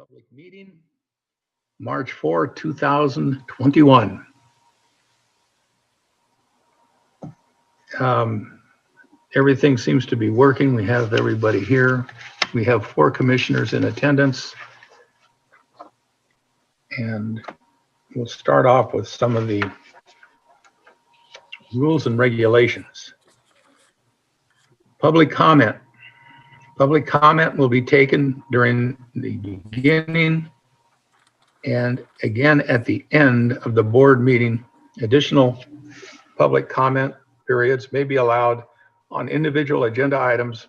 Public meeting, March 4, 2021. Everything seems to be working. We have everybody here. We have 4 commissioners in attendance. And we'll start off with some of the rules and regulations. Public comment. Public comment will be taken during the beginning and again at the end of the board meeting. Additional public comment periods may be allowed on individual agenda items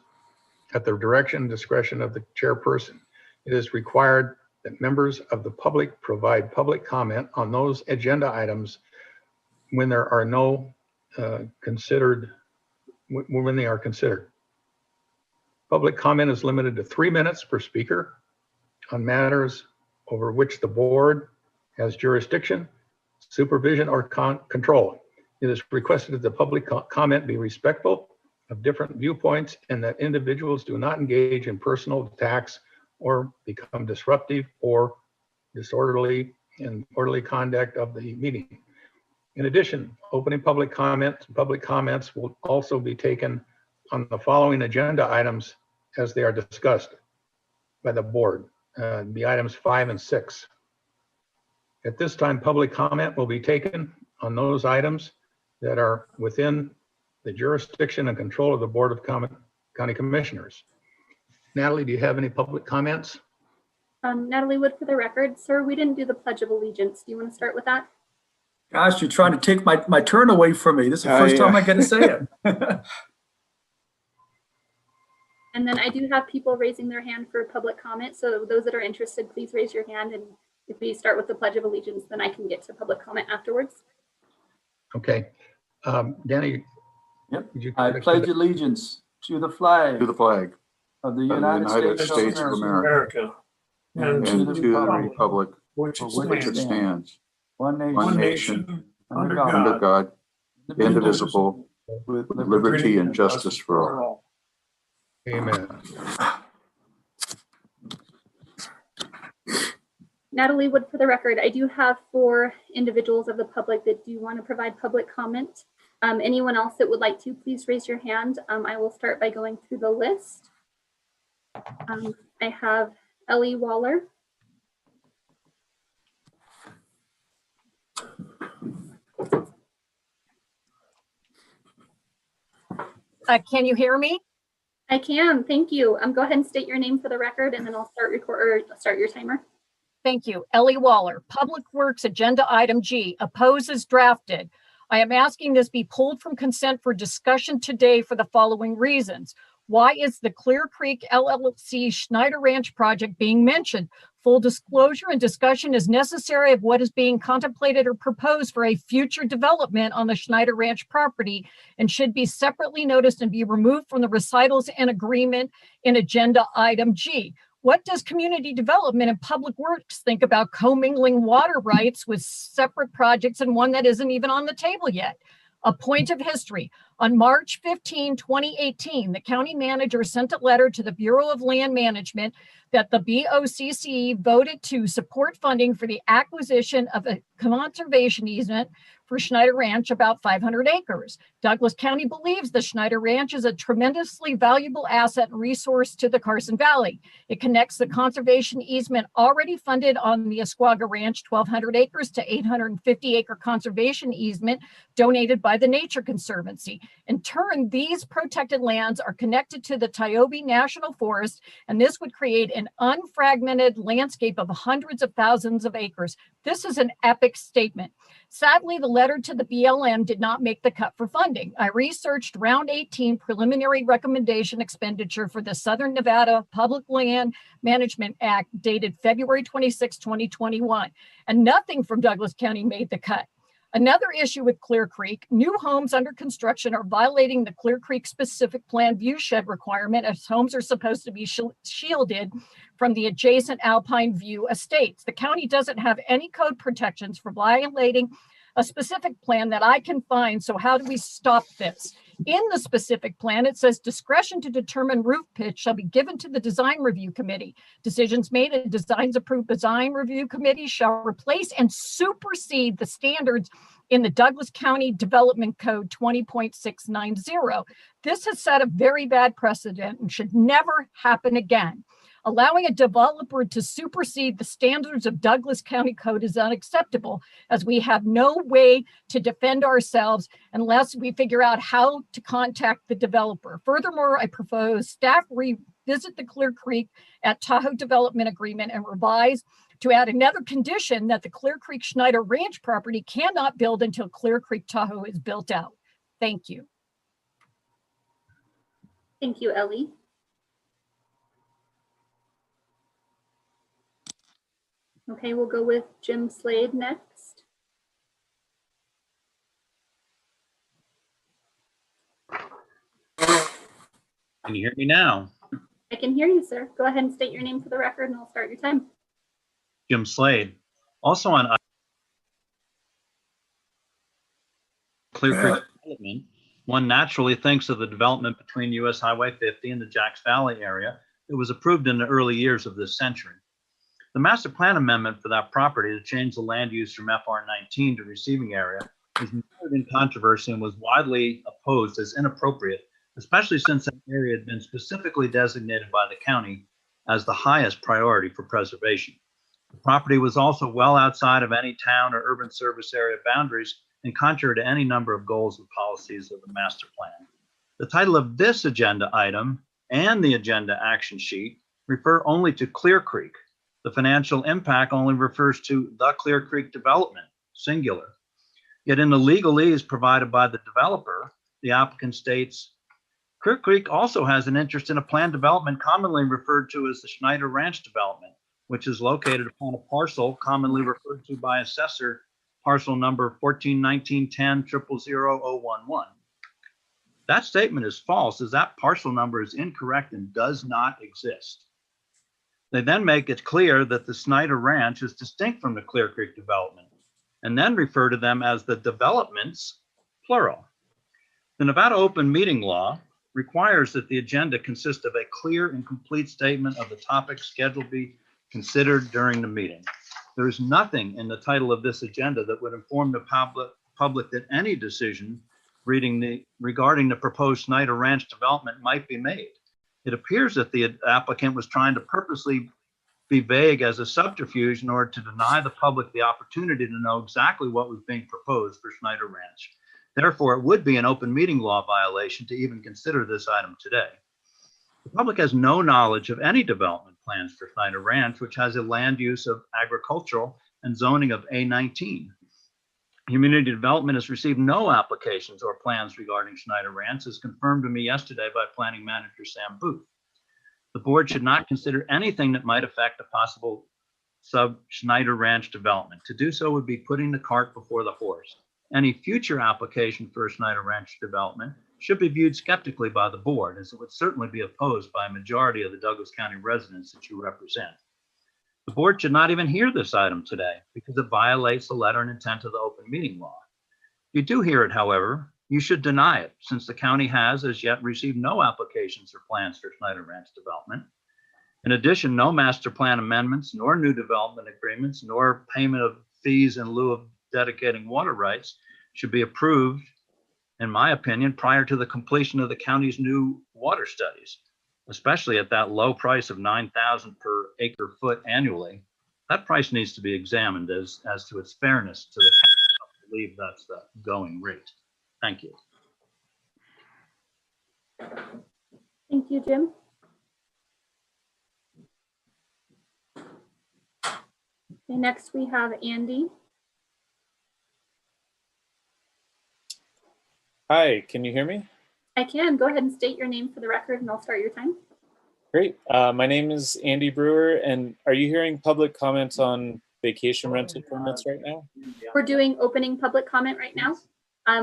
at the direction and discretion of the chairperson. It is required that members of the public provide public comment on those agenda items when there are no when they are considered. Public comment is limited to 3 minutes per speaker on matters over which the board has jurisdiction, supervision, or control. It is requested that the public comment be respectful of different viewpoints and that individuals do not engage in personal attacks or become disruptive or disorderly in orderly conduct of the meeting. In addition, opening public comments will also be taken on the following agenda items as they are discussed by the board, the items 5 and 6. At this time, public comment will be taken on those items that are within the jurisdiction and control of the Board of County Commissioners. Natalie, do you have any public comments? Natalie Wood for the record. Sir, we didn't do the Pledge of Allegiance. Do you want to start with that? Gosh, you're trying to take my turn away from me. This is the first time I get to say it. And then I do have people raising their hand for public comment. So those that are interested, please raise your hand. And if we start with the Pledge of Allegiance, then I can get to public comment afterwards. Okay. Danny. Yep. I pledge allegiance to the flag of the United States of America and to the republic which it stands, one nation, under God, indivisible, with liberty and justice for all. Amen. Natalie Wood for the record. I do have 4 individuals of the public that do want to provide public comment. Anyone else that would like to, please raise your hand. I will start by going through the list. I have Ellie Waller. Can you hear me? I can, thank you. Go ahead and state your name for the record and then I'll start your timer. Thank you. Ellie Waller, Public Works Agenda Item G, opposes drafted. I am asking this be pulled from consent for discussion today for the following reasons. Why is the Clear Creek LLC Schneider Ranch project being mentioned? Full disclosure and discussion is necessary of what is being contemplated or proposed for a future development on the Schneider Ranch property and should be separately noticed and be removed from the recitals and agreement in Agenda Item G. What does community development and public works think about commingling water rights with separate projects and one that isn't even on the table yet? A point of history. On March 15, 2018, the county manager sent a letter to the Bureau of Land Management that the BOCC voted to support funding for the acquisition of a conservation easement for Schneider Ranch, about 500 acres. Douglas County believes the Schneider Ranch is a tremendously valuable asset and resource to the Carson Valley. It connects the conservation easement already funded on the Esquaga Ranch, 1,200 acres, to 850-acre conservation easement donated by the Nature Conservancy. In turn, these protected lands are connected to the Tiobe National Forest, and this would create an unfragmented landscape of hundreds of thousands of acres. This is an epic statement. Sadly, the letter to the BLM did not make the cut for funding. I researched Round 18 preliminary recommendation expenditure for the Southern Nevada Public Land Management Act dated February 26, 2021, and nothing from Douglas County made the cut. Another issue with Clear Creek, new homes under construction are violating the Clear Creek specific plan view shed requirement as homes are supposed to be shielded from the adjacent Alpine View estates. The county doesn't have any code protections for violating a specific plan that I can find. So how do we stop this? In the specific plan, it says discretion to determine roof pitch shall be given to the design review committee. Decisions made at designs approved design review committee shall replace and supersede the standards in the Douglas County Development Code 20.690. This has set a very bad precedent and should never happen again. Allowing a developer to supersede the standards of Douglas County Code is unacceptable, as we have no way to defend ourselves unless we figure out how to contact the developer. Furthermore, I propose staff revisit the Clear Creek at Tahoe Development Agreement and revise to add another condition that the Clear Creek Schneider Ranch property cannot build until Clear Creek Tahoe is built out. Thank you. Thank you, Ellie. Okay, we'll go with Jim Slade next. Can you hear me now? I can hear you, sir. Go ahead and state your name for the record and I'll start your time. Jim Slade. Also on Clear Creek development, one naturally thinks of the development between US Highway 50 and the Jacks Valley area that was approved in the early years of this century. The master plan amendment for that property to change the land use from FR19 to receiving area was mired in controversy and was widely opposed as inappropriate, especially since that area had been specifically designated by the county as the highest priority for preservation. The property was also well outside of any town or urban service area boundaries and contrary to any number of goals and policies of the master plan. The title of this agenda item and the agenda action sheet refer only to Clear Creek. The financial impact only refers to the Clear Creek development, singular. Yet in the legalese provided by the developer, the applicant states, Clear Creek also has an interest in a planned development commonly referred to as the Schneider Ranch development, which is located upon a parcel commonly referred to by assessor parcel number 141910000011. That statement is false, as that parcel number is incorrect and does not exist. They then make it clear that the Schneider Ranch is distinct from the Clear Creek development, and then refer to them as the developments, plural. The Nevada open meeting law requires that the agenda consist of a clear and complete statement of the topic scheduled to be considered during the meeting. There is nothing in the title of this agenda that would inform the public that any decision regarding the proposed Schneider Ranch development might be made. It appears that the applicant was trying to purposely be vague as a subterfuge in order to deny the public the opportunity to know exactly what was being proposed for Schneider Ranch. Therefore, it would be an open meeting law violation to even consider this item today. The public has no knowledge of any development plans for Schneider Ranch, which has a land use of agricultural and zoning of A19. Community development has received no applications or plans regarding Schneider Ranch, as confirmed to me yesterday by Planning Manager Sam Booth. The board should not consider anything that might affect a possible sub-Schneider Ranch development. To do so would be putting the cart before the horse. Any future application for a Schneider Ranch development should be viewed skeptically by the board, as it would certainly be opposed by a majority of the Douglas County residents that you represent. The board should not even hear this item today because it violates the letter and intent of the open meeting law. If you do hear it, however, you should deny it, since the county has as yet received no applications or plans for Schneider Ranch development. In addition, no master plan amendments, nor new development agreements, nor payment of fees in lieu of dedicating water rights should be approved, in my opinion, prior to the completion of the county's new water studies, especially at that low price of $9,000 per acre foot annually. That price needs to be examined as to its fairness to the county. I believe that's the going rate. Thank you. Thank you, Jim. Okay, next we have Andy. Hi, can you hear me? I can. Go ahead and state your name for the record and I'll start your time. Great. My name is Andy Brewer, and are you hearing public comments on vacation rental permits right now? We're doing opening public comment right now.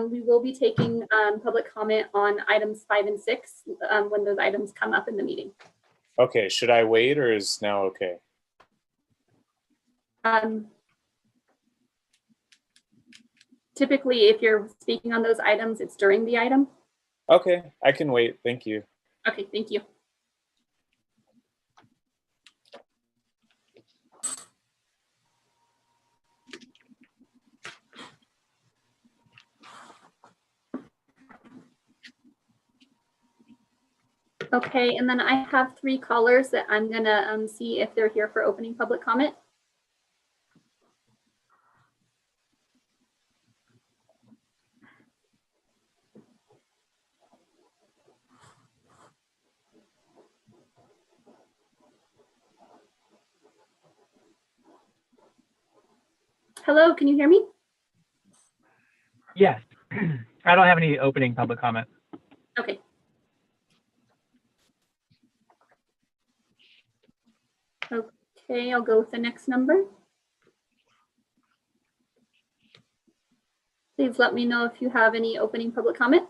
We will be taking public comment on items 5 and 6 when those items come up in the meeting. Okay, should I wait or is now okay? Typically, if you're speaking on those items, it's during the item. Okay, I can wait. Thank you. Okay, thank you. Okay, and then I have 3 callers that I'm gonna see if they're here for opening public comment. Hello, can you hear me? Yes. I don't have any opening public comment. Okay. Okay, I'll go with the next number. Please let me know if you have any opening public comment.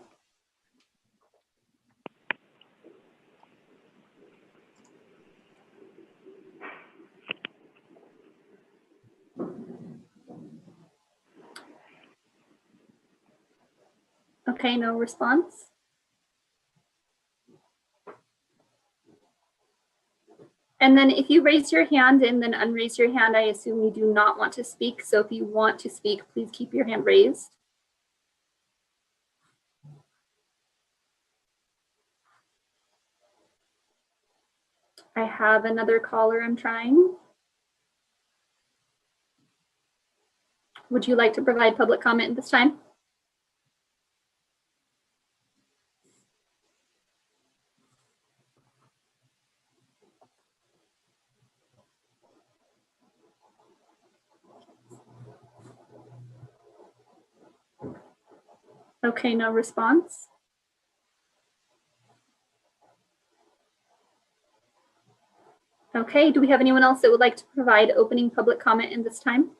Okay, no response. And then if you raise your hand and then unraise your hand, I assume you do not want to speak. So if you want to speak, please keep your hand raised. I have another caller I'm trying. Would you like to provide public comment at this time? Okay, no response. Okay, do we have anyone else that would like to provide opening public comment in this time?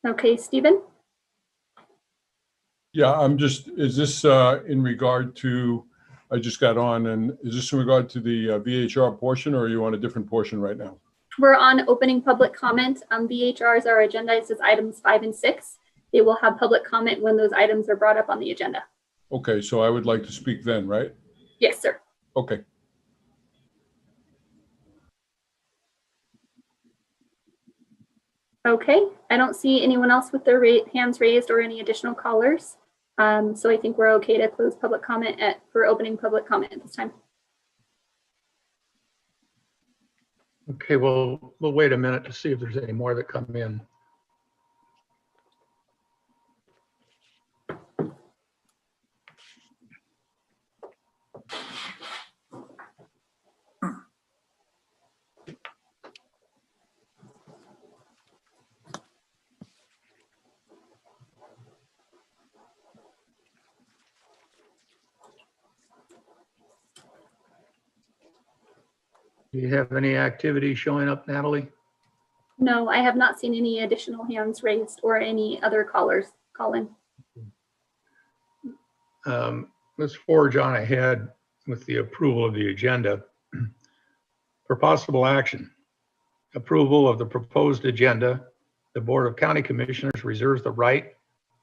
Okay, Stephen? Yeah, is this in regard to, I just got on, and is this in regard to the VHR portion, or are you on a different portion right now? We're on opening public comment. VHRs are agendized as items 5 and 6. They will have public comment when those items are brought up on the agenda. Okay, so I would like to speak then, right? Yes, sir. Okay. Okay, I don't see anyone else with their hands raised or any additional callers. So I think we're okay to close public comment for opening public comment at this time. Okay, well, we'll wait a minute to see if there's any more that come in. Do you have any activity showing up, Natalie? No, I have not seen any additional hands raised or any other callers call in. Let's forge on ahead with the approval of the agenda. For possible action, approval of the proposed agenda, the Board of County Commissioners reserves the right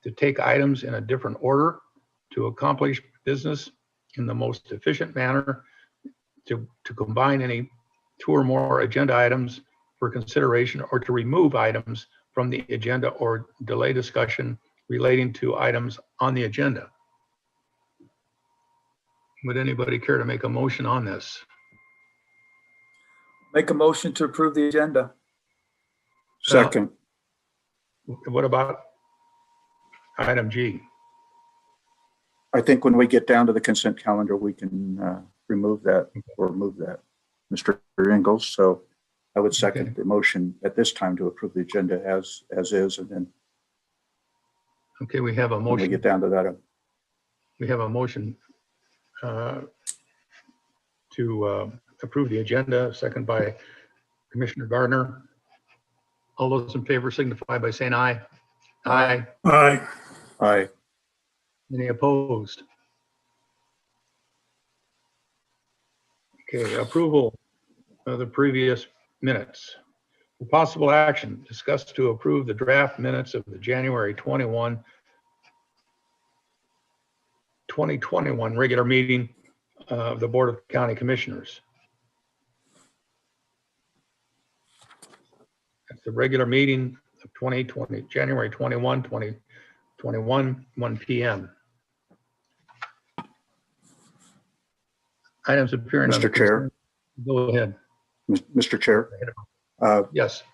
to take items in a different order to accomplish business in the most efficient manner, to combine any 2 or more agenda items for consideration, or to remove items from the agenda or delay discussion relating to items on the agenda. Would anybody care to make a motion on this? Make a motion to approve the agenda. Second. What about item G? I think when we get down to the consent calendar, we can remove that or move that, Mr. Ingalls. So I would second the motion at this time to approve the agenda as is, and then Okay, we have a when we motion. get down to that. We have a motion to approve the agenda, second by Commissioner Gardner. All those in favor signify by saying aye. Aye. Aye. Aye. Any opposed? Okay, approval of the previous minutes. For possible action, discuss to approve the draft minutes of the January 2021 regular meeting of the Board of County Commissioners. At the regular meeting of January 21, 2021, 1 p.m. Items appearing on the Mr. Chair. consent- Go ahead. Mr. Chair, Yes.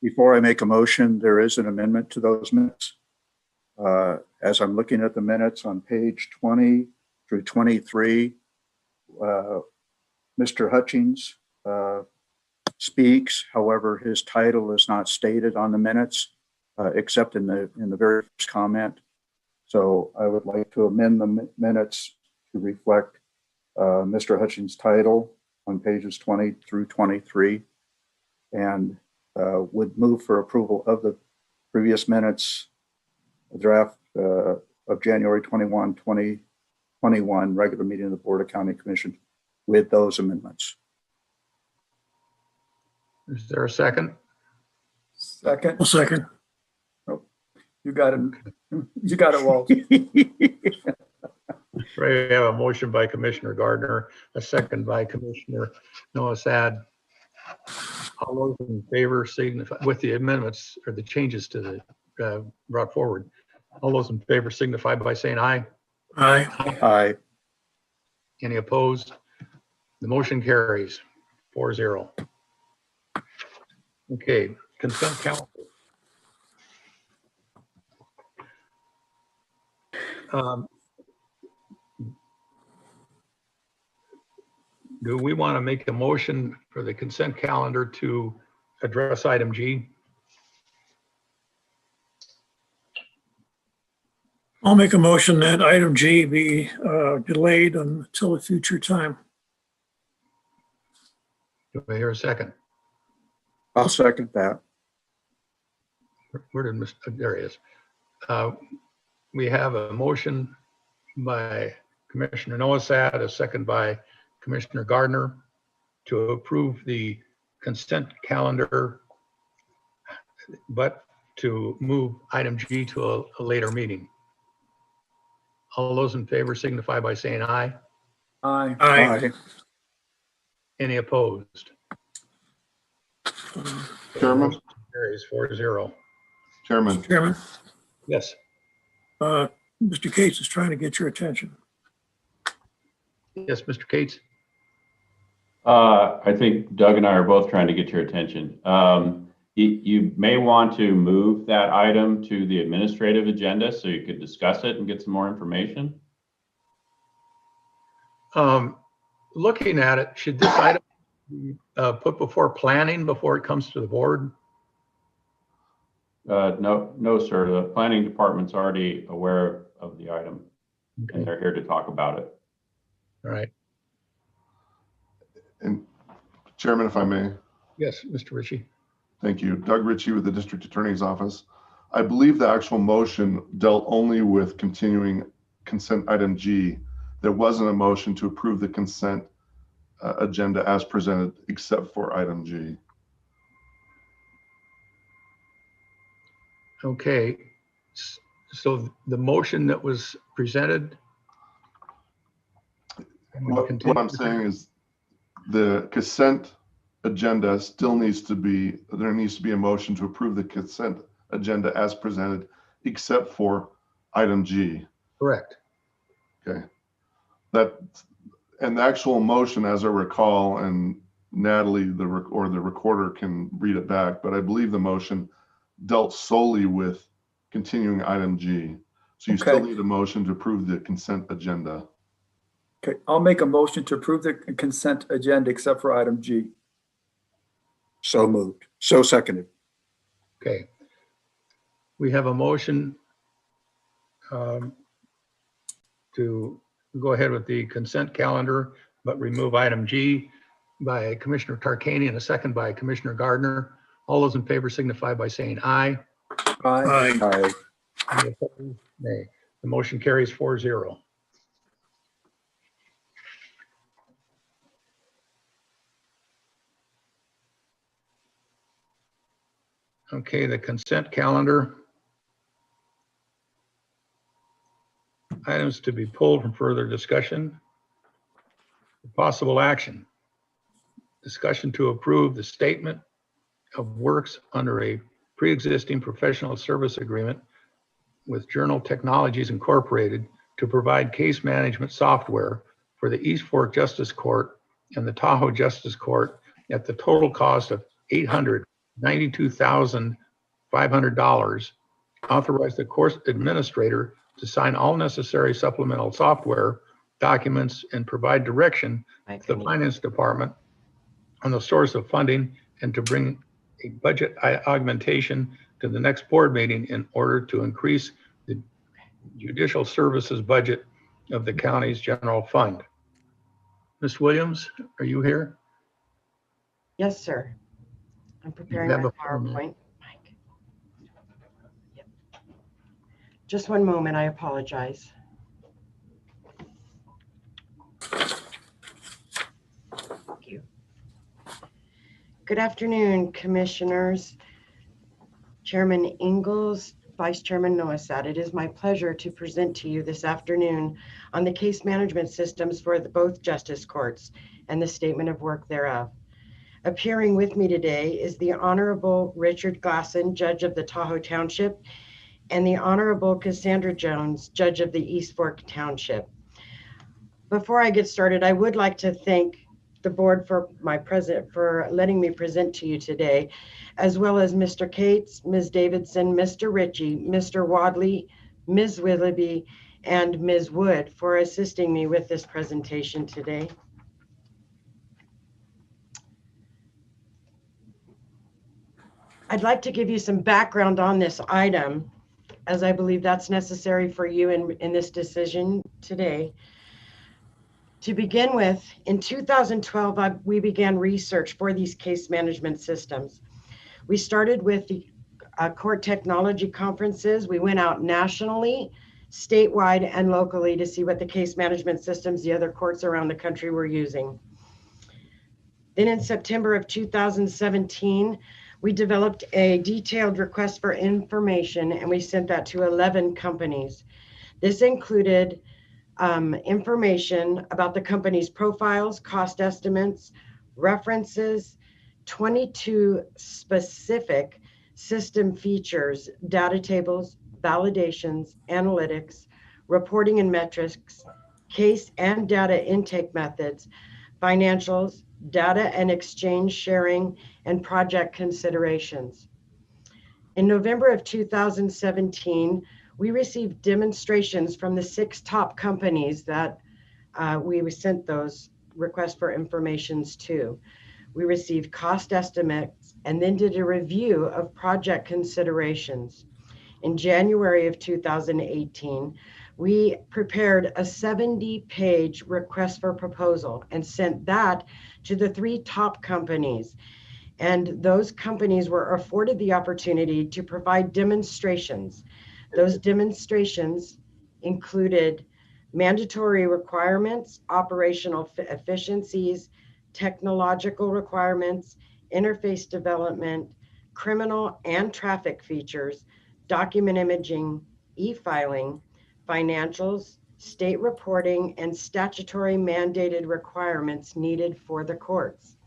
before I make a motion, there is an amendment to those minutes. As I'm looking at the minutes on page 20 through 23, Mr. Hutchings speaks. However, his title is not stated on the minutes, except in the very first comment. So I would like to amend the minutes to reflect Mr. Hutchings' title on pages 20 through 23, and would move for approval of the previous minutes, draft of January 21, 2021, regular meeting of the Board of County Commission with those amendments. Is there a second? Second. I'll second. You got it. You got it, Walt. Right, we have a motion by Commissioner Gardner, a second by Commissioner Noah Sad. All those in favor signify with the amendments or the changes to the brought forward. All those in favor signify by saying aye. Aye. Aye. Any opposed? The motion carries 4-0. Okay, consent calendar. Do we want to make a motion for the consent calendar to address item G? I'll make a motion that item G be delayed until a future time. Do I hear a second? I'll second that. Where did Mr. There he is. We have a motion by Commissioner Noasad, a second by Commissioner Gardner to approve the consent calendar, but to move item G to a later meeting. All those in favor signify by saying aye. Aye. Aye. Any opposed? Chairman, Carries 4-0. Chairman, Chairman, Yes, Mr. Cates is trying to get your attention. yes, Mr. Cates. I think Doug and I are both trying to get your attention. You may want to move that item to the administrative agenda so you could discuss it and get some more information. Looking at it, should this item be put before planning before it comes to the board? No, sir. The planning department's already aware of the item and they're here to talk about it. All right. and Chairman, if I may. Yes, Mr. Ritchie. Thank you. Doug Ritchie with the District Attorney's Office. I believe the actual motion dealt only with continuing consent item G. There wasn't a motion to approve the consent agenda as presented, except for item G. Okay, so the motion that was presented. What I'm saying is the consent agenda still needs to be, there needs to be a motion to approve the consent agenda as presented, except for item G. Correct. Okay. And the actual motion, as I recall, and Natalie, the recorder can read it back, but I believe the motion dealt solely with continuing item G. So you still need a motion to approve the consent agenda. Okay, I'll make a motion to approve the consent agenda except for item G. So moved. So seconded. Okay. We have a motion to go ahead with the consent calendar, but remove item G by Commissioner Tarkanian and a second by Commissioner Gardner. All those in favor signify by saying aye. Aye. Aye. Any opposed? Nay. The motion carries 4-0. Okay, the consent calendar. Items to be pulled from further discussion. Possible action. Discussion to approve the statement of works under a pre-existing professional service agreement with Journal Technologies Incorporated to provide case management software for the East Fork Justice Court and the Tahoe Justice Court at the total cost of $892,500. Authorize the course administrator to sign all necessary supplemental software documents and provide direction to the finance department on the source of funding and to bring a budget augmentation to the next board meeting in order to increase the judicial services budget of the county's general fund. Ms. Williams, are you here? Yes, sir. I'm preparing my PowerPoint. Mike. Yep. Just one moment, I apologize. Thank you. Good afternoon, commissioners, Chairman Ingalls, Vice Chairman Noasat. It is my pleasure to present to you this afternoon on the case management systems for both justice courts and the statement of work thereof. Appearing with me today is the Honorable Richard Glasson, Judge of the Tahoe Township, and the Honorable Cassandra Jones, Judge of the East Fork Township. Before I get started, I would like to thank the board for letting me present to you today, as well as Mr. Cates, Ms. Davidson, Mr. Ritchie, Mr. Wadley, Ms. Willoughby, and Ms. Wood for assisting me with this presentation today. I'd like to give you some background on this item, as I believe that's necessary for you in this decision today. To begin with, in 2012, we began research for these case management systems. We started with the court technology conferences. We went out nationally, statewide, and locally to see what the case management systems the other courts around the country were using. Then in September of 2017, we developed a detailed request for information, and we sent that to 11 companies. This included information about the company's profiles, cost estimates, references, 22 specific system features, data tables, validations, analytics, reporting and metrics, case and data intake methods, financials, data and exchange sharing, and project considerations. In November of 2017, we received demonstrations from the 6 top companies that we sent those requests for informations to. We received cost estimates and then did a review of project considerations. In January of 2018, we prepared a 70-page request for proposal and sent that to the 3 top companies. And those companies were afforded the opportunity to provide demonstrations. Those demonstrations included mandatory requirements, operational efficiencies, technological requirements, interface development, criminal and traffic features, document imaging, e-filing, financials, state reporting, and statutory mandated requirements needed for the courts.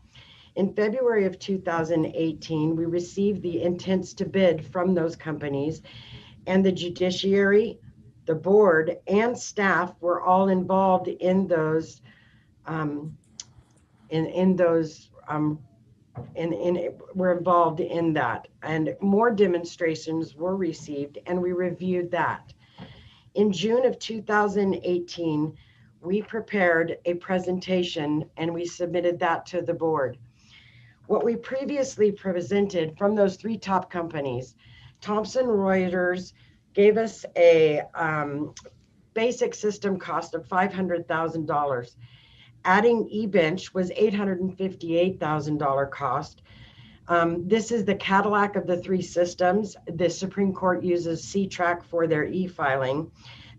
In February of 2018, we received the intents to bid from those companies, and the judiciary, the board, and staff were all involved in those were involved in that, and more demonstrations were received, and we reviewed that. In June of 2018, we prepared a presentation and we submitted that to the board. What we previously presented from those 3 top companies, Thomson Reuters gave us a basic system cost of $500,000. Adding eBench was $858,000 cost. This is the Cadillac of the 3 systems. The Supreme Court uses C-Track for their e-filing.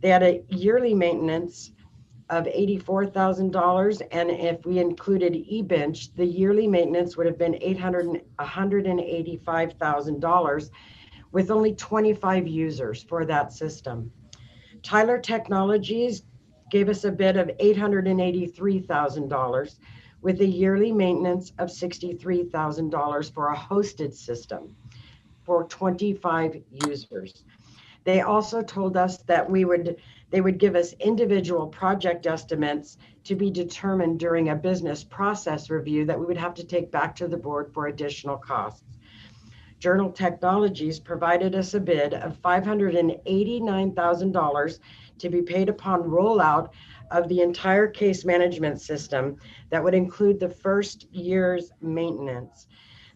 They had a yearly maintenance of $84,000. And if we included eBench, the yearly maintenance would have been $185,000 with only 25 users for that system. Tyler Technologies gave us a bid of $883,000 with a yearly maintenance of $63,000 for a hosted system for 25 users. They also told us that they would give us individual project estimates to be determined during a business process review that we would have to take back to the board for additional costs. Journal Technologies provided us a bid of $589,000 to be paid upon rollout of the entire case management system that would include the first year's maintenance.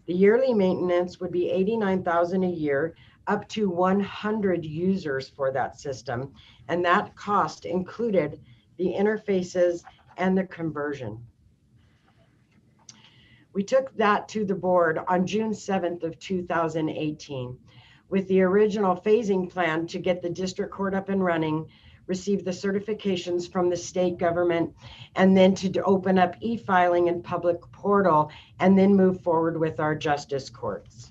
The yearly maintenance would be $89,000 a year, up to 100 users for that system, and that cost included the interfaces and the conversion. We took that to the board on June 7th of 2018 with the original phasing plan to get the district court up and running, receive the certifications from the state government, and then to open up e-filing and public portal, and then move forward with our justice courts.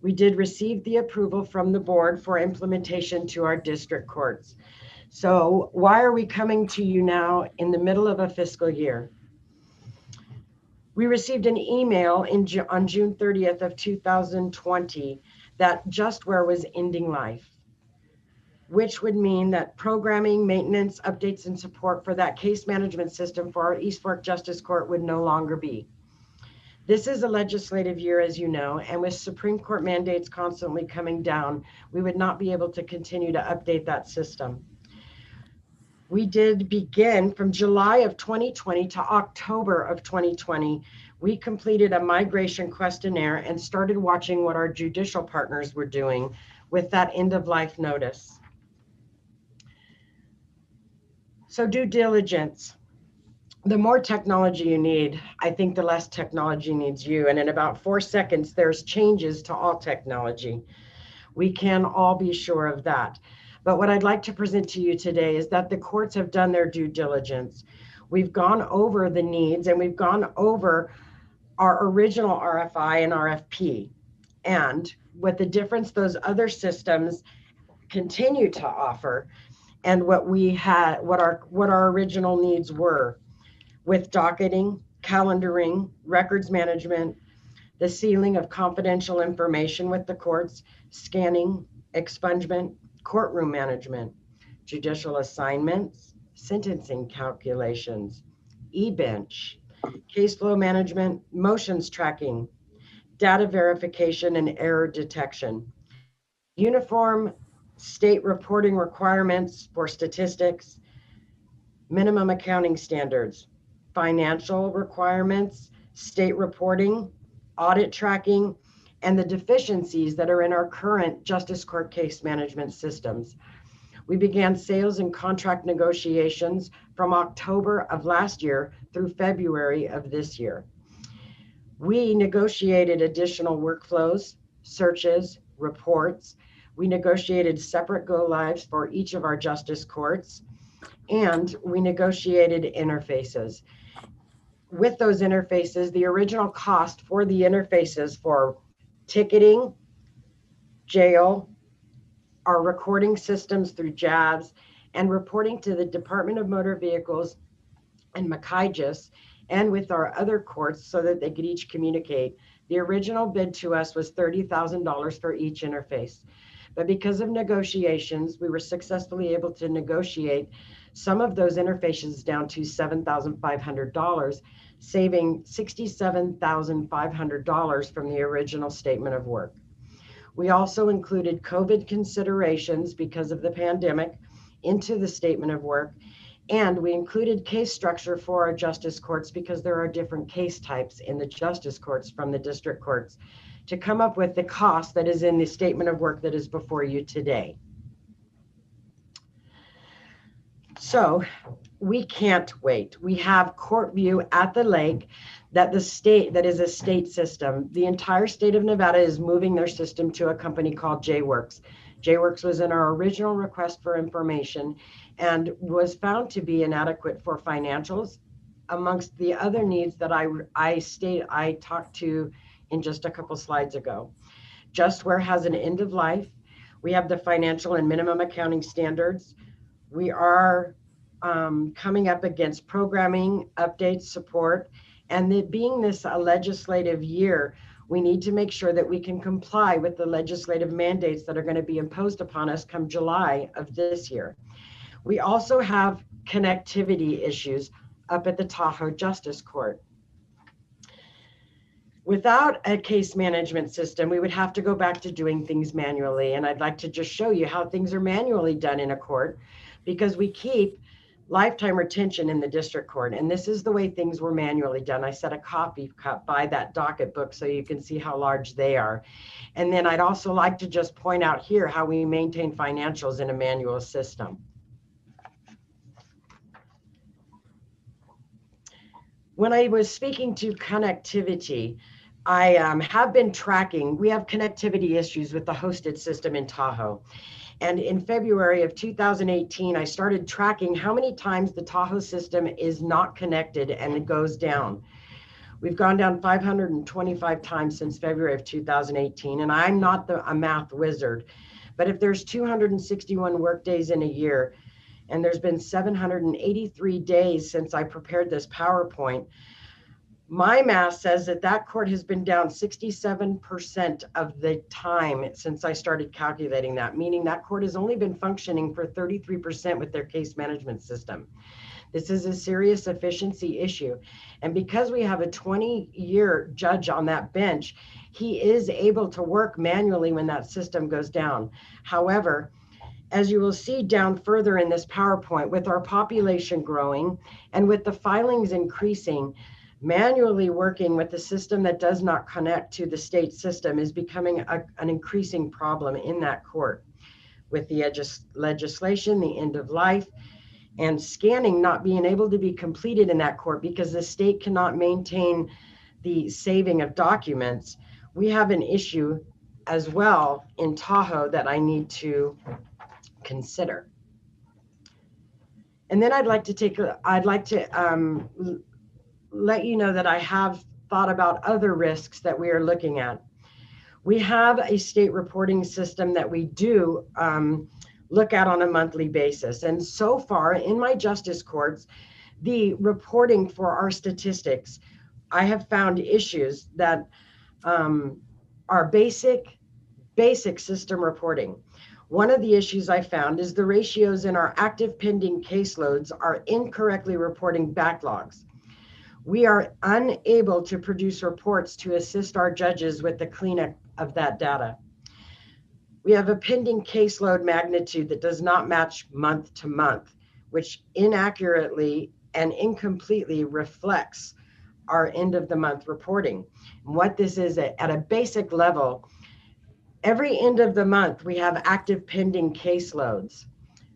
We did receive the approval from the board for implementation to our district courts. So why are we coming to you now in the middle of a fiscal year? We received an email on June 30th of 2020 that Justware was ending life, which would mean that programming, maintenance, updates, and support for that case management system for our East Fork Justice Court would no longer be. This is a legislative year, as you know, and with Supreme Court mandates constantly coming down, we would not be able to continue to update that system. We did begin from July of 2020 to October of 2020. We completed a migration questionnaire and started watching what our judicial partners were doing with that end of life notice. So due diligence. The more technology you need, I think the less technology needs you. And in about 4 seconds, there's changes to all technology. We can all be sure of that. But what I'd like to present to you today is that the courts have done their due diligence. We've gone over the needs and we've gone over our original RFI and RFP and what the difference those other systems continue to offer and what we had, what our original needs were with docketing, calendaring, records management, the sealing of confidential information with the courts, scanning, expungement, courtroom management, judicial assignments, sentencing calculations, e-bench, case flow management, motions tracking, data verification and error detection, uniform state reporting requirements for statistics, minimum accounting standards, financial requirements, state reporting, audit tracking, and the deficiencies that are in our current justice court case management systems. We began sales and contract negotiations from October of last year through February of this year. We negotiated additional workflows, searches, reports. We negotiated separate go-lives for each of our justice courts, and we negotiated interfaces. With those interfaces, the original cost for the interfaces for ticketing, jail, our recording systems through JABS, and reporting to the Department of Motor Vehicles and McIGIS, and with our other courts so that they could each communicate. The original bid to us was $30,000 for each interface. But because of negotiations, we were successfully able to negotiate some of those interfaces down to $7,500, saving $67,500 from the original statement of work. We also included COVID considerations because of the pandemic into the statement of work, and we included case structure for our justice courts because there are different case types in the justice courts from the district courts to come up with the cost that is in the statement of work that is before you today. So we can't wait. We have Court View at the lake that is a state system. The entire state of Nevada is moving their system to a company called JWorks. JWorks was in our original request for information and was found to be inadequate for financials, amongst the other needs that I talked to in just a couple slides ago. JustWare has an end of life. We have the financial and minimum accounting standards. We are coming up against programming, updates, support, and being this a legislative year, we need to make sure that we can comply with the legislative mandates that are going to be imposed upon us come July of this year. We also have connectivity issues up at the Tahoe Justice Court. Without a case management system, we would have to go back to doing things manually. And I'd like to just show you how things are manually done in a court, because we keep lifetime retention in the district court. And this is the way things were manually done. I set a copy cut by that docket book so you can see how large they are. And then I'd also like to just point out here how we maintain financials in a manual system. When I was speaking to connectivity, I have been tracking, we have connectivity issues with the hosted system in Tahoe. And in February of 2018, I started tracking how many times the Tahoe system is not connected and it goes down. We've gone down 525 times since February of 2018, and I'm not a math wizard, but if there's 261 work days in a year, and there's been 783 days since I prepared this PowerPoint, my math says that that court has been down 67% of the time since I started calculating that, meaning that court has only been functioning for 33% with their case management system. This is a serious efficiency issue. And because we have a 20-year judge on that bench, he is able to work manually when that system goes down. However, as you will see down further in this PowerPoint, with our population growing and with the filings increasing, manually working with the system that does not connect to the state system is becoming an increasing problem in that court, with the legislation, the end of life, and scanning not being able to be completed in that court because the state cannot maintain the saving of documents. We have an issue as well in Tahoe that I need to consider. And then I'd like to let you know that I have thought about other risks that we are looking at. We have a state reporting system that we do look at on a monthly basis. And so far in my justice courts, the reporting for our statistics, I have found issues that are basic system reporting. One of the issues I found is the ratios in our active pending caseloads are incorrectly reporting backlogs. We are unable to produce reports to assist our judges with the cleanup of that data. We have a pending caseload magnitude that does not match month to month, which inaccurately and incompletely reflects our end of the month reporting. And what this is at a basic level, every end of the month, we have active pending caseloads.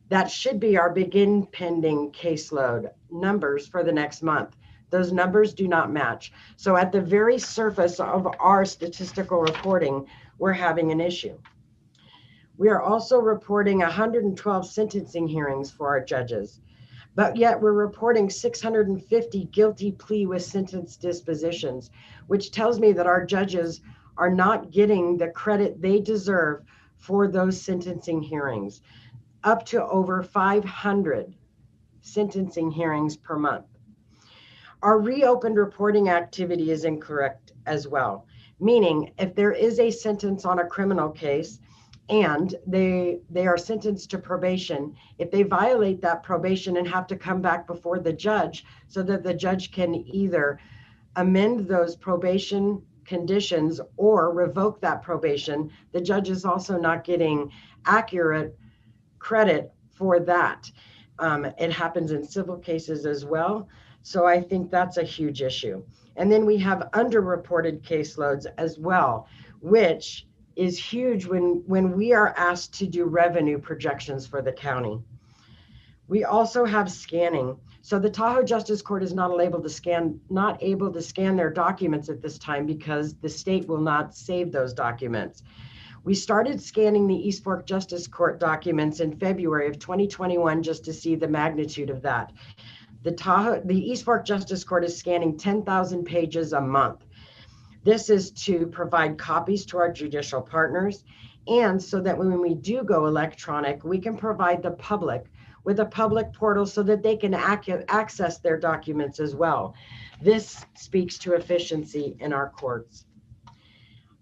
That should be our begin pending caseload numbers for the next month. Those numbers do not match. So at the very surface of our statistical reporting, we're having an issue. We are also reporting 112 sentencing hearings for our judges, but yet we're reporting 650 guilty plea with sentence dispositions, which tells me that our judges are not getting the credit they deserve for those sentencing hearings, up to over 500 sentencing hearings per month. Our reopened reporting activity is incorrect as well, meaning if there is a sentence on a criminal case and they are sentenced to probation, if they violate that probation and have to come back before the judge so that the judge can either amend those probation conditions or revoke that probation, the judge is also not getting accurate credit for that. It happens in civil cases as well. So I think that's a huge issue. And then we have underreported caseloads as well, which is huge when we are asked to do revenue projections for the county. We also have scanning. So the Tahoe Justice Court is not able to scan their documents at this time because the state will not save those documents. We started scanning the East Fork Justice Court documents in February of 2021 just to see the magnitude of that. The East Fork Justice Court is scanning 10,000 pages a month. This is to provide copies to our judicial partners, and so that when we do go electronic, we can provide the public with a public portal so that they can access their documents as well. This speaks to efficiency in our courts.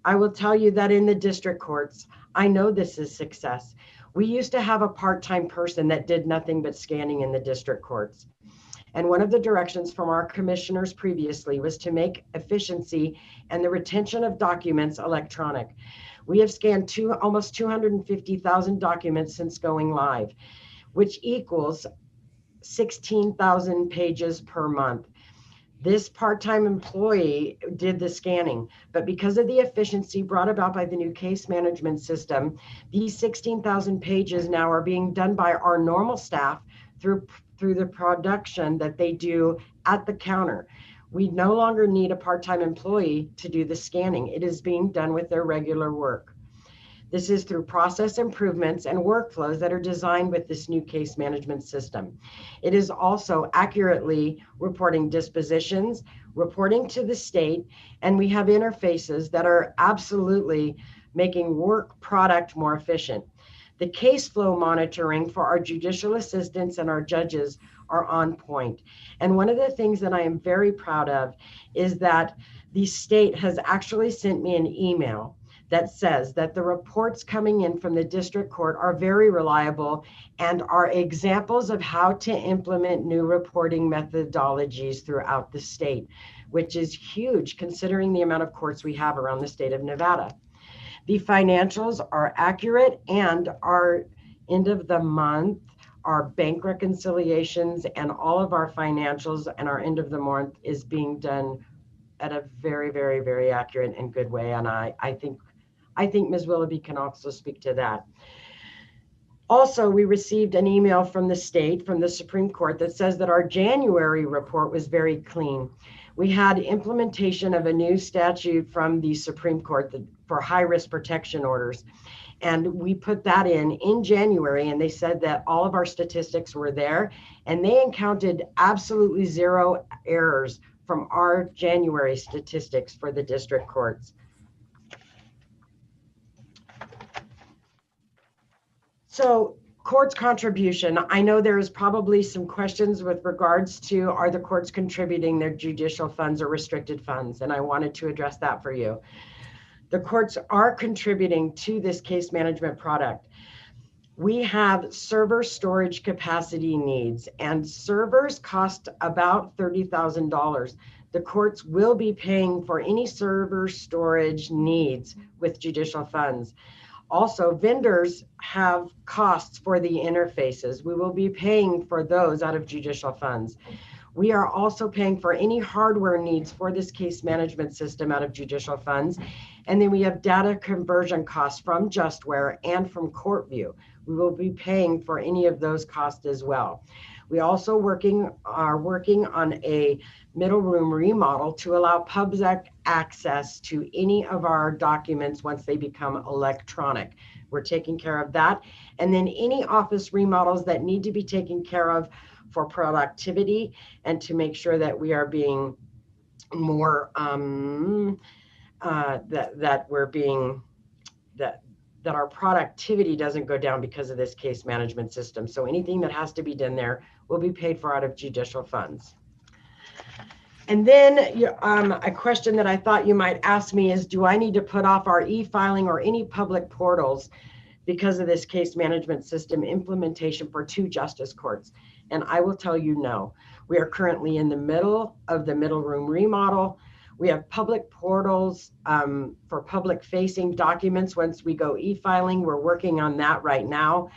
I will tell you that in the district courts, I know this is success. We used to have a part-time person that did nothing but scanning in the district courts. And one of the directions from our commissioners previously was to make efficiency and the retention of documents electronic. We have scanned almost 250,000 documents since going live, which equals 16,000 pages per month. This part-time employee did the scanning, but because of the efficiency brought about by the new case management system, these 16,000 pages now are being done by our normal staff through the production that they do at the counter. We no longer need a part-time employee to do the scanning. It is being done with their regular work. This is through process improvements and workflows that are designed with this new case management system. It is also accurately reporting dispositions, reporting to the state, and we have interfaces that are absolutely making work product more efficient. The case flow monitoring for our judicial assistants and our judges are on point. And one of the things that I am very proud of is that the state has actually sent me an email that says that the reports coming in from the district court are very reliable and are examples of how to implement new reporting methodologies throughout the state, which is huge considering the amount of courts we have around the state of Nevada. The financials are accurate, and our end of the month, our bank reconciliations and all of our financials and our end of the month is being done at a very, very, very accurate and good way. And I think Ms. Willoughby can also speak to that. Also, we received an email from the state, from the Supreme Court, that says that our January report was very clean. We had implementation of a new statute from the Supreme Court for high-risk protection orders. And we put that in January, and they said that all of our statistics were there, and they encountered absolutely zero errors from our January statistics for the district courts. So courts contribution, I know there is probably some questions with regards to, are the courts contributing their judicial funds or restricted funds? And I wanted to address that for you. The courts are contributing to this case management product. We have server storage capacity needs, and servers cost about $30,000. The courts will be paying for any server storage needs with judicial funds. Also, vendors have costs for the interfaces. We will be paying for those out of judicial funds. We are also paying for any hardware needs for this case management system out of judicial funds. And then we have data conversion costs from Justware and from CourtView. We will be paying for any of those costs as well. We also are working on a middle room remodel to allow public access to any of our documents once they become electronic. We're taking care of that. And then any office remodels that need to be taken care of for productivity and to make sure that we are being more, that our productivity doesn't go down because of this case management system. So anything that has to be done there will be paid for out of judicial funds. And then a question that I thought you might ask me is, do I need to put off our e-filing or any public portals because of this case management system implementation for 2 justice courts? And I will tell you no. We are currently in the middle of the middle room remodel. We have public portals for public facing documents. Once we go e-filing, we're working on that right now.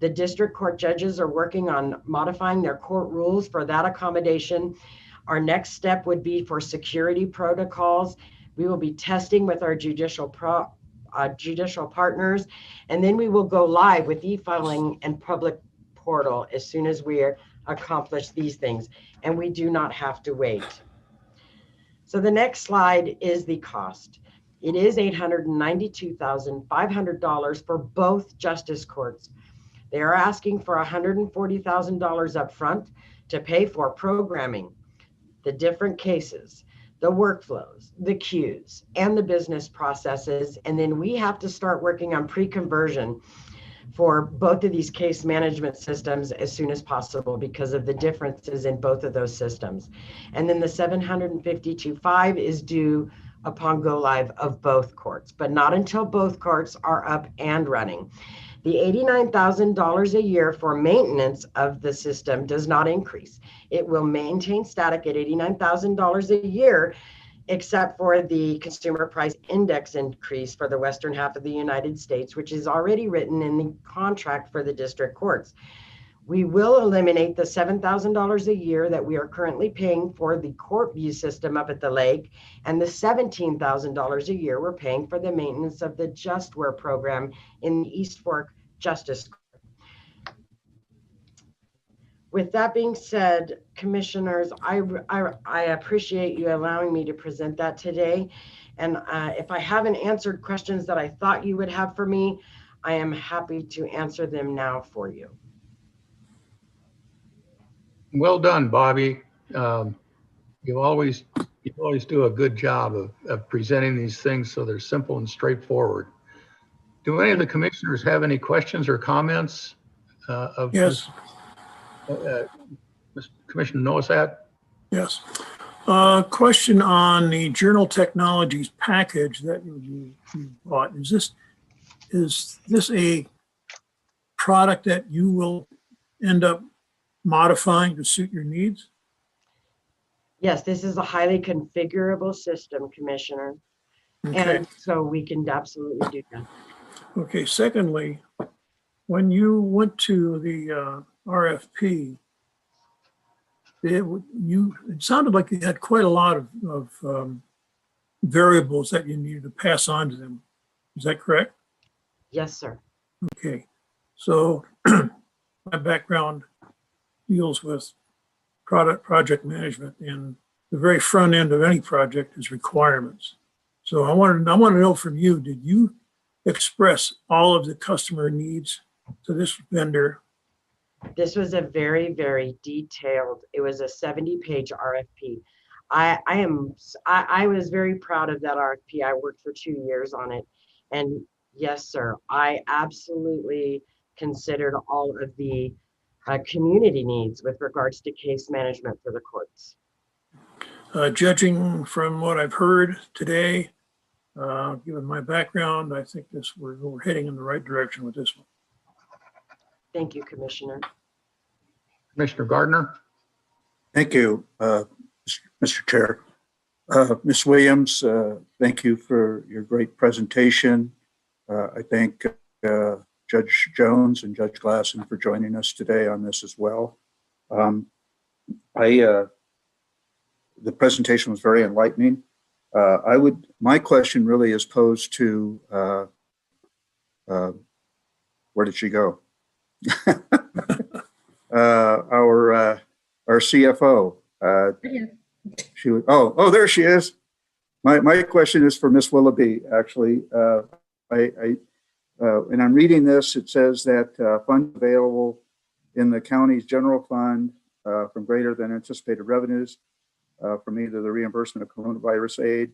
The district court judges are working on modifying their court rules for that accommodation. Our next step would be for security protocols. We will be testing with our judicial partners, and then we will go live with e-filing and public portal as soon as we accomplish these things, and we do not have to wait. So the next slide is the cost. It is $892,500 for both justice courts. They are asking for $140,000 up front to pay for programming, the different cases, the workflows, the queues, and the business processes. And then we have to start working on pre-conversion for both of these case management systems as soon as possible because of the differences in both of those systems. And then the $752,500 is due upon go live of both courts, but not until both courts are up and running. The $89,000 a year for maintenance of the system does not increase. It will maintain static at $89,000 a year, except for the consumer price index increase for the western half of the United States, which is already written in the contract for the district courts. We will eliminate the $7,000 a year that we are currently paying for the court view system up at the lake, and the $17,000 a year we're paying for the maintenance of the JustWare program in the East Fork Justice Court. With that being said, commissioners, I appreciate you allowing me to present that today. And if I haven't answered questions that I thought you would have for me, I am happy to answer them now for you. Well done, Bobby. You always do a good job of presenting these things so they're simple and straightforward. Do any of the commissioners have any questions or comments? Yes. Commissioner Nosat? Yes. Question on the Journal Technologies package that you bought. Is this a product that you will end up modifying to suit your needs? Yes, this is a highly configurable system, Commissioner. Okay. And so we can absolutely do that. Okay, secondly, when you went to the RFP, it sounded like you had quite a lot of variables that you needed to pass on to them. Is that correct? Yes, sir. Okay, so my background deals with project management, and the very front end of any project is requirements. So I want to know from you, did you express all of the customer needs to this vendor? This was a very, very detailed, it was a 70-page RFP. I was very proud of that RFP. I worked for 2 years on it. And yes, sir, I absolutely considered all of the community needs with regards to case management for the courts. Judging from what I've heard today, given my background, I think we're heading in the right direction with this one. Thank you, Commissioner. Commissioner Gardner? Thank you, Mr. Chair. Ms. Williams, thank you for your great presentation. I thank Judge Jones and Judge Glasson for joining us today on this as well. The presentation was very enlightening. My question really is posed to, where did she go? Our CFO. There she is. My question is for Ms. Willoughby, actually. And I'm reading this, it says that funds available in the county's general fund from greater than anticipated revenues from either the reimbursement of coronavirus aid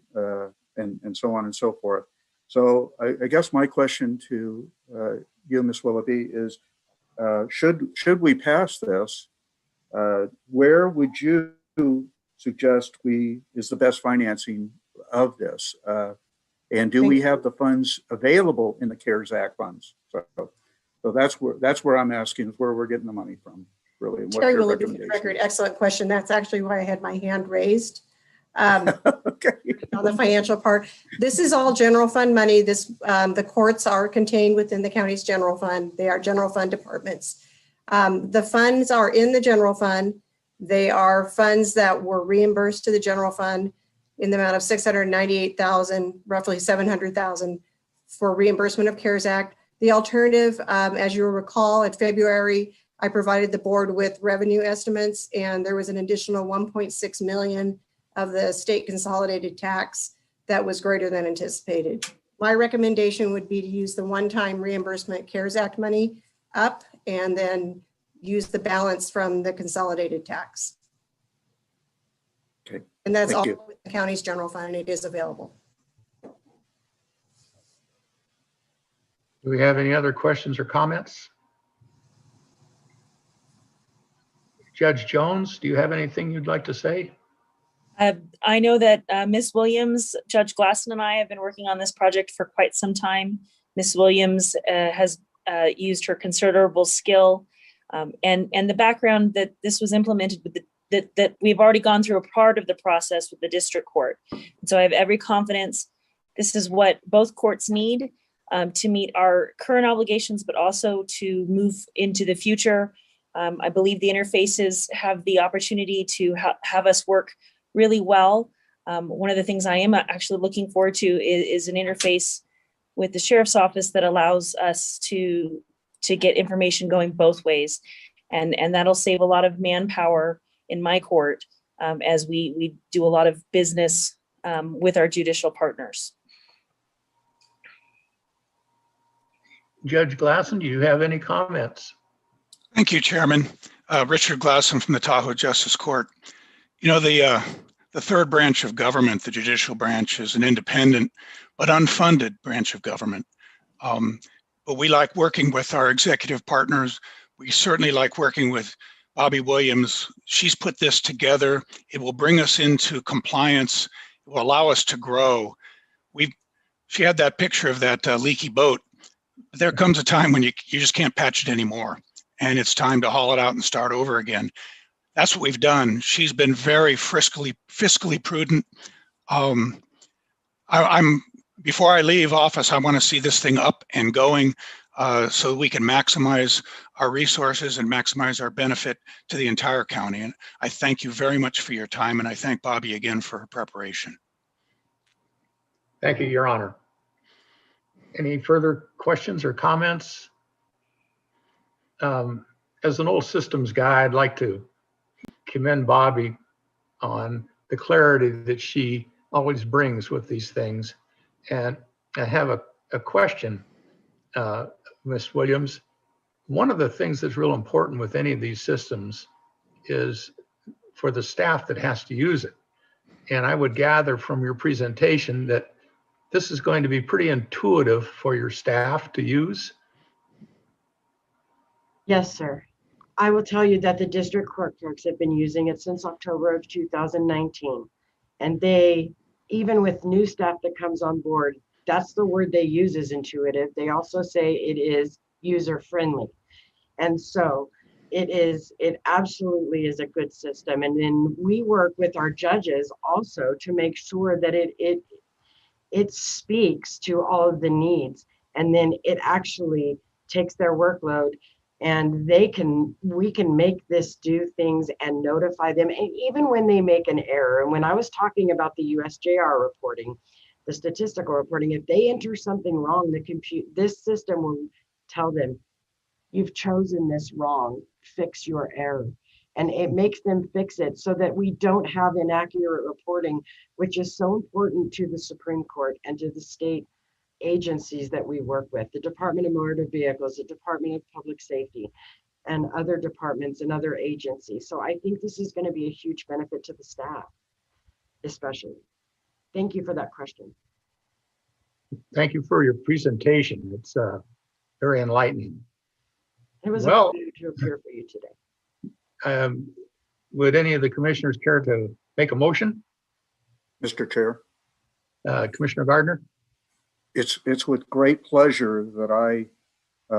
and so on and so forth. So I guess my question to you, Ms. Willoughby, is should we pass this, where would you suggest is the best financing of this? And do we have the funds available in the CARES Act funds? So that's where I'm asking, is where we're getting the money from, really. And Terry Willoughby, for the record, excellent question. That's actually why I had my hand raised. Okay. On the financial part, this is all general fund money. The courts are contained within the county's general fund. They are general fund departments. The funds are in the general fund. They are funds that were reimbursed to the general fund in the amount of $698,000, roughly $700,000 for reimbursement of CARES Act. The alternative, as you'll recall, in February, I provided the board with revenue estimates, and there was an additional $1.6 million of the state consolidated tax that was greater than anticipated. My recommendation would be to use the one-time reimbursement CARES Act money up and then use the balance from the consolidated tax. Okay. And that's Thank all you. with the county's general fund, and it is available. Do we have any other questions or comments? Judge Jones, do you have anything you'd like to say? I know that Ms. Williams, Judge Glasson, and I have been working on this project for quite some time. Ms. Williams has used her considerable skill and the background that this was implemented with that we've already gone through a part of the process with the district court. And so I have every confidence this is what both courts need to meet our current obligations, but also to move into the future. I believe the interfaces have the opportunity to have us work really well. One of the things I am actually looking forward to is an interface with the sheriff's office that allows us to get information going both ways. And that'll save a lot of manpower in my court as we do a lot of business with our judicial partners. Judge Glasson, do you have any comments? Thank you, Chairman. Richard Glasson from the Tahoe Justice Court. You know, the third branch of government, the judicial branch, is an independent but unfunded branch of government. But we like working with our executive partners. We certainly like working with Bobby Williams. She's put this together. It will bring us into compliance. It will allow us to grow. She had that picture of that leaky boat. There comes a time when you just can't patch it anymore, and it's time to haul it out and start over again. That's what we've done. She's been very fiscally prudent. Before I leave office, I want to see this thing up and going so we can maximize our resources and maximize our benefit to the entire county. And I thank you very much for your time, and I thank Bobby again for her preparation. Thank you, Your Honor. Any further questions or comments? As an old systems guy, I'd like to commend Bobby on the clarity that she always brings with these things. And I have a question, Ms. Williams. One of the things that's real important with any of these systems is for the staff that has to use it. And I would gather from your presentation that this is going to be pretty intuitive for your staff to use. Yes, sir. I will tell you that the district court clerks have been using it since October of 2019. And they, even with new staff that comes on board, that's the word they use is intuitive. They also say it is user friendly. And so it absolutely is a good system. And then we work with our judges also to make sure that it speaks to all of the needs. And then it actually takes their workload, and we can make this do things and notify them. And even when they make an error, and when I was talking about the USJR reporting, the statistical reporting, if they enter something wrong, this system will tell them, you've chosen this wrong, fix your error. And it makes them fix it so that we don't have inaccurate reporting, which is so important to the Supreme Court and to the state agencies that we work with, the Department of Motor Vehicles, the Department of Public Safety, and other departments and other agencies. So I think this is going to be a huge benefit to the staff, especially. Thank you for that question. Thank you for your presentation. It's very enlightening. It was a pleasure to appear for you today. Would any of the commissioners care to make a motion? Mr. Chair. Commissioner Gardner? It's with great pleasure that I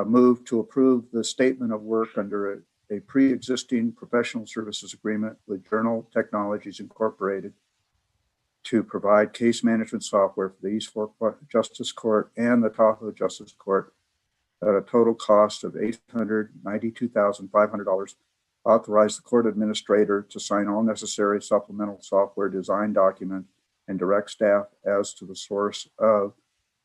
move to approve the statement of work under a pre-existing professional services agreement with Journal Technologies Incorporated to provide case management software for the East Fork Justice Court and the Tahoe Justice Court at a total cost of $892,500. Authorize the court administrator to sign all necessary supplemental software design document and direct staff as to the source of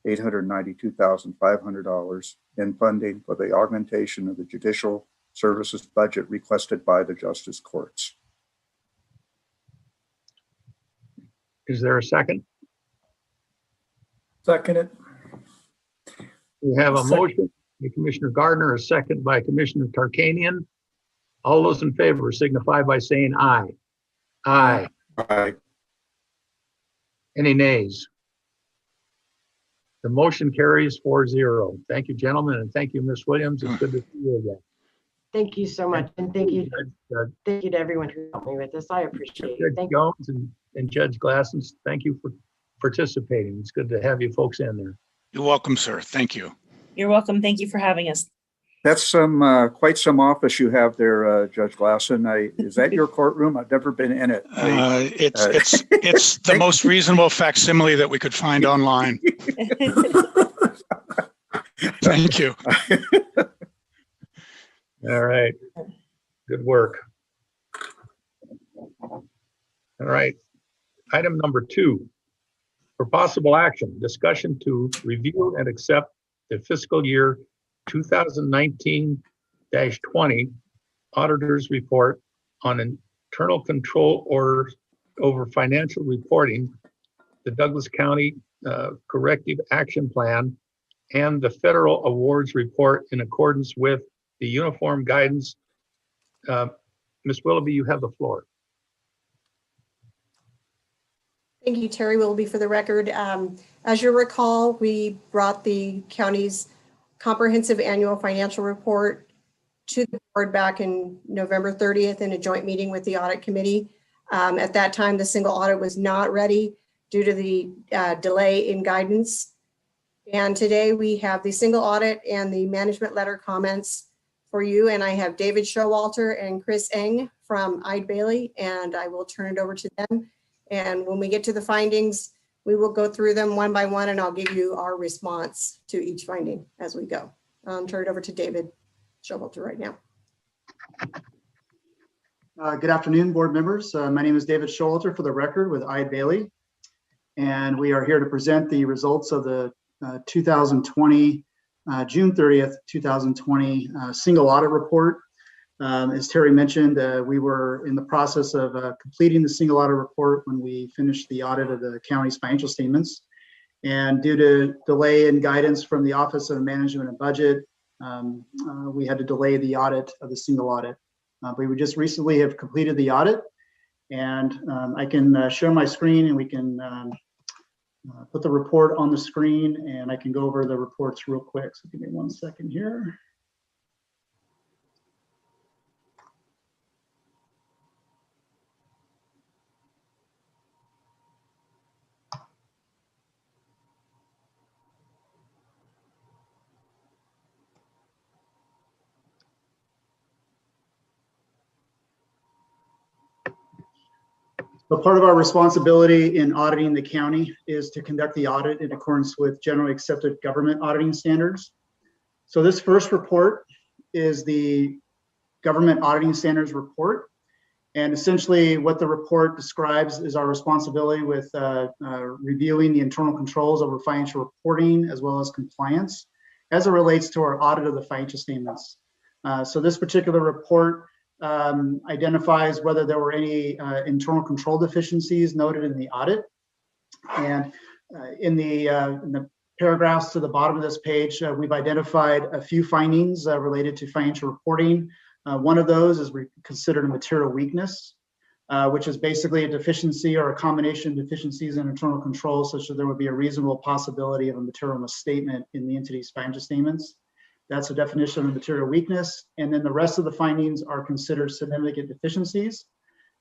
$892,500 in funding for the augmentation of the judicial services budget requested by the justice courts. Is there a second? Second it. We have a Second. motion by Commissioner Gardner, a second by Commissioner Tarkanian. All those in favor signify by saying aye. Aye. Aye. Any nays? The motion carries 4-0. Thank you, gentlemen, and thank you, Ms. Williams. It's good to see you again. Thank you so much. And thank you Judge to everyone who helped me with this. I appreciate it. Thank you. Jones and Judge Glassens, thank you for participating. It's good to have you folks in there. You're welcome, sir. Thank you. You're welcome. Thank you for having us. That's quite some office you have there, Judge Glassen. Is that your courtroom? I've never been in it. It's the most reasonable facsimile that we could find online. Thank you. All right. Good work. All right. Item number 2, for possible action, discussion to review and accept the fiscal year 2019-20 auditor's report on internal control orders over financial reporting, the Douglas County Corrective Action Plan, and the federal awards report in accordance with the uniform guidance. Ms. Willoughby, you have the floor. Thank you, Terry Willoughby, for the record. As you recall, we brought the county's comprehensive annual financial report to the board back in November 30th in a joint meeting with the audit committee. At that time, the single audit was not ready due to the delay in guidance. And today we have the single audit and the management letter comments for you. And I have David Showalter and Chris Eng from Eide Bailey, and I will turn it over to them. And when we get to the findings, we will go through them one by one, and I'll give you our response to each finding as we go. Turn it over to David Showalter right now. Good afternoon, board members. My name is David Showalter, for the record, with Eide Bailey. And we are here to present the results of the 2020, June 30th, 2020 single audit report. As Terry mentioned, we were in the process of completing the single audit report when we finished the audit of the county's financial statements. And due to delay in guidance from the Office of Management and Budget, we had to delay the audit of the single audit. But we just recently have completed the audit, and I can share my screen, and we can put the report on the screen, and I can go over the reports real quick. So give me 1 second here. So part of our responsibility in auditing the county is to conduct the audit in accordance with generally accepted government auditing standards. So this first report is the government auditing standards report. And essentially what the report describes is our responsibility with reviewing the internal controls over financial reporting as well as compliance as it relates to our audit of the financial statements. So this particular report identifies whether there were any internal control deficiencies noted in the audit. And in the paragraphs to the bottom of this page, we've identified a few findings related to financial reporting. One of those is considered a material weakness, which is basically a deficiency or a combination of deficiencies in internal control, such that there would be a reasonable possibility of a material misstatement in the entity's financial statements. That's a definition of material weakness. And then the rest of the findings are considered significant deficiencies.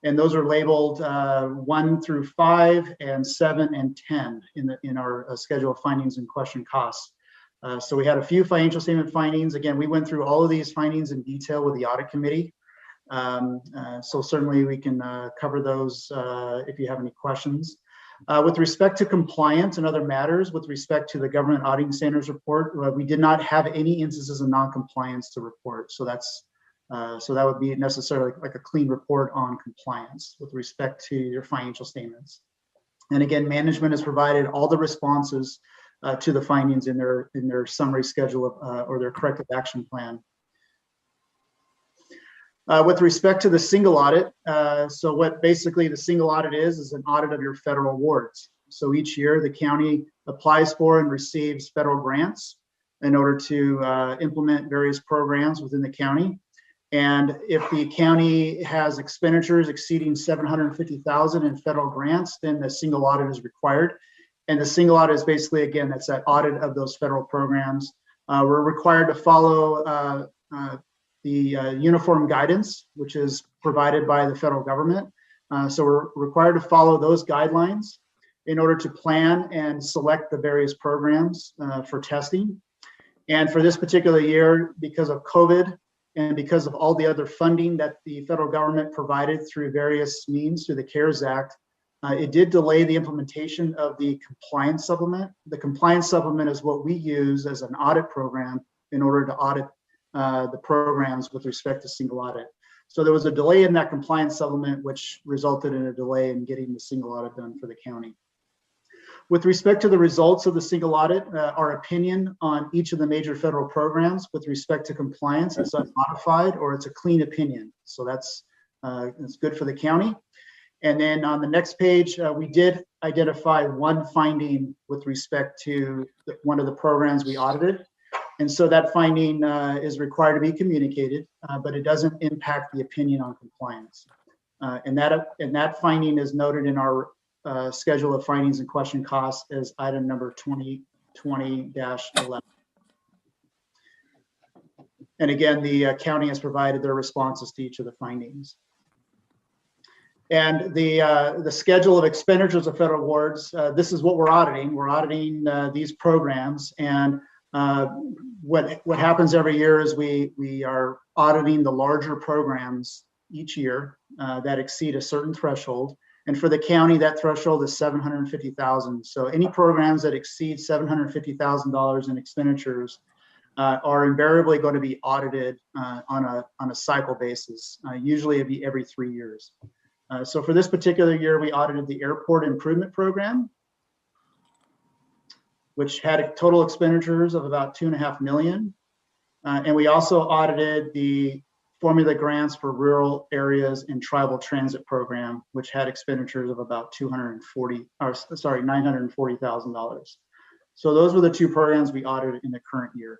And those are labeled 1 through 5 and 7 and 10 in our schedule of findings and question costs. So we had a few financial statement findings. Again, we went through all of these findings in detail with the audit committee. So certainly we can cover those if you have any questions. With respect to compliance and other matters, with respect to the government auditing standards report, we did not have any instances of non-compliance to report. So that's so that would be necessarily like a clean report on compliance with respect to your financial statements. And again, management has provided all the responses to the findings in their summary schedule of, or their corrective action plan. With respect to the single audit, so what basically the single audit is an audit of your federal awards. So each year the county applies for and receives federal grants in order to implement various programs within the county. And if the county has expenditures exceeding $750,000 in federal grants, then the single audit is required. And the single audit is basically, again, that's that audit of those federal programs. We're required to follow the uniform guidance, which is provided by the federal government. So we're required to follow those guidelines in order to plan and select the various programs for testing. And for this particular year, because of COVID and because of all the other funding that the federal government provided through various means through the CARES Act, it did delay the implementation of the compliance supplement. The compliance supplement is what we use as an audit program in order to audit the programs with respect to single audit. So there was a delay in that compliance supplement, which resulted in a delay in getting the single audit done for the county. With respect to the results of the single audit, our opinion on each of the major federal programs with respect to compliance is unmodified, or it's a clean opinion. So that's good for the county. And then on the next page, we did identify one finding with respect to one of the programs we audited. And so that finding is required to be communicated, but it doesn't impact the opinion on compliance. And that finding is noted in our schedule of findings and question costs as item number 2020-11. And again, the county has provided their responses to each of the findings. And the schedule of expenditures of federal awards, this is what we're auditing. We're auditing these programs, and what happens every year is we are auditing the larger programs each year that exceed a certain threshold. And for the county, that threshold is $750,000. So any programs that exceed $750,000 in expenditures are invariably going to be audited on a cycle basis. Usually it'd be every 3 years. So for this particular year, we audited the airport improvement program, which had total expenditures of about $2.5 million. And we also audited the formula grants for rural areas and tribal transit program, which had expenditures of about $940,000. So those were the two programs we audited in the current year.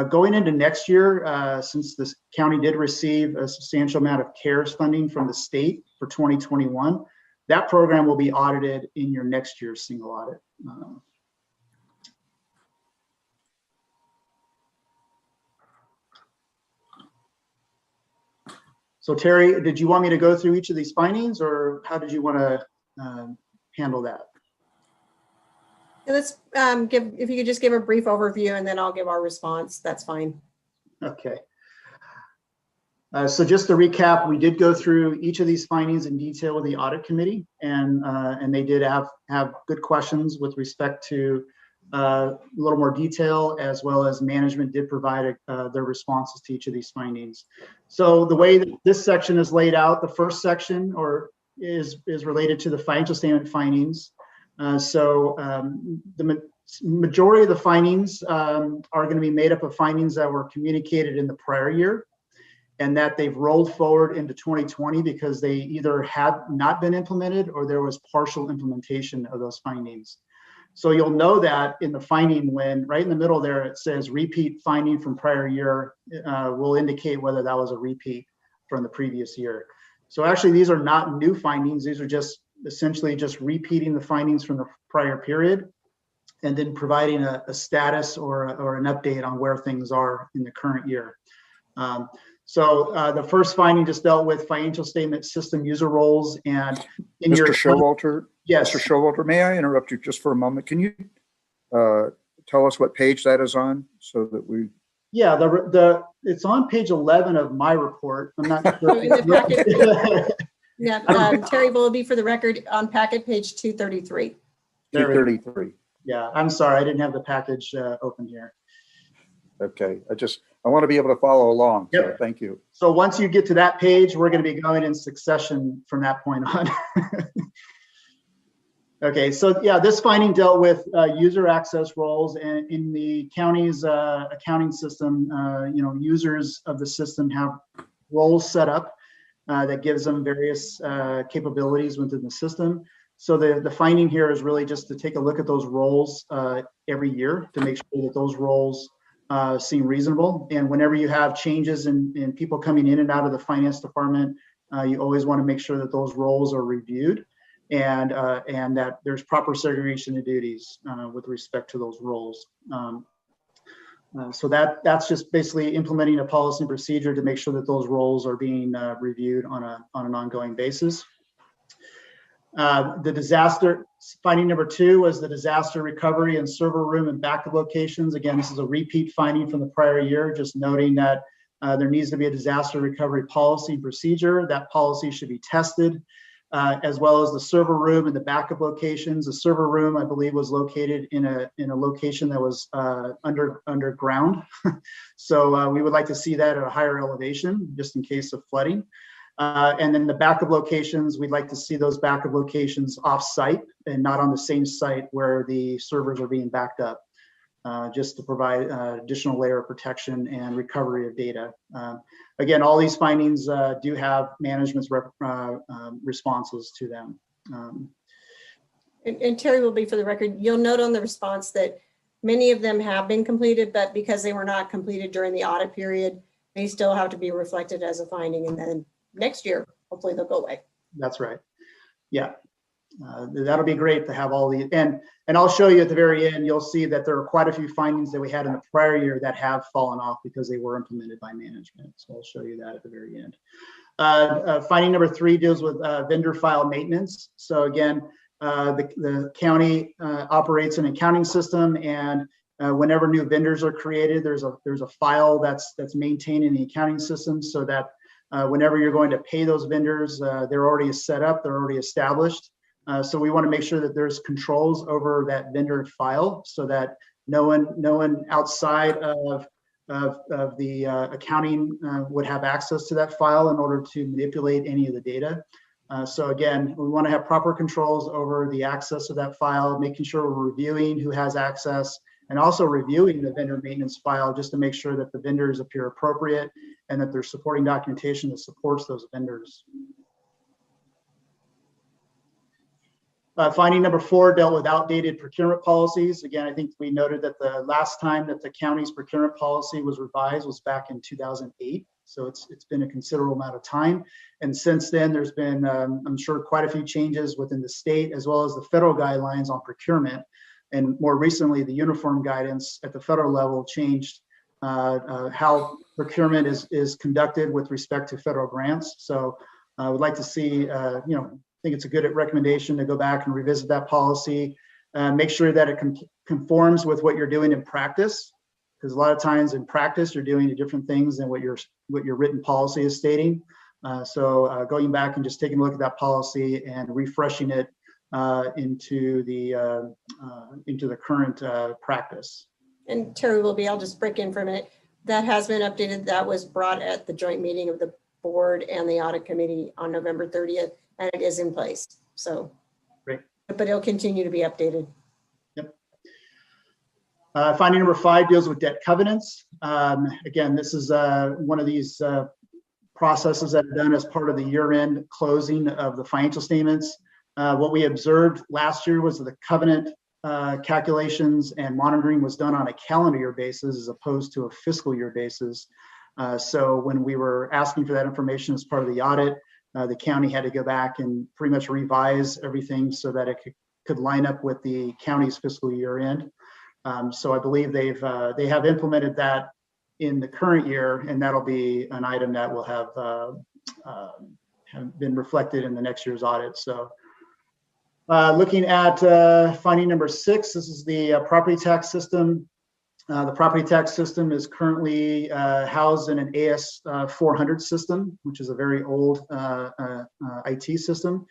Going into next year, since this county did receive a substantial amount of CARES funding from the state for 2021, that program will be audited in your next year's single audit. So Terry, did you want me to go through each of these findings, or how did you want to handle that? Yeah, let's if you could just give a brief overview, and then I'll give our response. That's fine. Okay. So just to recap, we did go through each of these findings in detail with the audit committee, and they did have good questions with respect to a little more detail, as well as management did provide their responses to each of these findings. So the way that this section is laid out, the first section is related to the financial statement findings. The majority of the findings are going to be made up of findings that were communicated in the prior year, and that they've rolled forward into 2020 because they either had not been implemented or there was partial implementation of those findings. So you'll know that in the finding, when right in the middle there it says repeat finding from prior year, will indicate whether that was a repeat from the previous year. So actually these are not new findings. These are just essentially just repeating the findings from the prior period and then providing a status or an update on where things are in the current year. So the first finding just dealt with financial statement system user roles, and in Mr. Showalter? Yes. Mr. Showalter, may I interrupt you just for a moment? Can you tell us what page that is on so that we... Yeah, it's on page 11 of my report. I'm not sure. In the packet, yeah, Terry Willoughby, for the record, on packet page 233. 233. Yeah, I'm sorry, I didn't have the package open here. Okay, I want to be able to follow along. Yep. So thank you. So once you get to that page, we're going to be going in succession from that point on. Okay, so yeah, this finding dealt with user access roles, and in the county's accounting system, users of the system have roles set up that gives them various capabilities within the system. So the finding here is really just to take a look at those roles every year to make sure that those roles seem reasonable. And whenever you have changes in people coming in and out of the finance department, you always want to make sure that those roles are reviewed and that there's proper segregation of duties with respect to those roles. So that's just basically implementing a policy and procedure to make sure that those roles are being reviewed on an ongoing basis. The disaster finding number 2 was the disaster recovery and server room and backup locations. Again, this is a repeat finding from the prior year, just noting that there needs to be a disaster recovery policy and procedure. That policy should be tested, as well as the server room and the backup locations. The server room, I believe, was located in a location that was underground. So we would like to see that at a higher elevation, just in case of flooding. And then the backup locations, we'd like to see those backup locations off-site and not on the same site where the servers are being backed up, just to provide additional layer of protection and recovery of data. Again, all these findings do have management's responses to them. And Terry will be for the record. You'll note on the response that many of them have been completed, but because they were not completed during the audit period, they still have to be reflected as a finding, and then next year, hopefully they'll go away. That's right. Yeah, that'll be great to have all the, and I'll show you at the very end, you'll see that there are quite a few findings that we had in the prior year that have fallen off because they were implemented by management. So I'll show you that at the very end. Finding number 3 deals with vendor file maintenance. So again, the county operates an accounting system, and whenever new vendors are created, there's a file that's maintained in the accounting system, so that whenever you're going to pay those vendors, they're already set up, they're already established. So we want to make sure that there's controls over that vendor file, so that no one outside of the accounting would have access to that file in order to manipulate any of the data. So again, we want to have proper controls over the access of that file, making sure we're reviewing who has access, and also reviewing the vendor maintenance file just to make sure that the vendors appear appropriate and that there's supporting documentation that supports those vendors. Finding number 4 dealt with outdated procurement policies. Again, I think we noted that the last time that the county's procurement policy was revised was back in 2008. So it's been a considerable amount of time. And since then, there's been, I'm sure, quite a few changes within the state as well as the federal guidelines on procurement. And more recently, the uniform guidance at the federal level changed how procurement is conducted with respect to federal grants. So I would like to see, I think it's a good recommendation to go back and revisit that policy, make sure that it conforms with what you're doing in practice, because a lot of times in practice you're doing different things than what your written policy is stating. So going back and just taking a look at that policy and refreshing it into the current practice. And Terry will be, I'll just break in for a minute. That has been updated. That was brought at the joint meeting of the board and the audit committee on November 30th, and it is in place. So, great. But it'll continue to be updated. Yep. Finding number 5 deals with debt covenants. Again, this is one of these processes that are done as part of the year-end closing of the financial statements. What we observed last year was that the covenant calculations and monitoring was done on a calendar year basis as opposed to a fiscal year basis. So when we were asking for that information as part of the audit, the county had to go back and pretty much revise everything so that it could line up with the county's fiscal year end. So I believe they have implemented that in the current year, and that'll be an item that will have been reflected in the next year's audit. So looking at finding number 6, this is the property tax system. The property tax system is currently housed in an AS 400 system, which is a very old IT system.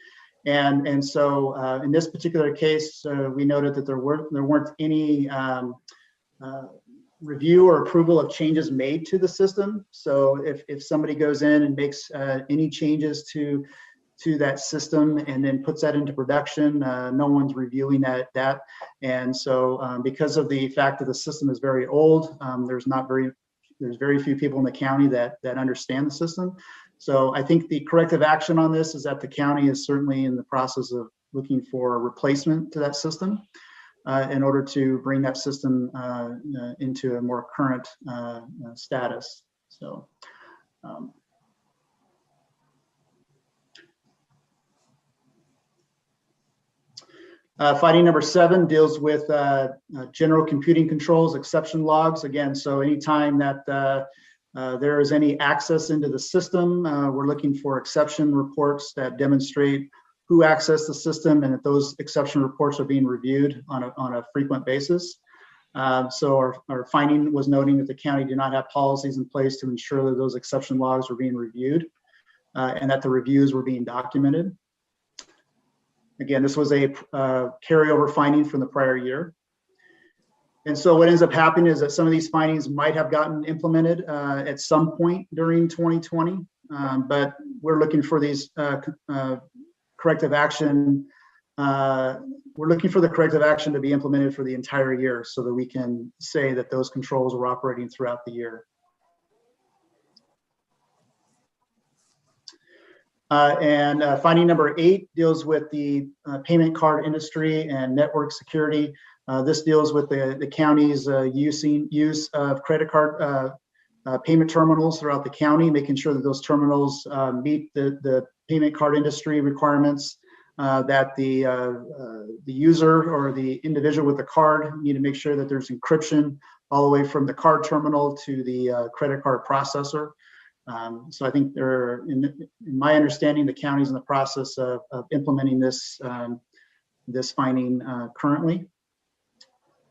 And so in this particular case, we noted that there weren't any review or approval of changes made to the system. So if somebody goes in and makes any changes to that system and then puts that into production, no one's reviewing that. And so because of the fact that the system is very old, there's very few people in the county that understand the system. So I think the corrective action on this is that the county is certainly in the process looking for replacement to that system in order to bring that system into a more current status. So. Finding number 7 deals with general computing controls, exception logs. Again, so anytime that there is any access into the system, we're looking for exception reports that demonstrate who accessed the system and that those exception reports are being reviewed on a frequent basis. So our finding was noting that the county did not have policies in place to ensure that those exception logs were being reviewed and that the reviews were being documented. Again, this was a carryover finding from the prior year. And so what ends up happening is that some of these findings might have gotten implemented at some point during 2020, but we're looking for these corrective action. We're looking for the corrective action to be implemented for the entire year so that we can say that those controls are operating throughout the year. Finding number 8 deals with the payment card industry and network security. This deals with the county's use of credit card payment terminals throughout the county, making sure that those terminals meet the payment card industry requirements, that the user or the individual with the card need to make sure that there's encryption all the way from the card terminal to the credit card processor. So I think in my understanding, the county is in the process of implementing this finding currently.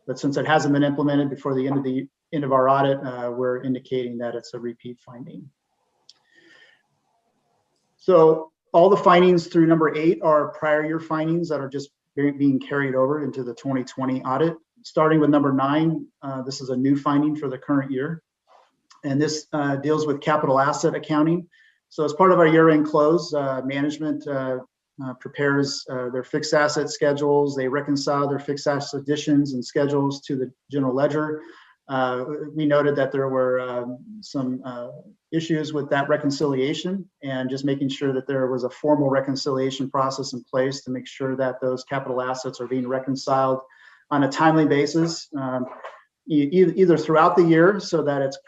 But since it hasn't been implemented before the end of our audit, we're indicating that it's a repeat finding. So all the findings through number 8 are prior year findings that are just being carried over into the 2020 audit. Starting with number 9, this is a new finding for the current year. And this deals with capital asset accounting. So as part of our year-end close, management prepares their fixed asset schedules. They reconcile their fixed asset additions and schedules to the general ledger. We noted that there were some issues with that reconciliation and just making sure that there was a formal reconciliation process in place to make sure that those capital assets are being reconciled on a timely basis. Either throughout the year so that it's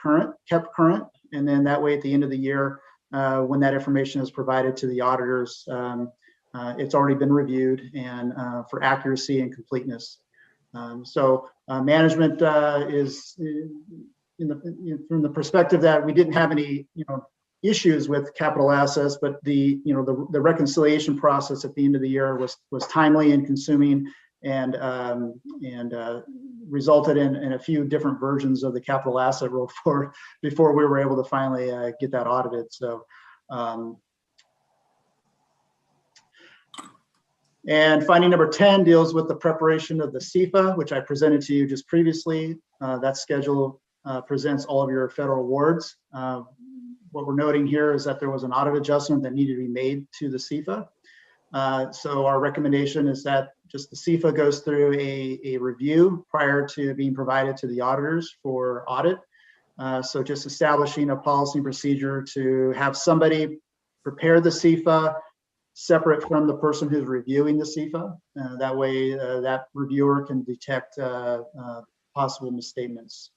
kept current, and then that way at the end of the year, when that information is provided to the auditors, it's already been reviewed and for accuracy and completeness. So management is from the perspective that we didn't have any issues with capital assets, but the reconciliation process at the end of the year was timely and consuming and resulted in a few different versions of the capital asset rule before we were able to finally get that audited. So, and finding number 10 deals with the preparation of the CFA, which I presented to you just previously. That schedule presents all of your federal awards. What we're noting here is that there was an audit adjustment that needed to be made to the CFA. So our recommendation is that just the CFA goes through a review prior to being provided to the auditors for audit. So just establishing a policy and procedure to have somebody prepare the CFA separate from the person who's reviewing the CFA. That way that reviewer can detect possible misstatements.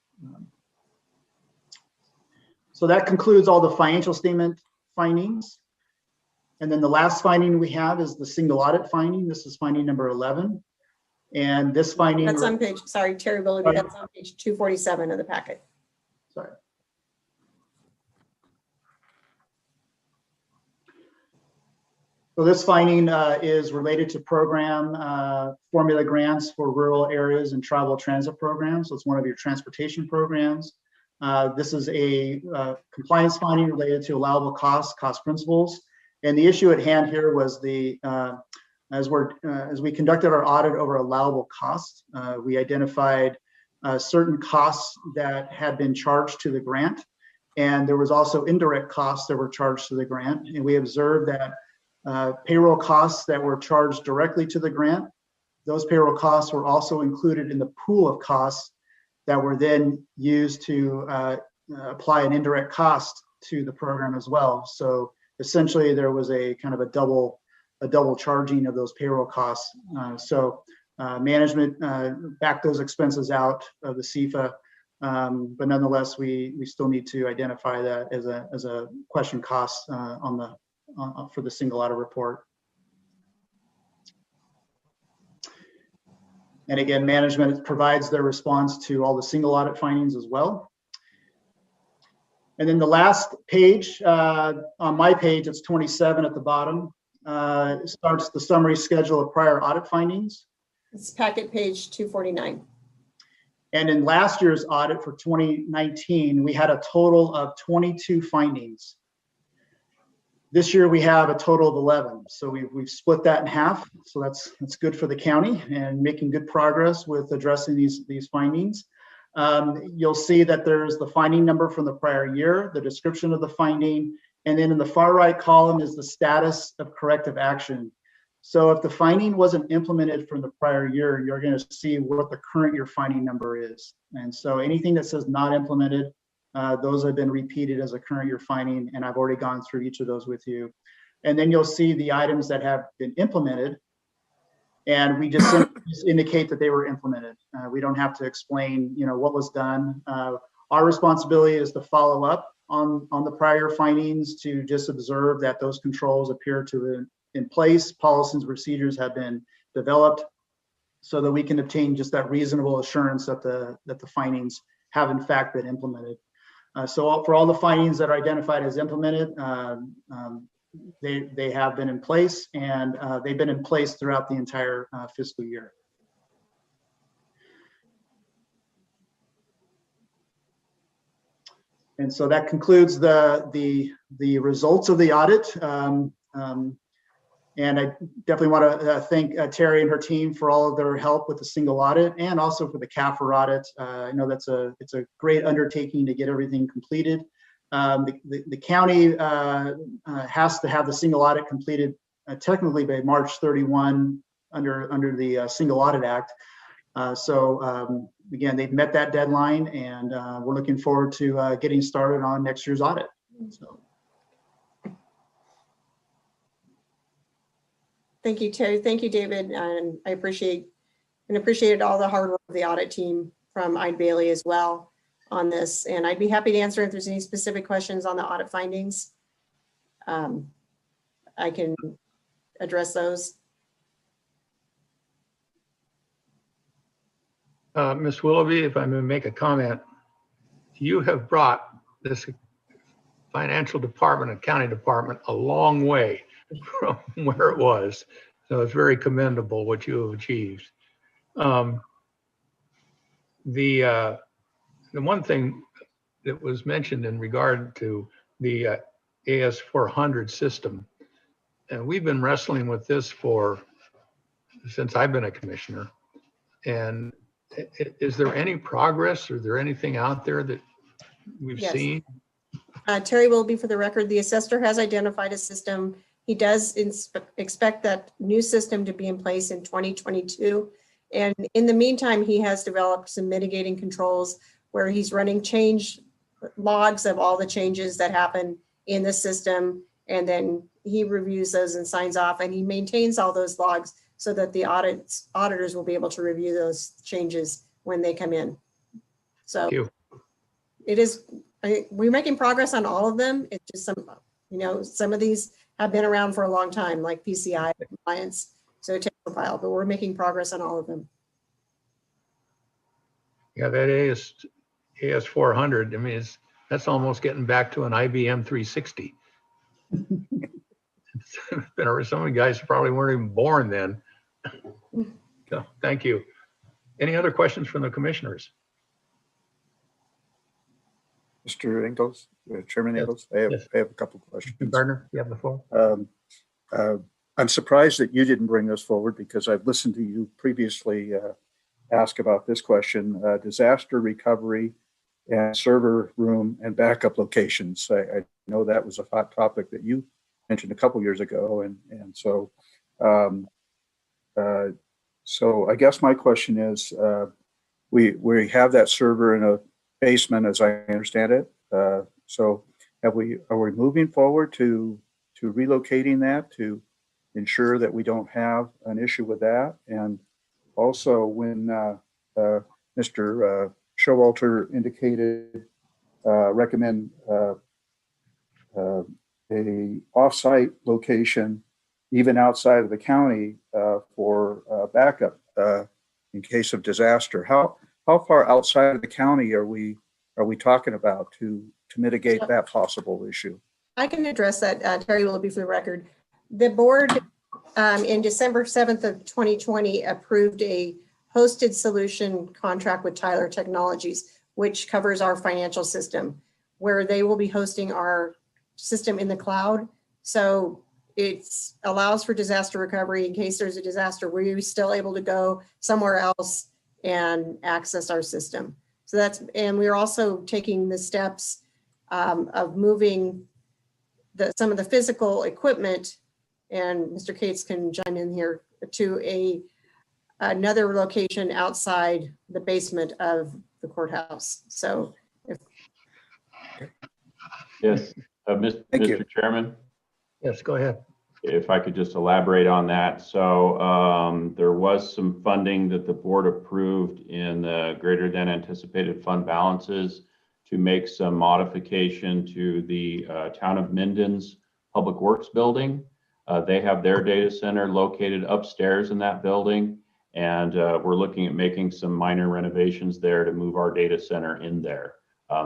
So that concludes all the financial statement findings. And then the last finding we have is the single audit finding. This is finding number 11. And this finding— That's on page, sorry, Terry Willoughby, that's on page 247 of the packet. Sorry. So this finding is related to program formula grants for rural areas and travel transit programs. So it's one of your transportation programs. This is a compliance finding related to allowable cost principles. And the issue at hand here was as we conducted our audit over allowable costs, we identified certain costs that had been charged to the grant, and there was also indirect costs that were charged to the grant. And we observed that payroll costs that were charged directly to the grant, those payroll costs were also included in the pool of costs that were then used to apply an indirect cost to the program as well. So essentially, there was a kind of a a double charging of those payroll costs. So management backed those expenses out of the CFA, but nonetheless, we still need to identify that as a question cost for the single audit report. And again, management provides their response to all the single audit findings as well. And then the last page, on my page, it's 27 at the bottom, starts the summary schedule of prior audit findings. It's packet page 249. And in last year's audit for 2019, we had a total of 22 findings. This year we have a total of 11. So we've split that in half. So that's good for the county and making good progress with addressing these findings. You'll see that there's the finding number from the prior year, the description of the finding, and then in the far right column is the status of corrective action. So if the finding wasn't implemented from the prior year, you're going to see what the current year finding number is. And so anything that says not implemented, those have been repeated as a current year finding, and I've already gone through each of those with you. And then you'll see the items that have been implemented, and we just indicate that they were implemented. We don't have to explain, what was done. Our responsibility is to follow up on the prior findings, to just observe that those controls appear to be in place, policies and procedures have been developed, so that we can obtain just that reasonable assurance that the findings have in fact been implemented. So for all the findings that are identified as implemented, they have been in place, and they've been in place throughout the entire fiscal year. And so that concludes the results of the audit. And I definitely want to thank Terry and her team for all of their help with the single audit, and also for the CAFR audit. I know it's a great undertaking to get everything completed. The county has to have the single audit completed technically by March 31 under the Single Audit Act. So again, they've met that deadline, and we're looking forward to getting started on next year's audit. So. Thank you, Terry. Thank you, David. And I appreciated all the hard work of the audit team from Eide Bailey as well on this. And I'd be happy to answer if there's any specific questions on the audit findings. I can address those. Ms. Willoughby, if I may make a comment, you have brought this financial department and county department a long way from where it was. So it's very commendable what you have achieved. The one thing that was mentioned in regard to the AS400 system, and we've been wrestling with this since I've been a commissioner. And is there any progress? Or is there anything out there that we've seen? Terry Willoughby, for the record, the assessor has identified a system. He does expect that new system to be in place in 2022. And in the meantime, he has developed some mitigating controls where he's running change logs of all the changes that happen in the system. And then he reviews those and signs off, and he maintains all those logs so that the auditors will be able to review those changes when they come in. So we're making progress on all of them. It's just some of these have been around for a long time, like PCI compliance. So it takes a while, but we're making progress on all of them. Yeah, that AS400, I mean, that's almost getting back to an IBM 360. Some of the guys probably weren't even born then. So, thank you. Any other questions from the commissioners? Mr. Ingalls, Chairman Ingalls, I have a couple of questions. Mr. Gardner, you have the floor. I'm surprised that you didn't bring this forward, because I've listened to you previously ask about this question, disaster recovery and server room and backup locations. I know that was a hot topic that you mentioned a couple years ago. And so I guess my question is, we have that server in a basement, as I understand it. So are we moving forward to relocating that to ensure that we don't have an issue with that. And also when Mr. Showalter indicated recommend a off-site location, even outside of the county, for backup in case of disaster. How far outside of the county are we talking about to mitigate that possible issue? I can address that, Terry Willoughby, for the record. The board in December 7th of 2020 approved a hosted solution contract with Tyler Technologies, which covers our financial system, where they will be hosting our system in the cloud. So it allows for disaster recovery in case there's a disaster. We're still able to go somewhere else and access our system. So and we're also taking the steps of moving some of the physical equipment, and Mr. Cates can chime in here, to another location outside the basement of the courthouse. So Yes, Mr. Chairman. Yes, go ahead. If I could just elaborate on that. So there was some funding that the board approved in the greater than anticipated fund balances to make some modification to the town of Minden's Public Works building. They have their data center located upstairs in that building. And we're looking at making some minor renovations there to move our data center in there.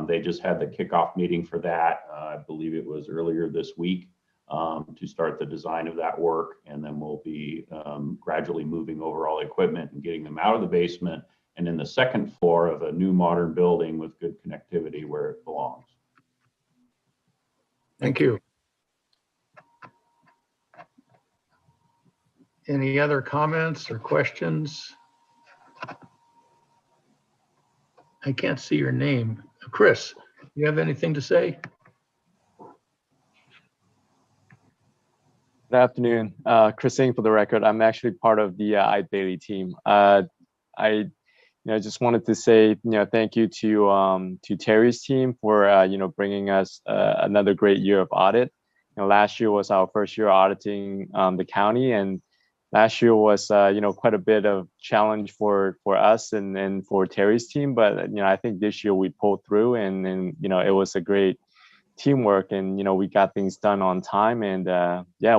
They just had the kickoff meeting for that. I believe it was earlier this week to start the design of that work. And then we'll be gradually moving over all the equipment and getting them out of the basement and in the second floor of a new modern building with good connectivity where it belongs. Thank you. Any other comments or questions? I can't see your name. Chris, you have anything to say? Good afternoon. Chris Singh for the record. I'm actually part of the iBailey team. I just wanted to say, thank you to Terry's team for, bringing us another great year of audit. Last year was our first year auditing the county, and last year was, quite a bit of challenge for us and for Terry's team. But, I think this year we pulled through and it was a great teamwork, and, we got things done on time, and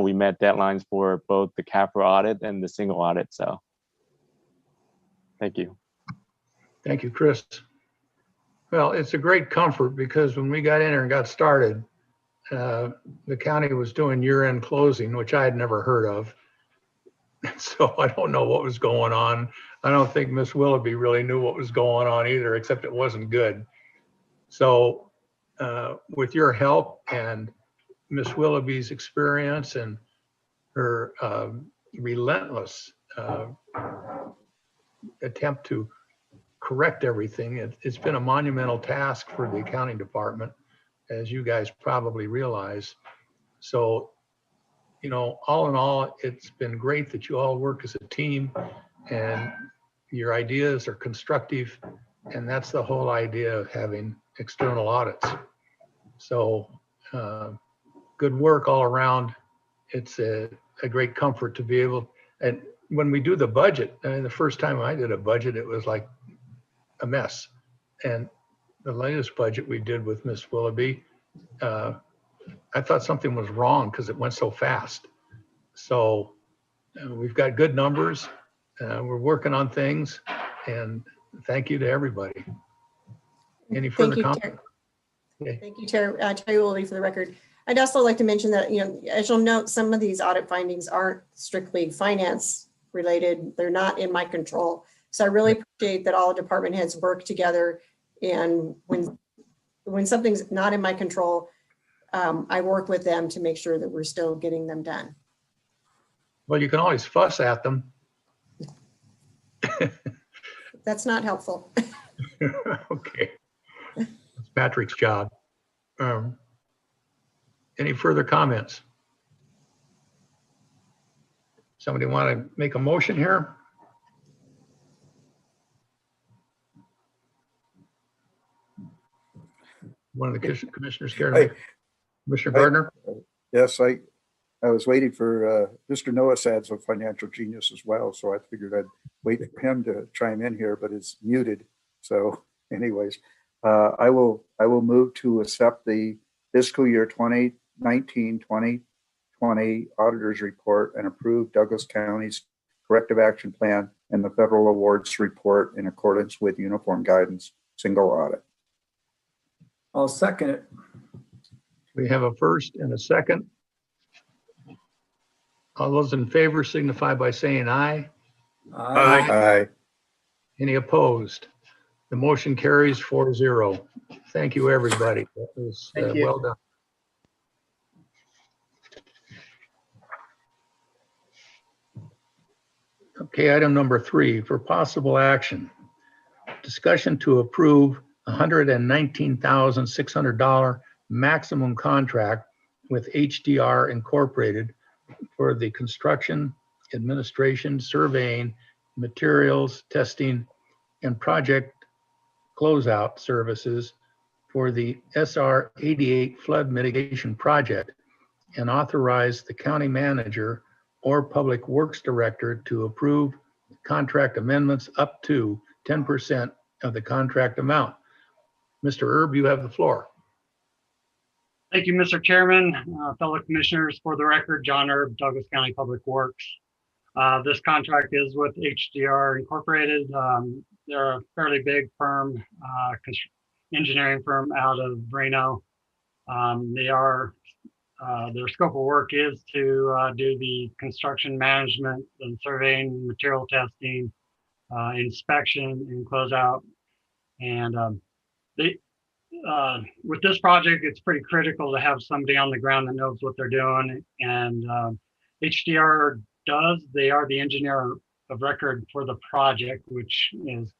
we met deadlines for both the CAFR audit and the single audit. So thank you. Thank you, Chris. Well, it's a great comfort because when we got in there and got started, the county was doing year-end closing, which I had never heard of. So I don't know what was going on. I don't think Miss Willoughby really knew what was going on either, except it wasn't good. So with your help and Miss Willoughby's experience and her relentless attempt to correct everything, it's been a monumental task for the accounting department, as you guys probably realize. So, all in all, it's been great that you all work as a team and your ideas are constructive. And that's the whole idea of having external audits. So good work all around. It's a great comfort to be able, and when we do the budget, the first time I did a budget, it was like a mess. And the latest budget we did with Miss Willoughby, I thought something was wrong because it went so fast. So we've got good numbers. We're working on things, and thank you to everybody. Any further comments? Okay. Thank you, Terry Willoughby, for the record. I'd also like to mention that, as you'll note, some of these audit findings aren't strictly finance related. They're not in my control. So I really appreciate that all department heads work together. And when something's not in my control, I work with them to make sure that we're still getting them done. Well, you can always fuss at them. That's not helpful. Okay. That's Patrick's job. Any further comments? Somebody want to make a motion here? One of the commissioners care to make? Commissioner Gardner? Yes, I was waiting for Mr. Noah Sad's a financial genius as well, so I figured I'd wait for him to chime in here, but it's muted. So, anyways, I will move to accept the fiscal year 2019-2020 auditor's report and approve Douglas County's corrective action plan and the federal awards report in accordance with uniform guidance, single audit. I'll second it. We have a first and a second. All those in favor signify by saying aye. Aye. Any opposed? The motion carries 4-0. Thank you, everybody. That was Thank you. well done. Okay, item number 3 for possible action. Discussion to approve $119,600 maximum contract with HDR Incorporated for the construction, administration, surveying, materials, testing, and project closeout services for the SR 88 flood mitigation project, and authorize the county manager or public works director to approve contract amendments up to 10% of the contract amount. Mr. Erb, you have the floor. Thank you, Mr. Chairman, fellow commissioners. For the record, John Erb, Douglas County Public Works. This contract is with HDR Incorporated. They're a fairly big firm, engineering firm out of Reno. Their scope of work is to do the construction management and surveying, material testing, inspection, and closeout. And with this project, it's pretty critical to have somebody on the ground that knows what they're doing. And HDR does. They are the engineer of record for the project, which is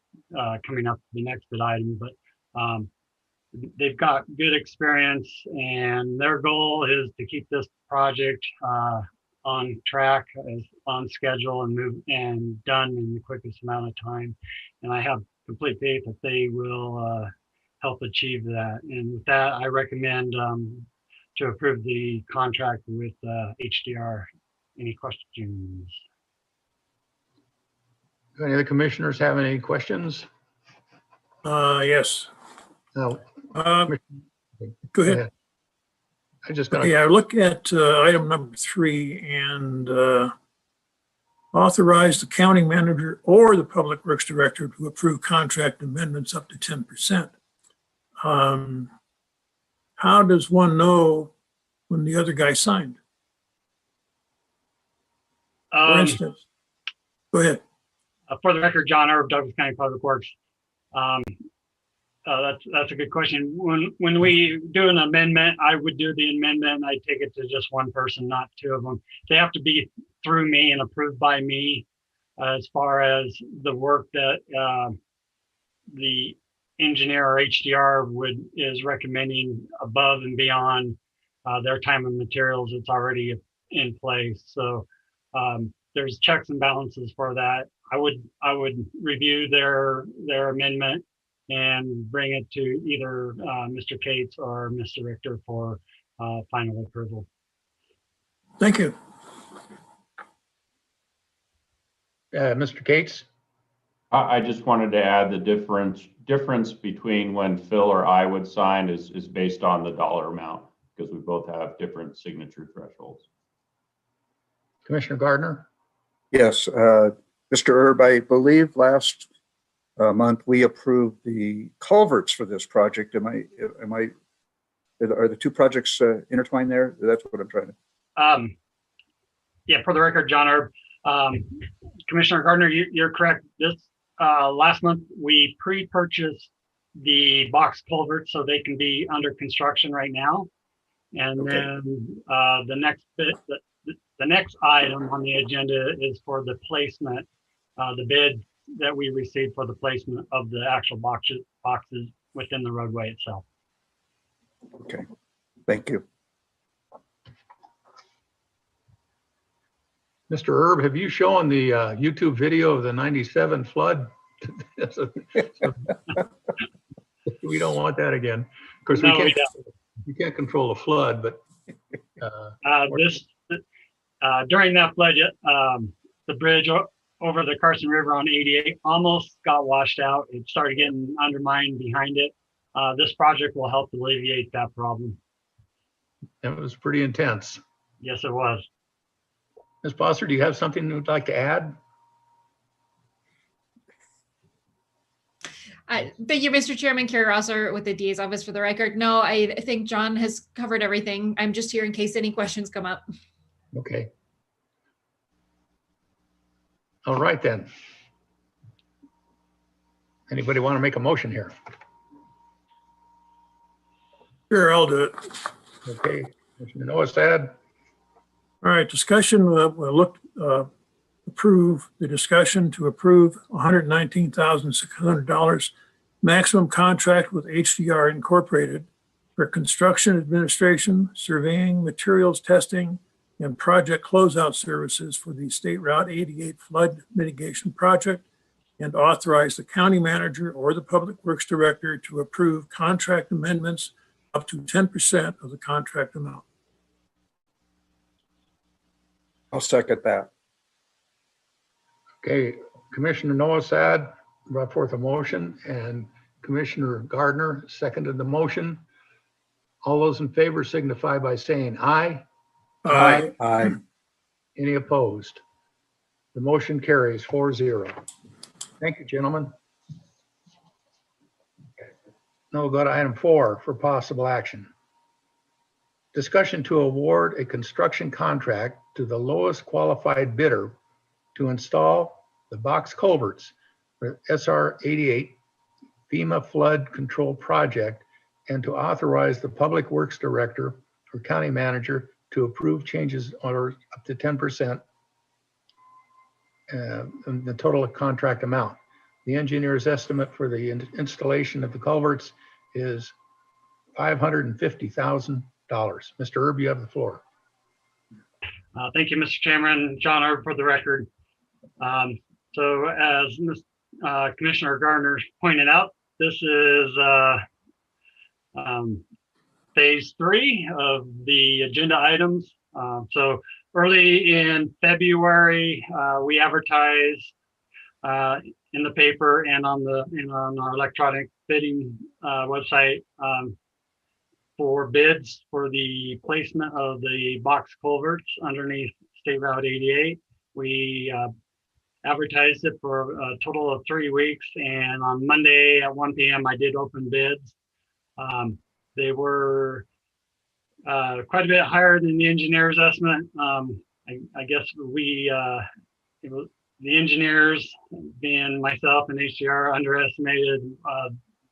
coming up the next item. But they've got good experience, and their goal is to keep this project on track, on schedule, and done in the quickest amount of time. And I have complete faith that they will help achieve that. And with that, I recommend to approve the contract with HDR. Any questions? Do any of the commissioners have any questions? Yes. No. Go ahead. I just got. Yeah, I look at item number 3 and authorize the county manager or the public works director to approve contract amendments up to 10%. How does one know when the other guy signed? For instance, go ahead. For the record, John Erb, Douglas County Public Works. That's a good question. When we do an amendment, I would do the amendment and I take it to just one person, not 2 of them. They have to be through me and approved by me as far as the work that the engineer or HDR is recommending above and beyond their time and materials that's already in place. So there's checks and balances for that. I would review their amendment and bring it to either Mr. Cates or Mr. Richter for final approval. Thank you. Mr. Cates? I just wanted to add the difference between when Phil or I would sign is based on the dollar amount, because we both have different signature thresholds. Commissioner Gardner? Yes, Mr. Erb, I believe last month we approved the culverts for this project. Are the 2 projects intertwined there? That's what I'm trying to. Yeah, for the record, John Erb, Commissioner Gardner, you're correct. This last month we pre-purchased the box culverts so they can be under construction right now. And okay. Then the next item on the agenda is for the placement, the bid that we received for the placement of the actual boxes within the roadway itself. Okay, thank you. Mr. Erb, have you shown the YouTube video of the 97 flood? We don't want that again. Of course, we can't control the flood, but during that flood, the bridge over the Carson River on 88 almost got washed out. It started getting undermined behind it. This project will help alleviate that problem. It was pretty intense. Yes, it was. Ms. Foster, do you have something you'd like to add? Thank you, Mr. Chairman. Carrie Rosser with the DA's office for the record. No, I think John has covered everything. I'm just here in case any questions come up. Okay. All right then. Anybody want to make a motion here? Sure, I'll do it. Okay, Commissioner Noah. All right, discussion, we'll approve the discussion to approve $119,600 maximum contract with HDR Incorporated for construction administration, surveying, materials testing, and project closeout services for the State Route 88 flood mitigation project, and authorize the county manager or the public works director to approve contract amendments up to 10% of the contract amount. I'll second that. Okay, Commissioner Noah brought forth a motion and Commissioner Gardner seconded the motion. All those in favor signify by saying aye. Aye. Aye. Any opposed? The motion carries 4-0. Thank you, gentlemen. Now we'll go to item 4 for possible action. Discussion to award a construction contract to the lowest qualified bidder to install the box culverts for SR 88 FEMA flood control project and to authorize the public works director or county manager to approve changes orders up to 10% in the total contract amount. The engineer's estimate for the installation of the culverts is $550,000. Mr. Erb, you have the floor. Thank you, Mr. Chairman. John Erb for the record. So as Commissioner Gardner pointed out, this is phase 3 of the agenda items. So early in February, we advertised in the paper and on our electronic bidding website for bids for the placement of the box culverts underneath State Route 88. We advertised it for a total of 3 weeks, and on Monday at 1 p.m. I did open bids. They were quite a bit higher than the engineer's estimate. I guess the engineers, being myself and HDR, underestimated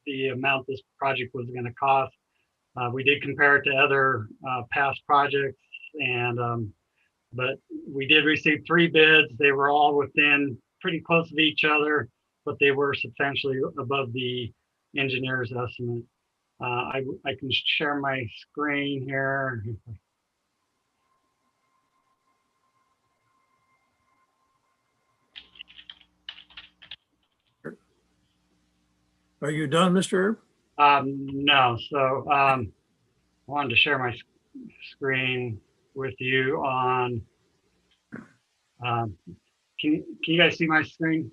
the amount this project was going to cost. We did compare it to other past projects, and but we did receive 3 bids. They were all within pretty close of each other, but they were substantially above the engineer's estimate. I can share my screen here. Are you done, Mr. Erb? No, so I wanted to share my screen with you on, can you guys see my screen?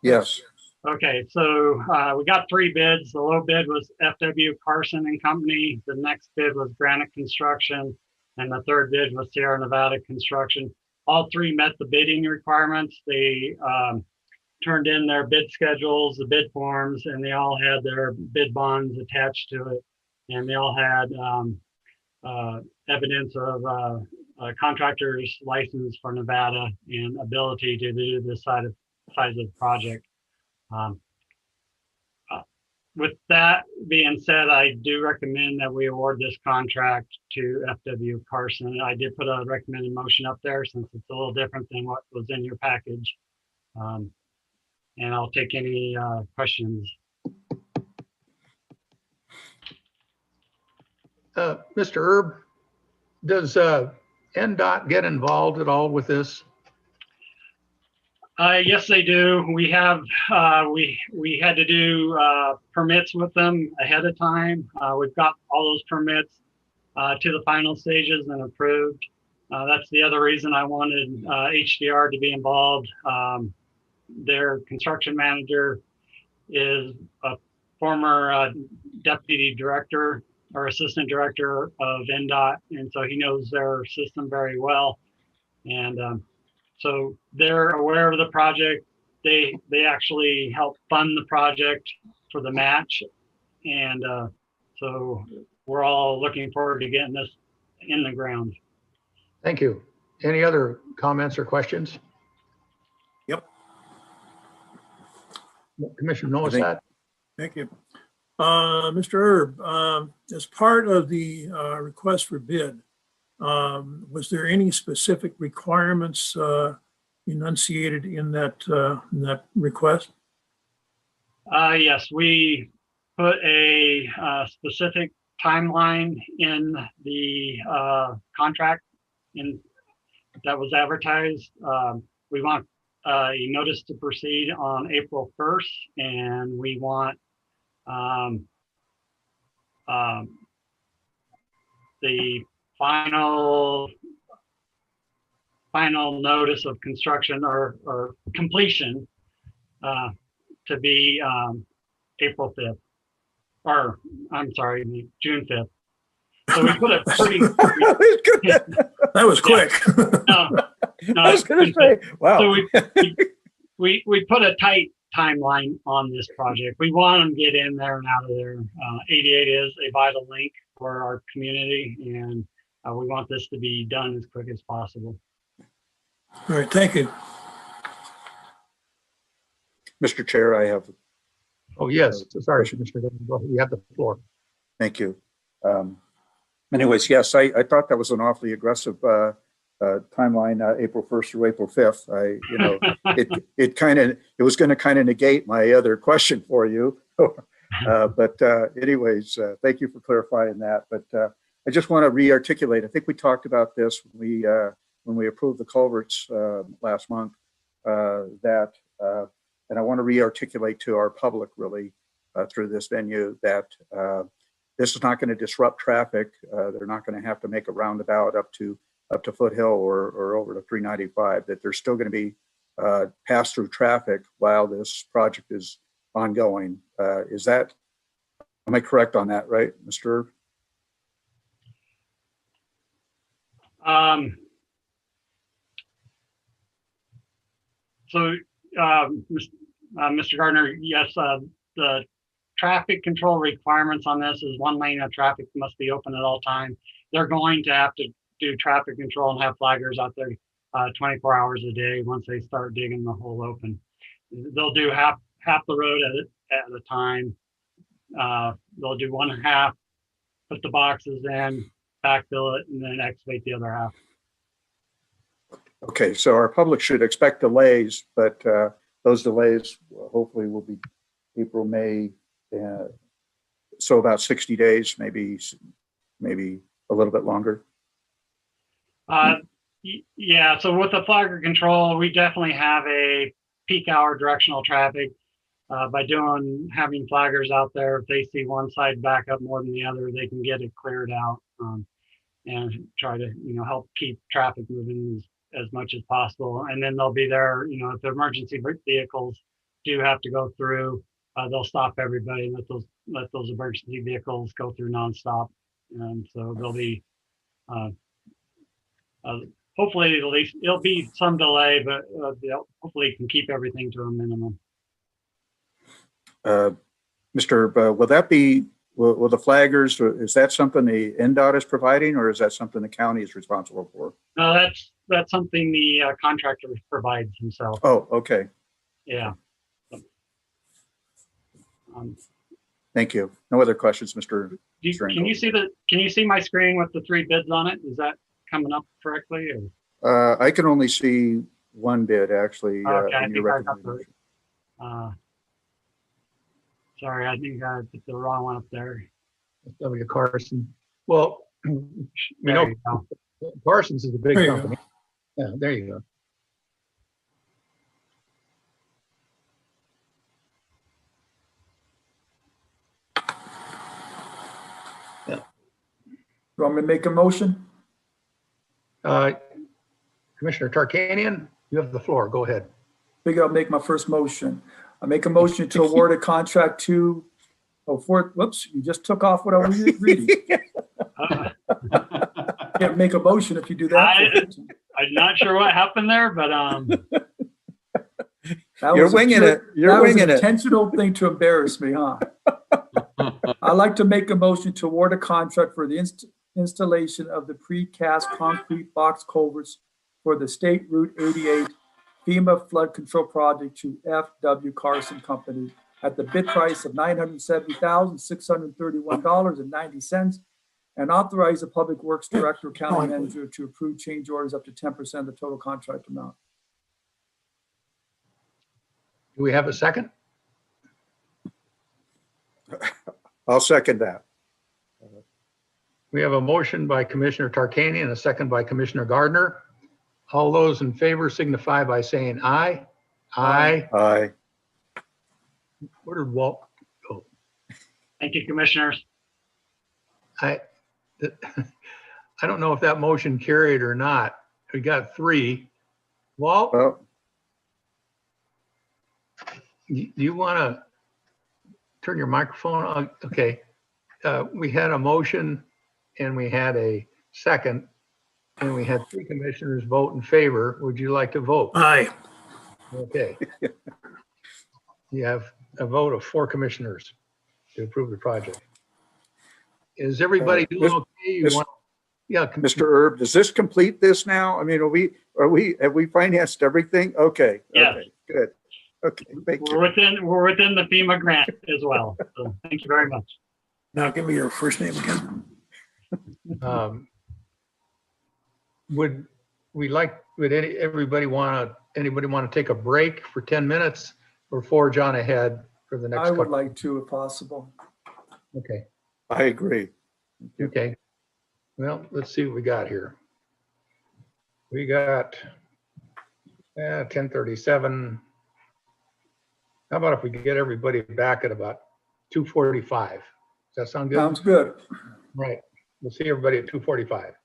Yes. Okay, so we got 3 bids. The low bid was FW Carson and Company. The next bid was Granite Construction, and the third bid was Sierra Nevada Construction. All 3 met the bidding requirements. They turned in their bid schedules, the bid forms, and they all had their bid bonds attached to it. And they all had evidence of a contractor's license for Nevada and ability to do this size of the project. With that being said, I do recommend that we award this contract to FW Carson. I did put a recommended motion up there since it's a little different than what was in your package. And I'll take any questions. Mr. Erb, does NDOT get involved at all with this? Yes, they do. We have we had to do permits with them ahead of time. We've got all those permits to the final stages and approved. That's the other reason I wanted HDR to be involved. Their construction manager is a former deputy director or assistant director of NDOT, and so he knows their system very well. And so they're aware of the project. They actually help fund the project for the match, and so we're all looking forward to getting this in the ground. Thank you. Any other comments or questions? Yep. Commissioner Nolasat. Thank you. Mr. Erb, as part of the request for bid, was there any specific requirements enunciated in that request? Yes, we put a specific timeline in the contract that was advertised. We want a notice to proceed on April 1st, and we want the final notice of construction or completion to be April 5th, or I'm sorry, June 5th. So we put a pretty. That was quick. No, I was going to say, wow. So we put a tight timeline on this project. We want them to get in there and out of there. 88 is a vital link for our community, and we want this to be done as quick as possible. All right, thank you. Mr. Chair, I have. Oh, yes. Sorry, Mr. You have the floor. Thank you. Anyways, yes, I thought that was an awfully aggressive timeline, April 1st through April 5th. It was going to kind of negate my other question for you. But anyways, thank you for clarifying that. But I just want to re-articulate. I think we talked about this when we approved the culverts last month. And I want to re-articulate to our public really through this venue that this is not going to disrupt traffic. They're not going to have to make a roundabout up to Foothill or over to 395. That there's still going to be pass-through traffic while this project is ongoing. Am I correct on that, right, Mr. So, Mr. Gardner, yes, the traffic control requirements on this is 1 lane of traffic must be open at all times. They're going to have to do traffic control and have flaggers out there 24 hours a day once they start digging the hole open. They'll do half the road at a time. They'll do one half, put the boxes in, backfill it, and then excavate the other half. Okay, so our public should expect delays, but those delays hopefully will be April, May, so about 60 days, maybe a little bit longer. Yeah, so with the flagger control, we definitely have a peak hour directional traffic. By having flaggers out there, if they see one side back up more than the other, they can get it cleared out and try to help keep traffic moving as much as possible. And then they'll be there, if the emergency vehicles do have to go through, they'll stop everybody and let those emergency vehicles go through nonstop. And so there'll be hopefully at least it'll be some delay, but hopefully can keep everything to a minimum. Mr. Will the flaggers, is that something the NDOT is providing, or is that something the county is responsible for? No, that's something the contractor provides himself. Oh, okay. Yeah. Thank you. No other questions, Mr. Can you see my screen with the 3 bids on it? Is that coming up correctly? Or? I can only see one bid actually. Okay, I think I got sorry, I think I put the wrong one up there. W. Carson. Well, we know Carson's is a big company. Yeah, there you go. You want me to make a motion? Commissioner Tarkanian, you have the floor. Go ahead. Figure I'll make my first motion. I make a motion to award a contract to, whoops, you just took off what I was reading. Can't make a motion if you do that. I'm not sure what happened there, but You're winging it. You're winging it. That was an intentional thing to embarrass me, huh? I'd like to make a motion to award a contract for the installation of the precast concrete box culverts for the State Route 88 FEMA flood control project to F.W. Carson Company at the bid price of $970,631.90, and authorize the Public Works Director or County Manager to approve change orders up to 10% of the total contract amount. Do we have a second? I'll second that. We have a motion by Commissioner Tarkanian and a second by Commissioner Gardner. All those in favor signify by saying aye. Aye. Aye. Where did Walt go? thank you, commissioners. I don't know if that motion carried or not. We got 3. Walt, Well, do you want to turn your microphone on? Okay. We had a motion and we had a second and we had 3 commissioners vote in favor. Would you like to vote? Aye. Okay. You have a vote of 4 commissioners to approve the project. Is everybody doing okay? You want, yeah, Mr. Erb, does this complete this now? I mean, have we financed everything? Okay. Yes. Okay, good. Okay, thank you. We're within the FEMA grant as well. So thank you very much. Now give me your first name again. Would anybody want to take a break for 10 minutes or forge on ahead for the next I would couple? like to, if possible. Okay. I agree. Okay. Well, let's see what we got here. We got 10:37. How about if we get everybody back at about 2:45? Does that sound good? Sounds good. Right. We'll see everybody at 2:45.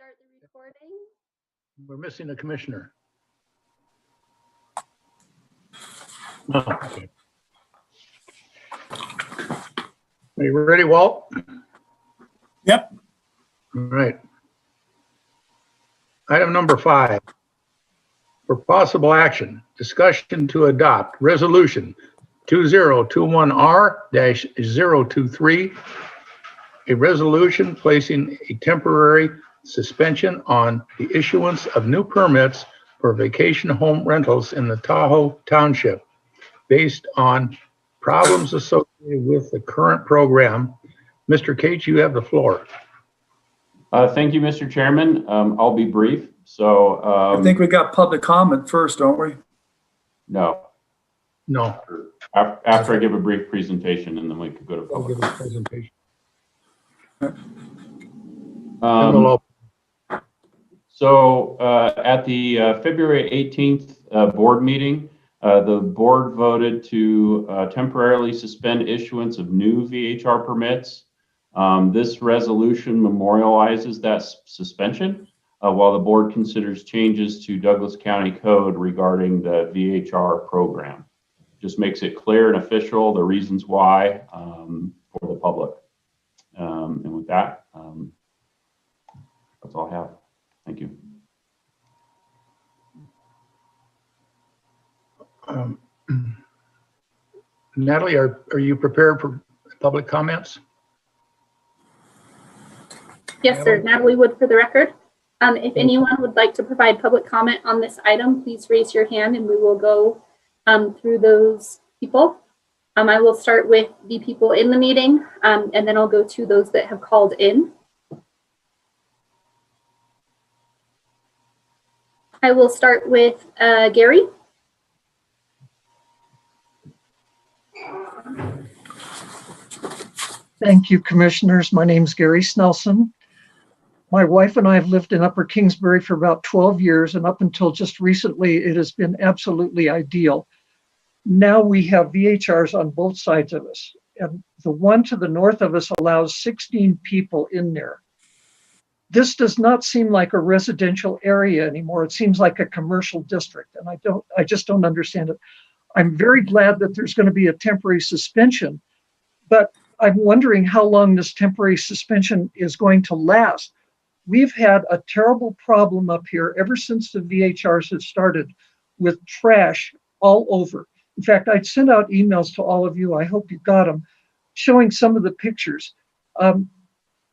start the recording. We're missing a commissioner. Oh, okay. Are you ready, Walt? Yep. All right. Item number 5. For possible action, discussion to adopt resolution 2021R-023, a resolution placing a temporary suspension on the issuance of new permits for vacation home rentals in the Tahoe Township based on problems associated with the current program. Mr. Cage, you have the floor. Thank you, Mr. Chairman. I'll be brief. So I think we got public comment first, don't we? No. No. After I give a brief presentation, and then we could go to I'll public give a presentation. So at the February 18th board meeting, the board voted to temporarily suspend issuance of new VHR permits. This resolution memorializes that suspension while the board considers changes to Douglas County Code regarding the VHR program. Just makes it clear and official the reasons why for the public. And with that, that's all I have. Thank you. Natalie, are you prepared for public comments? Yes, sir. Natalie Wood for the record. If anyone would like to provide public comment on this item, please raise your hand and we will go through those people. I will start with the people in the meeting and then I'll go to those that have called in. I will start with Gary. Thank you, commissioners. My name is Gary Snelson. My wife and I have lived in Upper Kingsbury for about 12 years, and up until just recently, it has been absolutely ideal. Now we have VHRs on both sides of us, and the one to the north of us allows 16 people in there. This does not seem like a residential area anymore. It seems like a commercial district, and I just don't understand it. I'm very glad that there's going to be a temporary suspension, but I'm wondering how long this temporary suspension is going to last. We've had a terrible problem up here ever since the VHRs have started with trash all over. In fact, I'd sent out emails to all of you, I hope you got them, showing some of the pictures.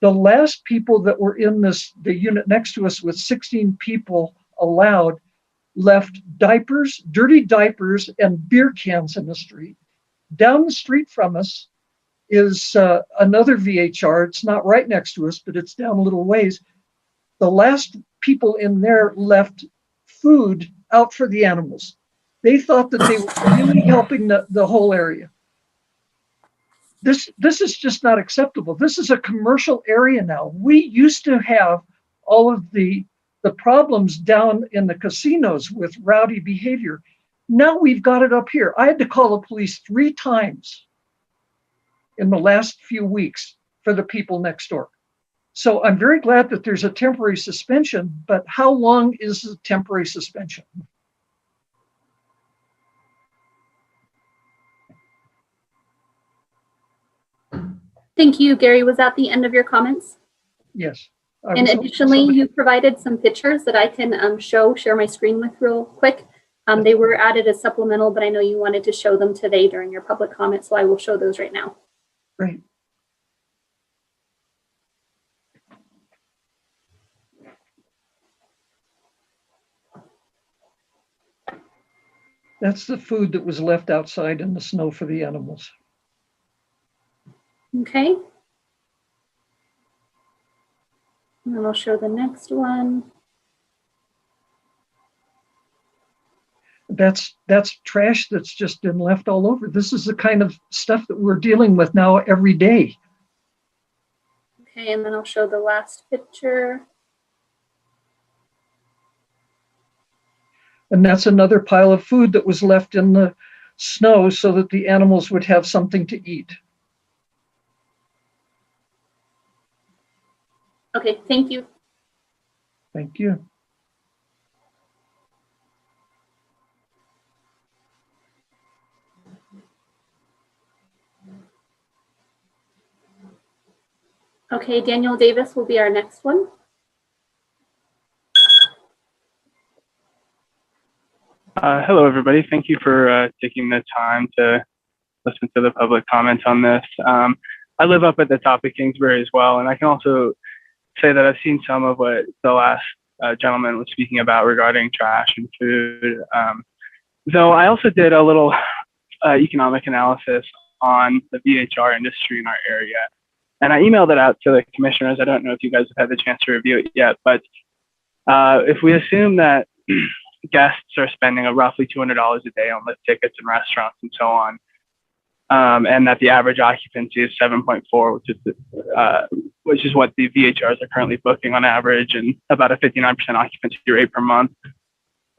The last people that were in the unit next to us with 16 people allowed left diapers, dirty diapers, and beer cans in the street. Down the street from us is another VHR. It's not right next to us, but it's down a little ways. The last people in there left food out for the animals. They thought that they were really helping the whole area. This is just not acceptable. This is a commercial area now. We used to have all of the problems down in the casinos with rowdy behavior. Now we've got it up here. I had to call the police 3 times in the last few weeks for the people next door. So I'm very glad that there's a temporary suspension, but how long is the temporary suspension? Thank you, Gary. Was that the end of your comments? Yes. And additionally, you provided some pictures that I can share my screen with real quick. They were added as supplemental, but I know you wanted to show them today during your public comment, so I will show those right now. Great. That's the food that was left outside in the snow for the animals. Okay. And then I'll show the next one. That's trash that's just been left all over. This is the kind of stuff that we're dealing with now every day. Okay, and then I'll show the last picture. And that's another pile of food that was left in the snow so that the animals would have something to eat. Okay, thank you. Thank you. Okay, Daniel Davis will be our next one. Hello, everybody. Thank you for taking the time to listen to the public comments on this. I live up at the top of Kingsbury as well, and I can also say that I've seen some of what the last gentleman was speaking about regarding trash and food. Though I also did a little economic analysis on the VHR industry in our area, and I emailed it out to the commissioners. I don't know if you guys have had the chance to review it yet, but if we assume that guests are spending roughly $200 a day on lift tickets and restaurants and so on, and that the average occupancy is 7.4, which is what the VHRs are currently booking on average, and about a 59% occupancy rate per month.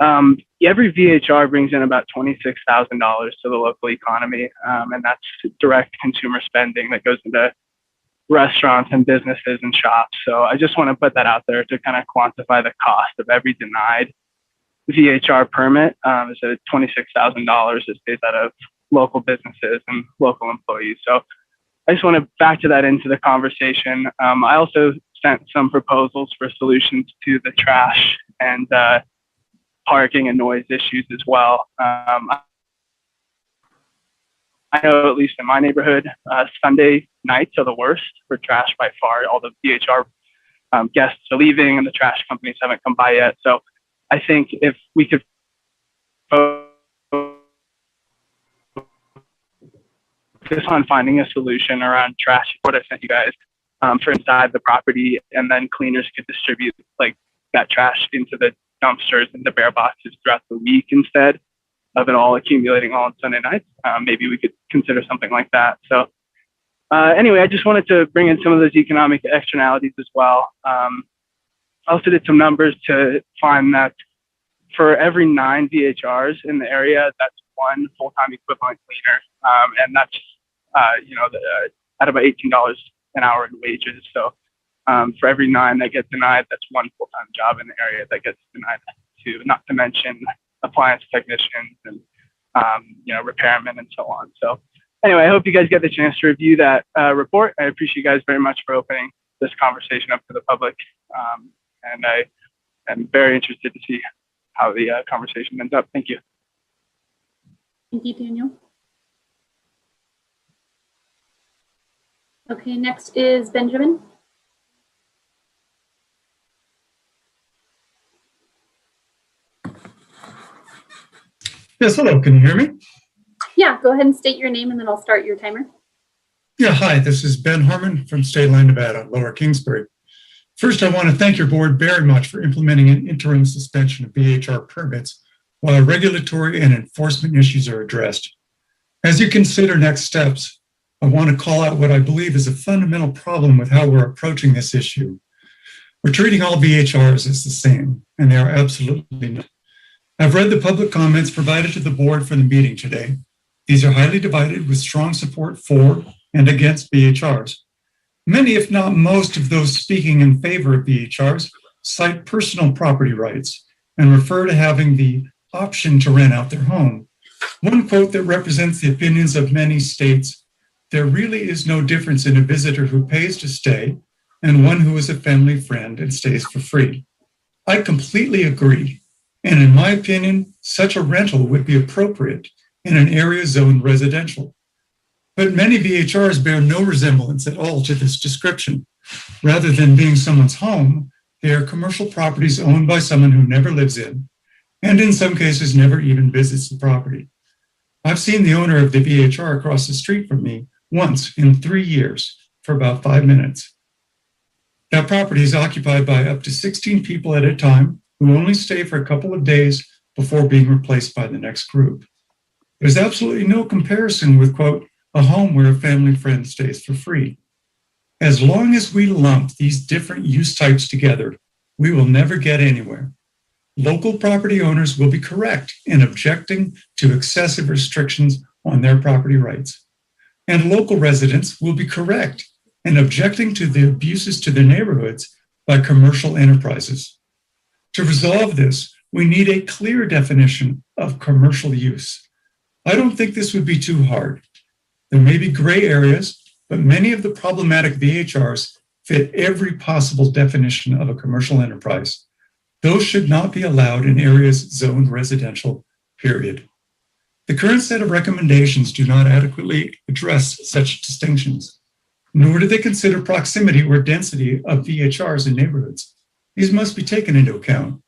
Every VHR brings in about $26,000 to the local economy, and that's direct consumer spending that goes into restaurants and businesses and shops. So I just want to put that out there to kind of quantify the cost of every denied VHR permit. Is at $26,000 is paid out of local businesses and local employees. So I just want to factor that into the conversation. I also sent some proposals for solutions to the trash and parking and noise issues as well. I know at least in my neighborhood, Sunday nights are the worst for trash by far. All the VHR guests are leaving and the trash companies haven't come by yet. So I think if we could focus on finding a solution around trash, what I sent you guys for inside the property, and then cleaners could distribute like that trash into the dumpsters and the bear boxes throughout the week instead of it all accumulating all on Sunday nights. Maybe we could consider something like that. So anyway, I just wanted to bring in some of those economic externalities as well. I also did some numbers to find that for every 9 VHRs in the area, that's 1 full-time equivalent cleaner. And that's, at about $18 an hour in wages. So for every 9 that get denied, that's 1 full-time job in the area that gets denied too, not to mention appliance technicians and, repairmen and so on. So anyway, I hope you guys get the chance to review that report. I appreciate you guys very much for opening this conversation up to the public. And I am very interested to see how the conversation ends up. Thank you. Thank you, Daniel. Okay, next is Benjamin. Yes, hello, can you hear me? Yeah, go ahead and state your name and then I'll start your timer. Yeah, hi, this is Ben Harmon from State Line, Nevada, Lower Kingsbury. First, I want to thank your board very much for implementing an interim suspension of VHR permits while regulatory and enforcement issues are addressed. As you consider next steps, I want to call out what I believe is a fundamental problem with how we're approaching this issue. We're treating all VHRs as the same, and they are absolutely not. I've read the public comments provided to the board for the meeting today. These are highly divided with strong support for and against VHRs. Many, if not most, of those speaking in favor of VHRs cite personal property rights and refer to having the option to rent out their home. One quote that represents the opinions of many states, "There really is no difference in a visitor who pays to stay and one who is a family friend and stays for free." I completely agree. And in my opinion, such a rental would be appropriate in an area zoned residential. But many VHRs bear no resemblance at all to this description. Rather than being someone's home, they are commercial properties owned by someone who never lives in, and in some cases never even visits the property. I've seen the owner of the VHR across the street from me once in 3 years for about 5 minutes. That property is occupied by up to 16 people at a time who only stay for a couple of days before being replaced by the next group. There's absolutely no comparison with, quote, a home where a family friend stays for free. As long as we lump these different use types together, we will never get anywhere. Local property owners will be correct in objecting to excessive restrictions on their property rights. And local residents will be correct in objecting to the abuses to their neighborhoods by commercial enterprises. To resolve this, we need a clear definition of commercial use. I don't think this would be too hard. There may be gray areas, but many of the problematic VHRs fit every possible definition of a commercial enterprise. Those should not be allowed in areas zoned residential, period. The current set of recommendations do not adequately address such distinctions, nor do they consider proximity or density of VHRs in neighborhoods. These must be taken into account.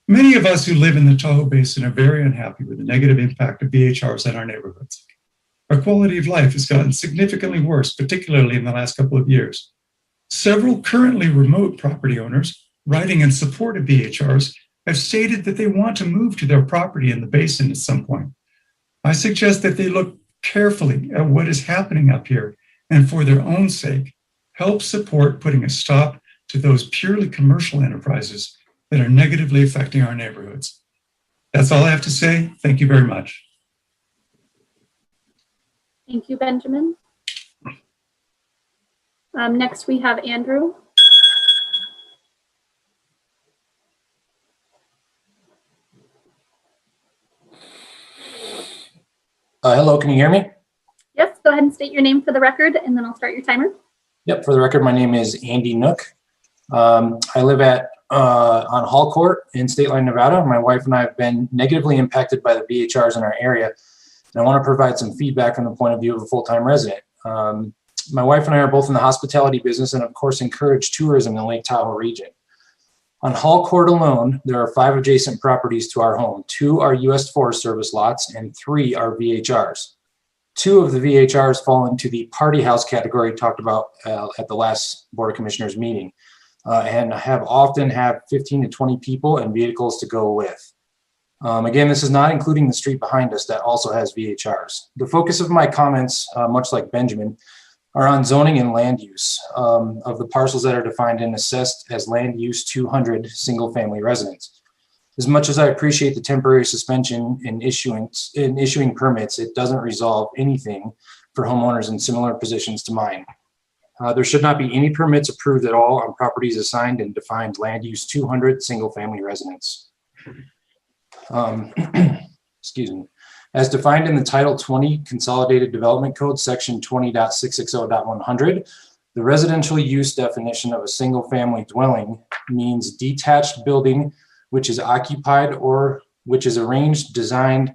Many of us who live in the Tahoe Basin are very unhappy with the negative impact of VHRs on our neighborhoods. Our quality of life has gotten significantly worse, particularly in the last couple of years. Several currently remote property owners writing in support of VHRs have stated that they want to move to their property in the basin at some point. I suggest that they look carefully at what is happening up here and, for their own sake, help support putting a stop to those purely commercial enterprises that are negatively affecting our neighborhoods. That's all I have to say. Thank you very much. Thank you, Benjamin. Next, we have Andrew. Hello, can you hear me? Yes, go ahead and state your name for the record, and then I'll start your timer. Yep, for the record, my name is Andy Nook. I live on Hall Court in State Line, Nevada. My wife and I have been negatively impacted by the VHRs in our area, and I want to provide some feedback from the point of view of a full-time resident. My wife and I are both in the hospitality business and, of course, encourage tourism in the Lake Tahoe region. On Hall Court alone, there are 5 adjacent properties to our home. 2 are U.S. Forest Service lots and 3 are VHRs. 2 of the VHRs fall into the party house category talked about at the last Board of Commissioners meeting, and often have 15 to 20 people and vehicles to go with. Again, this is not including the street behind us that also has VHRs. The focus of my comments, much like Benjamin, are on zoning and land use of the parcels that are defined and assessed as land use 200 single-family residents. As much as I appreciate the temporary suspension in issuing permits, it doesn't resolve anything for homeowners in similar positions to mine. There should not be any permits approved at all on properties assigned and defined land use 200 single-family residents. Excuse me. As defined in the Title 20 Consolidated Development Code, Section 20.660.100, the residential use definition of a single-family dwelling means detached building which is occupied or which is arranged, designed,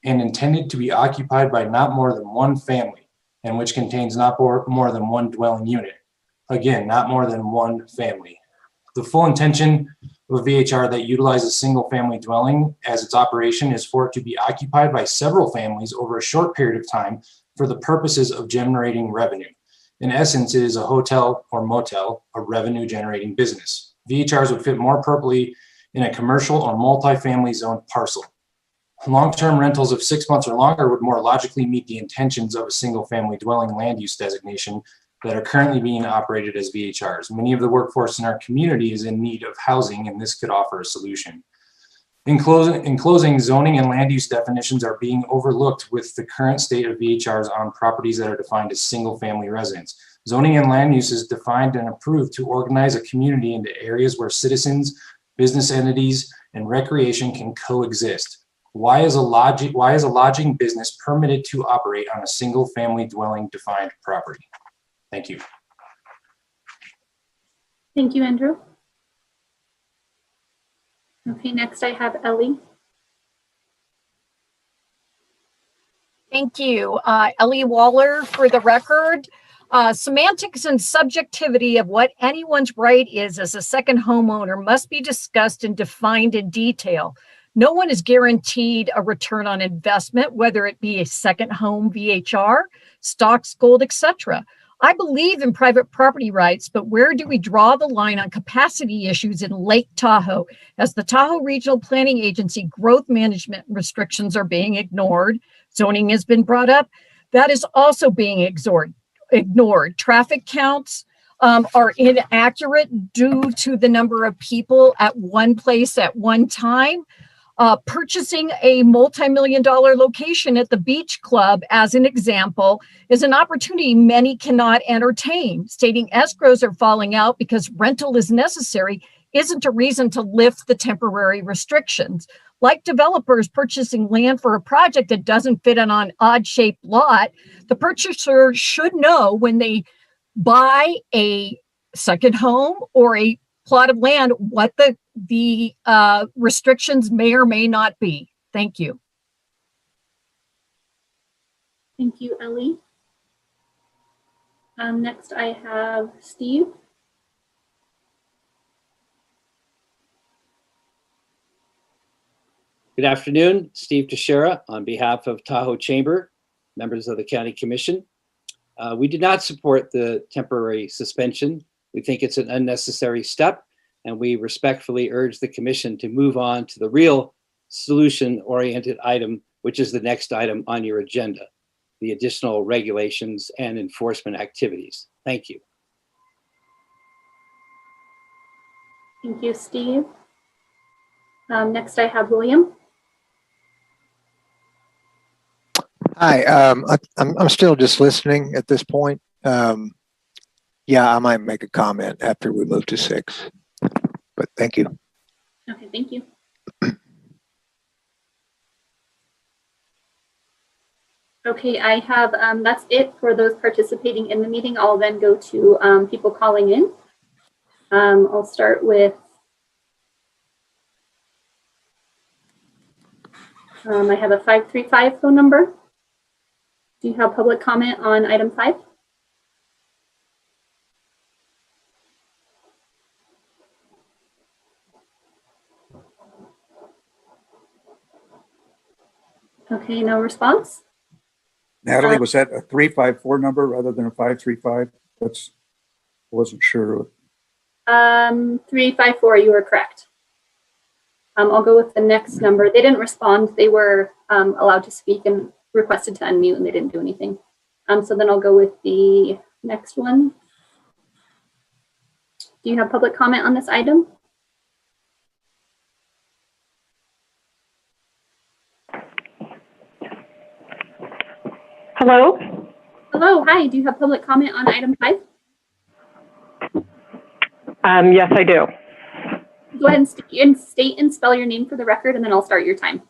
and intended to be occupied by not more than one family, and which contains not more than one dwelling unit. Again, not more than one family. The full intention of a VHR that utilizes single-family dwelling as its operation is for it to be occupied by several families over a short period of time for the purposes of generating revenue. In essence, it is a hotel or motel, a revenue-generating business. VHRs would fit more appropriately in a commercial or multifamily zoned parcel. Long-term rentals of 6 months or longer would more logically meet the intentions of a single-family dwelling land use designation that are currently being operated as VHRs. Many of the workforce in our community is in need of housing, and this could offer a solution. In closing, zoning and land use definitions are being overlooked with the current state of VHRs on properties that are defined as single-family residents. Zoning and land use is defined and approved to organize a community into areas where citizens, business entities, and recreation can coexist. Why is a lodging business permitted to operate on a single-family dwelling defined property? Thank you. Thank you, Andrew. Okay, next I have Ellie. Thank you. Ellie Waller for the record. Semantics and subjectivity of what anyone's right is as a second homeowner must be discussed and defined in detail. No one is guaranteed a return on investment, whether it be a second home VHR, stocks, gold, etc. I believe in private property rights, but where do we draw the line on capacity issues in Lake Tahoe? As the Tahoe Regional Planning Agency, growth management restrictions are being ignored. Zoning has been brought up. That is also being ignored. Traffic counts are inaccurate due to the number of people at one place at one time. Purchasing a multi-million-dollar location at the beach club, as an example, is an opportunity many cannot entertain. Stating escrows are falling out because rental is necessary isn't a reason to lift the temporary restrictions. Like developers purchasing land for a project that doesn't fit on an odd-shaped lot, the purchaser should know when they buy a second home or a plot of land what the restrictions may or may not be. Thank you. Thank you, Ellie. Next, I have Steve. Good afternoon, Steve Teixeira on behalf of Tahoe Chamber, members of the County Commission. We did not support the temporary suspension. We think it's an unnecessary step, and we respectfully urge the Commission to move on to the real solution-oriented item, which is the next item on your agenda, the additional regulations and enforcement activities. Thank you. Thank you, Steve. Next, I have William. Hi, I'm still just listening at this point. Yeah, I might make a comment after we move to 6, but thank you. Okay, thank you. Okay, I have, that's it for those participating in the meeting. I'll then go to people calling in. I'll start with, I have a 535 phone number. Do you have public comment on item 5? Okay, no response. Natalie, was that a 354 number rather than a 535? That's, wasn't sure. 354, you were correct. I'll go with the next number. They didn't respond. They were allowed to speak and requested to unmute, and they didn't do anything. So then I'll go with the next one. Do you have public comment on this item? Hello? Hello, hi. Do you have public comment on item 5? Yes, I do. Go ahead and state and spell your name for the record, and then I'll start your time.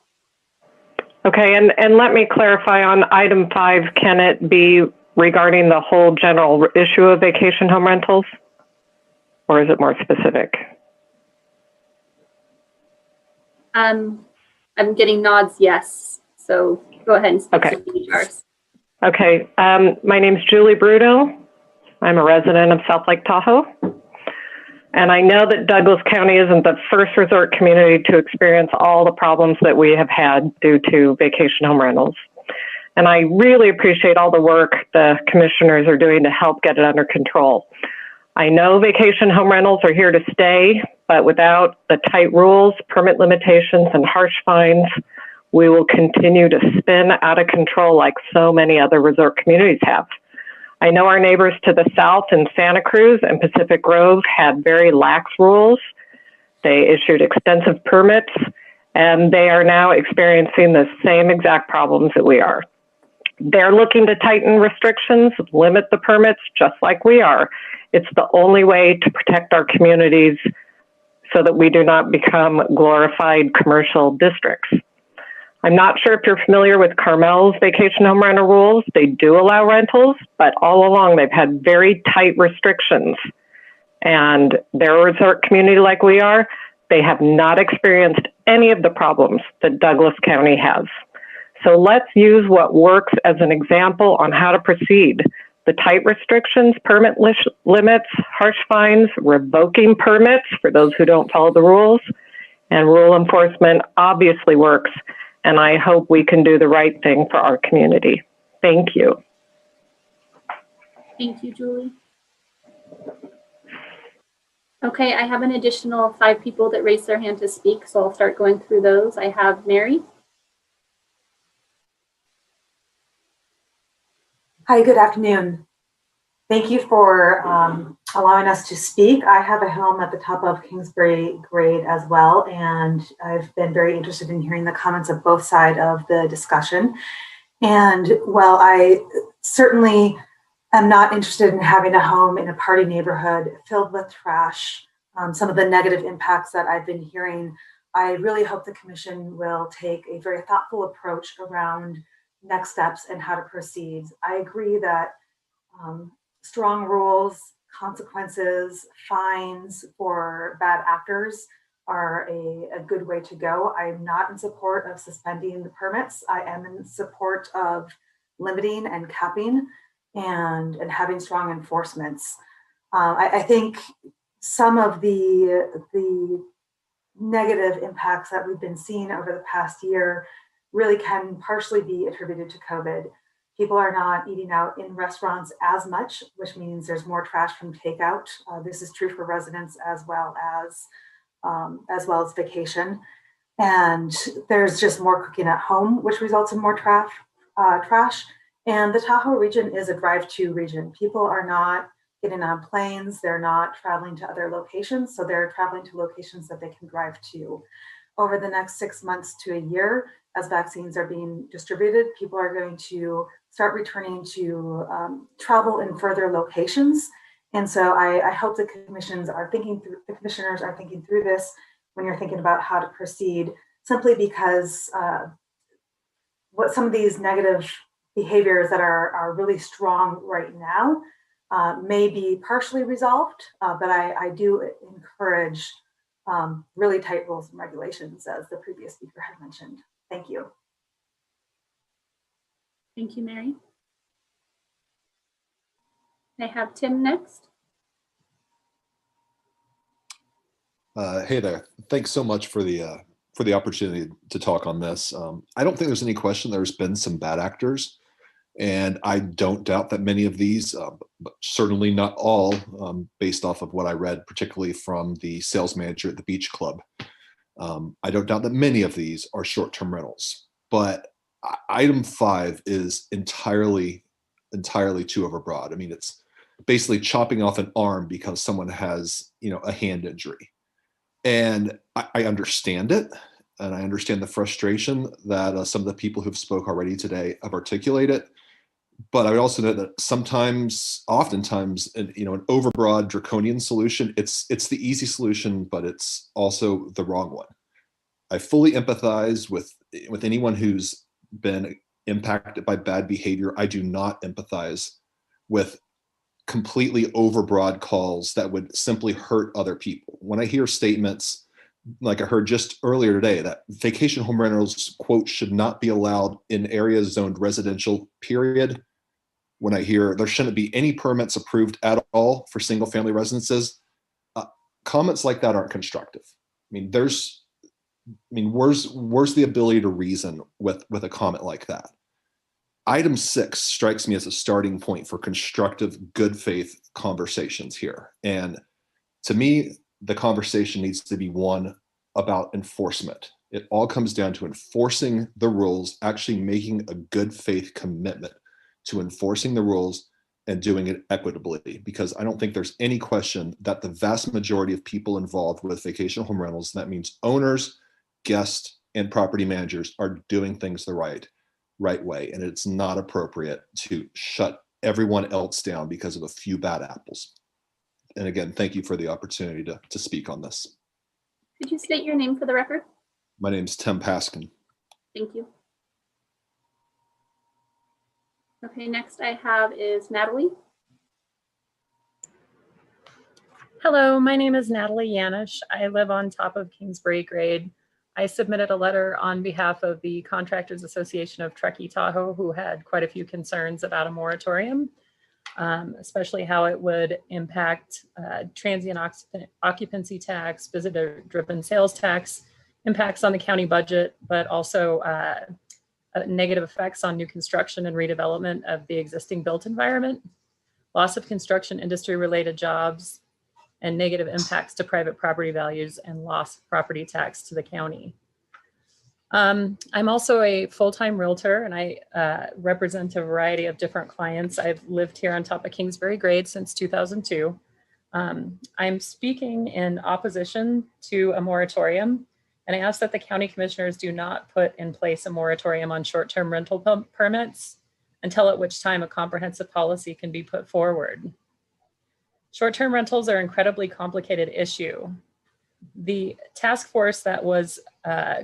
Okay, and let me clarify on item 5, can it be regarding the whole general issue of vacation home rentals? Or is it more specific? I'm getting nods, yes. So go ahead and speak to the HRs. Okay, my name's Julie Bruto. I'm a resident of South Lake Tahoe. And I know that Douglas County isn't the first resort community to experience all the problems that we have had due to vacation home rentals. And I really appreciate all the work the commissioners are doing to help get it under control. I know vacation home rentals are here to stay, but without the tight rules, permit limitations, and harsh fines, we will continue to spin out of control like so many other resort communities have. I know our neighbors to the south in Santa Cruz and Pacific Grove had very lax rules. They issued extensive permits, and they are now experiencing the same exact problems that we are. They're looking to tighten restrictions, limit the permits, just like we are. It's the only way to protect our communities so that we do not become glorified commercial districts. I'm not sure if you're familiar with Carmel's vacation home rental rules. They do allow rentals, but all along they've had very tight restrictions. And they're a resort community like we are. They have not experienced any of the problems that Douglas County has. So let's use what works as an example on how to proceed. The tight restrictions, permit limits, harsh fines, revoking permits for those who don't follow the rules, and rule enforcement obviously works. And I hope we can do the right thing for our community. Thank you. Thank you, Julie. Okay, I have an additional 5 people that raised their hand to speak, so I'll start going through those. I have Mary. Hi, good afternoon. Thank you for allowing us to speak. I have a home at the top of Kingsbury grade as well, and I've been very interested in hearing the comments of both sides of the discussion. And while I certainly am not interested in having a home in a party neighborhood filled with trash some of the negative impacts that I've been hearing, I really hope the commission will take a very thoughtful approach around next steps and how to proceed. I agree that strong rules, consequences, fines for bad actors are a good way to go. I'm not in support of suspending the permits. I am in support of limiting and capping and having strong enforcements. I think some of the negative impacts that we've been seeing over the past year really can partially be attributed to COVID. People are not eating out in restaurants as much, which means there's more trash from takeout. This is true for residents as well as vacation. And there's just more cooking at home, which results in more trash. And the Tahoe region is a drive-to region. People are not getting on planes. They're not traveling to other locations. So they're traveling to locations that they can drive to. Over the next 6 months to a year, as vaccines are being distributed, people are going to start returning to travel in further locations. And so I hope the commissioners are thinking through this when you're thinking about how to proceed, simply because what some of these negative behaviors that are really strong right now may be partially resolved, but I do encourage really tight rules and regulations, as the previous speaker had mentioned. Thank you. Thank you, Mary. I have Tim next. Hey there. Thanks so much for the opportunity to talk on this. I don't think there's any question there's been some bad actors, and I don't doubt that many of these, but certainly not all, based off of what I read, particularly from the sales manager at the beach club. I don't doubt that many of these are short-term rentals, but item 5 is entirely too overbroad. I mean, it's basically chopping off an arm because someone has, a hand injury. And I understand it, and I understand the frustration that some of the people who've spoke already today have articulated. But I would also know that oftentimes, an overbroad draconian solution, it's the easy solution, but it's also the wrong one. I fully empathize with anyone who's been impacted by bad behavior. I do not empathize with completely overbroad calls that would simply hurt other people. When I hear statements like I heard just earlier today that vacation home rentals, quote, should not be allowed in areas zoned residential, period. When I hear there shouldn't be any permits approved at all for single family residences, comments like that aren't constructive. Where's the ability to reason with a comment like that? Item 6 strikes me as a starting point for constructive, good faith conversations here. And to me, the conversation needs to be one about enforcement. It all comes down to enforcing the rules, actually making a good faith commitment to enforcing the rules and doing it equitably, because I don't think there's any question that the vast majority of people involved with vacation home rentals, that means owners, guests, and property managers, are doing things the right way. And it's not appropriate to shut everyone else down because of a few bad apples. And again, thank you for the opportunity to speak on this. Could you state your name for the record? My name's Tim Paskin. Thank you. Okay, next I have is Natalie. Hello, my name is Natalie Yanish. I live on top of Kingsbury Grade. I submitted a letter on behalf of the Contractors Association of Truckee Tahoe, who had quite a few concerns about a moratorium, especially how it would impact transient occupancy tax, visitor-driven sales tax, impacts on the county budget, but also negative effects on new construction and redevelopment of the existing built environment, loss of construction industry-related jobs, and negative impacts to private property values and loss of property tax to the county. I'm also a full-time realtor, and I represent a variety of different clients. I've lived here on top of Kingsbury Grade since 2002. I'm speaking in opposition to a moratorium, and I ask that the county commissioners do not put in place a moratorium on short-term rental permits until at which time a comprehensive policy can be put forward. Short-term rentals are an incredibly complicated issue. The task force that was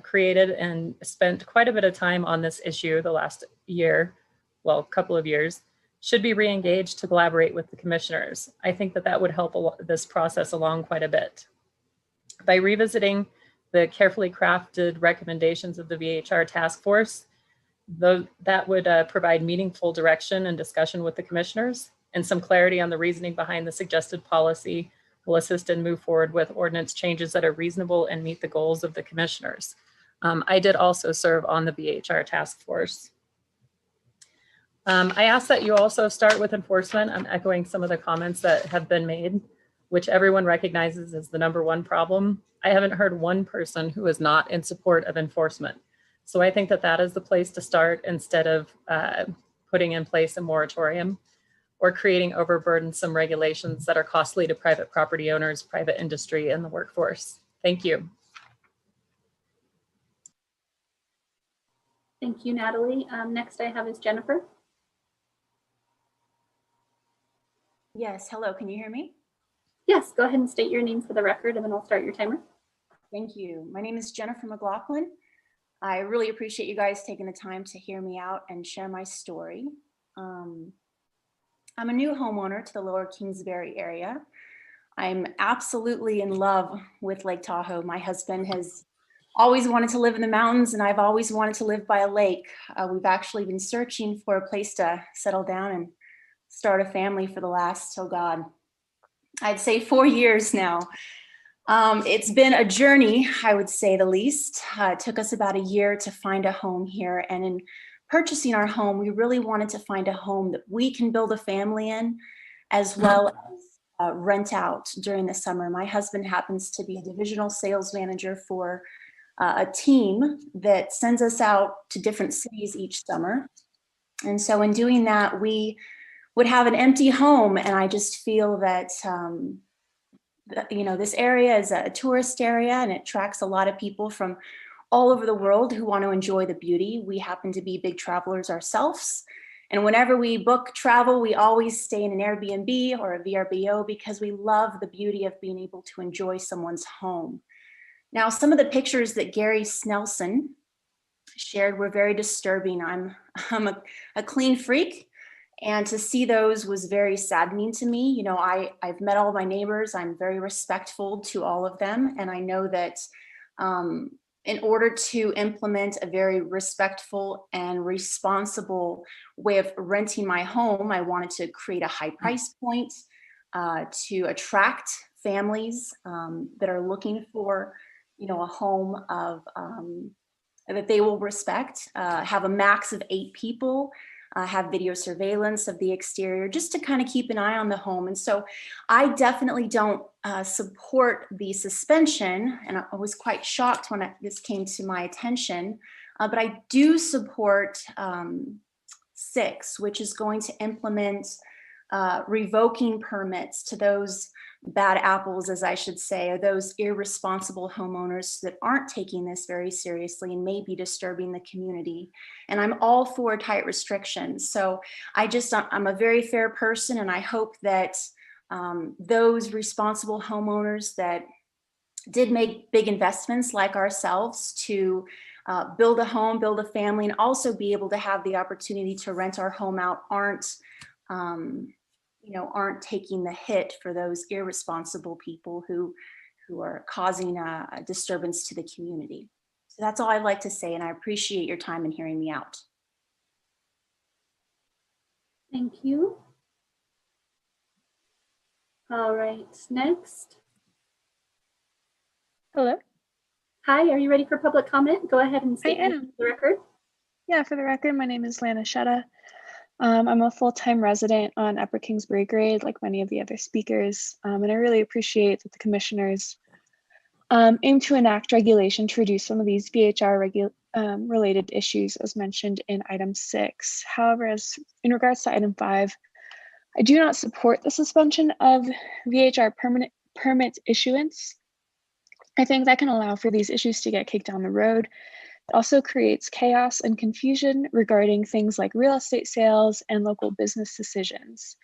created and spent quite a bit of time on this issue the last year, well, couple of years, should be re-engaged to collaborate with the commissioners. I think that that would help this process along quite a bit. By revisiting the carefully crafted recommendations of the VHR task force, that would provide meaningful direction and discussion with the commissioners, and some clarity on the reasoning behind the suggested policy will assist and move forward with ordinance changes that are reasonable and meet the goals of the commissioners. I did also serve on the VHR task force. I ask that you also start with enforcement. I'm echoing some of the comments that have been made, which everyone recognizes as the #1 problem. I haven't heard one person who is not in support of enforcement. So I think that that is the place to start instead of putting in place a moratorium or creating overburdensome regulations that are costly to private property owners, private industry, and the workforce. Thank you. Thank you, Natalie. Next I have is Jennifer. Yes, hello, can you hear me? Yes, go ahead and state your name for the record and then I'll start your timer. Thank you. My name is Jennifer McLaughlin. I really appreciate you guys taking the time to hear me out and share my story. I'm a new homeowner to the Lower Kingsbury area. I'm absolutely in love with Lake Tahoe. My husband has always wanted to live in the mountains and I've always wanted to live by a lake. We've actually been searching for a place to settle down and start a family for the last, oh God, I'd say 4 years now. It's been a journey, I would say the least. It took us about a year to find a home here, and in purchasing our home, we really wanted to find a home that we can build a family in, as well as rent out during the summer. My husband happens to be a divisional sales manager for a team that sends us out to different cities each summer. And so in doing that, we would have an empty home, and I just feel that you know, this area is a tourist area and it attracts a lot of people from all over the world who want to enjoy the beauty. We happen to be big travelers ourselves. And whenever we book travel, we always stay in an Airbnb or a VRBO because we love the beauty of being able to enjoy someone's home. Now, some of the pictures that Gary Snelson shared were very disturbing. I'm a clean freak. And to see those was very saddening to me. You know, I've met all my neighbors. I'm very respectful to all of them. And I know that in order to implement a very respectful and responsible way of renting my home, I wanted to create a high price point to attract families that are looking for, you know, a home of that they will respect, have a max of 8 people, have video surveillance of the exterior, just to kind of keep an eye on the home. And so I definitely don't support the suspension, and I was quite shocked when this came to my attention, but I do support 6, which is going to implement revoking permits to those bad apples, as I should say, or those irresponsible homeowners that aren't taking this very seriously and may be disturbing the community. And I'm all for tight restrictions. So I'm a very fair person, and I hope that those responsible homeowners that did make big investments like ourselves to build a home, build a family, and also be able to have the opportunity to rent our home out aren't taking the hit for those irresponsible people who are causing a disturbance to the community. So that's all I'd like to say, and I appreciate your time in hearing me out. Thank you. All right, next. Hello. Hi, are you ready for public comment? Go ahead and state your name for the record. Yeah, for the record, my name is Lana Shetta. I'm a full-time resident on Upper Kingsbury grade, like many of the other speakers, and I really appreciate that the commissioners aim to enact regulation to reduce some of these VHR related issues as mentioned in item 6. However, as in regards to item 5, I do not support the suspension of VHR permit issuance. I think that can allow for these issues to get kicked down the road. It also creates chaos and confusion regarding things like real estate sales and local business decisions.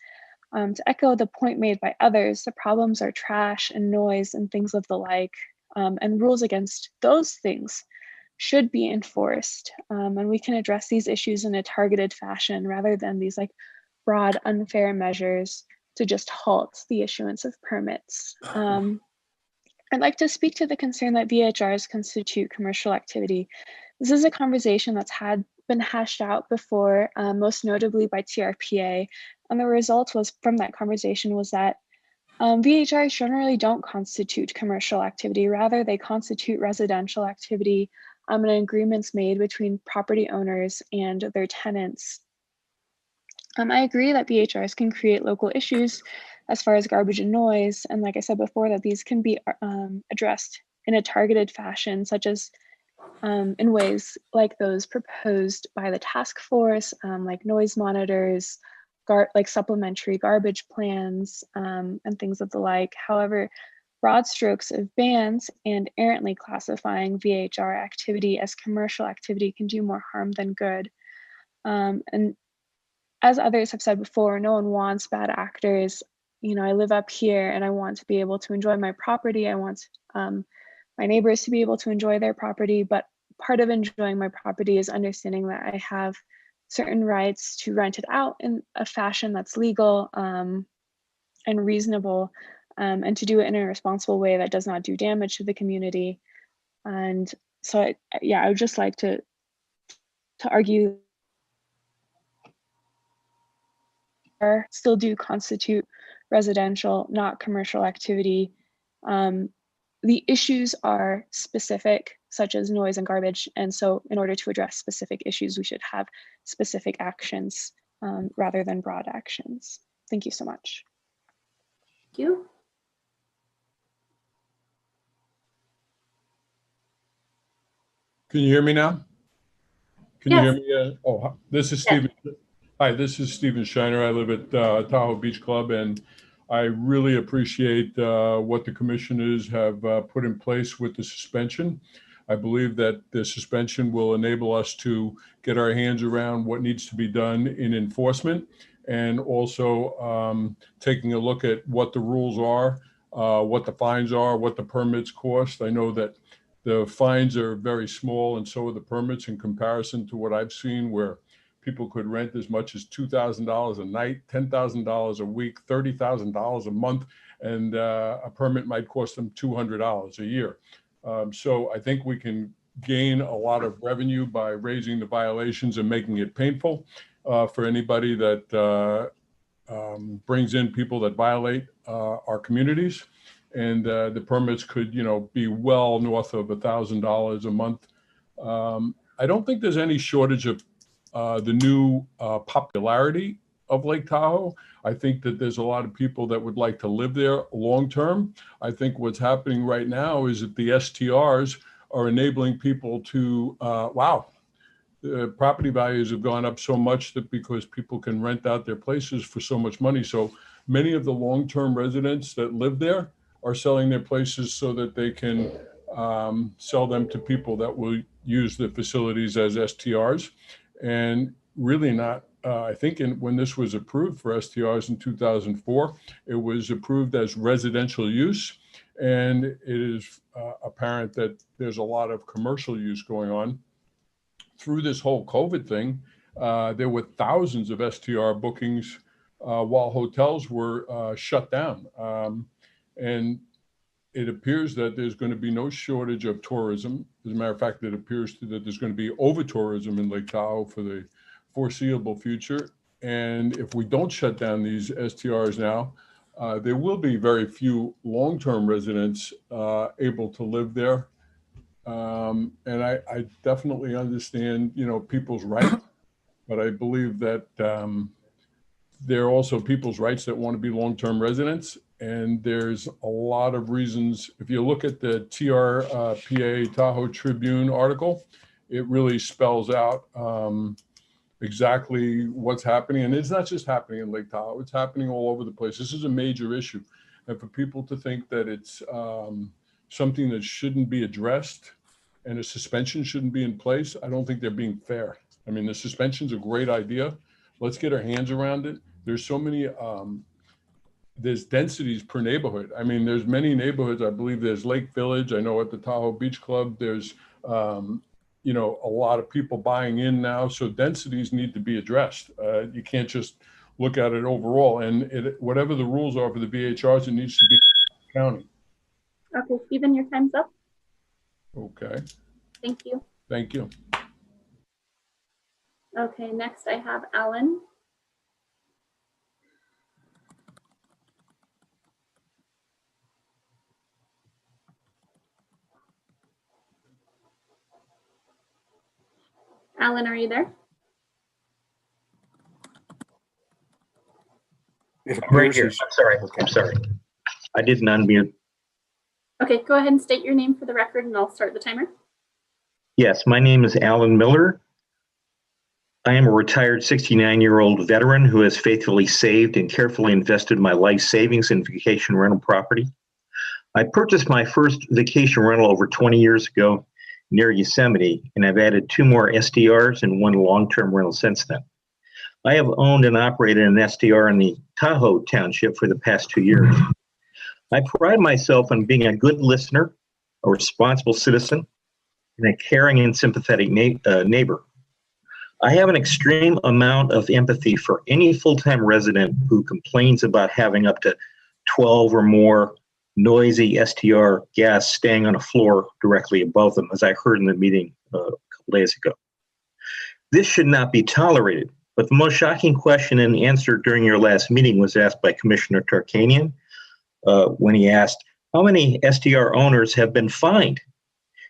To echo the point made by others, the problems are trash and noise and things of the like, and rules against those things should be enforced. And we can address these issues in a targeted fashion rather than these like broad, unfair measures to just halt the issuance of permits. I'd like to speak to the concern that VHRs constitute commercial activity. This is a conversation that's been hashed out before, most notably by TRPA. And the result was from that conversation was that VHRs generally don't constitute commercial activity. Rather, they constitute residential activity and agreements made between property owners and their tenants. I agree that VHRs can create local issues as far as garbage and noise. And like I said before, that these can be addressed in a targeted fashion, such as in ways like those proposed by the task force, like noise monitors, like supplementary garbage plans, and things of the like. However, broad strokes of bans and errantly classifying VHR activity as commercial activity can do more harm than good. And as others have said before, no one wants bad actors. You know, I live up here and I want to be able to enjoy my property. I want my neighbors to be able to enjoy their property, but part of enjoying my property is understanding that I have certain rights to rent it out in a fashion that's legal and reasonable, and to do it in a responsible way that does not do damage to the community. And so, I would just like to argue still do constitute residential, not commercial activity. The issues are specific, such as noise and garbage. And so in order to address specific issues, we should have specific actions rather than broad actions. Thank you so much. Thank you. Can you hear me now? Can Yes. you hear me? Oh, this is Stephen. Hi, this is Stephen Shiner. I live at Tahoe Beach Club, and I really appreciate what the commissioners have put in place with the suspension. I believe that the suspension will enable us to get our hands around what needs to be done in enforcement, and also taking a look at what the rules are, what the fines are, what the permits cost. I know that the fines are very small, and so are the permits in comparison to what I've seen, where people could rent as much as $2,000 a night, $10,000 a week, $30,000 a month, and a permit might cost them $200 a year. So I think we can gain a lot of revenue by raising the violations and making it painful for anybody that brings in people that violate our communities. And the permits could, be well north of $1,000 a month. I don't think there's any shortage of the new popularity of Lake Tahoe. I think that there's a lot of people that would like to live there long-term. I think what's happening right now is that the STRs are enabling people to, the property values have gone up so much that because people can rent out their places for so much money. So many of the long-term residents that live there are selling their places so that they can sell them to people that will use the facilities as STRs. And really not, I think when this was approved for STRs in 2004, it was approved as residential use. And it is apparent that there's a lot of commercial use going on. Through this whole COVID thing, there were thousands of STR bookings while hotels were shut down. And it appears that there's going to be no shortage of tourism. As a matter of fact, it appears that there's going to be over-tourism in Lake Tahoe for the foreseeable future. And if we don't shut down these STRs now, there will be very few long-term residents able to live there. And I definitely understand, people's rights, but I believe that there are also people's rights that want to be long-term residents. And there's a lot of reasons. If you look at the TRPA Tahoe Tribune article, it really spells out exactly what's happening. And it's not just happening in Lake Tahoe, it's happening all over the place. This is a major issue. And for people to think that it's something that shouldn't be addressed and a suspension shouldn't be in place, I don't think they're being fair. I mean, the suspension's a great idea. Let's get our hands around it. There's so many there's densities per neighborhood. I mean, there's many neighborhoods. I believe there's Lake Village. I know at the Tahoe Beach Club, there's, you know, a lot of people buying in now. So densities need to be addressed. You can't just look at it overall. And whatever the rules are for the VHRs, it needs to be county. Okay, Stephen, your time's up. Okay. Thank you. Thank you. Okay, next I have Alan. Alan, are you there? I'm right here. I'm sorry. I'm sorry. I didn't unmute. Okay, go ahead and state your name for the record and I'll start the timer. Yes, my name is Alan Miller. I am a retired 69-year-old veteran who has faithfully saved and carefully invested my life savings in vacation rental property. I purchased my first vacation rental over 20 years ago near Yosemite, and I've added 2 more SDRs and 1 long-term rental since then. I have owned and operated an SDR in the Tahoe Township for the past 2 years. I pride myself on being a good listener, a responsible citizen, and a caring and sympathetic neighbor. I have an extreme amount of empathy for any full-time resident who complains about having up to 12 or more noisy STR guests staying on a floor directly above them, as I heard in the meeting a couple days ago. This should not be tolerated, but the most shocking question and answer during your last meeting was asked by Commissioner Tarkanian when he asked, how many STR owners have been fined?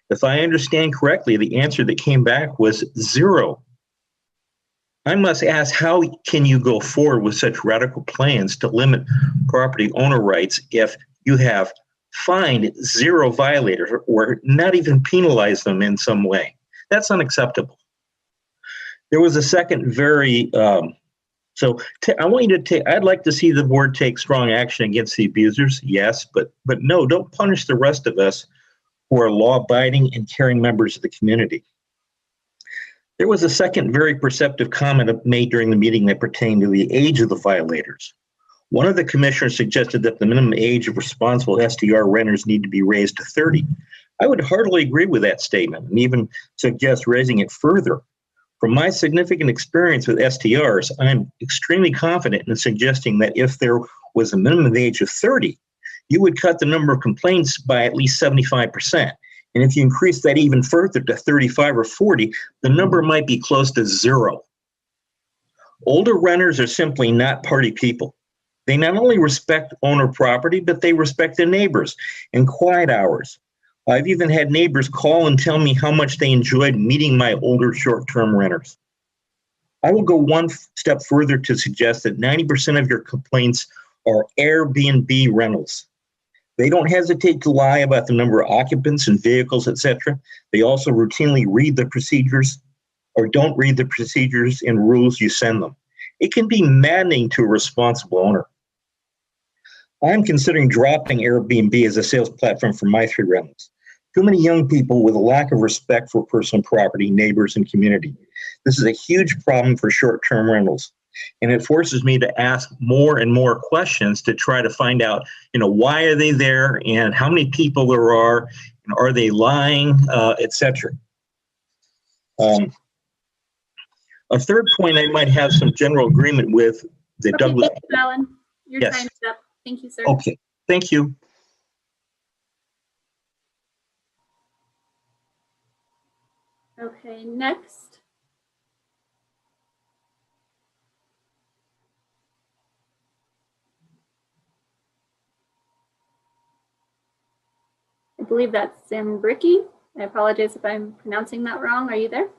If I understand correctly, the answer that came back was 0. I must ask, how can you go forward with such radical plans to limit property owner rights if you have fined 0 violators or not even penalized them in some way? That's unacceptable. There was a second very, I want you to take, I'd like to see the board take strong action against the abusers, yes, but no, don't punish the rest of us who are law-abiding and caring members of the community. There was a second very perceptive comment made during the meeting that pertained to the age of the violators. One of the commissioners suggested that the minimum age of responsible SDR renters need to be raised to 30. I would heartily agree with that statement and even suggest raising it further. From my significant experience with STRs, I am extremely confident in suggesting that if there was a minimum age of 30, you would cut the number of complaints by at least 75%. And if you increase that even further to 35 or 40, the number might be close to 0. Older renters are simply not party people. They not only respect owner property, but they respect their neighbors and quiet hours. I've even had neighbors call and tell me how much they enjoyed meeting my older short-term renters. I will go one step further to suggest that 90% of your complaints are Airbnb rentals. They don't hesitate to lie about the number of occupants and vehicles, etc. They also routinely read the procedures or don't read the procedures and rules you send them. It can be maddening to a responsible owner. I'm considering dropping Airbnb as a sales platform for my 3 rentals. Too many young people with a lack of respect for personal property, neighbors, and community. This is a huge problem for short-term rentals. And it forces me to ask more and more questions to try to find out, why are they there and how many people there are, and are they lying, etc. A third point I might have some general agreement with the Douglas. Thank you, Alan. Your Yes. time's up. Thank you, sir. Okay, thank you. Okay, next. I believe that's Zambricki. I apologize if I'm pronouncing that wrong. Are you there?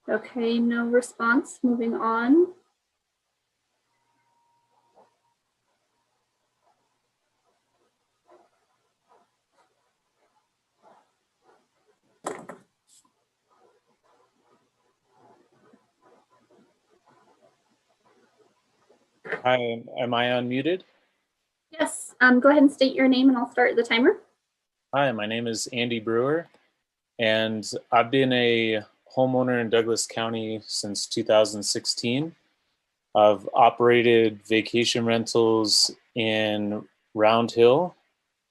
Okay, no response. Moving on. Hi, am I unmuted? Yes, go ahead and state your name and I'll start the timer. Hi, my name is Andy Brewer, and I've been a homeowner in Douglas County since 2016. I've operated vacation rentals in Round Hill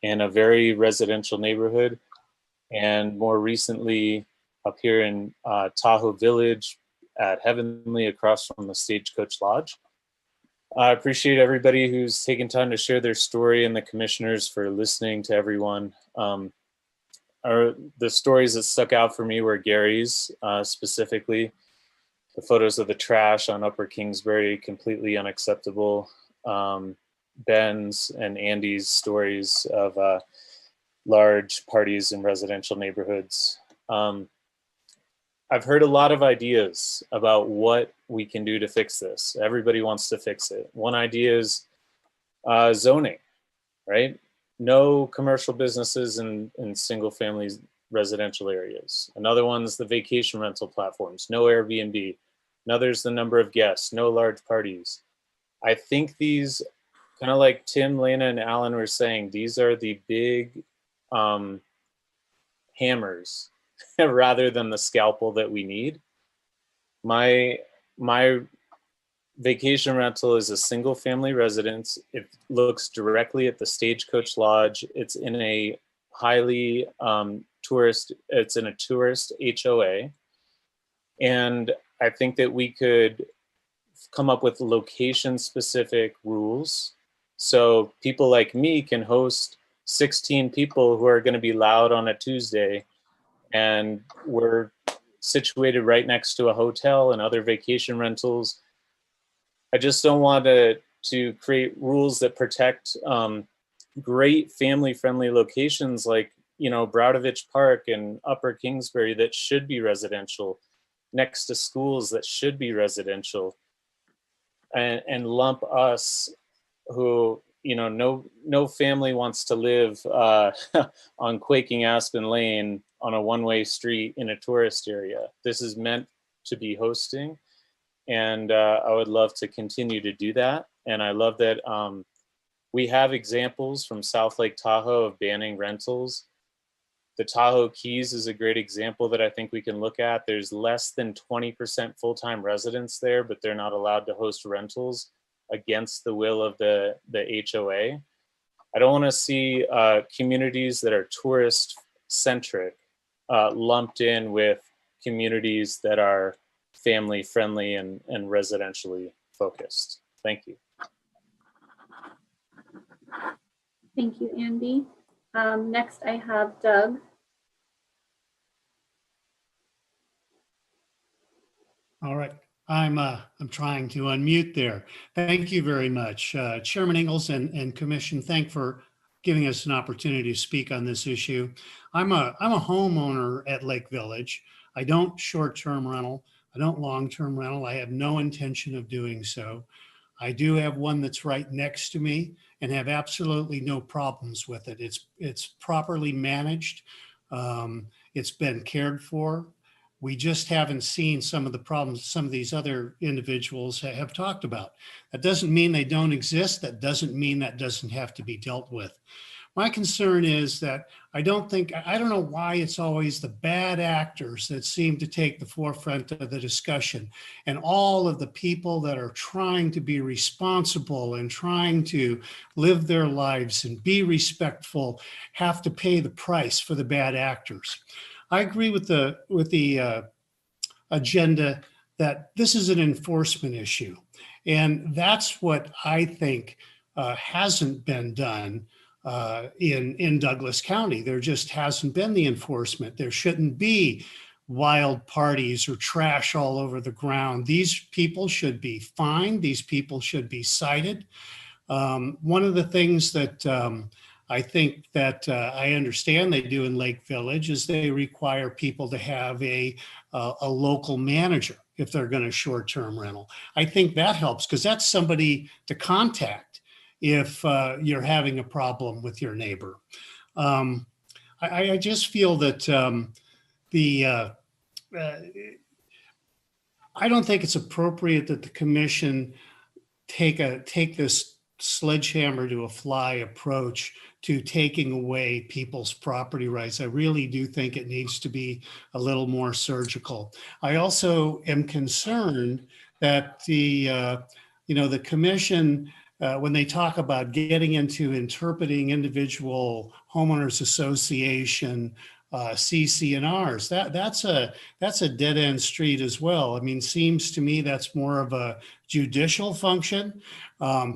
in a very residential neighborhood, and more recently up here in Tahoe Village at Heavenly across from the Stagecoach Lodge. I appreciate everybody who's taken time to share their story and the commissioners for listening to everyone. The stories that stuck out for me were Gary's, specifically. The photos of the trash on Upper Kingsbury, completely unacceptable. Ben's and Andy's stories of large parties in residential neighborhoods. I've heard a lot of ideas about what we can do to fix this. Everybody wants to fix it. One idea is zoning, right? No commercial businesses in single family residential areas. Another one's the vacation rental platforms, no Airbnb. Another's the number of guests, no large parties. I think these, kind of like Tim, Lena, and Alan were saying, these are the big hammers rather than the scalpel that we need. My vacation rental is a single family residence. It looks directly at the Stagecoach Lodge. It's in a highly it's in a tourist HOA. And I think that we could come up with location specific rules. So people like me can host 16 people who are going to be loud on a Tuesday, and we're situated right next to a hotel and other vacation rentals. I just don't want to create rules that protect great family-friendly locations like, you know, Browdovich Park and Upper Kingsbury that should be residential, next to schools that should be residential, and lump us who, you know, no family wants to live on Quaking Aspen Lane on a one-way street in a tourist area. This is meant to be hosting, and I would love to continue to do that. And I love that we have examples from South Lake Tahoe of banning rentals. The Tahoe Keys is a great example that I think we can look at. There's less than 20% full-time residents there, but they're not allowed to host rentals against the will of the HOA. I don't want to see communities that are tourist-centric lumped in with communities that are family-friendly and residentially focused. Thank you. Thank you, Andy. Next, I have Doug. All right, I'm trying to unmute there. Thank you very much, Chairman Ingalls and Commission. Thank for giving us an opportunity to speak on this issue. I'm a homeowner at Lake Village. I don't short-term rental. I don't long-term rental. I have no intention of doing so. I do have one that's right next to me and have absolutely no problems with it. It's properly managed. It's been cared for. We just haven't seen some of the problems some of these other individuals have talked about. That doesn't mean they don't exist. That doesn't mean that doesn't have to be dealt with. My concern is that I don't know why it's always the bad actors that seem to take the forefront of the discussion, and all of the people that are trying to be responsible and trying to live their lives and be respectful have to pay the price for the bad actors. I agree with the agenda that this is an enforcement issue, and that's what I think hasn't been done in Douglas County. There just hasn't been the enforcement. There shouldn't be wild parties or trash all over the ground. These people should be fined. These people should be cited. One of the things that I think that I understand they do in Lake Village is they require people to have a local manager if they're going to short-term rental. I think that helps because that's somebody to contact if you're having a problem with your neighbor. I just feel that I don't think it's appropriate that the commission take this sledgehammer to a fly approach to taking away people's property rights. I really do think it needs to be a little more surgical. I also am concerned that the commission, when they talk about getting into interpreting individual homeowners association CC&Rs, that's a dead end street as well. I mean, seems to me that's more of a judicial function.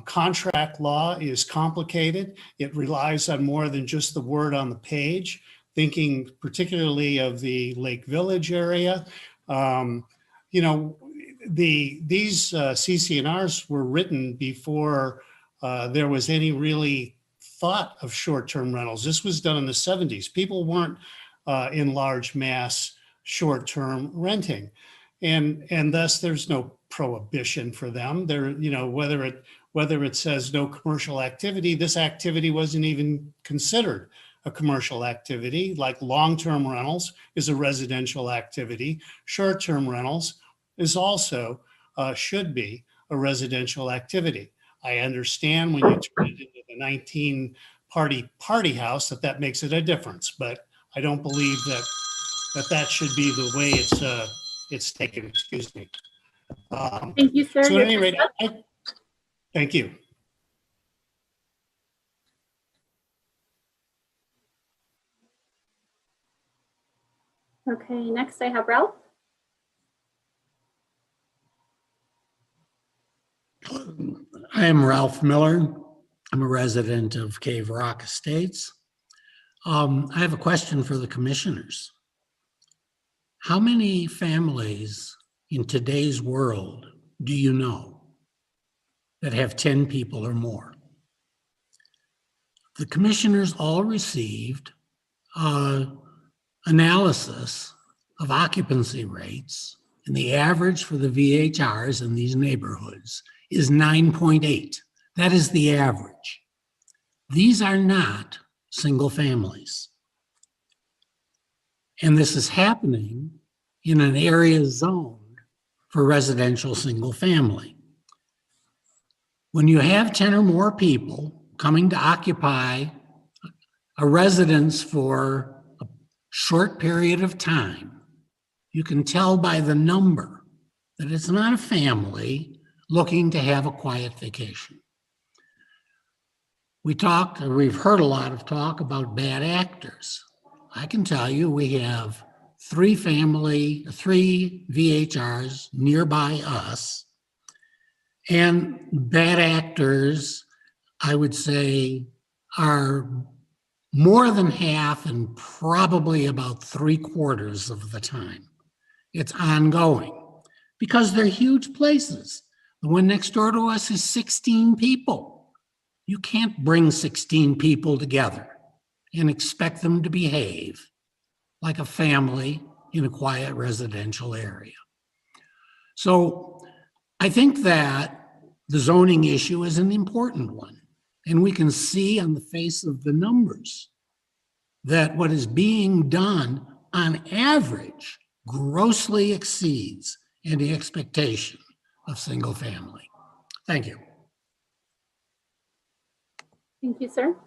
Contract law is complicated. It relies on more than just the word on the page. Thinking particularly of the Lake Village area, these CC&Rs were written before there was any really thought of short-term rentals. This was done in the 70s. People weren't in large mass short-term renting, and thus there's no prohibition for them. There, whether it says no commercial activity, this activity wasn't even considered a commercial activity. Like long-term rentals is a residential activity. Short-term rentals is also should be a residential activity. I understand when you turn it into the 19 party house that makes it a difference, but I don't believe that should be the way it's taken. Excuse me. Thank you, sir. So at any rate, thank you. Okay, next I have Ralph. I am Ralph Miller. I'm a resident of Cave Rock Estates. I have a question for the commissioners. How many families in today's world do you know that have 10 people or more? The commissioners all received analysis of occupancy rates, and the average for the VHRs in these neighborhoods is 9.8. That is the average. These are not single families. And this is happening in an area zoned for residential single family. When you have 10 or more people coming to occupy a residence for a short period of time, you can tell by the number that it's not a family looking to have a quiet vacation. We've heard a lot of talk about bad actors. I can tell you we have 3 VHRs nearby us, and bad actors, I would say, are more than half and probably about 3/4 of the time. It's ongoing because they're huge places. The one next door to us is 16 people. You can't bring 16 people together and expect them to behave like a family in a quiet residential area. So I think that the zoning issue is an important one. And we can see on the face of the numbers that what is being done on average grossly exceeds any expectation of single family. Thank you. Thank you, sir.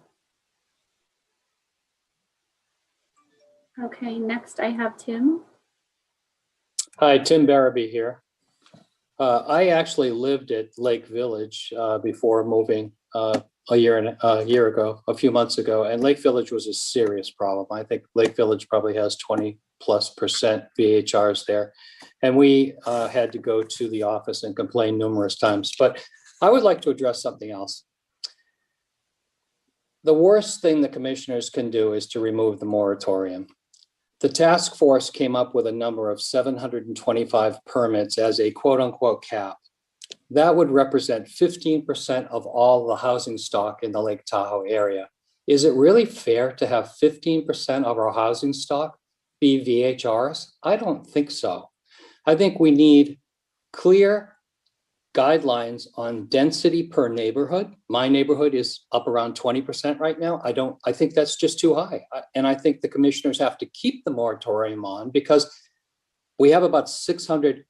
Okay, next I have Tim. Hi, Tim Barabee here. I actually lived at Lake Village before moving a few months ago, and Lake Village was a serious problem. I think Lake Village probably has 20+% VHRs there. And we had to go to the office and complain numerous times. But I would like to address something else. The worst thing the commissioners can do is to remove the moratorium. The task force came up with a number of 725 permits as a quote unquote cap. That would represent 15% of all the housing stock in the Lake Tahoe area. Is it really fair to have 15% of our housing stock be VHRs? I don't think so. I think we need clear guidelines on density per neighborhood. My neighborhood is up around 20% right now. I think that's just too high. And I think the commissioners have to keep the moratorium on because we have about 600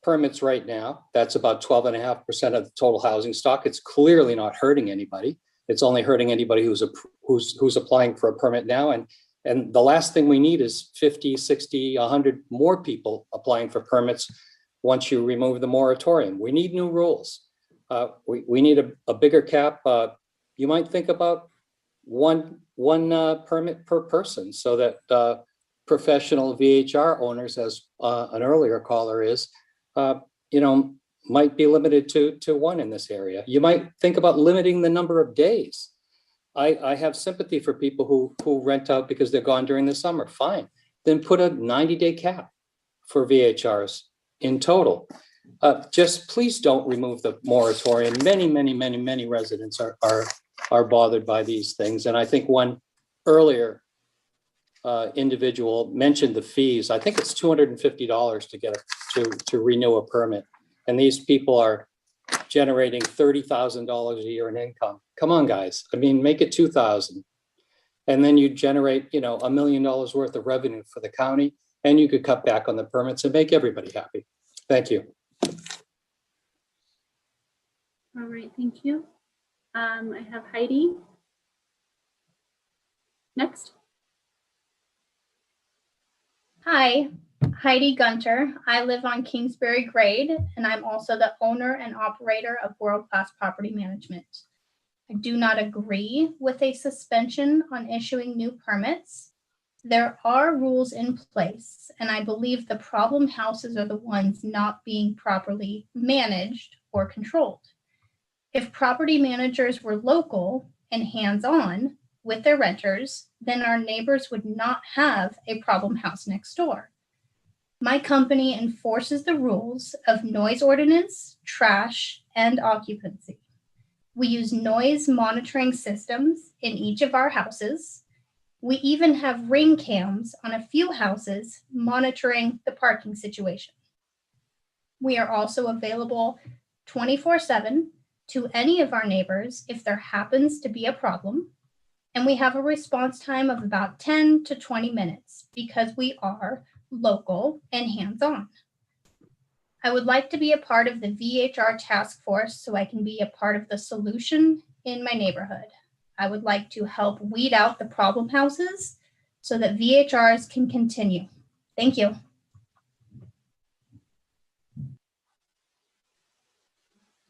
permits right now. That's about 12.5% of the total housing stock. It's clearly not hurting anybody. It's only hurting anybody who's applying for a permit now. And the last thing we need is 50, 60, 100 more people applying for permits once you remove the moratorium. We need new rules. We need a bigger cap. You might think about one permit per person, so that professional VHR owners, as an earlier caller is, might be limited to one in this area. You might think about limiting the number of days. I have sympathy for people who rent out because they're gone during the summer. Fine, then put a 90-day cap for VHRs in total. Just please don't remove the moratorium. Many residents are bothered by these things. And I think one earlier individual mentioned the fees. I think it's $250 to get to renew a permit. And these people are generating $30,000 a year in income. Come on, guys. I mean, make it $2,000. And then you generate, $1 million worth of revenue for the county, and you could cut back on the permits and make everybody happy. Thank you. All right, thank you. I have Heidi. Next. Hi, Heidi Gunter. I live on Kingsbury Grade, and I'm also the owner and operator of World Class Property Management. I do not agree with a suspension on issuing new permits. There are rules in place, and I believe the problem houses are the ones not being properly managed or controlled. If property managers were local and hands-on with their renters, then our neighbors would not have a problem house next door. My company enforces the rules of noise ordinance, trash, and occupancy. We use noise monitoring systems in each of our houses. We even have ring cams on a few houses monitoring the parking situation. We are also available 24/7 to any of our neighbors if there happens to be a problem. And we have a response time of about 10 to 20 minutes because we are local and hands-on. I would like to be a part of the VHR task force so I can be a part of the solution in my neighborhood. I would like to help weed out the problem houses so that VHRs can continue. Thank you.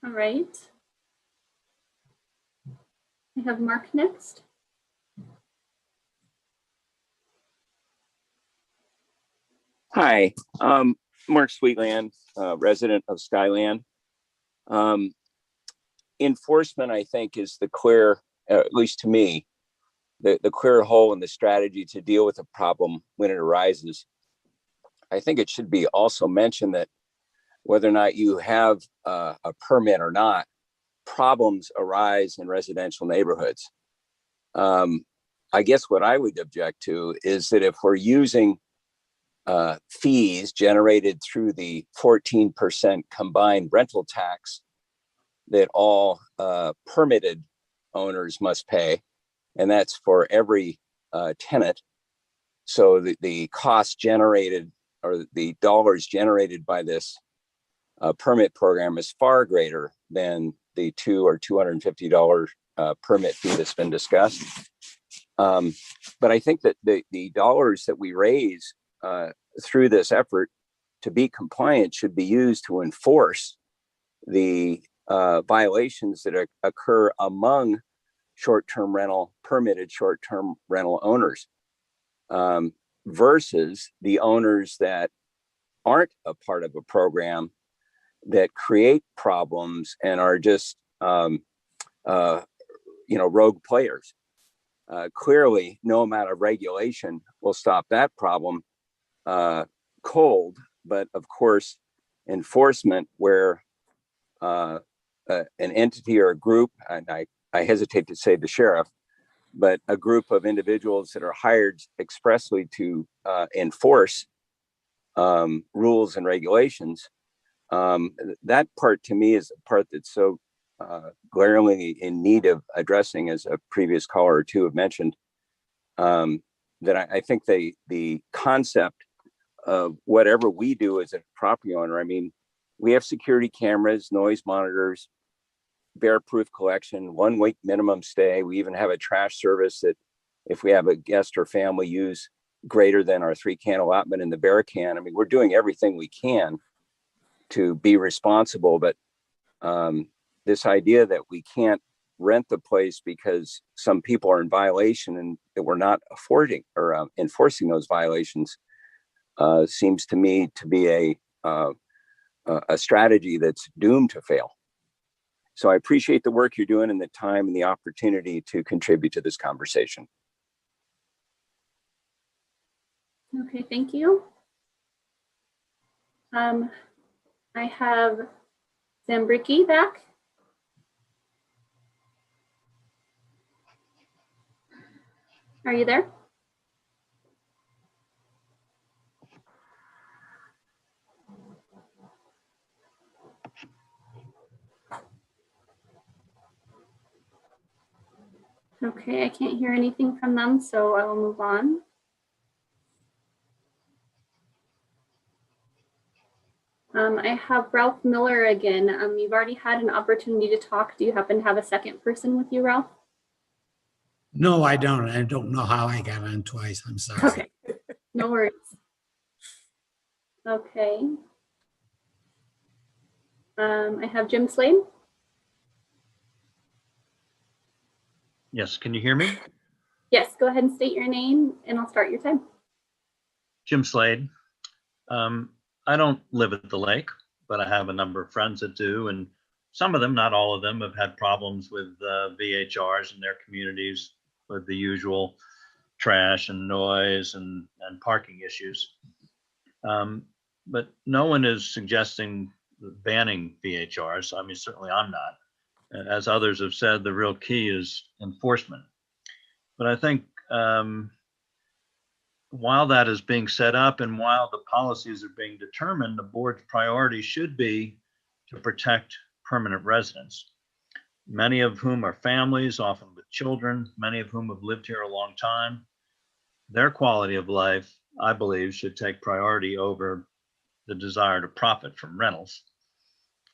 All right. I have Mark next. Hi, Mark Sweetland, resident of Skyland. Enforcement, I think, is the clear, at least to me, the clear hole in the strategy to deal with a problem when it arises. I think it should be also mentioned that whether or not you have a permit or not, problems arise in residential neighborhoods. I guess what I would object to is that if we're using fees generated through the 14% combined rental tax that all permitted owners must pay, and that's for every tenant. So the cost generated or the dollars generated by this permit program is far greater than the $250 permit fee that's been discussed. But I think that the dollars that we raise through this effort to be compliant should be used to enforce the violations that occur among permitted short-term rental owners versus the owners that aren't a part of a program that create problems and are just rogue players. Clearly, no amount of regulation will stop that problem cold, but of course, enforcement where an entity or a group, and I hesitate to say the sheriff, but a group of individuals that are hired expressly to enforce rules and regulations, that part to me is the part that's so glaringly in need of addressing, as a previous caller or two have mentioned, that I think the concept of whatever we do as a property owner, I mean, We have security cameras, noise monitors, bear-proof collection, 1 week minimum stay. We even have a trash service that if we have a guest or family use greater than our 3-can allotment in the bear can, I mean, we're doing everything we can to be responsible, but this idea that we can't rent the place because some people are in violation and that we're not affording or enforcing those violations seems to me to be a strategy that's doomed to fail. So I appreciate the work you're doing and the time and the opportunity to contribute to this conversation. Okay, thank you. I have Zambricki back. Are you there? Okay, I can't hear anything from them, so I will move on. I have Ralph Miller again. You've already had an opportunity to talk. Do you happen to have a second person with you, Ralph? No, I don't. I don't know how I got on twice. I'm sorry. Okay, no worries. Okay. I have Jim Slade. Yes, can you hear me? Yes, go ahead and state your name and I'll start your time. Jim Slade. I don't live at the lake, but I have a number of friends that do, and some of them, not all of them, have had problems with VHRs in their communities with the usual trash and noise and parking issues. But no one is suggesting banning VHRs. I mean, certainly I'm not. As others have said, the real key is enforcement. But I think while that is being set up and while the policies are being determined, the board's priority should be to protect permanent residents, many of whom are families, often with children, many of whom have lived here a long time. Their quality of life, I believe, should take priority over the desire to profit from rentals,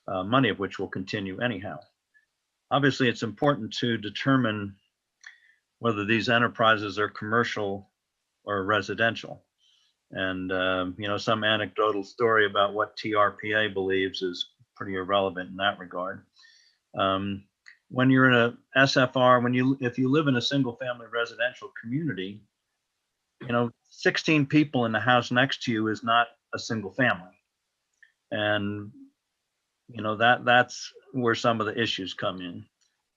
money of which will continue anyhow. Obviously, it's important to determine whether these enterprises are commercial or residential. And, you know, some anecdotal story about what TRPA believes is pretty irrelevant in that regard. When you're in a SFR, if you live in a single family residential community, you know, 16 people in the house next to you is not a single family. And, you know, that's where some of the issues come in.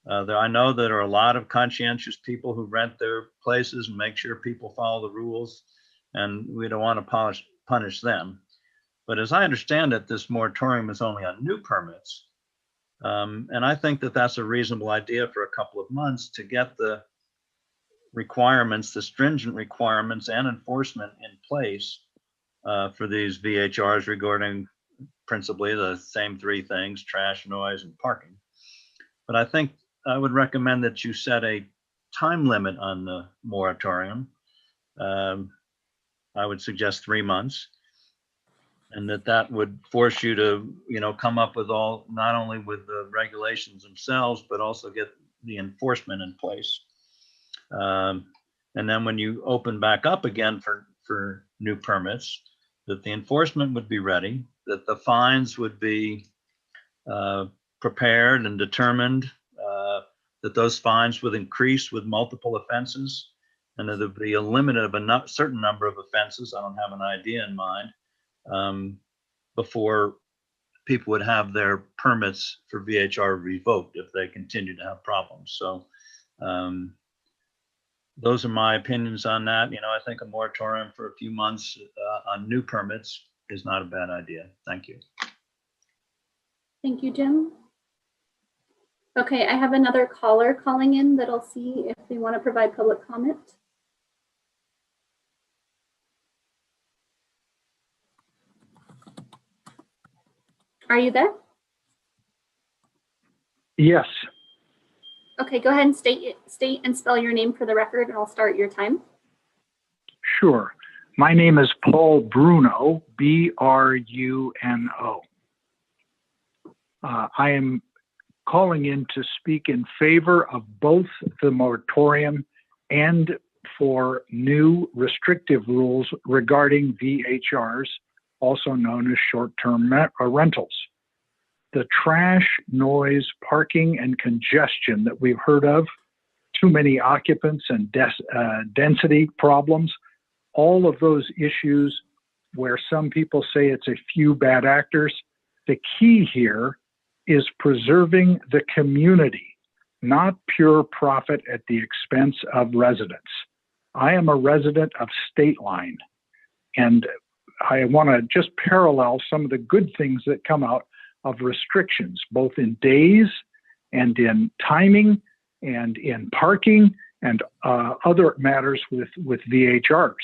I know there are a lot of conscientious people who rent their places and make sure people follow the rules, and we don't want to punish them. But as I understand it, this moratorium is only on new permits. And I think that that's a reasonable idea for a couple of months to get the requirements, the stringent requirements and enforcement in place for these VHRs regarding principally the same three things: trash, noise, and parking. But I think I would recommend that you set a time limit on the moratorium. I would suggest 3 months, and that would force you to, you know, come up with not only with the regulations themselves, but also get the enforcement in place. And then when you open back up again for new permits, that the enforcement would be ready, that the fines would be prepared and determined, that those fines would increase with multiple offenses, and that there'd be a limit of a certain number of offenses, I don't have an idea in mind, before people would have their permits for VHR revoked if they continue to have problems. So those are my opinions on that. You know, I think a moratorium for a few months on new permits is not a bad idea. Thank you. Thank you, Jim. Okay, I have another caller calling in that I'll see if they want to provide public comment. Are you there? Yes. Okay, go ahead and state and spell your name for the record, and I'll start your time. Sure. My name is Paul Bruno, B-R-U-N-O. I am calling in to speak in favor of both the moratorium and for new restrictive rules regarding VHRs, also known as short-term rentals. The trash, noise, parking, and congestion that we've heard of, too many occupants and density problems, all of those issues where some people say it's a few bad actors. The key here is preserving the community, not pure profit at the expense of residents. I am a resident of State Line, and I want to just parallel some of the good things that come out of restrictions, both in days and in timing and in parking and other matters with VHRs.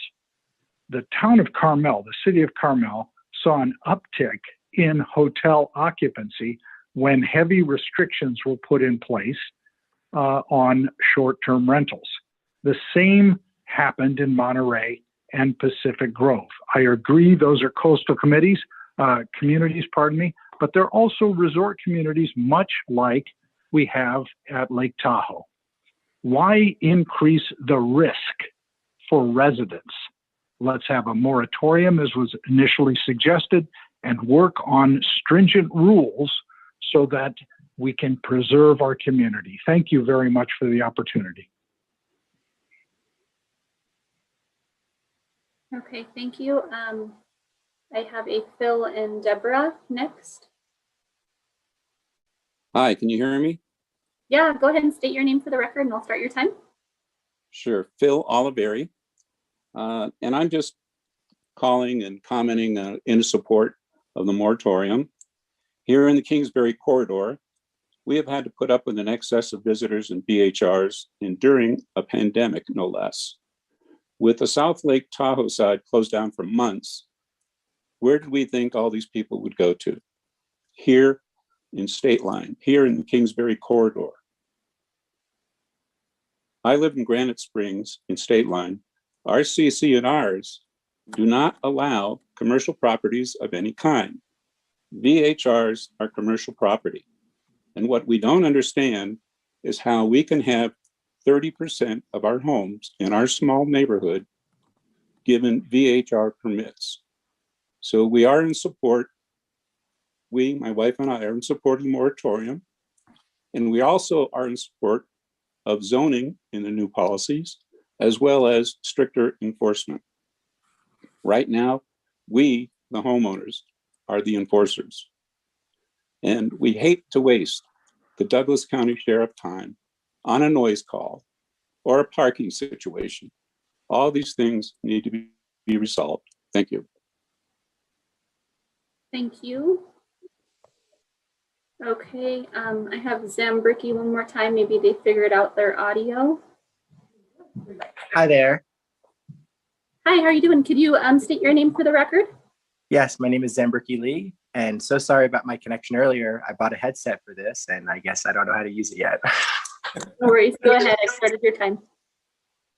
The town of Carmel, the city of Carmel, saw an uptick in hotel occupancy when heavy restrictions were put in place on short-term rentals. The same happened in Monterey and Pacific Grove. I agree those are coastal communities, but they're also resort communities much like we have at Lake Tahoe. Why increase the risk for residents? Let's have a moratorium, as was initially suggested, and work on stringent rules so that we can preserve our community. Thank you very much for the opportunity. Okay, thank you. I have a Phil and Deborah next. Hi, can you hear me? Yeah, go ahead and state your name for the record and I'll start your time. Sure, Phil Oliveri. And I'm just calling and commenting in support of the moratorium. Here in the Kingsbury corridor, we have had to put up with an excess of visitors and VHRs during a pandemic, no less. With the South Lake Tahoe side closed down for months, where did we think all these people would go to? Here in State Line, here in the Kingsbury corridor. I live in Granite Springs in State Line. Our CC&Rs do not allow commercial properties of any kind. VHRs are commercial property. And what we don't understand is how we can have 30% of our homes in our small neighborhood given VHR permits. So we are in support. My wife and I are in support of the moratorium. And we also are in support of zoning in the new policies, as well as stricter enforcement. Right now, we, the homeowners, are the enforcers. And we hate to waste the Douglas County Sheriff time on a noise call or a parking situation. All these things need to be resolved. Thank you. Thank you. Okay, I have Zambricky one more time. Maybe they figured out their audio. Hi there. Hi, how are you doing? Could you state your name for the record? Yes, my name is Zambricky Lee, and so sorry about my connection earlier. I bought a headset for this, and I guess I don't know how to use it yet. No worries. Go ahead. I started your time.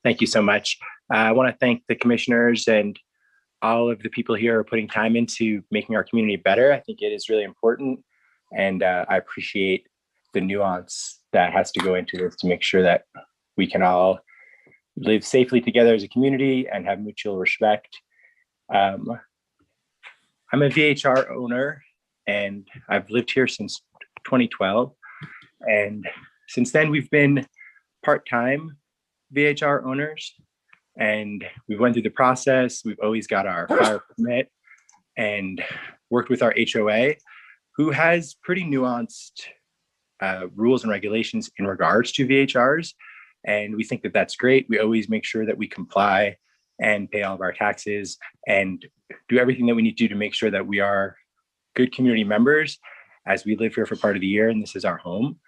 Thank you so much. I want to thank the commissioners and all of the people here who are putting time into making our community better. I think it is really important, and I appreciate the nuance that has to go into this to make sure that we can all live safely together as a community and have mutual respect. I'm a VHR owner, and I've lived here since 2012. And since then, we've been part-time VHR owners, and we went through the process. We've always got our fire permit and worked with our HOA, who has pretty nuanced rules and regulations in regards to VHRs. And we think that that's great. We always make sure that we comply and pay all of our taxes and do everything that we need to do to make sure that we are good community members as we live here for part of the year and this is our home.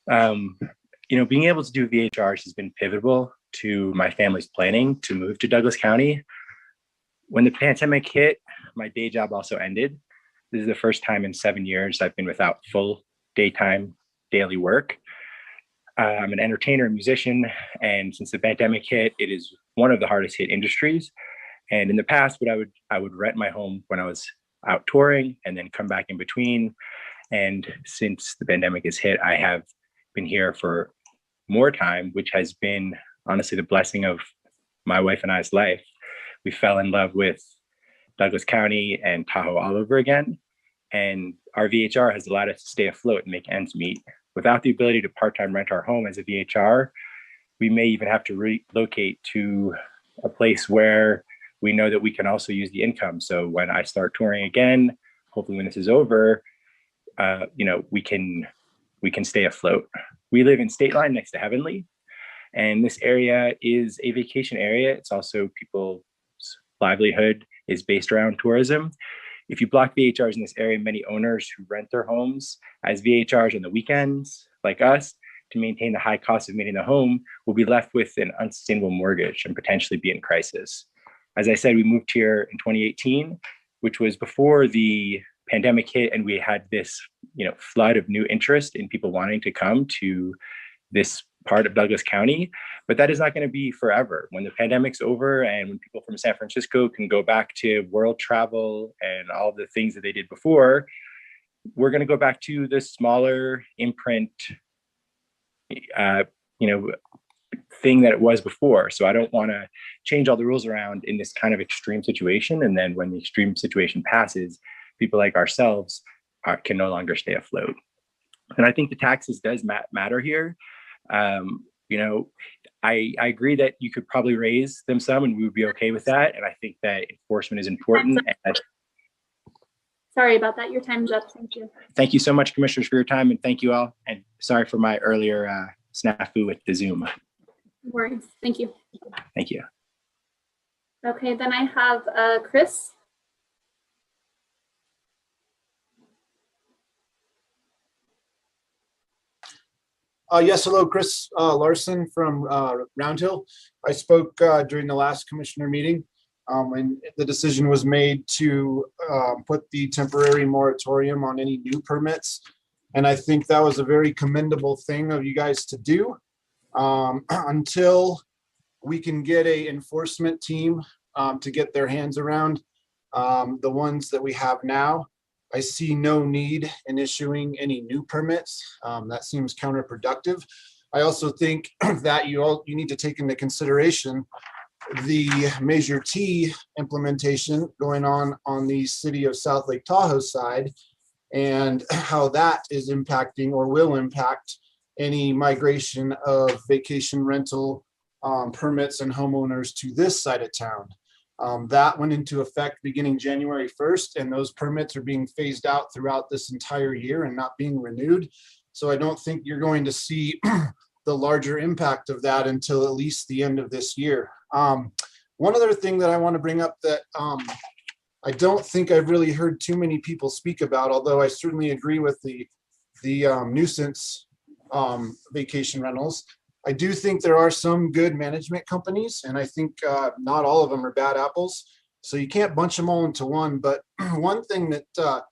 Being able to do VHRs has been pivotal to my family's planning to move to Douglas County. When the pandemic hit, my day job also ended. This is the first time in 7 years I've been without full daytime daily work. I'm an entertainer and musician, and since the pandemic hit, it is one of the hardest hit industries. And in the past, I would rent my home when I was out touring and then come back in between. And since the pandemic has hit, I have been here for more time, which has been honestly the blessing of my wife and I's life. We fell in love with Douglas County and Tahoe all over again. And our VHR has allowed us to stay afloat and make ends meet. Without the ability to part-time rent our home as a VHR, we may even have to relocate to a place where we know that we can also use the income. So when I start touring again, hopefully when this is over, we can stay afloat. We live in State Line next to Heavenly, and this area is a vacation area. It's also people's livelihood is based around tourism. If you block VHRs in this area, many owners who rent their homes as VHRs on the weekends, like us, to maintain the high cost of maintaining the home, will be left with an unsustainable mortgage and potentially be in crisis. As I said, we moved here in 2018, which was before the pandemic hit, and we had this, flood of new interest in people wanting to come to this part of Douglas County. But that is not going to be forever. When the pandemic's over and when people from San Francisco can go back to world travel and all the things that they did before, we're going to go back to the smaller imprint, thing that it was before. So I don't want to change all the rules around in this kind of extreme situation. And then when the extreme situation passes, people like ourselves can no longer stay afloat. And I think the taxes does matter here. I agree that you could probably raise them some and we would be okay with that. And I think that enforcement is important. Sorry about that. Your time's up. Thank you. Thank you so much, commissioners, for your time. And thank you all. And sorry for my earlier snafu with the Zoom. No worries. Thank you. Thank you. Okay, then I have Chris. Yes, hello, Chris Larson from Round Hill. I spoke during the last commissioner meeting when the decision was made to put the temporary moratorium on any new permits. And I think that was a very commendable thing of you guys to do until we can get a enforcement team to get their hands around the ones that we have now. I see no need in issuing any new permits. That seems counterproductive. I also think that you need to take into consideration the Measure T implementation going on the city of South Lake Tahoe side and how that is impacting or will impact any migration of vacation rental permits and homeowners to this side of town. That went into effect beginning January 1st, and those permits are being phased out throughout this entire year and not being renewed. So I don't think you're going to see the larger impact of that until at least the end of this year. One other thing that I want to bring up that I don't think I've really heard too many people speak about, although I certainly agree with the nuisance vacation rentals. I do think there are some good management companies, and I think not all of them are bad apples. So you can't bunch them all into one. But one thing that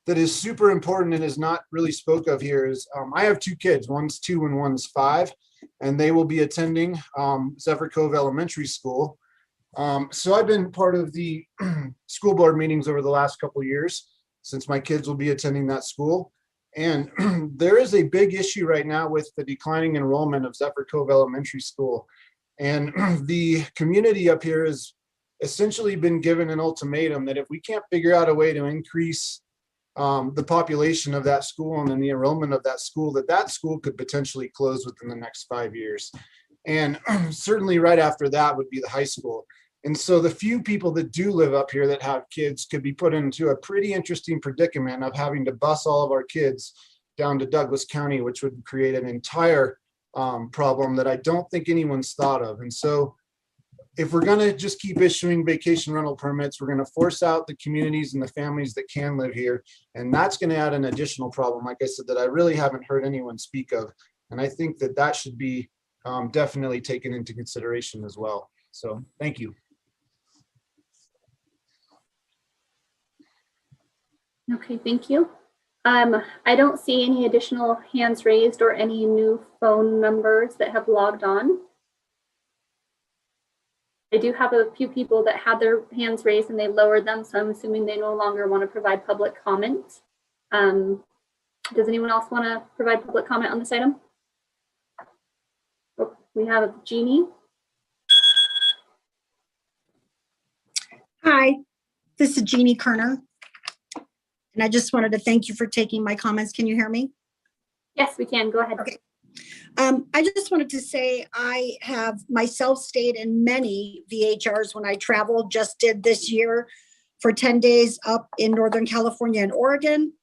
is super important and is not really spoke of here is I have two kids. One's 2 and one's 5, and they will be attending Zephyr Cove Elementary School. So I've been part of the school board meetings over the last couple of years since my kids will be attending that school. And there is a big issue right now with the declining enrollment of Zephyr Cove Elementary School. And the community up here has essentially been given an ultimatum that if we can't figure out a way to increase the population of that school and then the enrollment of that school school could potentially close within the next 5 years. And certainly right after that would be the high school. And so the few people that do live up here that have kids could be put into a pretty interesting predicament of having to bus all of our kids down to Douglas County, which would create an entire problem that I don't think anyone's thought of. And so if we're going to just keep issuing vacation rental permits, we're going to force out the communities and the families that can live here. And that's going to add an additional problem, like I said, that I really haven't heard anyone speak of. And I think that that should be definitely taken into consideration as well. So thank you. Okay, thank you. I don't see any additional hands raised or any new phone numbers that have logged on. I do have a few people that had their hands raised and they lowered them, so I'm assuming they no longer want to provide public comment. Does anyone else want to provide public comment on this item? Oh, we have Jeannie. Hi, this is Jeannie Kerner. And I just wanted to thank you for taking my comments. Can you hear me? Yes, we can. Go ahead. Okay. I just wanted to say I have myself stayed in many VHRs when I traveled, just did this year for 10 days up in Northern California and Oregon.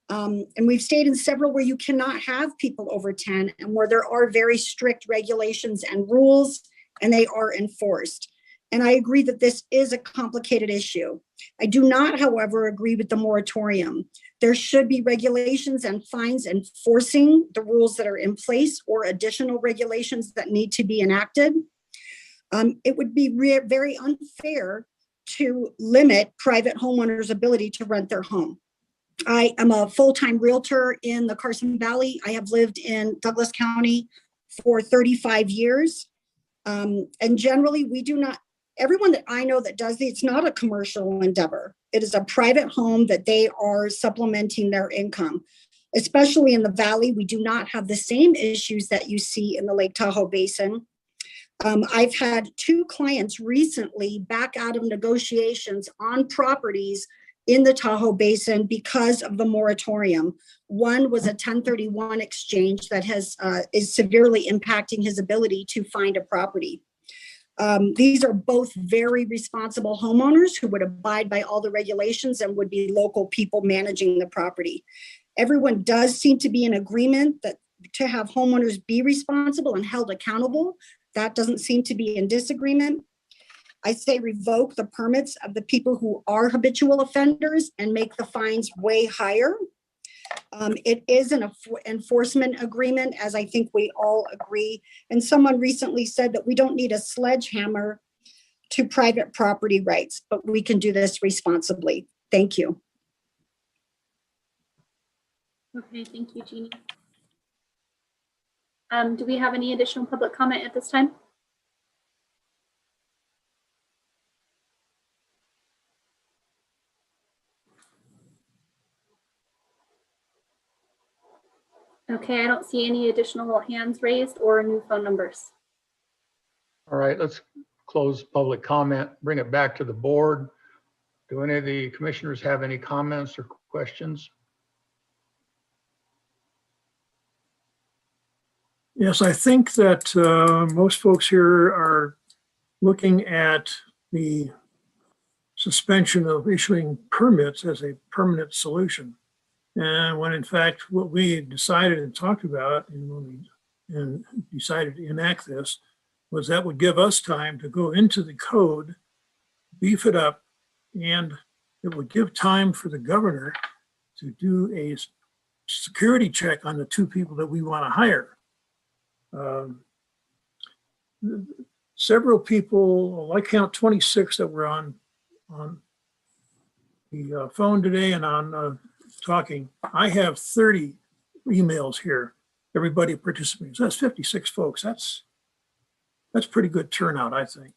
And we've stayed in several where you cannot have people over 10 and where there are very strict regulations and rules and they are enforced. And I agree that this is a complicated issue. I do not, however, agree with the moratorium. There should be regulations and fines enforcing the rules that are in place or additional regulations that need to be enacted. It would be very unfair to limit private homeowners' ability to rent their home. I am a full-time realtor in the Carson Valley. I have lived in Douglas County for 35 years. And generally, we do not, everyone that I know that does it's not a commercial endeavor. It is a private home that they are supplementing their income. Especially in the Valley, we do not have the same issues that you see in the Lake Tahoe Basin. I've had 2 clients recently back out of negotiations on properties in the Tahoe Basin because of the moratorium. One was a 1031 exchange that is severely impacting his ability to find a property. These are both very responsible homeowners who would abide by all the regulations and would be local people managing the property. Everyone does seem to be in agreement that to have homeowners be responsible and held accountable. That doesn't seem to be in disagreement. I say revoke the permits of the people who are habitual offenders and make the fines way higher. It is an enforcement agreement, as I think we all agree. And someone recently said that we don't need a sledgehammer to private property rights, but we can do this responsibly. Thank you. Okay, thank you, Jeannie. Do we have any additional public comment at this time? Okay, I don't see any additional hands raised or new phone numbers. All right, let's close public comment, bring it back to the board. Do any of the commissioners have any comments or questions? Yes, I think that most folks here are looking at the suspension of issuing permits as a permanent solution. And when in fact, what we decided and talked about and decided to enact this was that would give us time to go into the code, beef it up, and it would give time for the governor to do a security check on the 2 people that we want to hire. Several people, I count 26 that were on the phone today and on talking. I have 30 emails here. Everybody participates. That's 56 folks. That's pretty good turnout, I think.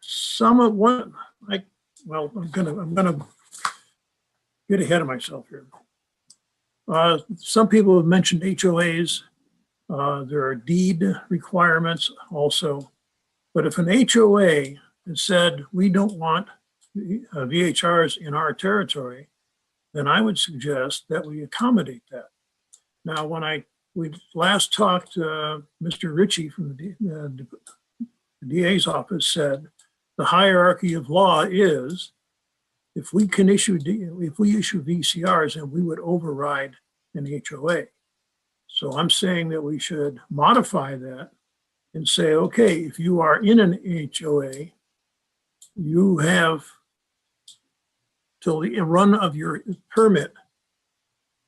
Some of one, well, I'm gonna get ahead of myself here. Some people have mentioned HOAs. There are deed requirements also. But if an HOA has said we don't want VHRs in our territory, then I would suggest that we accommodate that. Now, when we last talked, Mr. Ritchie from the DA's office said the hierarchy of law is if we issue VCRs, then we would override an HOA. So I'm saying that we should modify that and say, okay, if you are in an HOA, you have till the run of your permit,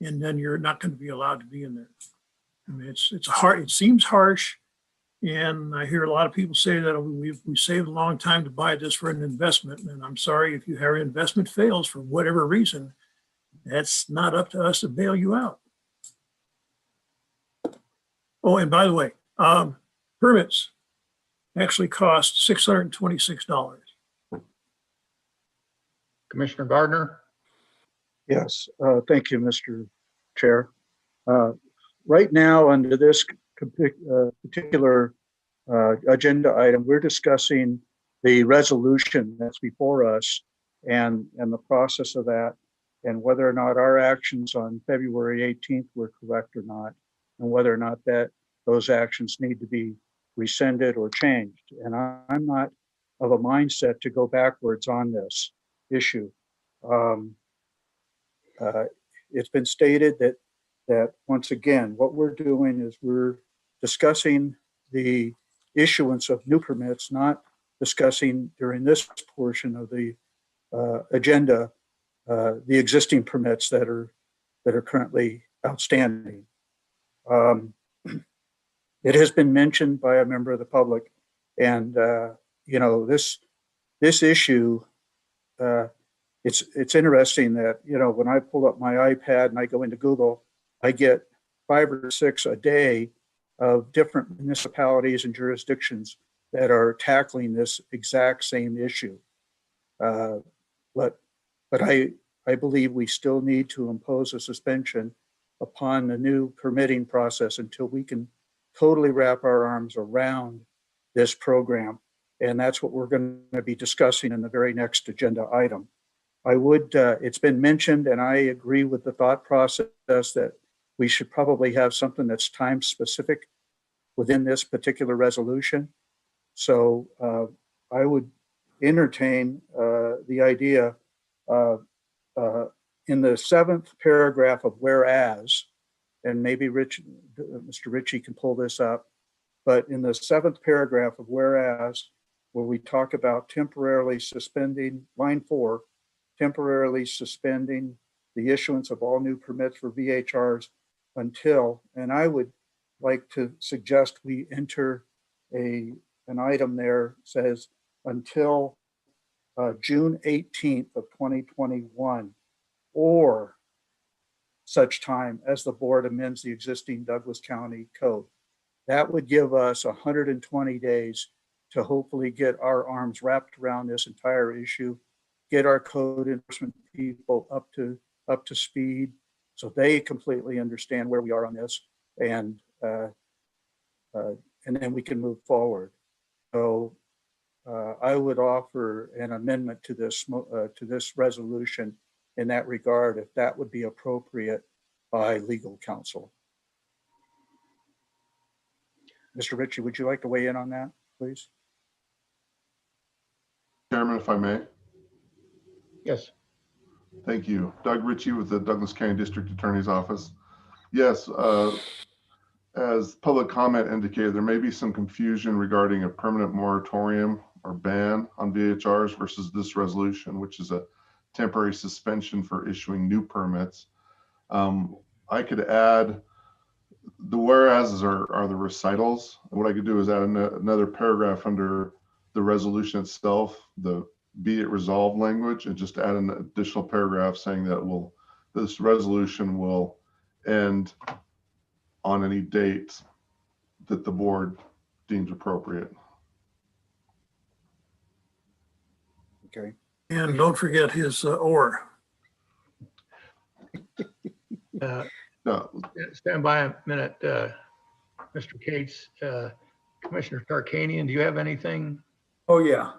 and then you're not going to be allowed to be in there. I mean, it seems harsh, and I hear a lot of people say that we saved a long time to buy this for an investment, and I'm sorry if your investment fails for whatever reason, that's not up to us to bail you out. Oh, and by the way, permits actually cost $626. Commissioner Gardner? Yes, thank you, Mr. Chair. Right now, under this particular agenda item, we're discussing the resolution that's before us and the process of that, and whether or not our actions on February 18th were correct or not, and whether or not that those actions need to be rescinded or changed. And I'm not of a mindset to go backwards on this issue. It's been stated that once again, what we're doing is we're discussing the issuance of new permits, not discussing during this portion of the agenda the existing permits that are currently outstanding. It has been mentioned by a member of the public, and you know, this issue. It's interesting that, you know, when I pull up my iPad and I go into Google, I get 5 or 6 a day of different municipalities and jurisdictions that are tackling this exact same issue. But I believe we still need to impose a suspension upon the new permitting process until we can totally wrap our arms around this program. And that's what we're going to be discussing in the very next agenda item. I would, it's been mentioned, and I agree with the thought process that we should probably have something that's time specific within this particular resolution. So I would entertain the idea in the 7th paragraph of whereas, and maybe Mr. Ritchie can pull this up, but in the 7th paragraph of whereas, where we talk about temporarily suspending, line 4, temporarily suspending the issuance of all new permits for VHRs until, and I would like to suggest we enter an item there says until June 18th of 2021, or such time as the board amends the existing Douglas County code. That would give us 120 days to hopefully get our arms wrapped around this entire issue, get our code enforcement people up to speed so they completely understand where we are on this, and then we can move forward. So I would offer an amendment to this resolution in that regard, if that would be appropriate by legal counsel. Mr. Ritchie, would you like to weigh in on that, please? Chairman, if I may. Yes. Thank you. Doug Ritchie with the Douglas County District Attorney's Office. Yes, as public comment indicated, there may be some confusion regarding a permanent moratorium or ban on VHRs versus this resolution, which is a temporary suspension for issuing new permits. I could add, the whereas are the recitals. What I could do is add another paragraph under the resolution itself, the be it resolved language, and just add an additional paragraph saying that this resolution will end on any date that the board deems appropriate. Okay. And don't forget his or. No. Stand by a minute, Mr. Cates. Commissioner Tarkanian, do you have anything? Oh, yeah.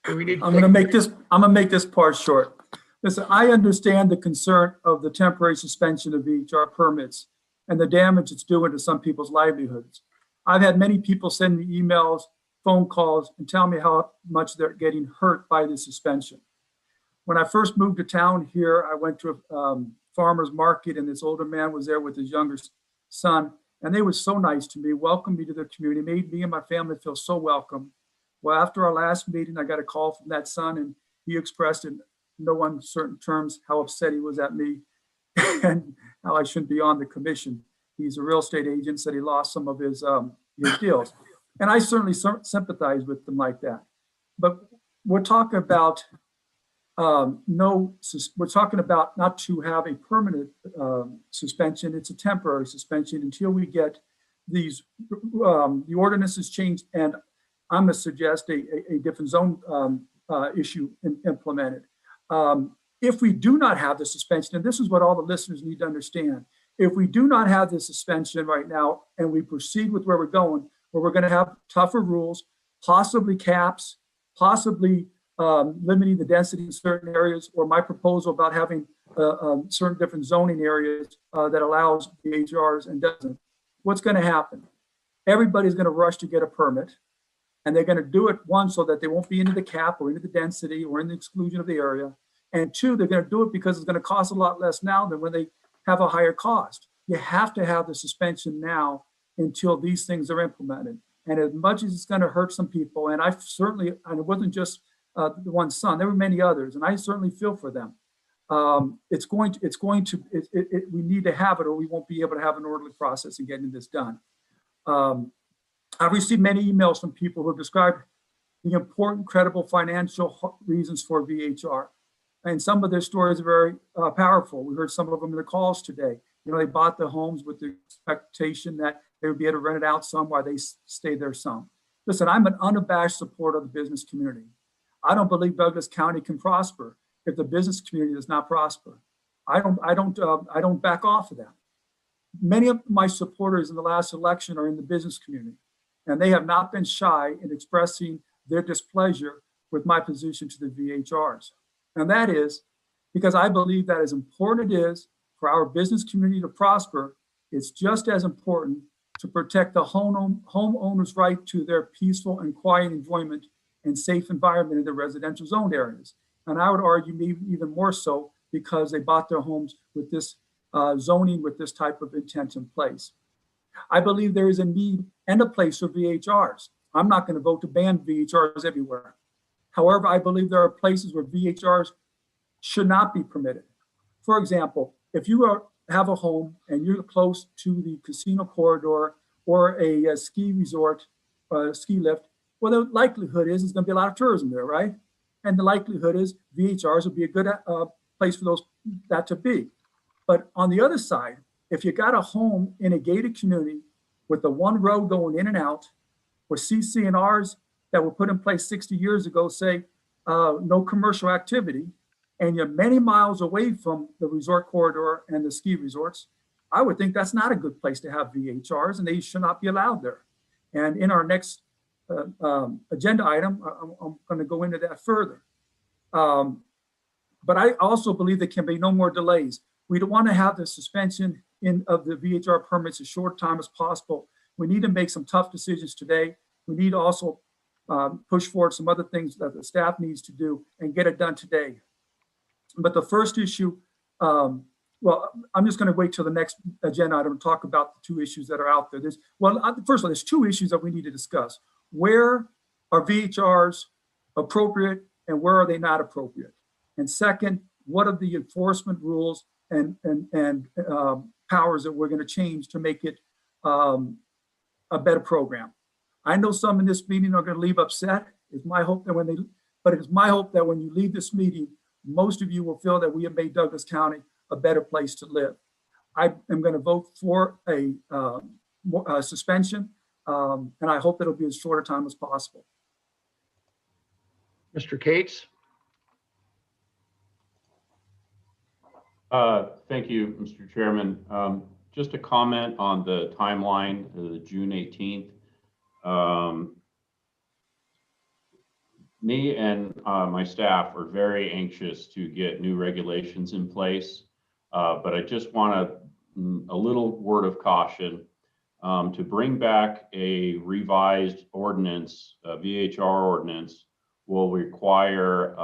We need I'm gonna make this part short. Listen, I understand the concern of the temporary suspension of VHR permits and the damage it's doing to some people's livelihoods. I've had many people send me emails, phone calls, and tell me how much they're getting hurt by the suspension. When I first moved to town here, I went to a farmer's market, and this older man was there with his younger son, and they were so nice to me, welcomed me to their community, made me and my family feel so welcome. Well, after our last meeting, I got a call from that son, and he expressed in no uncertain terms how upset he was at me and how I shouldn't be on the commission. He's a real estate agent, said he lost some of his deals. And I certainly sympathize with them like that. But we're talking about we're talking about not to have a permanent suspension. It's a temporary suspension until we get the ordinances changed, and I'm going to suggest a different zone issue implemented. If we do not have the suspension, and this is what all the listeners need to understand, if we do not have the suspension right now and we proceed with where we're going, where we're going to have tougher rules, possibly caps, possibly limiting the density in certain areas, or my proposal about having certain different zoning areas that allows VHRs and doesn't, what's going to happen? Everybody's going to rush to get a permit, and they're going to do it, one, so that they won't be into the cap or into the density or in the exclusion of the area. And two, they're going to do it because it's going to cost a lot less now than when they have a higher cost. You have to have the suspension now until these things are implemented. And as much as it's going to hurt some people, and I certainly, and it wasn't just the one son, there were many others, and I certainly feel for them. We need to have it, or we won't be able to have an orderly process in getting this done. I've received many emails from people who have described the important, credible financial reasons for VHR. And some of their stories are very powerful. We heard some of them in the calls today. You know, they bought the homes with the expectation that they would be able to rent it out some while they stay there some. Listen, I'm an unabashed supporter of the business community. I don't believe Douglas County can prosper if the business community does not prosper. I don't back off of that. Many of my supporters in the last election are in the business community, and they have not been shy in expressing their displeasure with my position to the VHRs. And that is because I believe that as important it is for our business community to prosper, it's just as important to protect the homeowner's right to their peaceful and quiet enjoyment and safe environment in the residential zoned areas. And I would argue maybe even more so because they bought their homes with this zoning, with this type of intent in place. I believe there is a need and a place for VHRs. I'm not going to vote to ban VHRs everywhere. However, I believe there are places where VHRs should not be permitted. For example, if you have a home and you're close to the casino corridor or a ski resort, ski lift, well, the likelihood is there's going to be a lot of tourism there, right? And the likelihood is VHRs would be a good place for that to be. But on the other side, if you got a home in a gated community with the one road going in and out, where CC&Rs that were put in place 60 years ago say no commercial activity, and you're many miles away from the resort corridor and the ski resorts, I would think that's not a good place to have VHRs, and they should not be allowed there. And in our next agenda item, I'm going to go into that further. But I also believe there can be no more delays. We don't want to have the suspension of the VHR permits as short time as possible. We need to make some tough decisions today. We need to also push forward some other things that the staff needs to do and get it done today. But the first issue, well, I'm just going to wait till the next agenda item to talk about the two issues that are out there. First of all, there's two issues that we need to discuss. Where are VHRs appropriate and where are they not appropriate? And second, what are the enforcement rules and powers that we're going to change to make it a better program? I know some in this meeting are going to leave upset. It's my hope that when you leave this meeting, most of you will feel that we have made Douglas County a better place to live. I am going to vote for a suspension, and I hope it'll be as short a time as possible. Mr. Cates? Thank you, Mr. Chairman. Just a comment on the timeline, the June 18th. Me and my staff are very anxious to get new regulations in place, but I just want a little word of caution to bring back a revised ordinance, a VHR ordinance, will require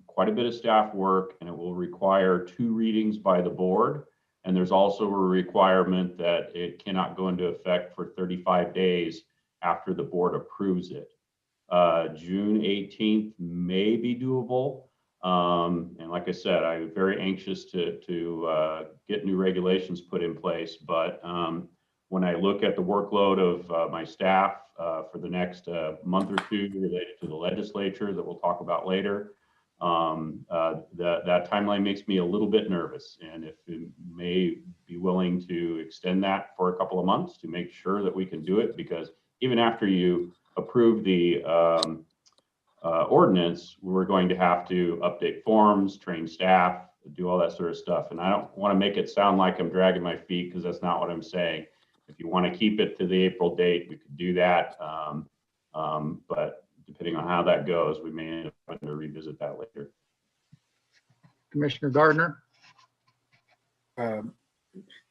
quite a bit of staff work, and it will require 2 readings by the board. And there's also a requirement that it cannot go into effect for 35 days after the board approves it. June 18th may be doable. And like I said, I'm very anxious to get new regulations put in place. But when I look at the workload of my staff for the next month or two related to the legislature that we'll talk about later, that timeline makes me a little bit nervous. And if you may be willing to extend that for a couple of months to make sure that we can do it, because even after you approve the ordinance, we're going to have to update forms, train staff, do all that sort of stuff. And I don't want to make it sound like I'm dragging my feet, because that's not what I'm saying. If you want to keep it to the April date, we could do that. But depending on how that goes, we may end up having to revisit that later. Commissioner Gardner.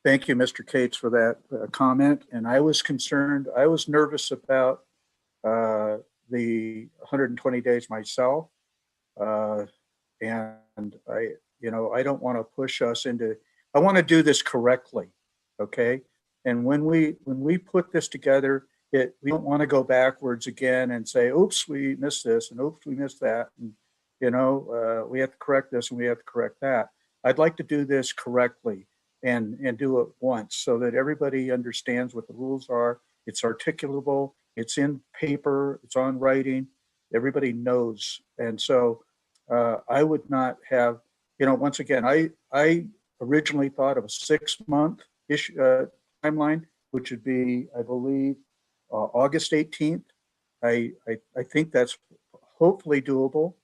Thank you, Mr. Cates, for that comment. And I was concerned, I was nervous about the 120 days myself. And I don't want to push us into, I want to do this correctly, okay? And when we put this together, we don't want to go backwards again and say, oops, we missed this, and oops, we missed that. And, we have to correct this and we have to correct that. I'd like to do this correctly and do it once so that everybody understands what the rules are. It's articulable, it's in paper, it's on writing, everybody knows. And so I would not have, once again, I originally thought of a 6-month timeline, which would be, I believe, August 18th. I think that's hopefully doable.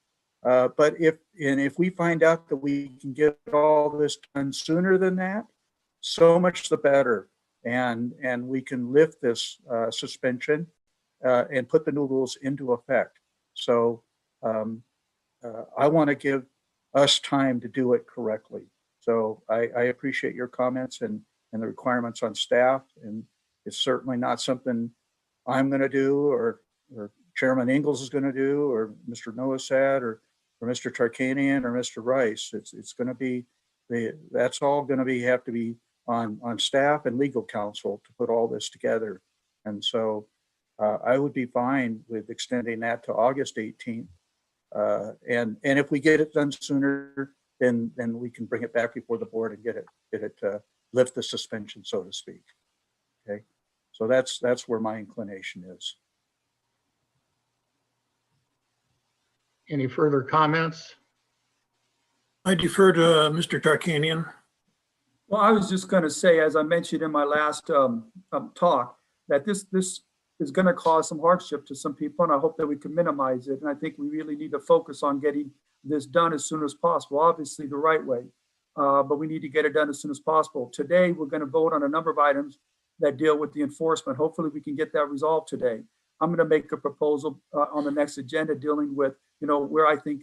But if we find out that we can get all this done sooner than that, so much the better. And we can lift this suspension and put the new rules into effect. So I want to give us time to do it correctly. So I appreciate your comments and the requirements on staff. And it's certainly not something I'm going to do or Chairman Ingalls is going to do, or Mr. Noasad, or Mr. Tarkanian, or Mr. Rice. It's going to be, that's all going to have to be on staff and legal counsel to put all this together. And so I would be fine with extending that to August 18th. And if we get it done sooner, then we can bring it back before the board and get it lift the suspension, so to speak. Okay, so that's where my inclination is. Any further comments? I defer to Mr. Tarkanian. Well, I was just going to say, as I mentioned in my last talk, that this is going to cause some hardship to some people, and I hope that we can minimize it. And I think we really need to focus on getting this done as soon as possible, obviously the right way, but we need to get it done as soon as possible. Today, we're going to vote on a number of items that deal with the enforcement. Hopefully, we can get that resolved today. I'm going to make a proposal on the next agenda dealing with, where I think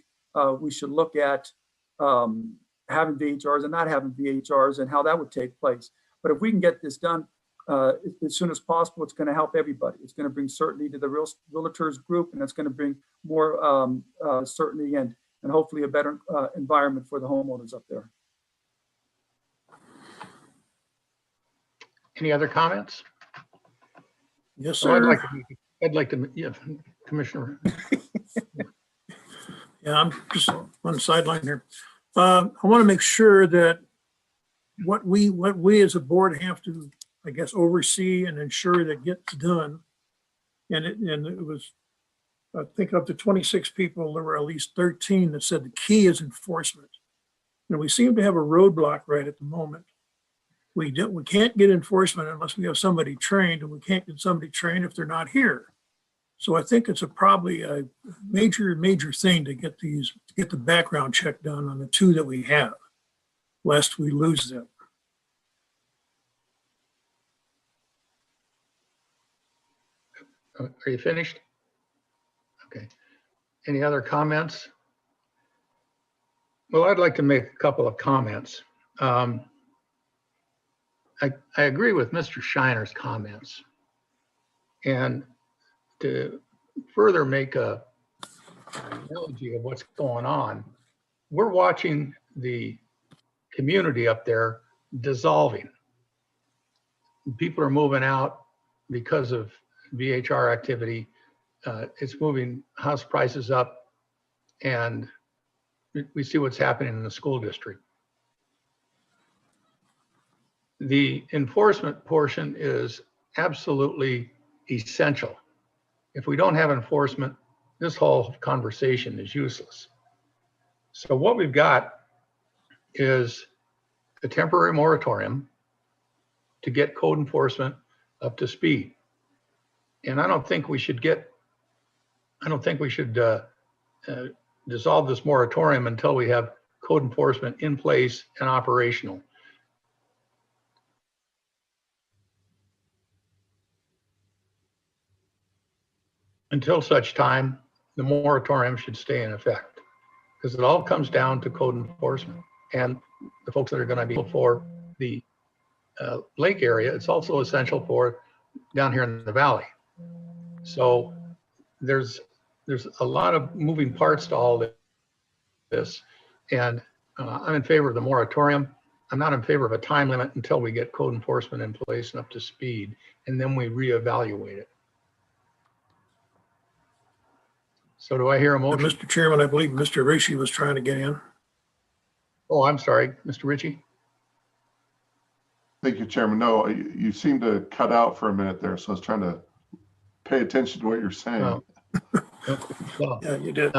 we should look at having VHRs and not having VHRs and how that would take place. But if we can get this done as soon as possible, it's going to help everybody. It's going to bring certainty to the realtors group, and it's going to bring more certainty and hopefully a better environment for the homeowners up there. Any other comments? Yes, So sir. I'd like to, yeah, Commissioner. Yeah, I'm just on the sideline here. I want to make sure that what we as a board have to, I guess, oversee and ensure that gets done. And it was, I think of the 26 people, there were at least 13 that said the key is enforcement. We seem to have a roadblock right at the moment. We can't get enforcement unless we have somebody trained, and we can't get somebody trained if they're not here. So I think it's probably a major thing to get the background check done on the 2 that we have, lest we lose them. Are you finished? Okay. Any other comments? Well, I'd like to make a couple of comments. I agree with Mr. Shiner's comments. And to further make an analogy of what's going on, we're watching the community up there dissolving. People are moving out because of VHR activity. It's moving house prices up, and we see what's happening in the school district. The enforcement portion is absolutely essential. If we don't have enforcement, this whole conversation is useless. So what we've got is a temporary moratorium to get code enforcement up to speed. And I don't think we should dissolve this moratorium until we have code enforcement in place and operational. Until such time, the moratorium should stay in effect, because it all comes down to code enforcement and the folks that are going to be for the lake area. It's also essential for down here in the valley. So there's a lot of moving parts to all this, and I'm in favor of the moratorium. I'm not in favor of a time limit until we get code enforcement in place and up to speed, and then we reevaluate it. So do I hear a motion? Mr. Chairman, I believe Mr. Rishi was trying to get in. Oh, I'm sorry, Mr. Ritchie. Thank you, Chairman. No, you seemed to cut out for a minute there, so I was trying to pay attention to what you're saying. Oh. Well, Yeah, you did.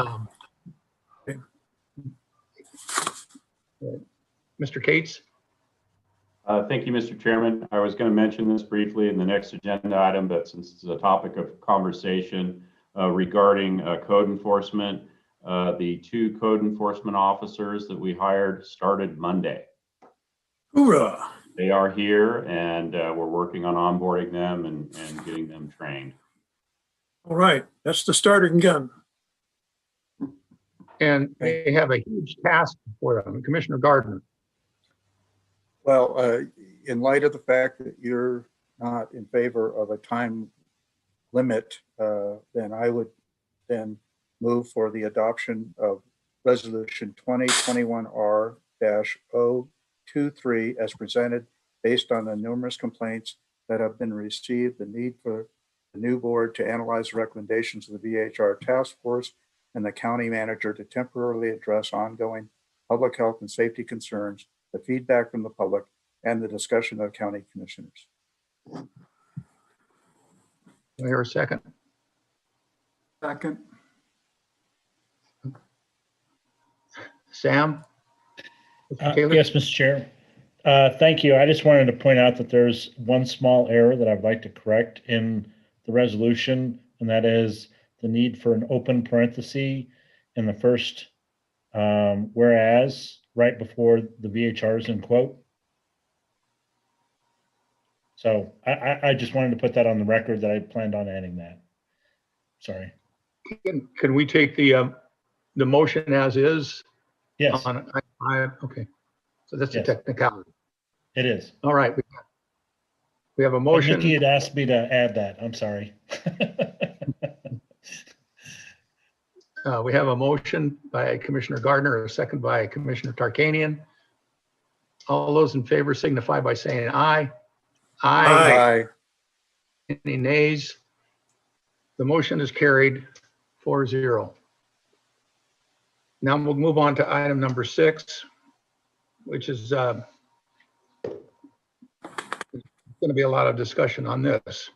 Mr. Cates? Thank you, Mr. Chairman. I was going to mention this briefly in the next agenda item, but since it's a topic of conversation regarding code enforcement, the 2 code enforcement officers that we hired started Monday. Hoorah. They are here, and we're working on onboarding them and getting them trained. All right, that's the starting gun. And they have a huge task for them. Commissioner Gardner. Well, in light of the fact that you're not in favor of a time limit, then I would then move for the adoption of Resolution 2021R-023 as presented, based on the numerous complaints that have been received, the need for the new board to analyze recommendations of the VHR task force and the county manager to temporarily address ongoing public health and safety concerns, the feedback from the public, and the discussion of county commissioners. Do I hear a second? Second. Sam? Taylor? Yes, Mr. Chair. Thank you. I just wanted to point out that there's one small error that I'd like to correct in the resolution, and that is the need for an open parenthesis in the first whereas right before the VHRs in quote. So I just wanted to put that on the record that I planned on adding that. Sorry. Can we take the motion as is? Yes. Okay. So that's Yes. a technicality. It is. All right. We have a motion. Nikki had asked me to add that. I'm sorry. We have a motion by Commissioner Gardner, a second by Commissioner Tarkanian. All those in favor signify by saying aye. Aye. Any nays? The motion is carried 4-0. Now we'll move on to item number 6, which is going to be a lot of discussion on this.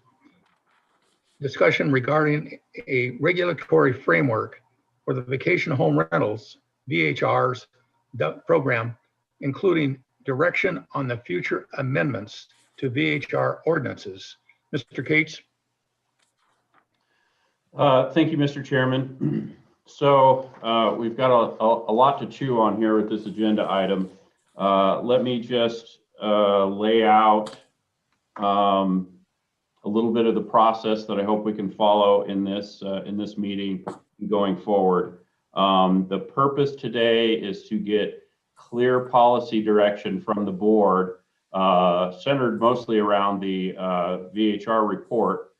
Discussion regarding a regulatory framework for the vacation home rentals, VHRs program, including direction on the future amendments to VHR ordinances. Mr. Cates? Thank you, Mr. Chairman. So we've got a lot to chew on here with this agenda item. Let me just lay out a little bit of the process that I hope we can follow in this meeting going forward. The purpose today is to get clear policy direction from the board, centered mostly around the VHR report,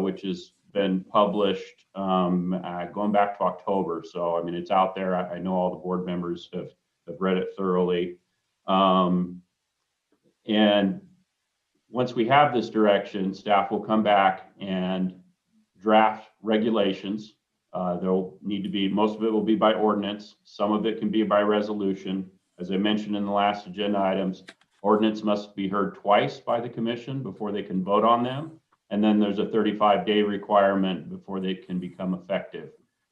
which has been published going back to October. So, I mean, it's out there. I know all the board members have read it thoroughly. And once we have this direction, staff will come back and draft regulations. There'll need to be, most of it will be by ordinance. Some of it can be by resolution. As I mentioned in the last agenda items, ordinance must be heard twice by the commission before they can vote on them. And then there's a 35-day requirement before they can become effective.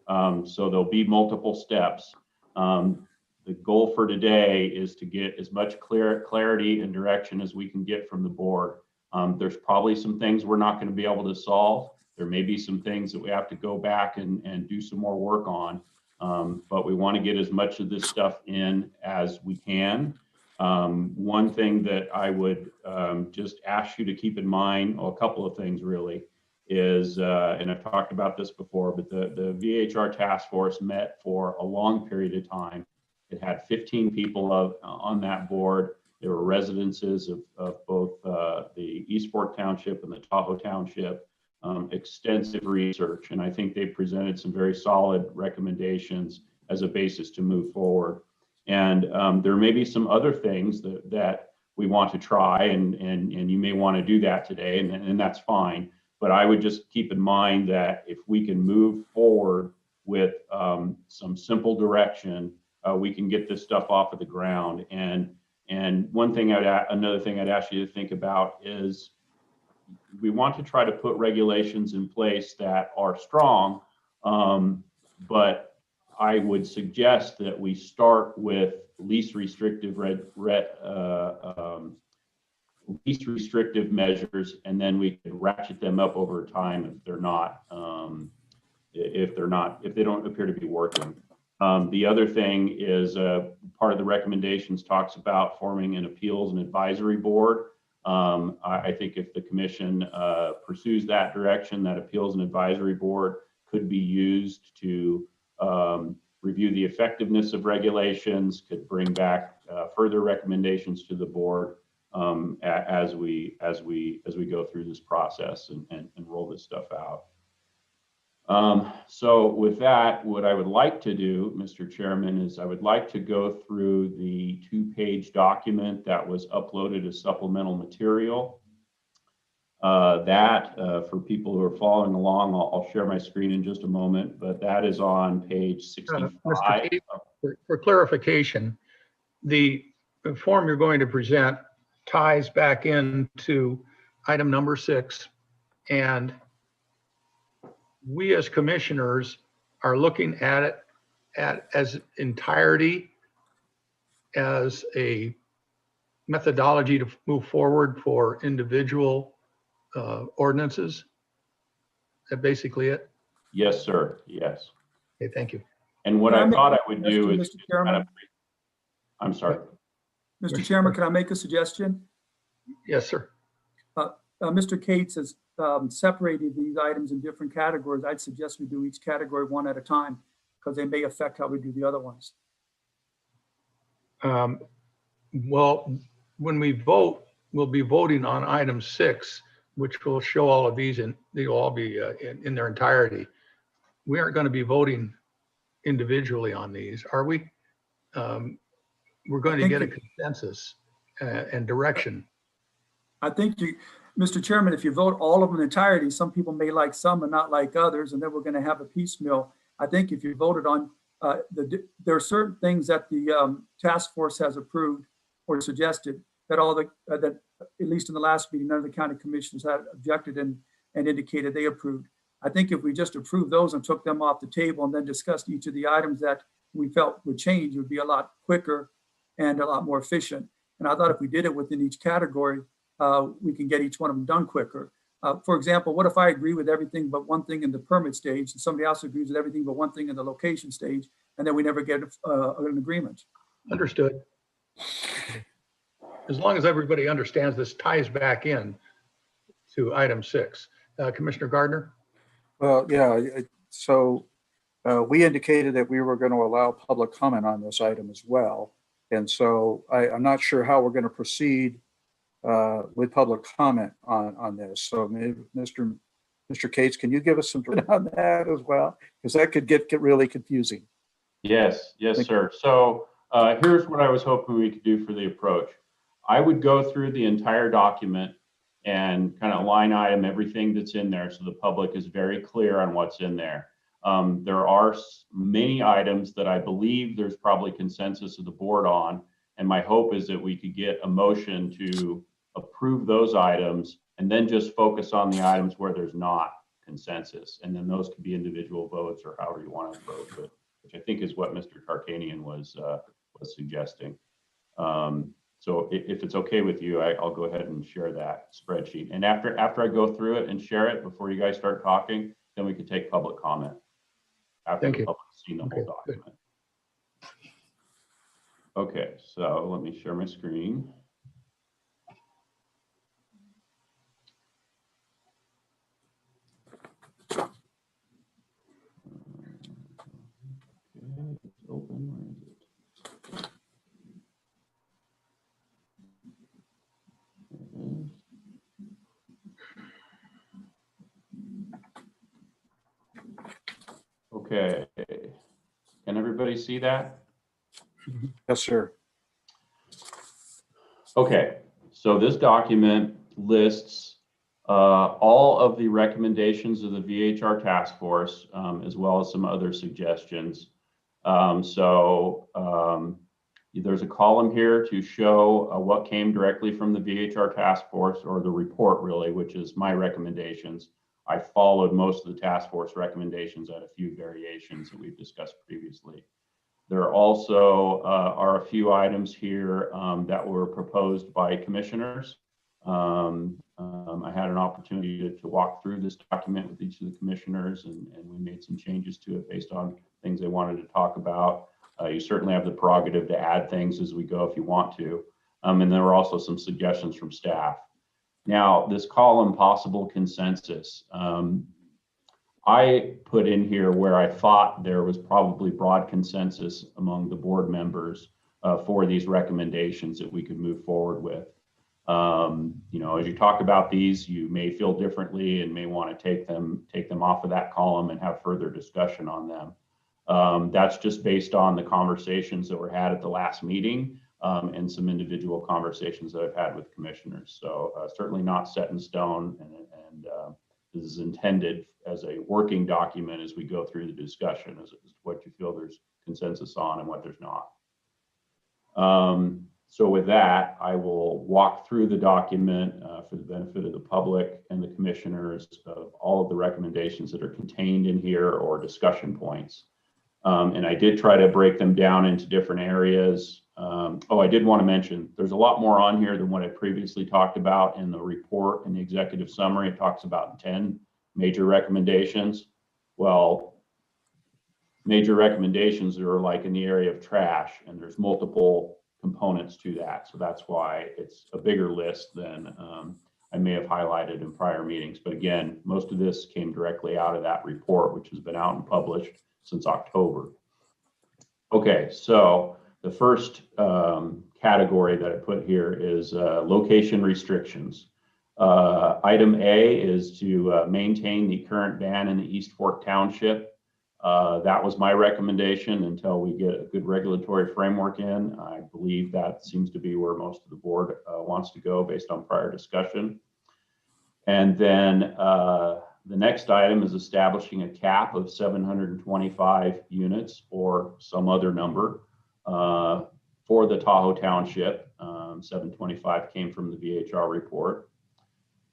So there'll be multiple steps. The goal for today is to get as much clarity and direction as we can get from the board. There's probably some things we're not going to be able to solve. There may be some things that we have to go back and do some more work on. But we want to get as much of this stuff in as we can. One thing that I would just ask you to keep in mind, or a couple of things really, is, and I've talked about this before, but the VHR task force met for a long period of time. It had 15 people on that board. There were residences of both the Eastport Township and the Tahoe Township, extensive research, and I think they presented some very solid recommendations as a basis to move forward. And there may be some other things that we want to try, and you may want to do that today, and that's fine. But I would just keep in mind that if we can move forward with some simple direction, we can get this stuff off of the ground. And another thing I'd ask you to think about is we want to try to put regulations in place that are strong, but I would suggest that we start with least restrictive measures, and then we could ratchet them up over time if they don't appear to be working. The other thing is part of the recommendations talks about forming an appeals and advisory board. I think if the commission pursues that direction, that appeals and advisory board could be used to review the effectiveness of regulations, could bring back further recommendations to the board as we go through this process and roll this stuff out. So with that, what I would like to do, Mr. Chairman, is I would like to go through the 2-page document that was uploaded as supplemental material. For people who are following along, I'll share my screen in just a moment, but that is on page 65. Mr. Tate, for clarification, the form you're going to present ties back into item number 6, and we as commissioners are looking at it as entirety, as a methodology to move forward for individual ordinances. Is that basically it? Yes, sir. Yes. Okay, thank you. And what I thought I would do is, Mr. Chairman, I'm sorry. Mr. Chairman, can I make a suggestion? Yes, sir. Mr. Cates has separated these items in different categories. I'd suggest we do each category one at a time because they may affect how we do the other ones. Well, when we vote, we'll be voting on item 6, which will show all of these, and they'll all be in their entirety. We aren't going to be voting individually on these, are we? We're going to get a consensus and direction. I think Mr. Chairman, if you vote all of them in entirety, some people may like some and not like others, and then we're going to have a piecemeal. I think if you voted on, there are certain things that the task force has approved or suggested that that at least in the last meeting, none of the county commissioners had objected and indicated they approved. I think if we just approved those and took them off the table and then discussed each of the items that we felt would change, it would be a lot quicker and a lot more efficient. And I thought if we did it within each category, we can get each one of them done quicker. For example, what if I agree with everything but one thing in the permit stage and somebody else agrees with everything but one thing in the location stage, and then we never get an agreement? Understood. As long as everybody understands this ties back in to item 6. Commissioner Gardner? Well, yeah, so we indicated that we were going to allow public comment on this item as well. And so I'm not sure how we're going to proceed with public comment on this. So maybe Mr. Cates, can you give us some on that as well? Because that could get really confusing. Yes, sir. So here's what I was hoping we could do for the approach. I would go through the entire document and kind of line item everything that's in there so the public is very clear on what's in there. There are many items that I believe there's probably consensus of the board on, and my hope is that we could get a motion to approve those items and then just focus on the items where there's not consensus, and then those could be individual votes or however you want to approach it, which I think is what Mr. Tarkanian was suggesting. So if it's okay with you, I'll go ahead and share that spreadsheet. And after I go through it and share it before you guys start talking, then we can take public comment after Thank the you. public's seen the Okay, whole good. document. Okay, so let me share my screen. Okay, it's open. Where is it? There it is. Okay, can everybody see that? Yes, sir. Okay, so this document lists all of the recommendations of the VHR task force, as well as some other suggestions. There's a column here to show what came directly from the VHR task force, or the report really, which is my recommendations. I followed most of the task force recommendations at a few variations that we've discussed previously. There also are a few items here that were proposed by commissioners. I had an opportunity to walk through this document with each of the commissioners, and we made some changes to it based on things they wanted to talk about. You certainly have the prerogative to add things as we go if you want to. And there were also some suggestions from staff. Now, this column, possible consensus. I put in here where I thought there was probably broad consensus among the board members for these recommendations that we could move forward with. As you talk about these, you may feel differently and may want to take them off of that column and have further discussion on them. That's just based on the conversations that were had at the last meeting and some individual conversations that I've had with commissioners. So certainly not set in stone, and this is intended as a working document as we go through the discussion as what you feel there's consensus on and what there's not. So with that, I will walk through the document for the benefit of the public and the commissioners of all of the recommendations that are contained in here or discussion points. And I did try to break them down into different areas. I did want to mention, there's a lot more on here than what I previously talked about in the report and the executive summary. It talks about 10 major recommendations. Well, major recommendations are like in the area of trash, and there's multiple components to that. So that's why it's a bigger list than I may have highlighted in prior meetings. But again, most of this came directly out of that report, which has been out and published since October. Okay, so the first category that I put here is location restrictions. Item A is to maintain the current ban in the East Fork Township. That was my recommendation until we get a good regulatory framework in. I believe that seems to be where most of the board wants to go based on prior discussion. And then the next item is establishing a cap of 725 units or some other number for the Tahoe Township. 725 came from the VHR report.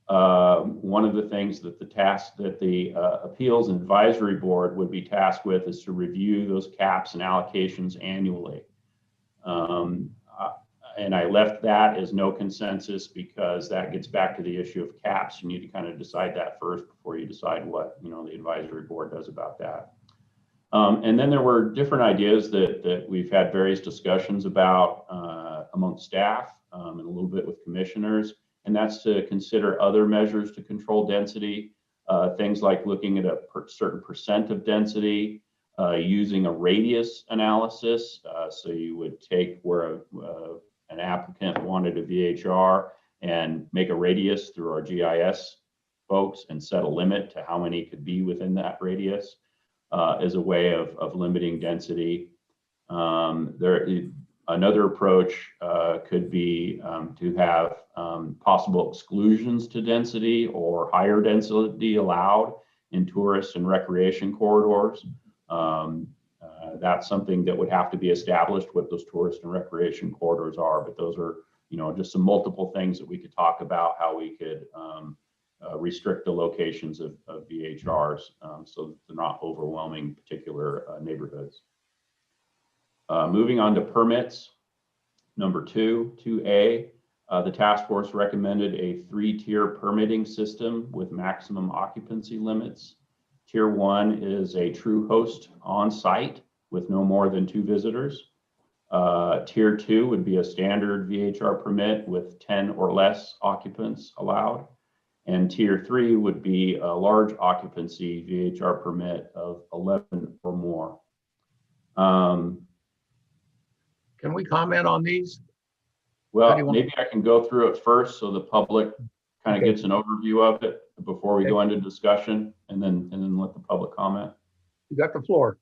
One of the things that the Appeals and Advisory Board would be tasked with is to review those caps and allocations annually. And I left that as no consensus because that gets back to the issue of caps. You need to kind of decide that first before you decide what the advisory board does about that. And then there were different ideas that we've had various discussions about among staff and a little bit with commissioners. And that's to consider other measures to control density, things like looking at a certain percent of density, using a radius analysis. So you would take where an applicant wanted a VHR and make a radius through our GIS folks and set a limit to how many could be within that radius as a way of limiting density. Another approach could be to have possible exclusions to density or higher density allowed in tourist and recreation corridors. That's something that would have to be established what those tourist and recreation corridors are, but those are just some multiple things that we could talk about how we could restrict the locations of VHRs so that they're not overwhelming particular neighborhoods. Moving on to permits, number 2A, the task force recommended a 3-tier permitting system with maximum occupancy limits. Tier 1 is a true host on site with no more than 2 visitors. Tier 2 would be a standard VHR permit with 10 or less occupants allowed. And Tier 3 would be a large occupancy VHR permit of 11 or more. Can we comment on these? Well, maybe I can go through it first so the public kind of gets an overview of it before we go into discussion, and then let the public comment. You got the floor.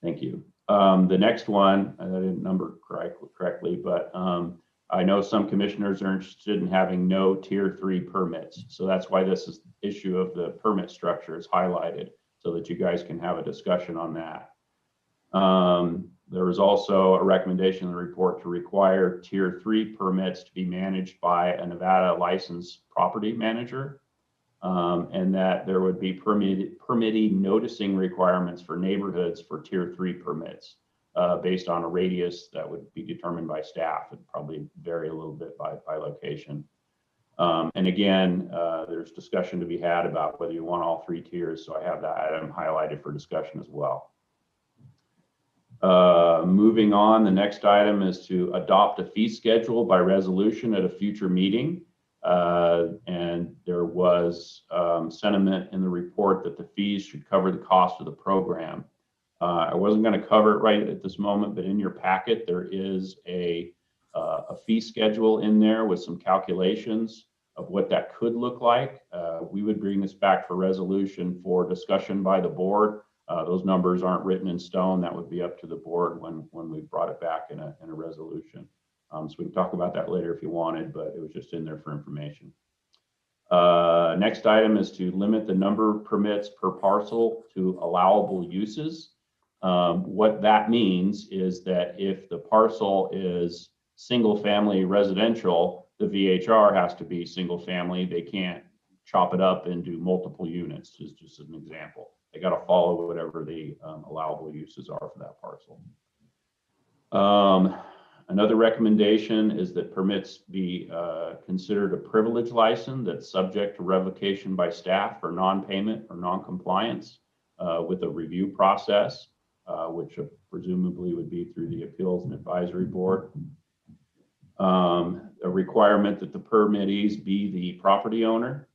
Thank you. The next one, I didn't number correctly, but I know some commissioners are interested in having no Tier 3 permits. So that's why this issue of the permit structure is highlighted so that you guys can have a discussion on that. There was also a recommendation in the report to require Tier 3 permits to be managed by a Nevada licensed property manager, and that there would be permittee noticing requirements for neighborhoods for Tier 3 permits based on a radius that would be determined by staff. It'd probably vary a little bit by location. And again, there's discussion to be had about whether you want all 3 tiers, so I have that item highlighted for discussion as well. Moving on, the next item is to adopt a fee schedule by resolution at a future meeting. And there was sentiment in the report that the fees should cover the cost of the program. I wasn't going to cover it right at this moment, but in your packet, there is a fee schedule in there with some calculations of what that could look like. We would bring this back for resolution for discussion by the board. Those numbers aren't written in stone. That would be up to the board when we brought it back in a resolution. So we can talk about that later if you wanted, but it was just in there for information. Next item is to limit the number of permits per parcel to allowable uses. What that means is that if the parcel is single family residential, the VHR has to be single family. They can't chop it up into multiple units, is just an example. They got to follow whatever the allowable uses are for that parcel. Another recommendation is that permits be considered a privilege license that's subject to revocation by staff for non-payment or non-compliance with a review process, which presumably would be through the Appeals and Advisory Board. A requirement that the permittees be the property owner.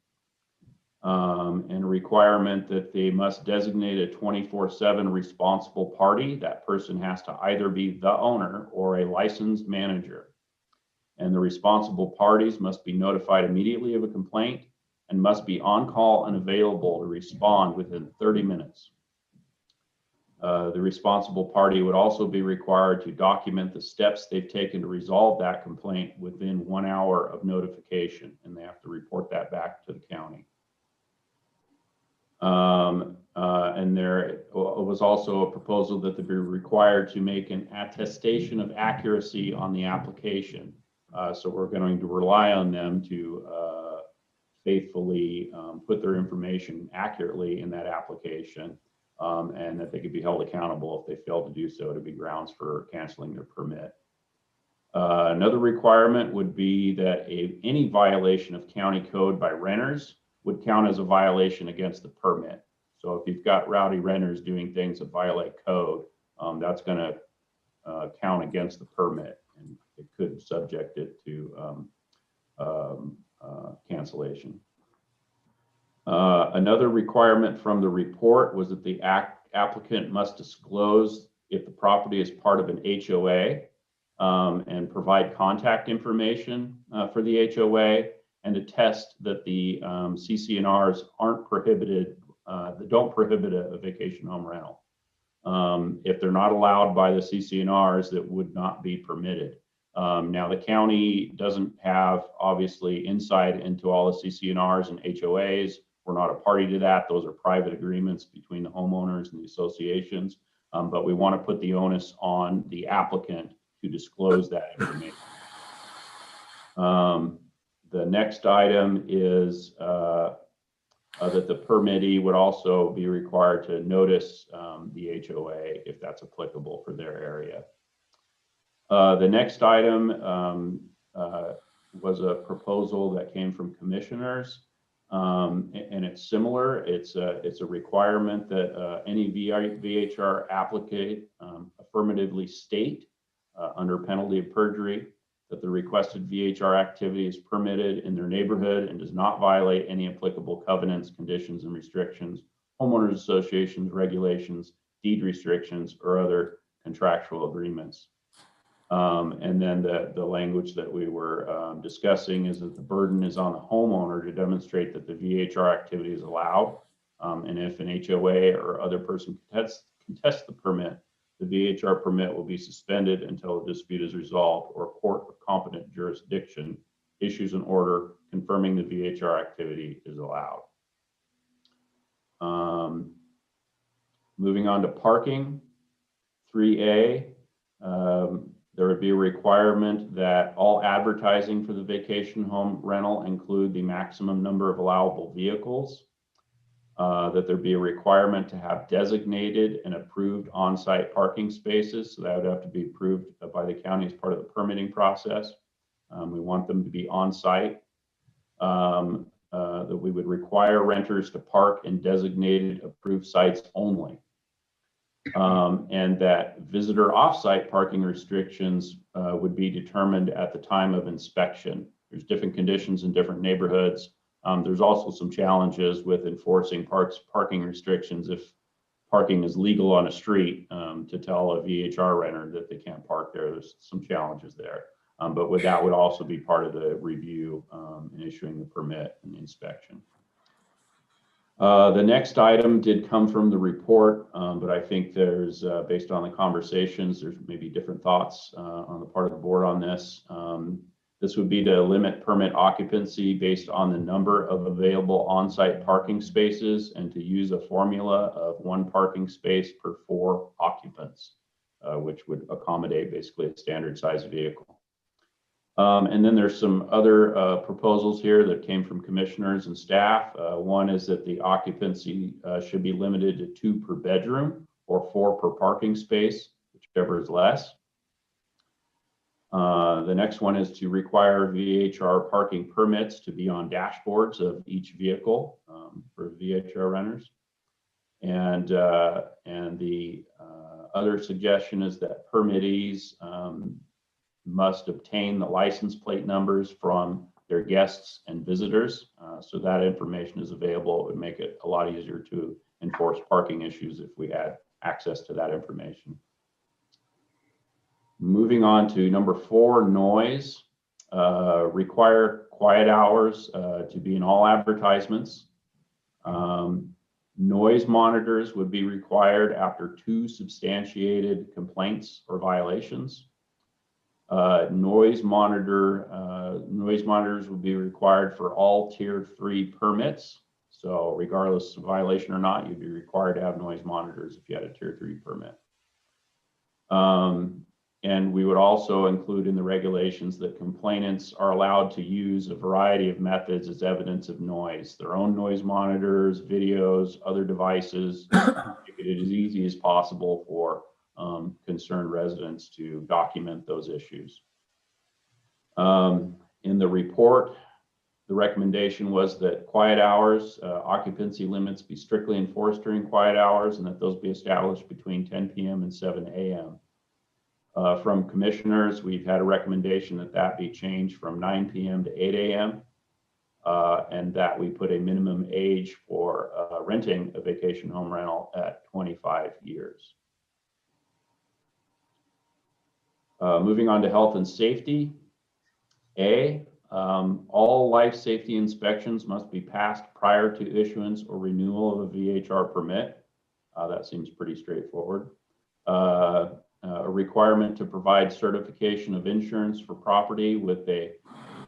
And a requirement that they must designate a 24/7 responsible party. That person has to either be the owner or a licensed manager. And the responsible parties must be notified immediately of a complaint and must be on call and available to respond within 30 minutes. The responsible party would also be required to document the steps they've taken to resolve that complaint within 1 hour of notification, and they have to report that back to the county. And there was also a proposal that they be required to make an attestation of accuracy on the application. So we're going to rely on them to faithfully put their information accurately in that application, and that they could be held accountable if they fail to do so to be grounds for canceling their permit. Another requirement would be that any violation of county code by renters would count as a violation against the permit. So if you've got rowdy renters doing things that violate code, that's going to count against the permit, and it could subject it to cancellation. Another requirement from the report was that the applicant must disclose if the property is part of an HOA and provide contact information for the HOA, and attest that the CC&Rs aren't prohibited, that don't prohibit a vacation home rental. If they're not allowed by the CC&Rs, that would not be permitted. Now, the county doesn't have, obviously, insight into all the CC&Rs and HOAs. We're not a party to that. Those are private agreements between the homeowners and the associations. But we want to put the onus on the applicant to disclose that information. The next item is that the permittee would also be required to notice the HOA if that's applicable for their area. The next item was a proposal that came from commissioners and it's similar. It's a requirement that any VHR applicant affirmatively state under penalty of perjury that the requested VHR activity is permitted in their neighborhood and does not violate any applicable covenants, conditions, and restrictions, homeowners associations, regulations, deed restrictions, or other contractual agreements. And then the language that we were discussing is that the burden is on the homeowner to demonstrate that the VHR activity is allowed. And if an HOA or other person contests the permit, the VHR permit will be suspended until the dispute is resolved or a court of competent jurisdiction issues an order confirming the VHR activity is allowed. Moving on to parking, 3A. There would be a requirement that all advertising for the vacation home rental include the maximum number of allowable vehicles, that there be a requirement to have designated and approved on-site parking spaces. So that would have to be approved by the county as part of the permitting process. We want them to be on-site, that we would require renters to park in designated approved sites only. And that visitor off-site parking restrictions would be determined at the time of inspection. There's different conditions in different neighborhoods. There's also some challenges with enforcing parking restrictions if parking is legal on a street, to tell a VHR renter that they can't park there. There's some challenges there. But that would also be part of the review in issuing the permit and the inspection. The next item did come from the report, but I think there's, based on the conversations, there's maybe different thoughts on the part of the board on this. This would be to limit permit occupancy based on the number of available on-site parking spaces and to use a formula of 1 parking space per 4 occupants, which would accommodate basically a standard size vehicle. And then there's some other proposals here that came from commissioners and staff. One is that the occupancy should be limited to 2 per bedroom or 4 per parking space, whichever is less. The next one is to require VHR parking permits to be on dashboards of each vehicle for VHR renters. And the other suggestion is that permittees must obtain the license plate numbers from their guests and visitors. So that information is available. It would make it a lot easier to enforce parking issues if we had access to that information. Moving on to number 4, noise. Require quiet hours to be in all advertisements. Noise monitors would be required after 2 substantiated complaints or violations. Noise monitors would be required for all Tier 3 permits. So regardless of violation or not, you'd be required to have noise monitors if you had a Tier 3 permit. And we would also include in the regulations that complainants are allowed to use a variety of methods as evidence of noise, their own noise monitors, videos, other devices, make it as easy as possible for concerned residents to document those issues. In the report, the recommendation was that quiet hours, occupancy limits be strictly enforced during quiet hours and that those be established between 10 p.m. and 7 a.m. From commissioners, we've had a recommendation that that be changed from 9 p.m. to 8 a.m. And that we put a minimum age for renting a vacation home rental at 25 years. Moving on to health and safety. All life safety inspections must be passed prior to issuance or renewal of a VHR permit. That seems pretty straightforward. A requirement to provide certification of insurance for property with a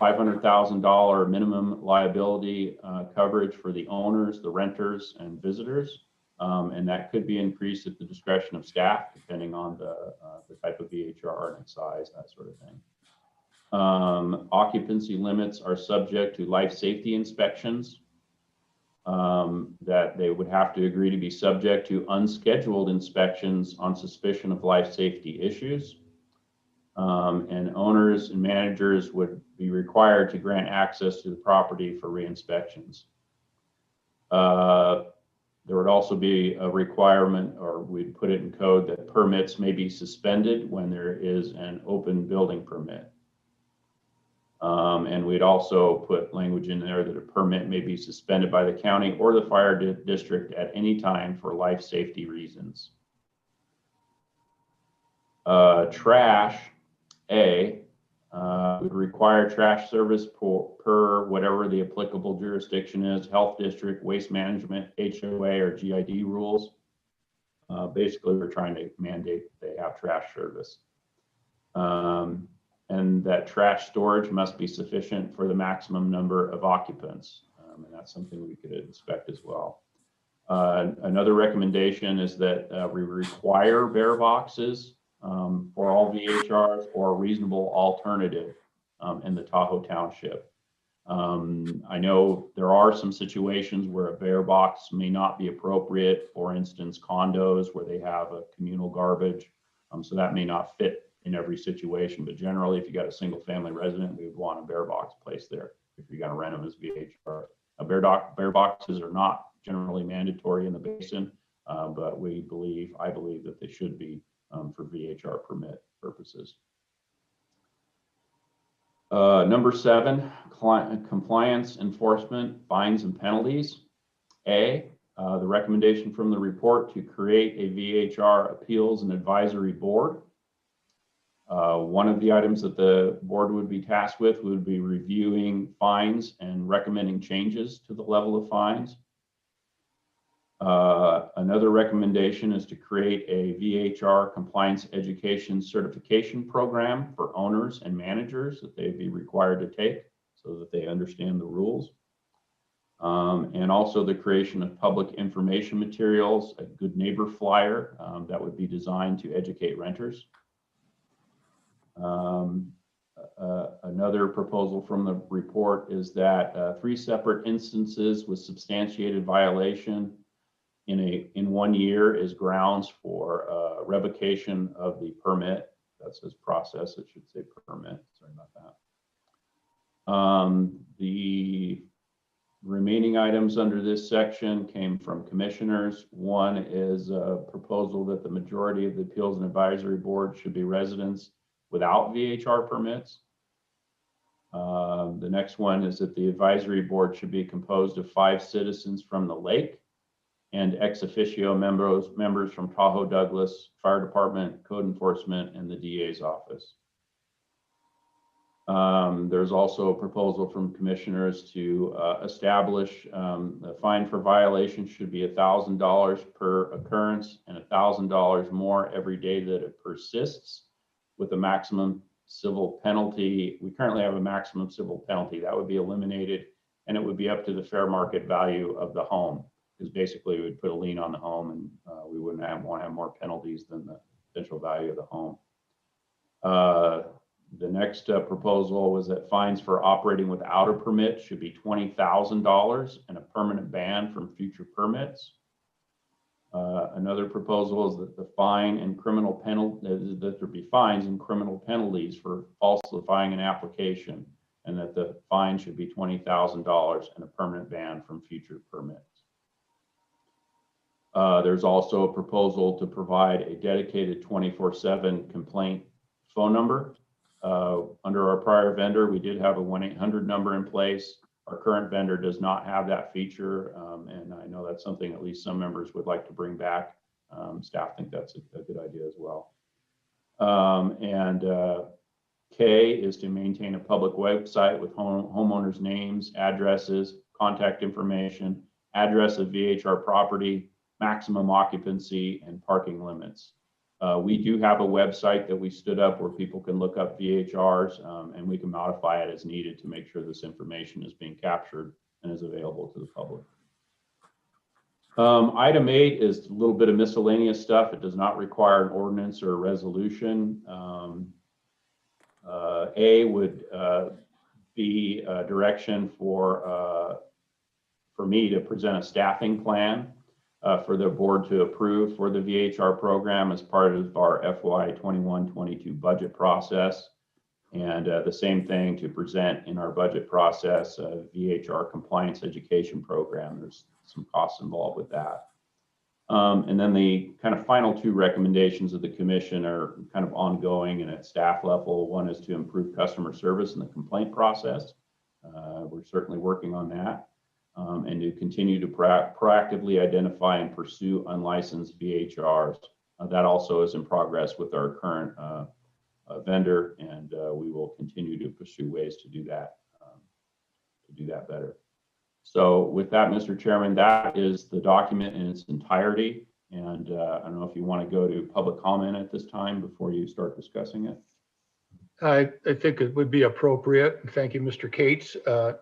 $500,000 minimum liability coverage for the owners, the renters, and visitors. And that could be increased at the discretion of staff, depending on the type of VHR and its size, that sort of thing. Occupancy limits are subject to life safety inspections that they would have to agree to be subject to unscheduled inspections on suspicion of life safety issues. And owners and managers would be required to grant access to the property for re-inspections. There would also be a requirement, or we'd put it in code, that permits may be suspended when there is an open building permit. And we'd also put language in there that a permit may be suspended by the county or the fire district at any time for life safety reasons. Trash, A, would require trash service per whatever the applicable jurisdiction is, health district, waste management, HOA, or GID rules. Basically, we're trying to mandate that they have trash service. And that trash storage must be sufficient for the maximum number of occupants. And that's something we could inspect as well. Another recommendation is that we require bear boxes for all VHRs or a reasonable alternative in the Tahoe Township. I know there are some situations where a bear box may not be appropriate. For instance, condos where they have a communal garbage. So that may not fit in every situation, but generally if you got a single family resident, we would want a bear box placed there if you're gonna rent them as VHR. Bear boxes are not generally mandatory in the basin, but I believe that they should be for VHR permit purposes. Number 7, compliance enforcement, fines and penalties. A, the recommendation from the report to create a VHR appeals and advisory board. One of the items that the board would be tasked with would be reviewing fines and recommending changes to the level of fines. Another recommendation is to create a VHR compliance education certification program for owners and managers that they'd be required to take so that they understand the rules. And also the creation of public information materials, a good neighbor flyer that would be designed to educate renters. Another proposal from the report is that 3 separate instances with substantiated violation in 1 year is grounds for revocation of the permit. That says process, it should say permit, sorry about that. The remaining items under this section came from commissioners. One is a proposal that the majority of the appeals and advisory board should be residents without VHR permits. The next one is that the advisory board should be composed of 5 citizens from the lake and ex officio members from Tahoe Douglas Fire Department, Code Enforcement, and the DA's office. There's also a proposal from commissioners to establish the fine for violation should be $1,000 per occurrence and $1,000 more every day that it persists, with a maximum civil penalty. We currently have a maximum civil penalty that would be eliminated, and it would be up to the fair market value of the home, because basically we would put a lien on the home, and we wouldn't want to have more penalties than the potential value of the home. The next proposal was that fines for operating without a permit should be $20,000 and a permanent ban from future permits. Another proposal is that the fine and criminal penalty, that there be fines and criminal penalties for falsifying an application, and that the fine should be $20,000 and a permanent ban from future permits. There's also a proposal to provide a dedicated 24/7 complaint phone number. Under our prior vendor, we did have a 1-800 number in place. Our current vendor does not have that feature, and I know that's something at least some members would like to bring back. Staff think that's a good idea as well. K is to maintain a public website with homeowners' names, addresses, contact information, address of VHR property, maximum occupancy, and parking limits. We do have a website that we stood up where people can look up VHRs, and we can modify it as needed to make sure this information is being captured and is available to the public. Item 8 is a little bit of miscellaneous stuff. It does not require an ordinance or a resolution. A would be a direction for me to present a staffing plan for the board to approve for the VHR program as part of our FY 21-22 budget process. And the same thing to present in our budget process, VHR compliance education program. There's some costs involved with that. And then the kind of final two recommendations of the commission are kind of ongoing and at staff level. One is to improve customer service in the complaint process. We're certainly working on that. And to continue to proactively identify and pursue unlicensed VHRs. That also is in progress with our current vendor, and we will continue to pursue ways to do that better. So with that, Mr. Chairman, that is the document in its entirety. And I don't know if you want to go to public comment at this time before you start discussing it. I think it would be appropriate. Thank you, Mr. Cates.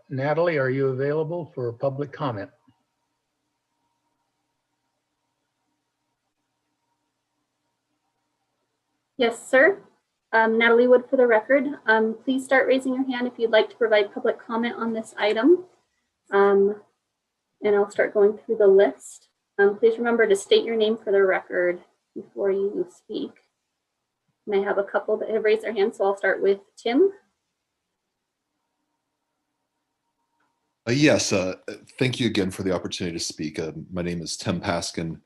Natalie, are you available for public comment? Yes, sir. Natalie Wood for the record. Please start raising your hand if you'd like to provide public comment on this item. And I'll start going through the list. Please remember to state your name for the record before you speak. And I have a couple that have raised their hands, so I'll start with Tim. Yes, thank you again for the opportunity to speak. My name is Tim Paskin.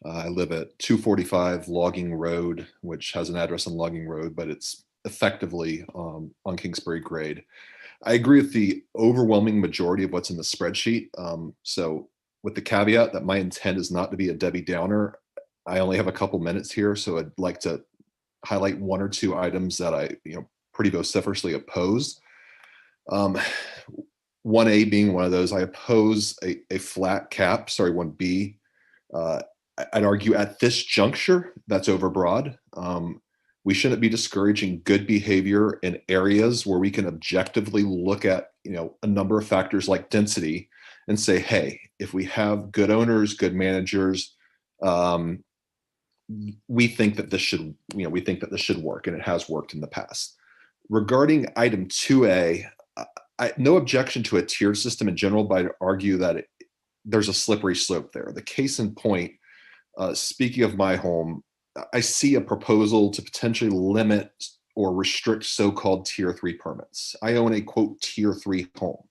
I live at 245 Logging Road, which has an address on Logging Road, but it's effectively on Kingsbury Grade. I agree with the overwhelming majority of what's in the spreadsheet. So with the caveat that my intent is not to be a Debbie Downer, I only have a couple minutes here, so I'd like to highlight one or two items that I pretty vociferously oppose. 1A being one of those. I oppose a flat cap, 1B. I'd argue at this juncture, that's overbroad. We shouldn't be discouraging good behavior in areas where we can objectively look at, a number of factors like density and say, hey, if we have good owners, good managers, we think that this should, work, and it has worked in the past. Regarding item 2A, no objection to a tiered system in general, but I'd argue that there's a slippery slope there. The case in point, speaking of my home, I see a proposal to potentially limit or restrict so-called tier 3 permits. I own a quote tier 3 home.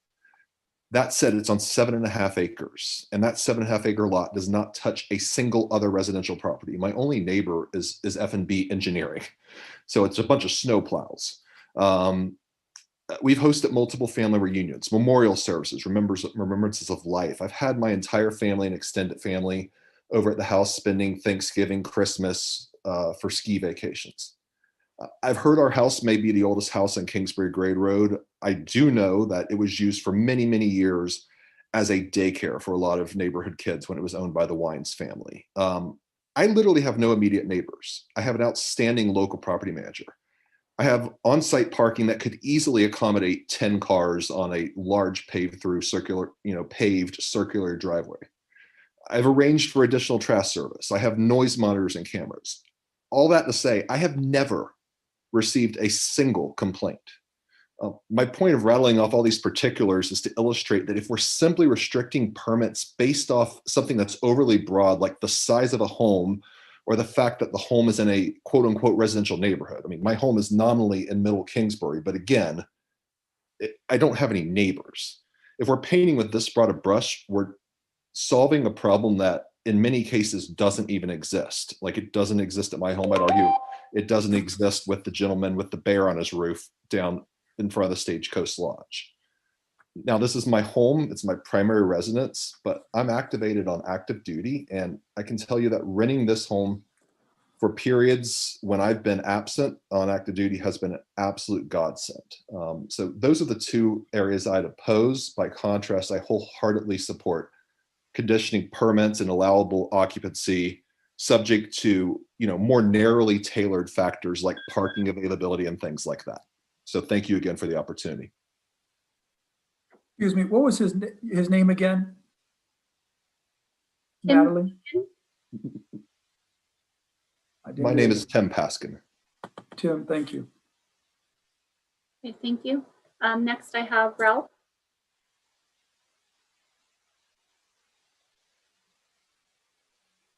That said, it's on 7.5 acres, and that 7.5 acre lot does not touch a single other residential property. My only neighbor is F&B Engineering, so it's a bunch of snow plows. We've hosted multiple family reunions, memorial services, remembrances of life. I've had my entire family and extended family over at the house spending Thanksgiving, Christmas for ski vacations. I've heard our house may be the oldest house on Kingsbury Grade Road. I do know that it was used for many, many years as a daycare for a lot of neighborhood kids when it was owned by the Wines family. I literally have no immediate neighbors. I have an outstanding local property manager. I have on-site parking that could easily accommodate 10 cars on a large paved circular driveway. I've arranged for additional trash service. I have noise monitors and cameras. All that to say, I have never received a single complaint. My point of rattling off all these particulars is to illustrate that if we're simply restricting permits based off something that's overly broad, like the size of a home or the fact that the home is in a quote unquote residential neighborhood. I mean, my home is nominally in Middle Kingsbury, but again, I don't have any neighbors. If we're painting with this broad a brush, we're solving a problem that in many cases doesn't even exist. Like it doesn't exist at my home. I'd argue it doesn't exist with the gentleman with the bear on his roof down in front of the Stagecoach Lodge. Now, this is my home. It's my primary residence, but I'm activated on active duty. And I can tell you that renting this home for periods when I've been absent on active duty has been an absolute godsend. So those are the two areas I'd oppose. By contrast, I wholeheartedly support conditioning permits and allowable occupancy subject to, more narrowly tailored factors like parking availability and things like that. So thank you again for the opportunity. Excuse me, what was his name again? Natalie? My name is Tim Paskin. Tim, thank you. Okay, thank you. Next I have Ralph.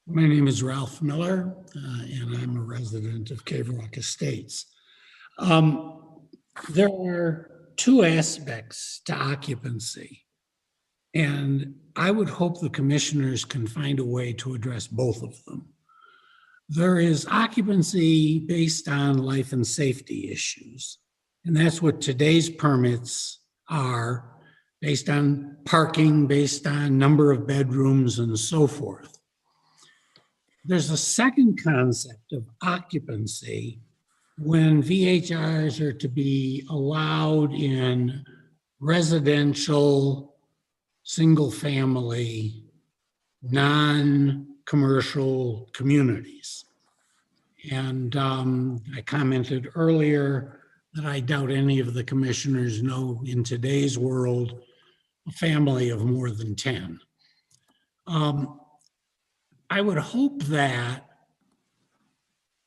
My name is Ralph Miller, and I'm a resident of Cave Rock Estates. There are two aspects to occupancy, and I would hope the commissioners can find a way to address both of them. There is occupancy based on life and safety issues, and that's what today's permits are, based on parking, based on number of bedrooms and so forth. There's a second concept of occupancy when VHRs are to be allowed in residential, single-family, non-commercial communities. And I commented earlier that I doubt any of the commissioners know in today's world a family of more than 10. I would hope that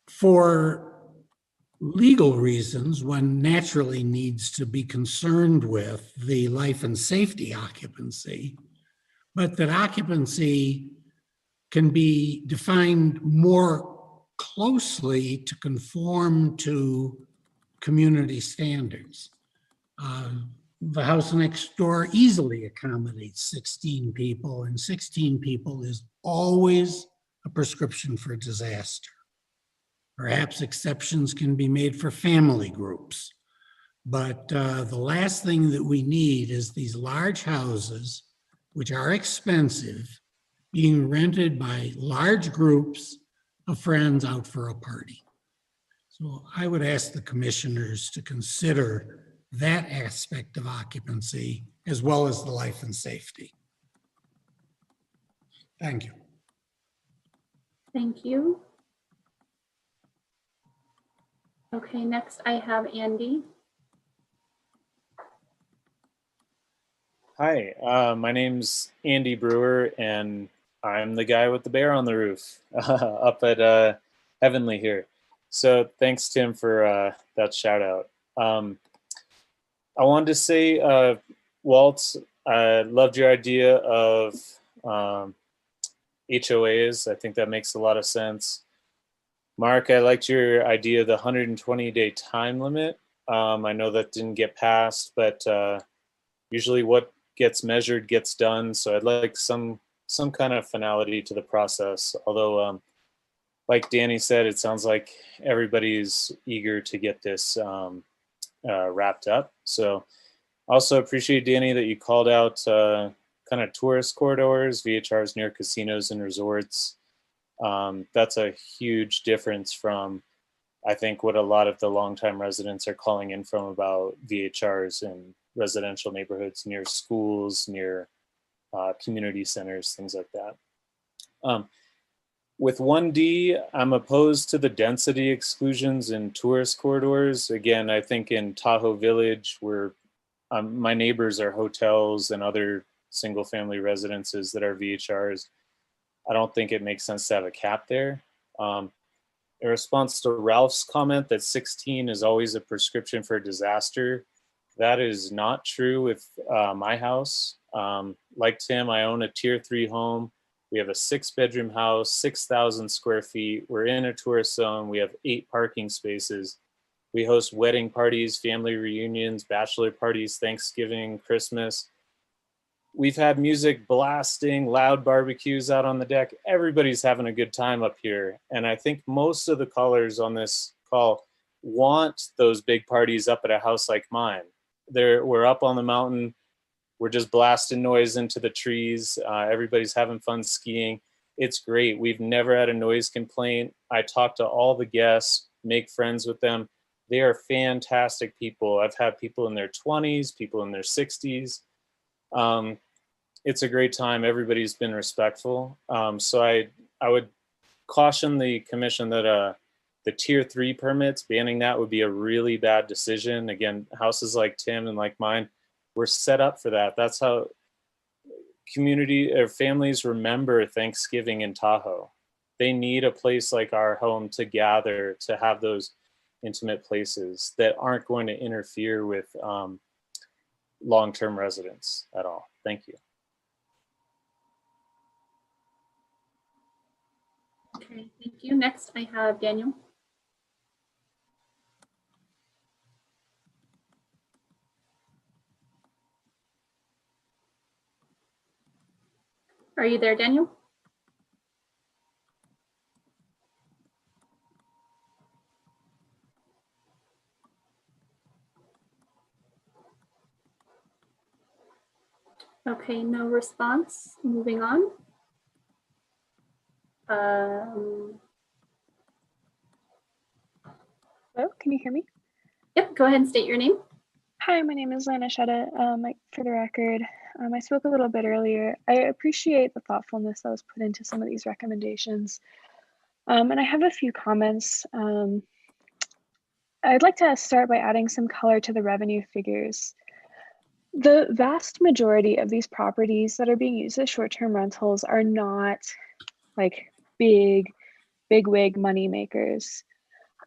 for legal reasons, one naturally needs to be concerned with the life and safety occupancy, but that occupancy can be defined more closely to conform to community standards. The house next door easily accommodates 16 people, and 16 people is always a prescription for disaster. Perhaps exceptions can be made for family groups, but the last thing that we need is these large houses, which are expensive, being rented by large groups of friends out for a party. So I would ask the commissioners to consider that aspect of occupancy as well as the life and safety. Thank you. Thank you. Okay, next I have Andy. Hi, my name's Andy Brewer, and I'm the guy with the bear on the roof up at Heavenly here. So thanks, Tim, for that shout out. I wanted to say, Walt, I loved your idea of HOAs. I think that makes a lot of sense. Mark, I liked your idea of the 120-day time limit. I know that didn't get passed, but usually what gets measured gets done. So I'd like some kind of finality to the process. Although, like Danny said, it sounds like everybody's eager to get this wrapped up. So also appreciate, Danny, that you called out kind of tourist corridors, VHRs near casinos and resorts. That's a huge difference from, I think, what a lot of the longtime residents are calling in from about VHRs in residential neighborhoods near schools, near community centers, things like that. With 1D, I'm opposed to the density exclusions in tourist corridors. Again, I think in Tahoe Village, where my neighbors are hotels and other single family residences that are VHRs, I don't think it makes sense to have a cap there. In response to Ralph's comment that 16 is always a prescription for disaster, that is not true with my house. Like Tim, I own a tier 3 home. We have a 6-bedroom house, 6,000 square feet. We're in a tourist zone. We have 8 parking spaces. We host wedding parties, family reunions, bachelor parties, Thanksgiving, Christmas. We've had music blasting, loud barbecues out on the deck. Everybody's having a good time up here. And I think most of the callers on this call want those big parties up at a house like mine. We're up on the mountain. We're just blasting noise into the trees. Everybody's having fun skiing. It's great. We've never had a noise complaint. I talk to all the guests, make friends with them. They are fantastic people. I've had people in their 20s, people in their 60s. It's a great time. Everybody's been respectful. So I would caution the commission that the tier 3 permits, banning that would be a really bad decision. Again, houses like Tim and like mine, we're set up for that. That's how community or families remember Thanksgiving in Tahoe. They need a place like our home to gather, to have those intimate places that aren't going to interfere with long-term residents at all. Thank you. Okay, thank you. Next, I have Daniel. Are you there, Daniel? Okay, no response. Moving on. Hello, can you hear me? Yep, go ahead and state your name. Hi, my name is Lana Shetta. For the record, I spoke a little bit earlier. I appreciate the thoughtfulness that was put into some of these recommendations. And I have a few comments. I'd like to start by adding some color to the revenue figures. The vast majority of these properties that are being used as short-term rentals are not like big wig money makers.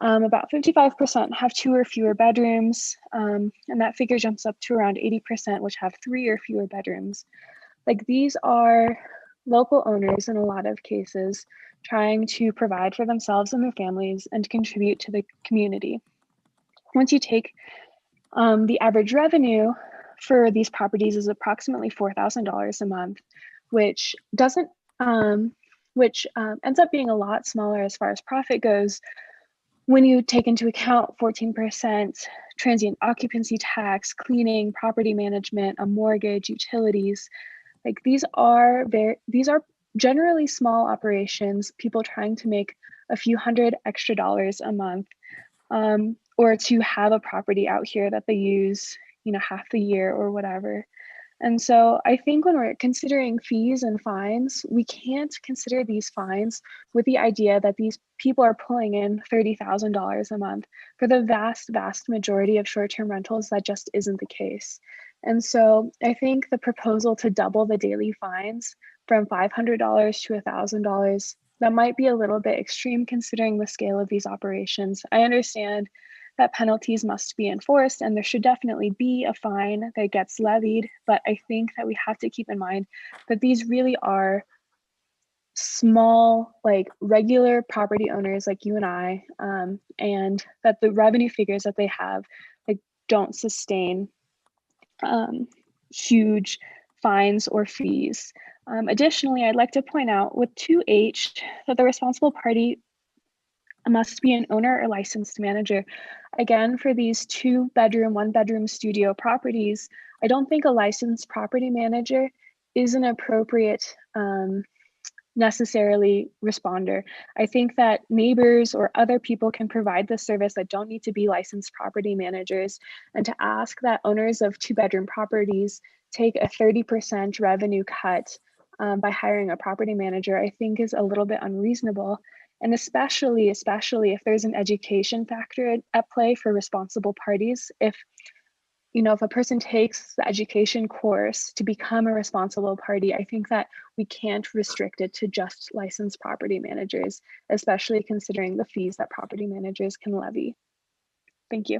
About 55% have 2 or fewer bedrooms, and that figure jumps up to around 80%, which have 3 or fewer bedrooms. Like, these are local owners in a lot of cases trying to provide for themselves and their families and contribute to the community. Once you take the average revenue for these properties is approximately $4,000 a month, which doesn't, ends up being a lot smaller as far as profit goes when you take into account 14% transient occupancy tax, cleaning, property management, a mortgage, utilities. Like, these are generally small operations, people trying to make a few hundred extra dollars a month, or to have a property out here that they use, half the year or whatever. And so I think when we're considering fees and fines, we can't consider these fines with the idea that these people are pulling in $30,000 a month. For the vast, vast majority of short-term rentals, that just isn't the case. And so I think the proposal to double the daily fines from $500 to $1,000, that might be a little bit extreme considering the scale of these operations. I understand that penalties must be enforced and there should definitely be a fine that gets levied, but I think that we have to keep in mind that these really are small, like regular property owners like you and I, and that the revenue figures that they have don't sustain huge fines or fees. Additionally, I'd like to point out with 2H that the responsible party must be an owner or licensed manager. Again, for these 2-bedroom, 1-bedroom studio properties, I don't think a licensed property manager is an appropriate necessarily responder. I think that neighbors or other people can provide the service that don't need to be licensed property managers. And to ask that owners of 2-bedroom properties take a 30% revenue cut by hiring a property manager, I think is a little bit unreasonable. And especially if there's an education factor at play for responsible parties, if a person takes the education course to become a responsible party, I think that we can't restrict it to just licensed property managers, especially considering the fees that property managers can levy. Thank you.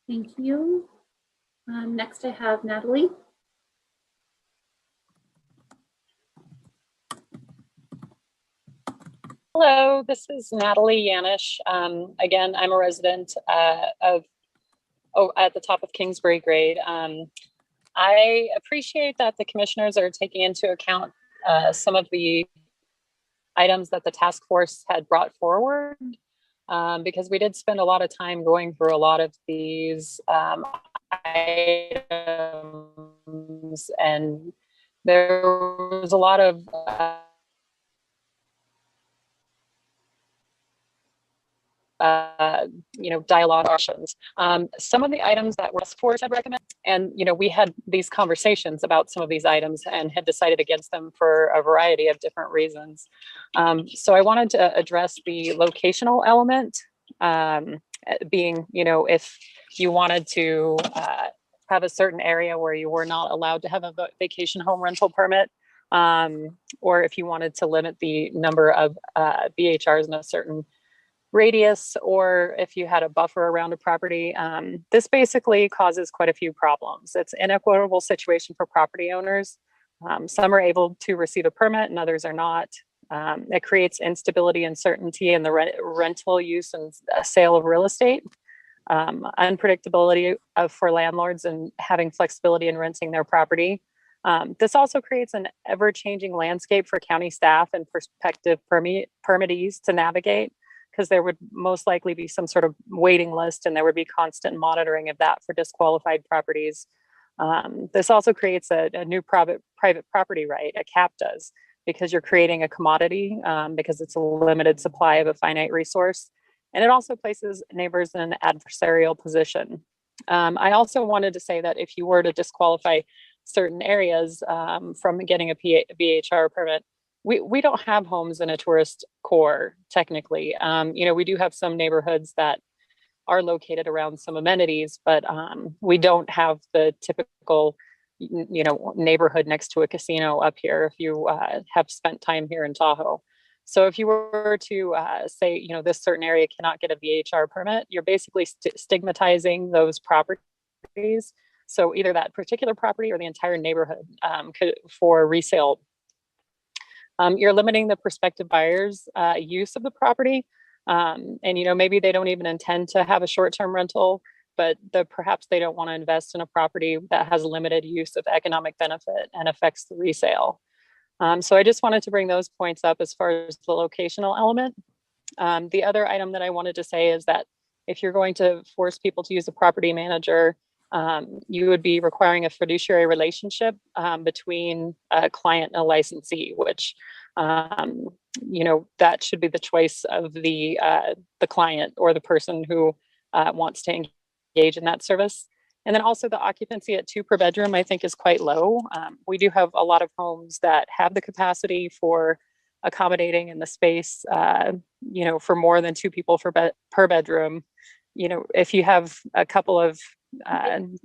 Thank you. Next I have Natalie. Hello, this is Natalie Yanish. Again, I'm a resident at the top of Kingsbury Grade. I appreciate that the commissioners are taking into account some of the items that the task force had brought forward, because we did spend a lot of time going through a lot of these items, and there was a lot of dialogue options. Some of the items that task force had recommended, and we had these conversations about some of these items and had decided against them for a variety of different reasons. So I wanted to address the locational element, being, if you wanted to have a certain area where you were not allowed to have a vacation home rental permit, or if you wanted to limit the number of VHRs in a certain radius, or if you had a buffer around a property. This basically causes quite a few problems. It's an inequitable situation for property owners. Some are able to receive a permit and others are not. It creates instability and uncertainty in the rental use and sale of real estate, unpredictability for landlords and having flexibility in renting their property. This also creates an ever-changing landscape for county staff and prospective permittees to navigate, because there would most likely be some sort of waiting list and there would be constant monitoring of that for disqualified properties. This also creates a new private property right, a cap does, because you're creating a commodity because it's a limited supply of a finite resource. And it also places neighbors in an adversarial position. I also wanted to say that if you were to disqualify certain areas from getting a VHR permit, we don't have homes in a tourist core, technically. We do have some neighborhoods that are located around some amenities, but we don't have the typical, neighborhood next to a casino up here if you have spent time here in Tahoe. So if you were to say, this certain area cannot get a VHR permit, you're basically stigmatizing those properties. So either that particular property or the entire neighborhood for resale. You're limiting the prospective buyers' use of the property. And maybe they don't even intend to have a short-term rental, but perhaps they don't want to invest in a property that has limited use of economic benefit and affects the resale. So I just wanted to bring those points up as far as the locational element. The other item that I wanted to say is that if you're going to force people to use a property manager, you would be requiring a fiduciary relationship between a client and a licensee, which that should be the choice of the client or the person who wants to engage in that service. And then also the occupancy at 2 per bedroom, I think, is quite low. We do have a lot of homes that have the capacity for accommodating in the space, for more than 2 people per bedroom. If you have a couple of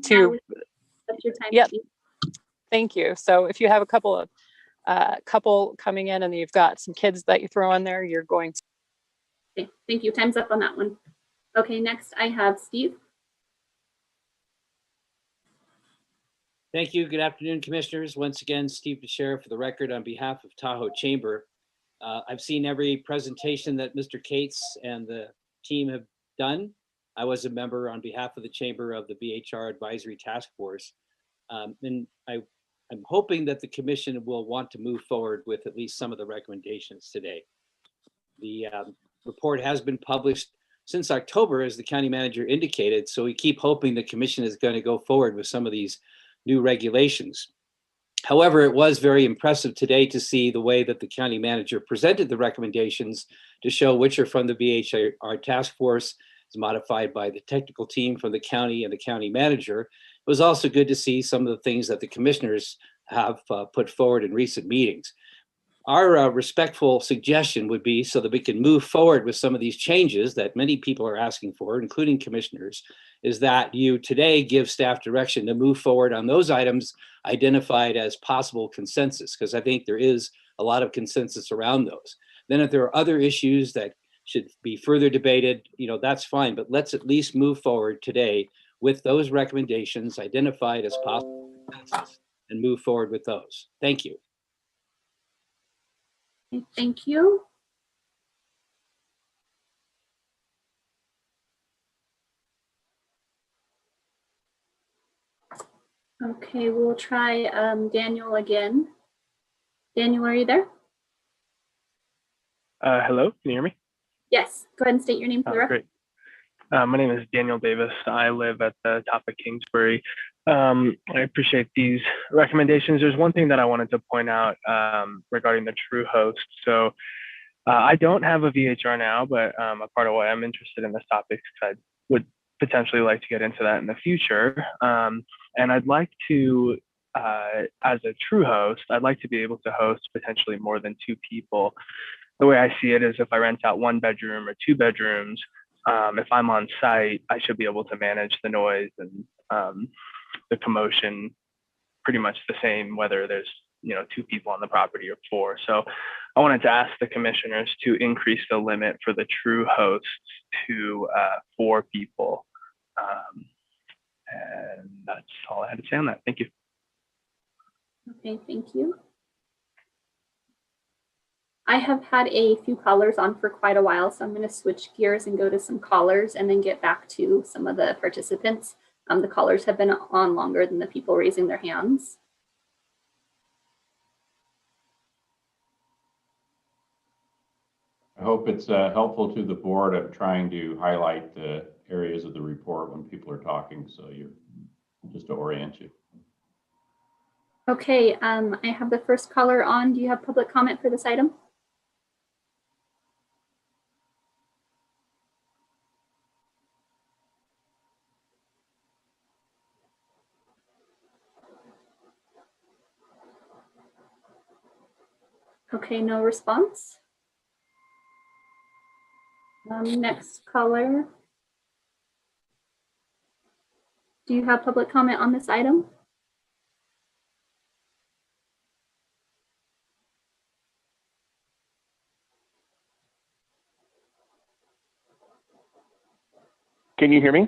2, That's your time. yep. Thank you. So if you have a couple of couple coming in and you've got some kids that you throw in there, you're going to. Okay, thank you. Time's up on that one. Okay, next I have Steve. Thank you. Good afternoon, commissioners. Once again, Steve DeSheriff for the record on behalf of Tahoe Chamber. I've seen every presentation that Mr. Cates and the team have done. I was a member on behalf of the Chamber of the VHR Advisory Task Force. And I'm hoping that the commission will want to move forward with at least some of the recommendations today. The report has been published since October, as the county manager indicated, so we keep hoping the commission is going to go forward with some of these new regulations. However, it was very impressive today to see the way that the county manager presented the recommendations to show which are from the VHR task force, is modified by the technical team from the county and the county manager. It was also good to see some of the things that the commissioners have put forward in recent meetings. Our respectful suggestion would be, so that we can move forward with some of these changes that many people are asking for, including commissioners, is that you today give staff direction to move forward on those items identified as possible consensus, because I think there is a lot of consensus around those. Then if there are other issues that should be further debated, that's fine, but let's at least move forward today with those recommendations identified as possible consensus and move forward with those. Thank you. Thank you. Okay, we'll try Daniel again. Daniel, are you there? Hello, can you hear me? Yes, go ahead and state your name for the record. Great. My name is Daniel Davis. I live at the top of Kingsbury. I appreciate these recommendations. There's one thing that I wanted to point out regarding the true host. So I don't have a VHR now, but a part of why I'm interested in this topic is I would potentially like to get into that in the future. And I'd like to, as a true host, I'd like to be able to host potentially more than 2 people. The way I see it is if I rent out 1 bedroom or 2 bedrooms, if I'm on site, I should be able to manage the noise and the commotion pretty much the same, whether there's 2 people on the property or 4. So I wanted to ask the commissioners to increase the limit for the true hosts to 4 people. And that's all I had to say on that. Thank you. Okay, thank you. I have had a few callers on for quite a while, so I'm going to switch gears and go to some callers and then get back to some of the participants. The callers have been on longer than the people raising their hands. I hope it's helpful to the board. I'm trying to highlight the areas of the report when people are talking, so you're just to orient you. Okay, I have the first caller on. Do you have public comment for this item? Okay, no response. Next caller. Do you have public comment on this item? Can you hear me?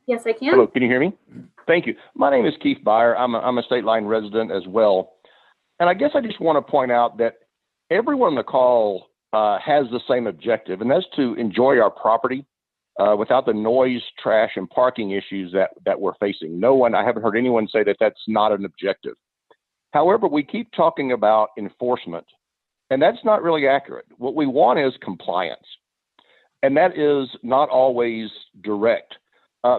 Yes, I can. Hello, can you hear me? Thank you. My name is Keith Byer. I'm a State Line resident as well. And I guess I just want to point out that everyone on the call has the same objective, and that's to enjoy our property without the noise, trash, and parking issues that we're facing. I haven't heard anyone say that that's not an objective. However, we keep talking about enforcement, and that's not really accurate. What we want is compliance, and that is not always direct.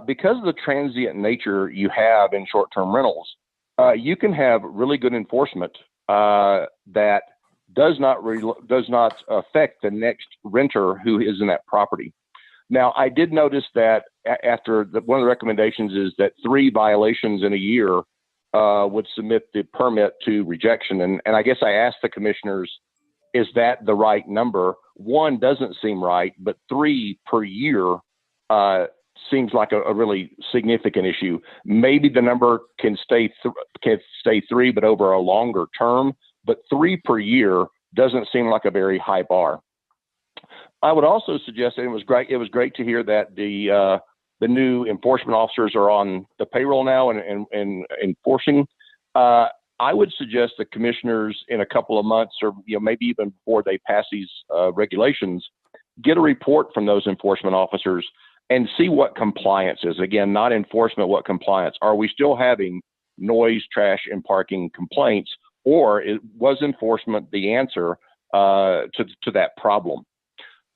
Because of the transient nature you have in short-term rentals, you can have really good enforcement that does not affect the next renter who is in that property. Now, I did notice that after one of the recommendations is that 3 violations in a year would submit the permit to rejection. And I guess I asked the commissioners, is that the right number? 1 doesn't seem right, but 3 per year seems like a really significant issue. Maybe the number can stay 3, but over a longer term, but 3 per year doesn't seem like a very high bar. I would also suggest, and it was great to hear that the new enforcement officers are on the payroll now and enforcing. I would suggest the commissioners in a couple of months, or maybe even before they pass these regulations, get a report from those enforcement officers and see what compliance is. Again, not enforcement, what compliance. Are we still having noise, trash, and parking complaints, or was enforcement the answer to that problem?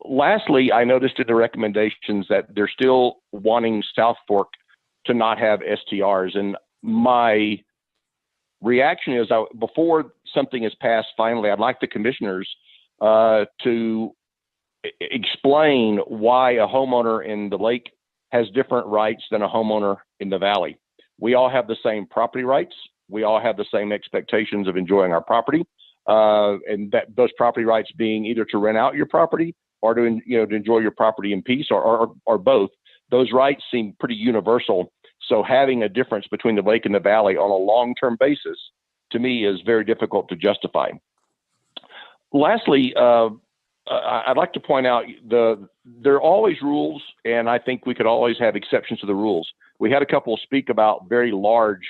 Lastly, I noticed in the recommendations that they're still wanting South Fork to not have STRs. And my reaction is, before something is passed finally, I'd like the commissioners to explain why a homeowner in the lake has different rights than a homeowner in the valley. We all have the same property rights. We all have the same expectations of enjoying our property, and that those property rights being either to rent out your property or to enjoy your property in peace, or both. Those rights seem pretty universal. So having a difference between the lake and the valley on a long-term basis, to me, is very difficult to justify. Lastly, I'd like to point out there are always rules, and I think we could always have exceptions to the rules. We had a couple speak about very large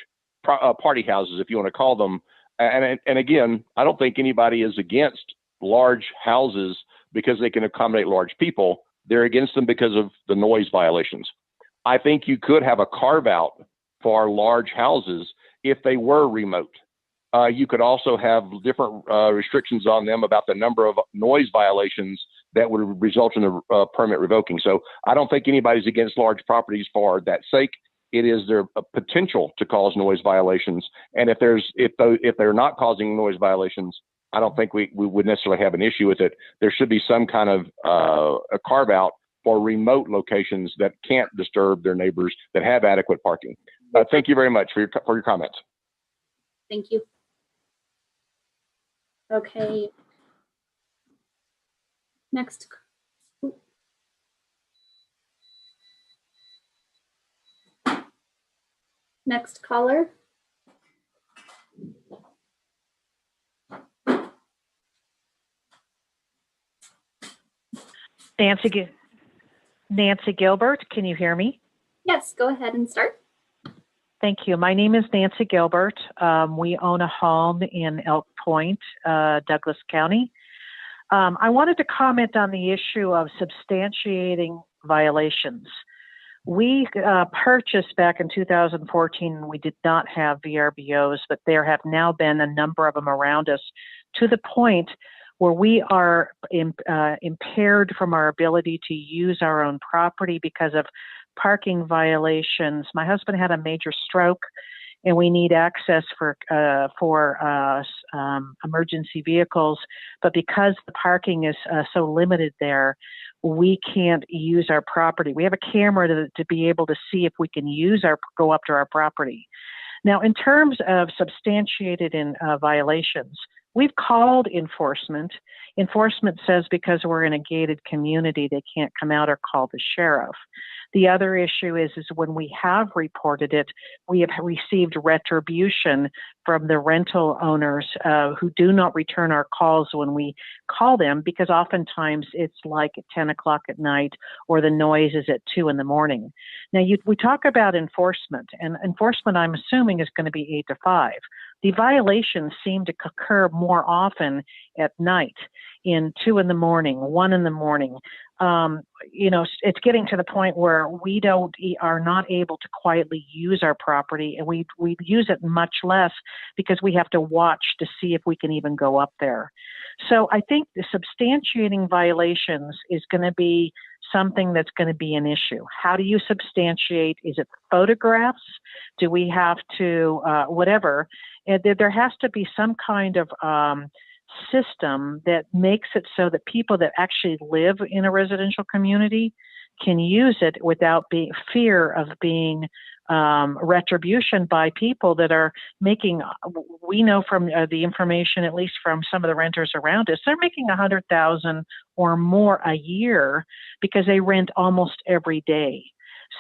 party houses, if you want to call them. And again, I don't think anybody is against large houses because they can accommodate large people. They're against them because of the noise violations. I think you could have a carve out for large houses if they were remote. You could also have different restrictions on them about the number of noise violations that would result in the permit revoking. So I don't think anybody's against large properties for that sake. It is their potential to cause noise violations. And if they're not causing noise violations, I don't think we would necessarily have an issue with it. There should be some kind of a carve out for remote locations that can't disturb their neighbors, that have adequate parking. Thank you very much for your comments. Thank you. Okay. Next. Next caller. Nancy Gilbert, can you hear me? Yes, go ahead and start. Thank you. My name is Nancy Gilbert. We own a home in Elk Point, Douglas County. I wanted to comment on the issue of substantiating violations. We purchased back in 2014, we did not have VRBOs, but there have now been a number of them around us, to the point where we are impaired from our ability to use our own property because of parking violations. My husband had a major stroke, and we need access for emergency vehicles. But because the parking is so limited there, we can't use our property. We have a camera to be able to see if we can go up to our property. Now, in terms of substantiated violations, we've called enforcement. Enforcement says because we're in a gated community, they can't come out or call the sheriff. The other issue is when we have reported it, we have received retribution from the rental owners who do not return our calls when we call them, because oftentimes it's like at 10 o'clock at night or the noise is at 2 in the morning. Now, we talk about enforcement, and enforcement, I'm assuming, is going to be 8 to 5. The violations seem to occur more often at night, in 2 in the morning, 1 in the morning. It's getting to the point where we are not able to quietly use our property, and we use it much less because we have to watch to see if we can even go up there. So I think the substantiating violations is going to be something that's going to be an issue. How do you substantiate? Is it photographs? Do we have to, whatever? And there has to be some kind of system that makes it so that people that actually live in a residential community can use it without fear of being retribution by people that are making, we know from the information, at least from some of the renters around us, they're making $100,000 or more a year because they rent almost every day.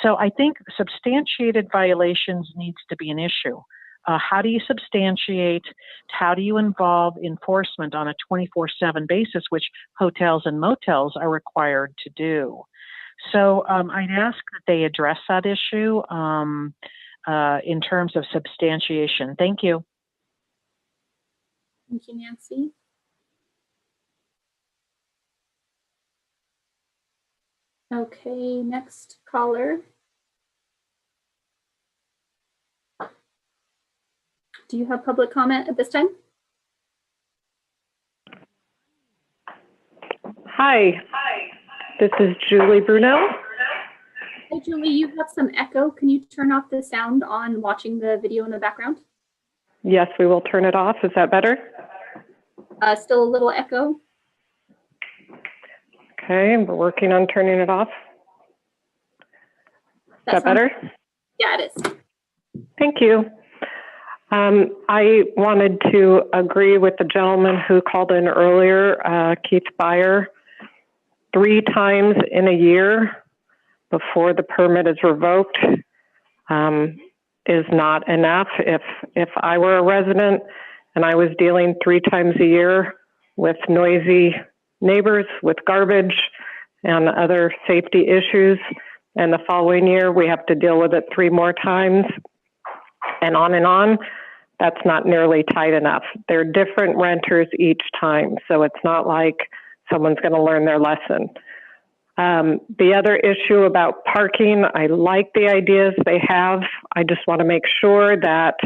So I think substantiated violations needs to be an issue. How do you substantiate? How do you involve enforcement on a 24/7 basis, which hotels and motels are required to do? So I'd ask that they address that issue in terms of substantiation. Thank you. Thank you, Nancy. Okay, next caller. Do you have public comment at this time? Hi, this is Julie Bruno. Hey, Julie, you have some echo. Can you turn off the sound on watching the video in the background? Yes, we will turn it off. Is that better? Still a little echo. Okay, we're working on turning it off. Is that better? Yeah, it is. Thank you. I wanted to agree with the gentleman who called in earlier, Keith Beyer. 3 times in a year before the permit is revoked is not enough. If I were a resident and I was dealing 3 times a year with noisy neighbors, with garbage and other safety issues, and the following year we have to deal with it 3 more times, and on, that's not nearly tight enough. They're different renters each time, so it's not like someone's going to learn their lesson. The other issue about parking, I like the ideas they have. I just want to make sure that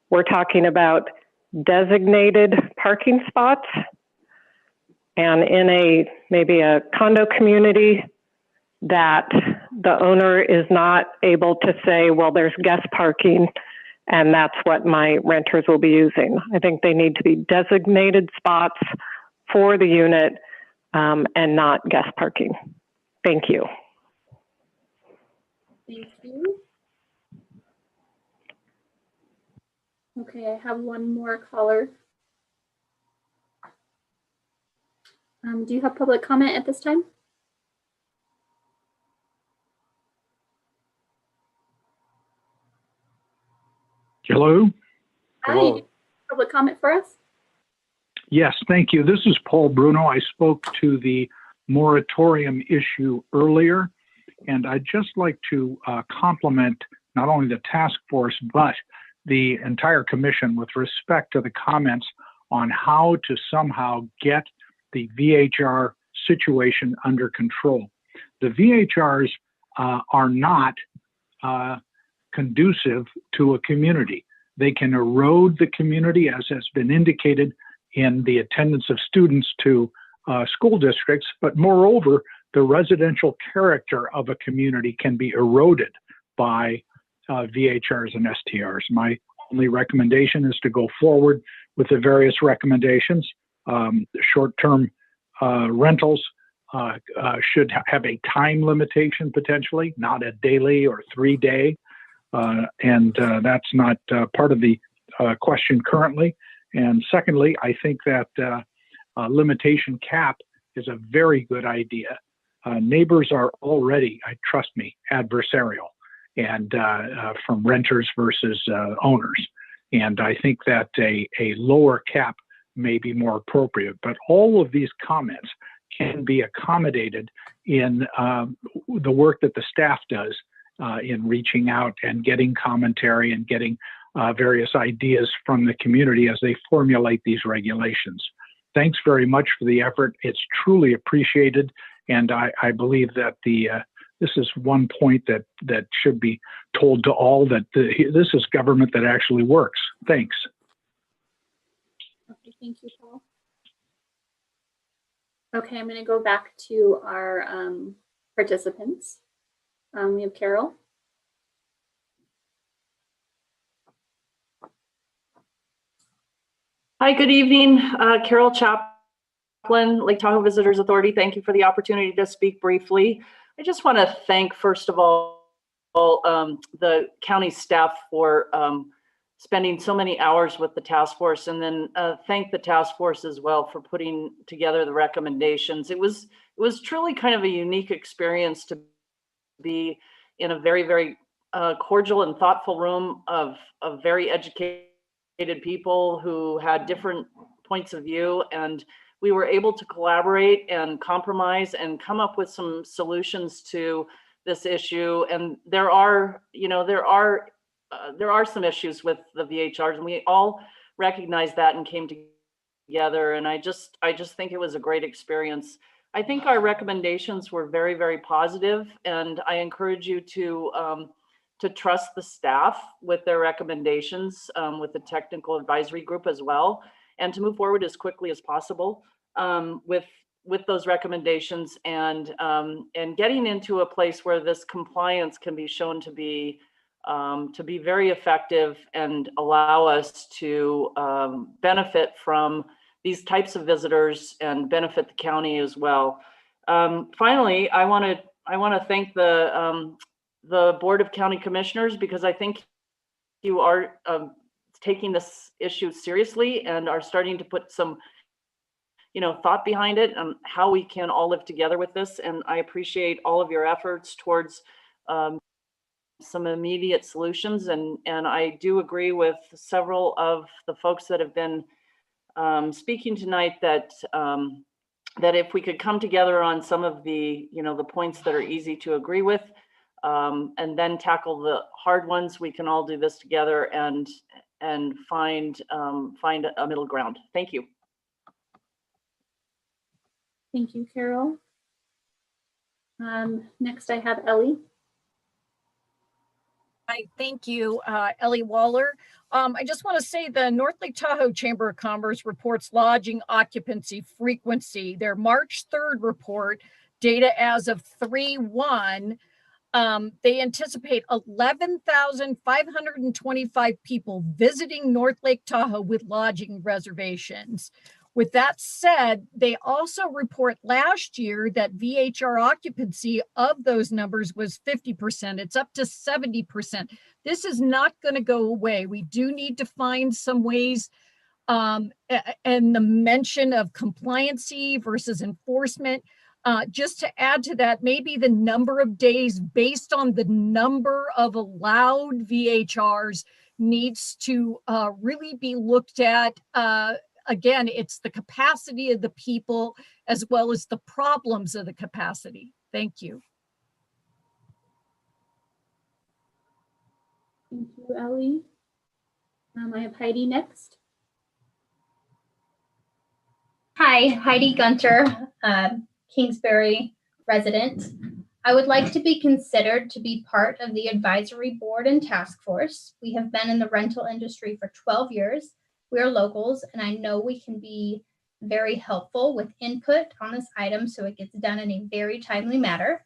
we're talking about designated parking spots, and in maybe a condo community, that the owner is not able to say, well, there's guest parking, and that's what my renters will be using. I think they need to be designated spots for the unit and not guest parking. Thank you. Thank you. Okay, I have one more caller. Do you have public comment at this time? Hello? Hi, public comment for us? Yes, thank you. This is Paul Bruno. I spoke to the moratorium issue earlier, and I'd just like to compliment not only the task force, but the entire commission with respect to the comments on how to somehow get the VHR situation under control. The VHRs are not conducive to a community. They can erode the community, as has been indicated, in the attendance of students to school districts, but moreover, the residential character of a community can be eroded by VHRs and STRs. My only recommendation is to go forward with the various recommendations. Short-term rentals should have a time limitation potentially, not a daily or 3-day. And that's not part of the question currently. And secondly, I think that limitation cap is a very good idea. Neighbors are already, trust me, adversarial, and from renters versus owners. And I think that a lower cap may be more appropriate. But all of these comments can be accommodated in the work that the staff does in reaching out and getting commentary and getting various ideas from the community as they formulate these regulations. Thanks very much for the effort. It's truly appreciated. And I believe that this is one point that should be told to all, that this is government that actually works. Thanks. Okay, thank you, Paul. Okay, I'm going to go back to our participants. We have Carol. Hi, good evening. Carol Chaplin, Lake Tahoe Visitors Authority. Thank you for the opportunity to speak briefly. I just want to thank, first of all, the county staff for spending so many hours with the task force, and then thank the task force as well for putting together the recommendations. It was truly kind of a unique experience to be in a very, very cordial and thoughtful room of very educated people who had different points of view, and we were able to collaborate and compromise and come up with some solutions to this issue. And there are some issues with the VHRs, and we all recognized that and came together. And I just think it was a great experience. I think our recommendations were very, very positive, and I encourage you to trust the staff with their recommendations, with the technical advisory group as well, and to move forward as quickly as possible with those recommendations, and getting into a place where this compliance can be shown to be very effective and allow us to benefit from these types of visitors and benefit the county as well. Finally, I want to thank the Board of County Commissioners, because I think you are taking this issue seriously and are starting to put some thought behind it and how we can all live together with this. And I appreciate all of your efforts towards some immediate solutions. And I do agree with several of the folks that have been speaking tonight that if we could come together on some of the the points that are easy to agree with, and then tackle the hard ones, we can all do this together and find a middle ground. Thank you. Thank you, Carol. Next, I have Ellie. Hi, thank you, Ellie Waller. I just want to say the North Lake Tahoe Chamber of Commerce reports lodging occupancy frequency. Their March 3rd report, data as of 3/1, they anticipate 11,525 people visiting North Lake Tahoe with lodging reservations. With that said, they also report last year that VHR occupancy of those numbers was 50%. It's up to 70%. This is not going to go away. We do need to find some ways, and the mention of compliancy versus enforcement. Just to add to that, maybe the number of days based on the number of allowed VHRs needs to really be looked at. Again, it's the capacity of the people as well as the problems of the capacity. Thank you. Thank you, Ellie. I have Heidi next. Hi, Heidi Gunter, Kingsbury resident. I would like to be considered to be part of the advisory board and task force. We have been in the rental industry for 12 years We're locals, and I know we can be very helpful with input on this item so it gets done in a very timely manner.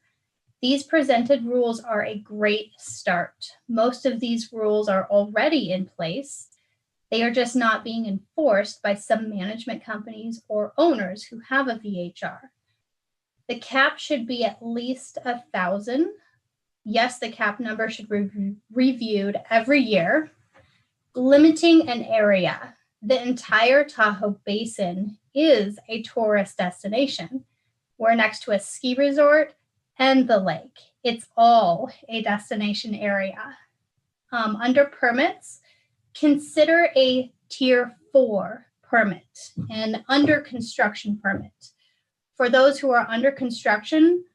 These presented rules are a great start. Most of these rules are already in place. They are just not being enforced by some management companies or owners who have a VHR. The cap should be at least 1,000. Yes, the cap number should be reviewed every year. Limiting an area. The entire Tahoe Basin is a tourist destination. We're next to a ski resort and the lake. It's all a destination area. Under permits, consider a tier 4 permit, an under construction permit. For those who are under construction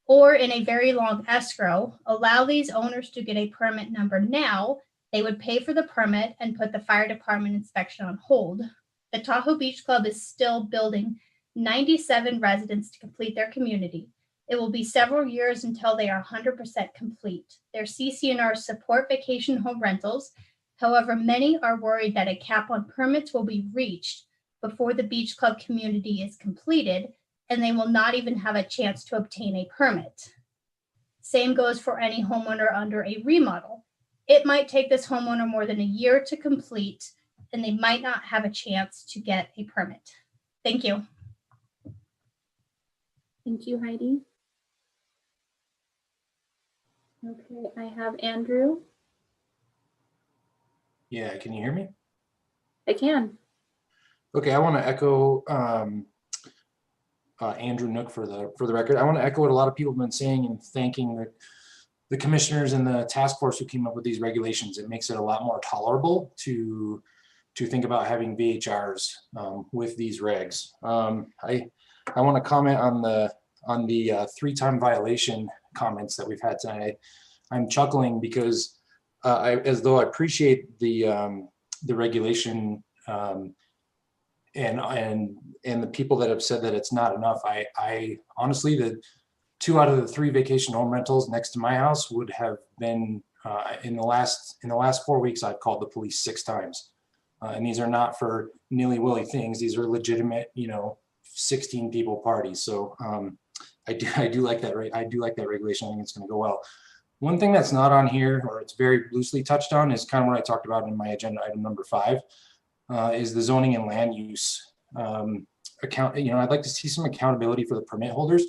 or in a very long escrow, allow these owners to get a permit number now. They would pay for the permit and put the fire department inspection on hold. The Tahoe Beach Club is still building 97 residents to complete their community. It will be several years until they are 100% complete. Their CCNRs support vacation home rentals. However, many are worried that a cap on permits will be reached before the beach club community is completed, and they will not even have a chance to obtain a permit. Same goes for any homeowner under a remodel. It might take this homeowner more than a year to complete, and they might not have a chance to get a permit. Thank you. Thank you, Heidi. Okay, I have Andrew. Yeah, can you hear me? I can. Okay, I want to echo Andrew Nook for the record. I want to echo what a lot of people have been saying and thanking the commissioners and the task force who came up with these regulations. It makes it a lot more tolerable to think about having VHRs with these regs. I want to comment on the 3-time violation comments that we've had tonight. I'm chuckling because as though I appreciate the regulation and the people that have said that it's not enough. I honestly, the 2 out of the 3 vacation home rentals next to my house would have been in the last 4 weeks. I've called the police 6 times, and these are not for nilly-willy things. These are legitimate, 16 people parties. So I do like that. I do like that regulation. I think it's going to go well. One thing that's not on here, or it's very loosely touched on, is kind of what I talked about in my agenda item number 5, is the zoning and land use account. I'd like to see some accountability for the permit holders,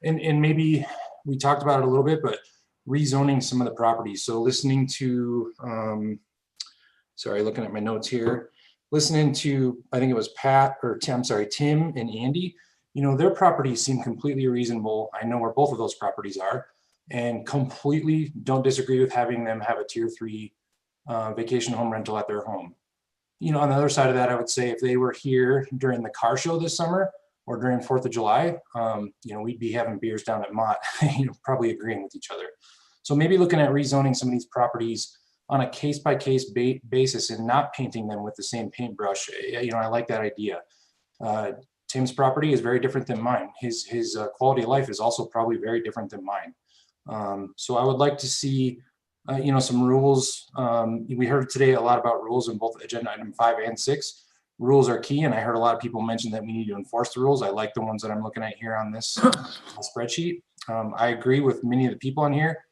and maybe we talked about it a little bit, but rezoning some of the properties. So listening to, looking at my notes here, listening to, I think it was Tim and Andy. Their properties seem completely reasonable. I know where both of those properties are, and completely don't disagree with having them have a tier 3 vacation home rental at their home. On the other side of that, I would say if they were here during the car show this summer or during 4th of July, we'd be having beers down at Mott, probably agreeing with each other. So maybe looking at rezoning some of these properties on a case-by-case basis and not painting them with the same paintbrush. I like that idea. Tim's property is very different than mine. His quality of life is also probably very different than mine. So I would like to see, some rules. We heard today a lot about rules in both agenda item 5 and 6. Rules are key, and I heard a lot of people mention that we need to enforce the rules. I like the ones that I'm looking at here on this spreadsheet. I agree with many of the people on here.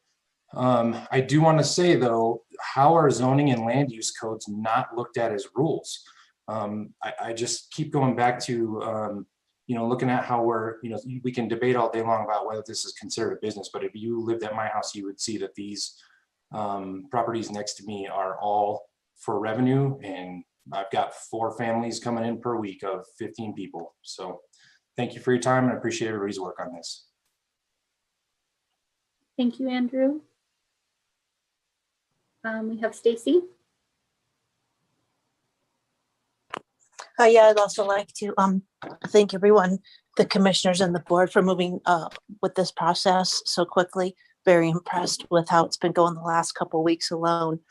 I do want to say, though, how are zoning and land use codes not looked at as rules? I just keep going back to, looking at how we can debate all day long about whether this is considered a business, but if you lived at my house, you would see that these properties next to me are all for revenue, and I've got 4 families coming in per week of 15 people. So thank you for your time, and I appreciate everybody's work on this. Thank you, Andrew. We have Stacy. Yeah, I'd also like to thank everyone, the commissioners and the board, for moving with this process so quickly. Very impressed with how it's been going the last couple of weeks alone.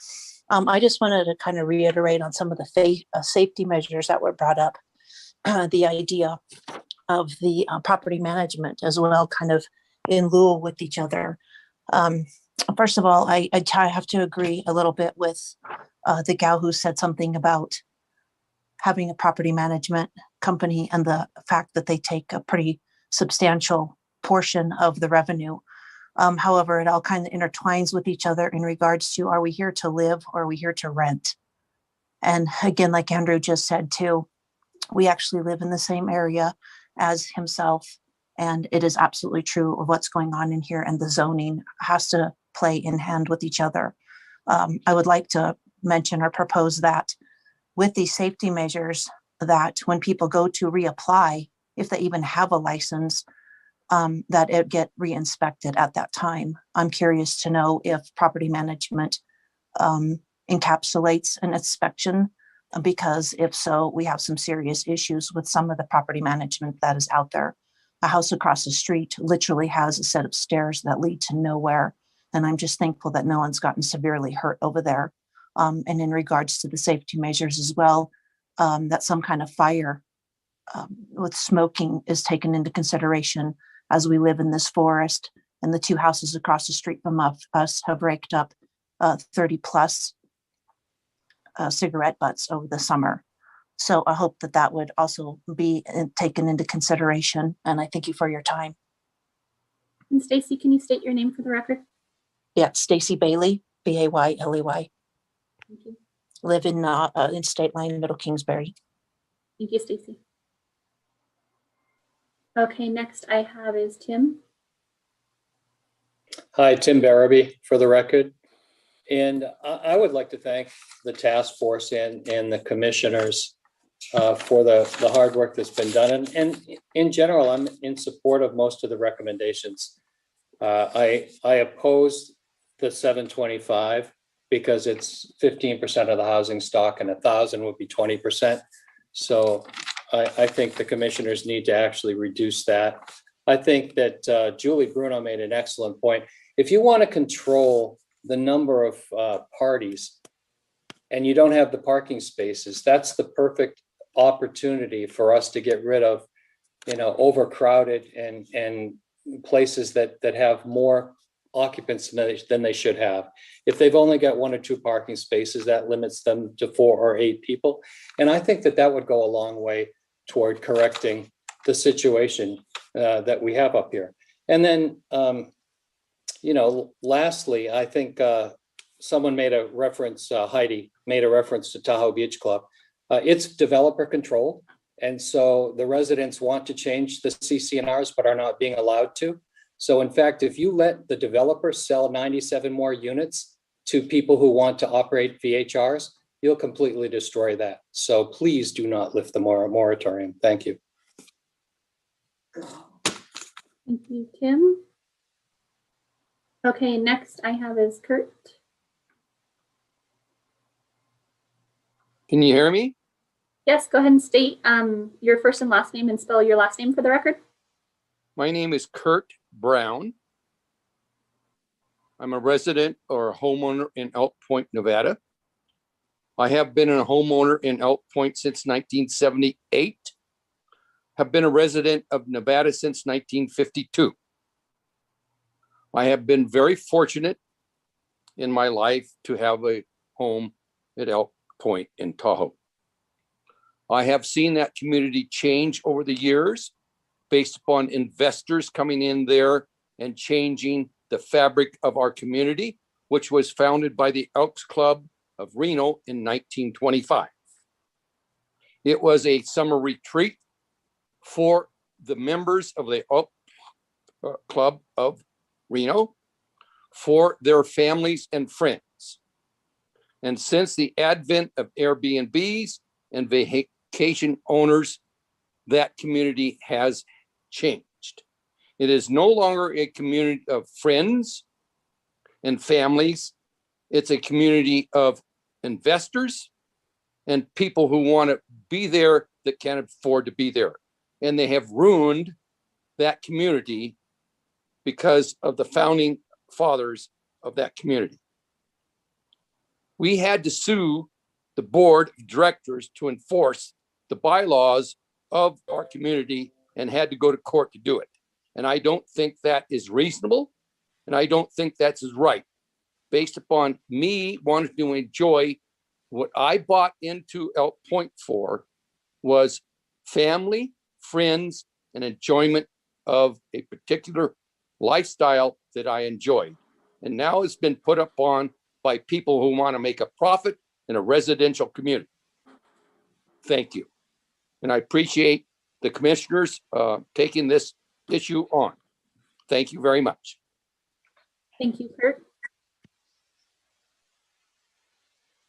I just wanted to kind of reiterate on some of the safety measures that were brought up. The idea of the property management as well, kind of in lieu with each other. First of all, I have to agree a little bit with the gal who said something about having a property management company and the fact that they take a pretty substantial portion of the revenue. However, it all kind of intertwines with each other in regards to, are we here to live or are we here to rent? And again, like Andrew just said too, we actually live in the same area as himself. And it is absolutely true of what's going on in here, and the zoning has to play in hand with each other. I would like to mention or propose that with these safety measures, that when people go to reapply, if they even have a license, that it get re-inspected at that time. I'm curious to know if property management encapsulates an inspection, because if so, we have some serious issues with some of the property management that is out there. A house across the street literally has a set of stairs that lead to nowhere. And I'm just thankful that no one's gotten severely hurt over there. And in regards to the safety measures as well, that some kind of fire with smoking is taken into consideration, as we live in this forest, and the two houses across the street from us have raked up 30 plus cigarette butts over the summer. So I hope that that would also be taken into consideration. And I thank you for your time. And Stacy, can you state your name for the record? Yeah, it's Stacy Bailey, Bayley. Thank you. Live in State Line, Middle Kingsbury. Thank you, Stacy. Okay, next I have is Tim. Hi, Tim Barabee for the record. And I would like to thank the task force and the commissioners for the hard work that's been done. And in general, I'm in support of most of the recommendations. I oppose the 725 because it's 15% of the housing stock, and 1,000 would be 20%. So I think the commissioners need to actually reduce that. I think that Julie Bruno made an excellent point. If you want to control the number of parties and you don't have the parking spaces, that's the perfect opportunity for us to get rid of, overcrowded and places that have more occupants than they should have. If they've only got 1 or 2 parking spaces, that limits them to 4 or 8 people. And I think that would go a long way toward correcting the situation that we have up here. And then, lastly, I think someone made a reference, Heidi made a reference to Tahoe Beach Club. It's developer controlled. And so the residents want to change the CC&Rs, but are not being allowed to. So in fact, if you let the developer sell 97 more units to people who want to operate VHRs, you'll completely destroy that. So please do not lift the moratorium. Thank you. Thank you, Tim. Okay, next I have is Kurt. Can you hear me? Yes, go ahead and state your first and last name and spell your last name for the record. My name is Kurt Brown. I'm a resident or a homeowner in Elk Point, Nevada. I have been a homeowner in Elk Point since 1978. Have been a resident of Nevada since 1952. I have been very fortunate in my life to have a home at Elk Point in Tahoe. I have seen that community change over the years based upon investors coming in there and changing the fabric of our community, which was founded by the Elks Club of Reno in 1925. It was a summer retreat for the members of the Elks Club of Reno for their families and friends. And since the advent of Airbnbs and vacation owners, that community has changed. It is no longer a community of friends and families. It's a community of investors and people who want to be there that can't afford to be there. And they have ruined that community because of the founding fathers of that community. We had to sue the board of directors to enforce the bylaws of our community and had to go to court to do it. And I don't think that is reasonable. And I don't think that's right, based upon me wanting to enjoy What I bought into Elk Point for was family, friends, and enjoyment of a particular lifestyle that I enjoyed. And now it's been put upon by people who want to make a profit in a residential community. Thank you. And I appreciate the commissioners taking this issue on. Thank you very much. Thank you, Kurt.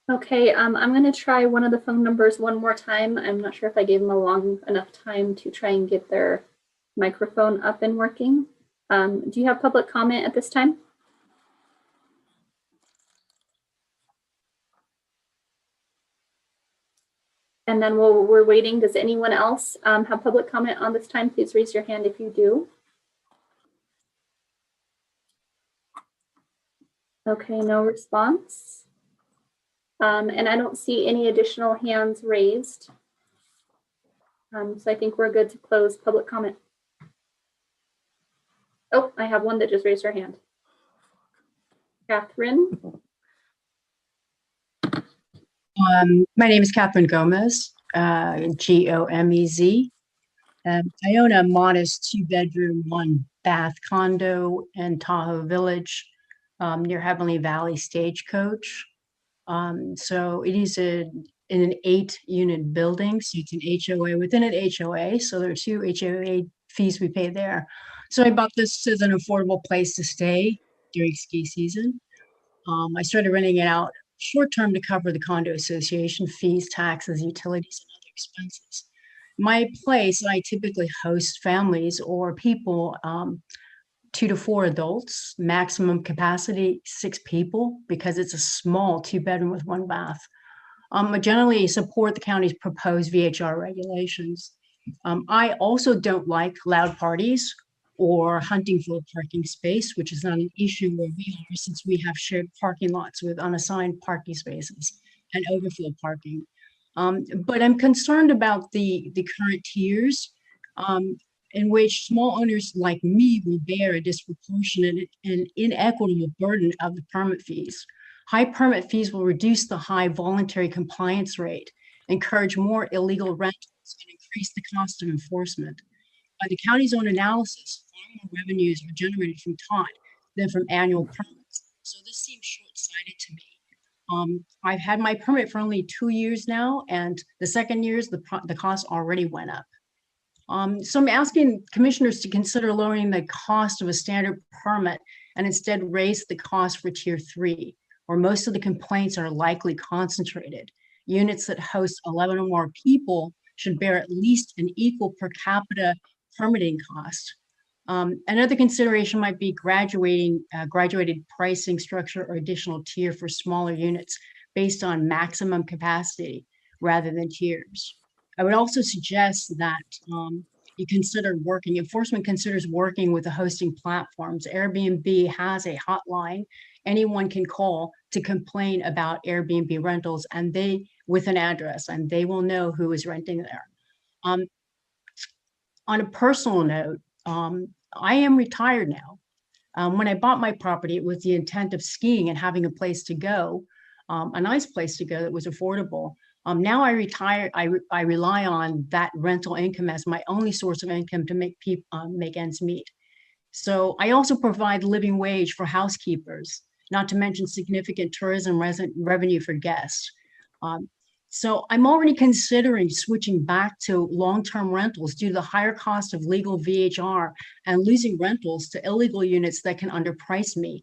Okay, I'm going to try one of the phone numbers one more time. I'm not sure if I gave them a long enough time to try and get their microphone up and working. Do you have public comment at this time? And then while we're waiting, does anyone else have public comment on this time? Please raise your hand if you do. Okay, no response. And I don't see any additional hands raised. So I think we're good to close public comment. Oh, I have one that just raised her hand. Catherine. My name is Catherine Gomez, Gomez. I own a modest 2-bedroom, 1-bath condo in Tahoe Village near Heavenly Valley Stagecoach. So it is in an 8-unit building, so it's an HOA within an HOA. So there are 2 HOA fees we pay there. So I bought this as an affordable place to stay during ski season. I started renting it out short-term to cover the condo association fees, taxes, utilities, and other expenses. My place, I typically host families or people, 2 to 4 adults, maximum capacity 6 people, because it's a small 2-bedroom with 1 bath. I generally support the county's proposed VHR regulations. I also don't like loud parties or hunting for a parking space, which is not an issue where we are, since we have shared parking lots with unassigned parking spaces and overflow parking. But I'm concerned about the current tiers in which small owners like me will bear a disproportionate and inequitable burden of the permit fees. High permit fees will reduce the high voluntary compliance rate, encourage more illegal rentals, and increase the cost of enforcement. By the county's own analysis, far more revenues are generated from TOT than from annual permits. So this seems short-sighted to me. I've had my permit for only 2 years now, and the second years, the cost already went up. So I'm asking commissioners to consider lowering the cost of a standard permit and instead raise the cost for tier 3, where most of the complaints are likely concentrated. Units that host 11 or more people should bear at least an equal per capita permitting cost. Another consideration might be graduated pricing structure or additional tier for smaller units based on maximum capacity rather than tiers. I would also suggest that enforcement considers working with the hosting platforms. Airbnb has a hotline anyone can call to complain about Airbnb rentals, and with an address, and they will know who is renting there. On a personal note, I am retired now. When I bought my property, it was the intent of skiing and having a place to go, a nice place to go that was affordable. Now I retire, I rely on that rental income as my only source of income to make ends meet. So I also provide living wage for housekeepers, not to mention significant tourism revenue for guests. So I'm already considering switching back to long-term rentals due to the higher cost of legal VHR and losing rentals to illegal units that can underprice me.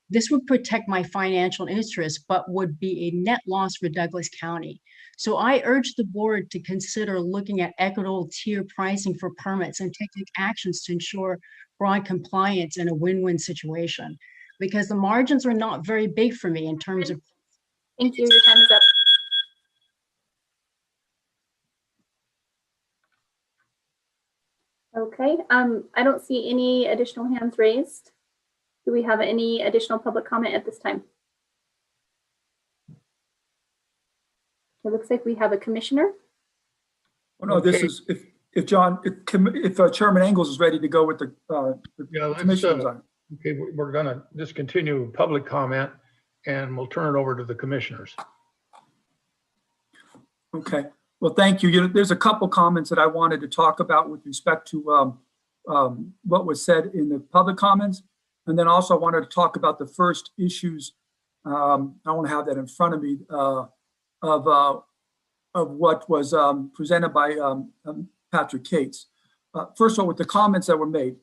This would protect my financial interests, but would be a net loss for Douglas County. So I urge the board to consider looking at equitable tier pricing for permits and taking actions to ensure broad compliance in a win-win situation, because the margins are not very big for me in terms of. Thank you, your time is up. Okay, I don't see any additional hands raised. Do we have any additional public comment at this time? It looks like we have a commissioner. Oh, no, this is, if Chairman Engels is ready to go with the commissioners on. Okay, we're gonna discontinue public comment and we'll turn it over to the commissioners. Okay. Well, thank you. There's a couple comments that I wanted to talk about with respect to what was said in the public comments. And then also I wanted to talk about the first issues. I want to have that in front of me of what was presented by Patrick Cates. First of all, with the comments that were made,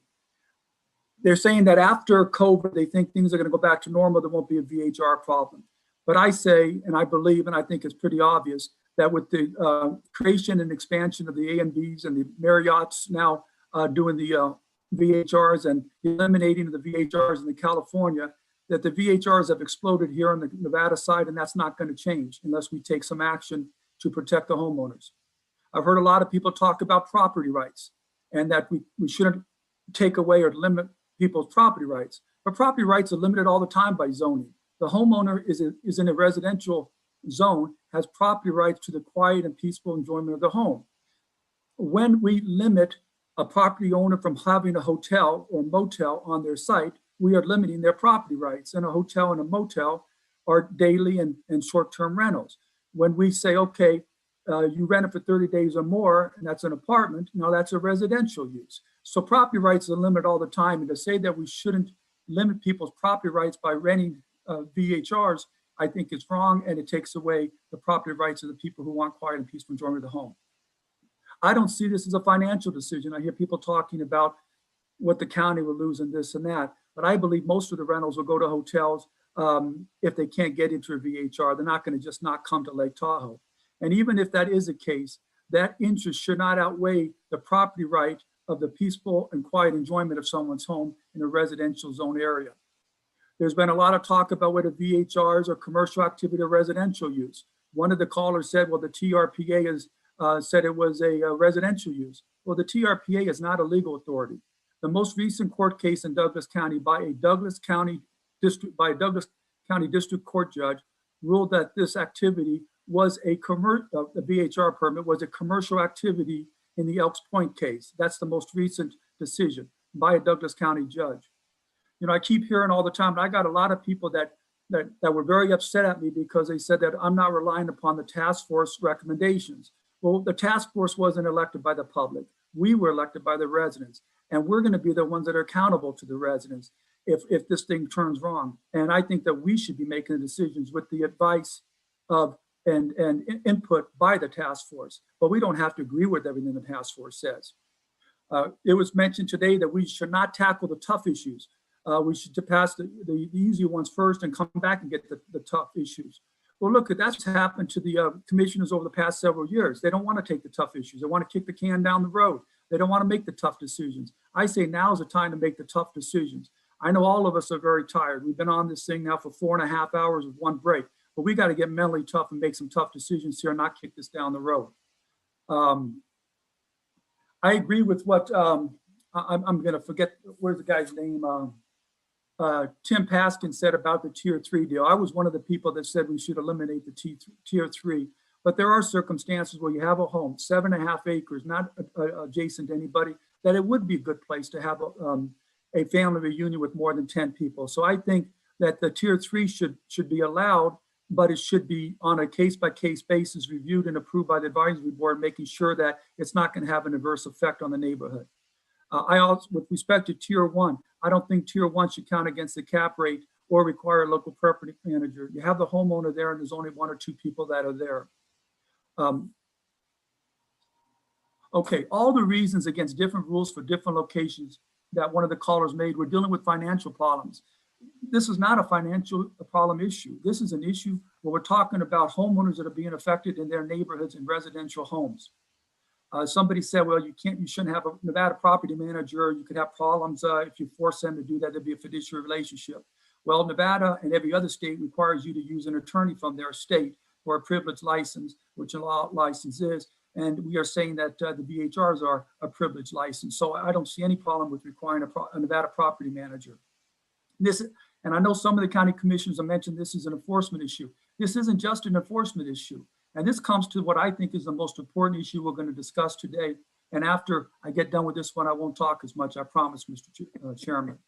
they're saying that after COVID, they think things are going to go back to normal. There won't be a VHR problem. But I say, and I believe, and I think it's pretty obvious, that with the creation and expansion of the A&Bs and the Marriotts now doing the VHRs and eliminating the VHRs in the California, that the VHRs have exploded here on the Nevada side, and that's not going to change unless we take some action to protect the homeowners. I've heard a lot of people talk about property rights and that we shouldn't take away or limit people's property rights. But property rights are limited all the time by zoning. The homeowner is in a residential zone, has property rights to the quiet and peaceful enjoyment of the home. When we limit a property owner from having a hotel or motel on their site, we are limiting their property rights. And a hotel and a motel are daily and short-term rentals. When we say, okay, you rent it for 30 days or more, and that's an apartment, now that's a residential use. So property rights are limited all the time. And to say that we shouldn't limit people's property rights by renting VHRs, I think is wrong, and it takes away the property rights of the people who want quiet and peaceful enjoyment of the home. I don't see this as a financial decision. I hear people talking about what the county will lose and this and that, but I believe most of the rentals will go to hotels if they can't get into a VHR. They're not going to just not come to Lake Tahoe. And even if that is the case, that interest should not outweigh the property right of the peaceful and quiet enjoyment of someone's home in a residential zone area. There's been a lot of talk about whether VHRs are commercial activity or residential use. One of the callers said, well, the TRPA has said it was a residential use. Well, the TRPA is not a legal authority. The most recent court case in Douglas County by a Douglas County District Court judge ruled that this activity was the VHR permit was a commercial activity in the Elks Point case. That's the most recent decision by a Douglas County judge. You know, I keep hearing all the time, and I got a lot of people that were very upset at me because they said that I'm not relying upon the task force recommendations. Well, the task force wasn't elected by the public. We were elected by the residents, and we're going to be the ones that are accountable to the residents if this thing turns wrong. And I think that we should be making the decisions with the advice of and input by the task force, but we don't have to agree with everything the task force says. It was mentioned today that we should not tackle the tough issues. We should pass the easy ones first and come back and get the tough issues. Well, look, that's happened to the commissioners over the past several years. They don't want to take the tough issues. They want to kick the can down the road. They don't want to make the tough decisions. I say now is the time to make the tough decisions. I know all of us are very tired. We've been on this thing now for 4.5 hours with one break, but we got to get mentally tough and make some tough decisions here and not kick this down the road. I agree with what, I'm going to forget, where's the guy's name? Tim Paskin said about the tier 3 deal. I was one of the people that said we should eliminate the tier 3, but there are circumstances where you have a home, 7.5 acres, not adjacent to anybody, that it would be a good place to have a family reunion with more than 10 people. So I think that the tier 3 should be allowed, but it should be on a case-by-case basis, reviewed and approved by the advisory board, making sure that it's not going to have an adverse effect on the neighborhood. I also, with respect to tier 1, I don't think tier 1 should count against the cap rate or require a local property manager. You have the homeowner there and there's only 1 or 2 people that are there. Okay, all the reasons against different rules for different locations that one of the callers made, we're dealing with financial problems. This is not a financial problem issue. This is an issue where we're talking about homeowners that are being affected in their neighborhoods in residential homes. Somebody said, well, you shouldn't have a Nevada property manager. You could have problems if you force them to do that. There'd be a fiduciary relationship. Well, Nevada and every other state requires you to use an attorney from their state for a privileged license, which a law license is. And we are saying that the VHRs are a privileged license. So I don't see any problem with requiring a Nevada property manager. And I know some of the county commissioners have mentioned this is an enforcement issue. This isn't just an enforcement issue. And this comes to what I think is the most important issue we're going to discuss today. And after I get done with this one, I won't talk as much, I promise, Mr. Chairman.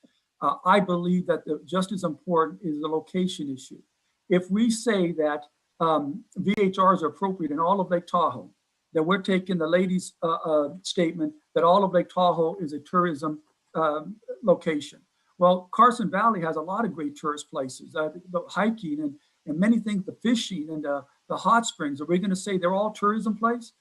I believe that just as important is the location issue. If we say that VHRs are appropriate in all of Lake Tahoe, that we're taking the lady's statement that all of Lake Tahoe is a tourism location. Well, Carson Valley has a lot of great tourist places, the hiking and many things, the fishing and the hot springs. Are we going to say they're all tourism place?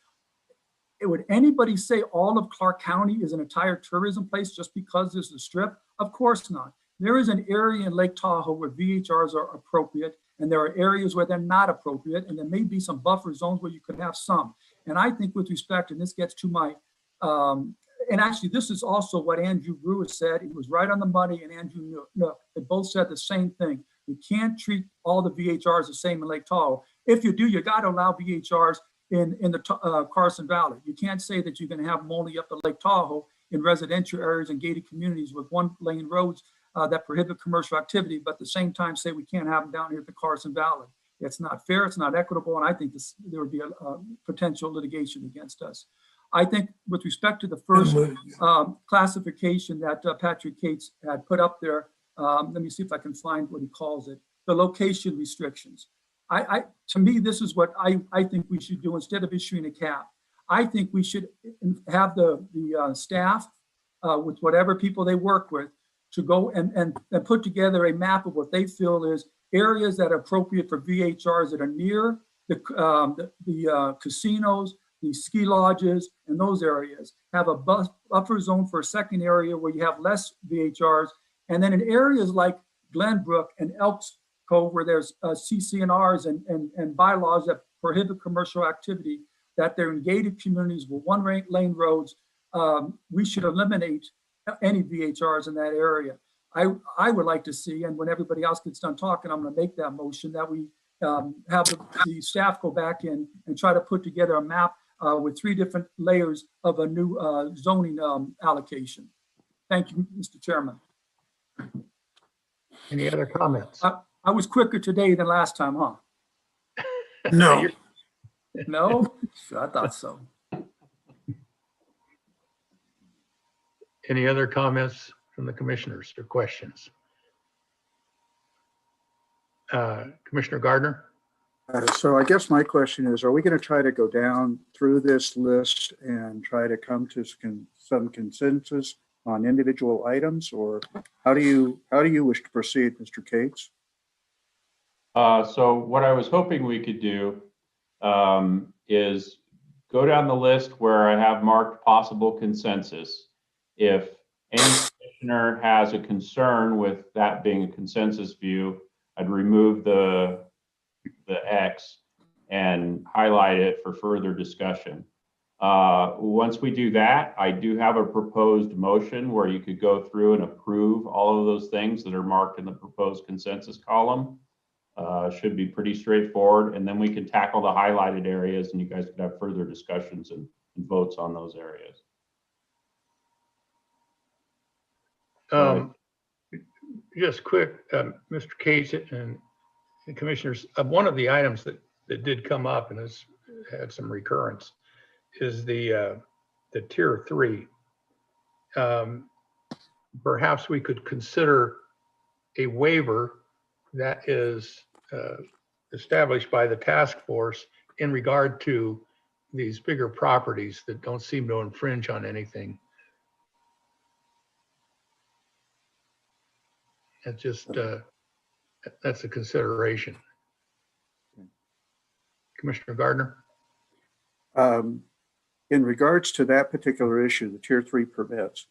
Would anybody say all of Clark County is an entire tourism place just because there's a strip? Of course not. There is an area in Lake Tahoe where VHRs are appropriate, and there are areas where they're not appropriate, and there may be some buffer zones where you could have some. And I think with respect, and this gets to my, and actually this is also what Andrew Brewer said. He was right on the money, and Andrew Nook. They both said the same thing. You can't treat all the VHRs the same in Lake Tahoe. If you do, you got to allow VHRs in the Carson Valley. You can't say that you're going to have them only up to Lake Tahoe in residential areas and gated communities with one-lane roads that prohibit commercial activity, but at the same time say we can't have them down here at the Carson Valley. It's not fair, it's not equitable, and I think there would be a potential litigation against us. I think with respect to the first classification that Patrick Cates had put up there, let me see if I can find what he calls it, the location restrictions. To me, this is what I think we should do instead of issuing a cap. I think we should have the staff with whatever people they work with to go and put together a map of what they feel is areas that are appropriate for VHRs that are near the casinos, the ski lodges, and those areas. Have a buffer zone for a second area where you have less VHRs. And then in areas like Glenbrook and Elks Cove, where there's CCNRs and bylaws that prohibit commercial activity, that they're in gated communities with one-lane roads, we should eliminate any VHRs in that area. I would like to see, and when everybody else gets done talking, I'm going to make that motion that we have the staff go back in and try to put together a map with 3 different layers of a new zoning allocation. Thank you, Mr. Chairman. Any other comments? I was quicker today than last time, huh? No. No? I thought so. Any other comments from the commissioners or questions? Commissioner Gardner? So I guess my question is, are we going to try to go down through this list and try to come to some consensus on individual items, or how do you wish to proceed, Mr. Cates? So what I was hoping we could do is go down the list where I have marked possible consensus. If any commissioner has a concern with that being a consensus view, I'd remove the X and highlight it for further discussion. Once we do that, I do have a proposed motion where you could go through and approve all of those things that are marked in the proposed consensus column. Should be pretty straightforward, and then we can tackle the highlighted areas and you guys could have further discussions and votes on those areas. Just quick, Mr. Cates and commissioners, one of the items that did come up and has had some recurrence is the tier 3. Perhaps we could consider a waiver that is established by the task force in regard to these bigger properties that don't seem to infringe on anything. It's just, that's a consideration. Commissioner Gardner? In regards to that particular issue, the tier 3 permits,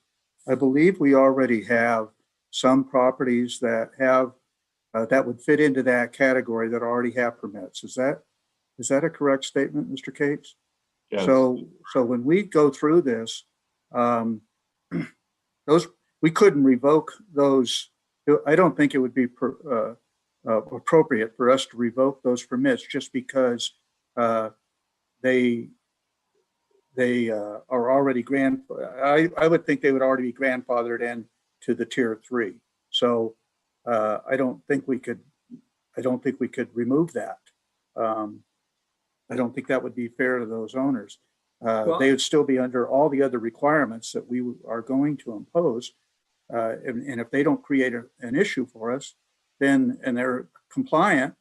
I believe we already have some properties that have that would fit into that category that already have permits. Is that a correct statement, Mr. Cates? Yes. So when we go through this, we couldn't revoke those. I don't think it would be appropriate for us to revoke those permits just because they are already I would think they would already be grandfathered in to the tier 3. So I don't think we could remove that. I don't think that would be fair to those owners. They would still be under all the other requirements that we are going to impose. And if they don't create an issue for us, then and they're compliant,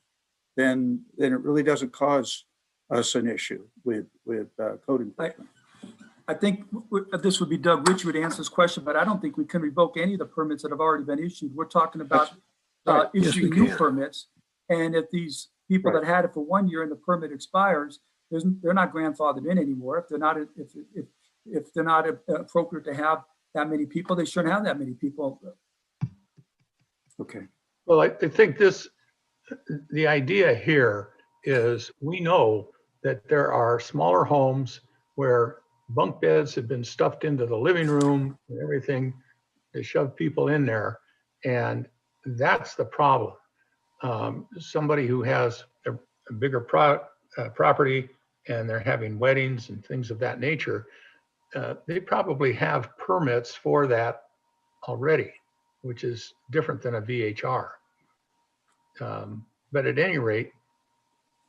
then it really doesn't cause us an issue with code enforcement. I think this would be Doug Rich would answer this question, but I don't think we can revoke any of the permits that have already been issued. We're talking about Right. issuing Yes, we new can. permits. And if these people Right. that had it for 1 year and the permit expires, they're not grandfathered in anymore. If they're not appropriate to have that many people, they shouldn't have that many people. Okay. Well, I think the idea here is we know that there are smaller homes where bunk beds have been stuffed into the living room and everything. They shove people in there, and that's the problem. Somebody who has a bigger property and they're having weddings and things of that nature, they probably have permits for that already, which is different than a VHR. But at any rate,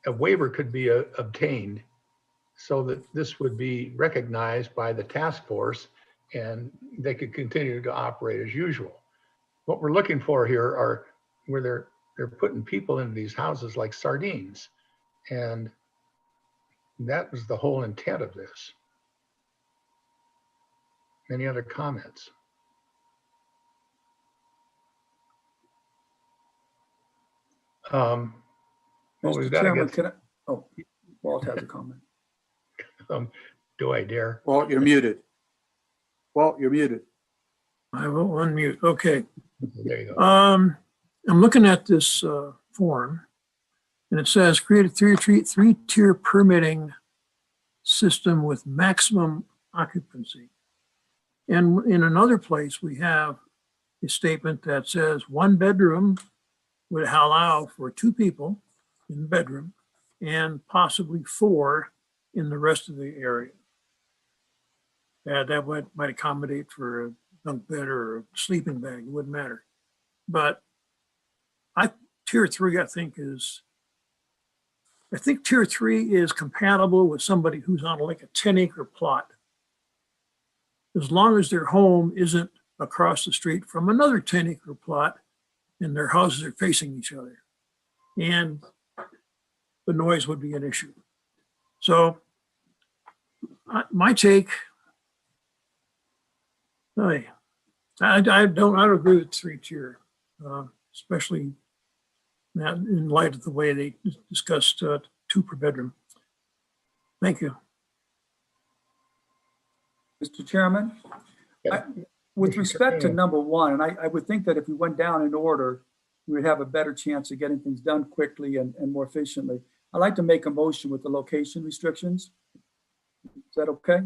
a waiver could be obtained so that this would be recognized by the task force and they could continue to operate as usual. What we're looking for here are where they're putting people into these houses like sardines. And that was the whole intent of this. Any other comments? Well, we've Mr. got to Chairman, get, Walt has a comment. do I dare? Walt, you're muted. Walt, you're muted. I will unmute. Okay. There you go. I'm looking at this form, and it says create a three-tier permitting system with maximum occupancy. And in another place, we have a statement that says 1 bedroom would allow for 2 people in the bedroom and possibly 4 in the rest of the area. That might accommodate for a bunk bed or a sleeping bag, it wouldn't matter. But tier 3, I think tier 3 is compatible with somebody who's on like a 10-acre plot. As long as their home isn't across the street from another 10-acre plot and their houses are facing each other. And the noise would be an issue. So my take, I don't agree with 3-tier, especially in light of the way they discussed 2 per bedroom. Thank you. Mr. Chairman, with respect to number 1, and I would think that if we went down in order, we would have a better chance of getting things done quickly and more efficiently. I'd like to make a motion with the location restrictions. Is that okay?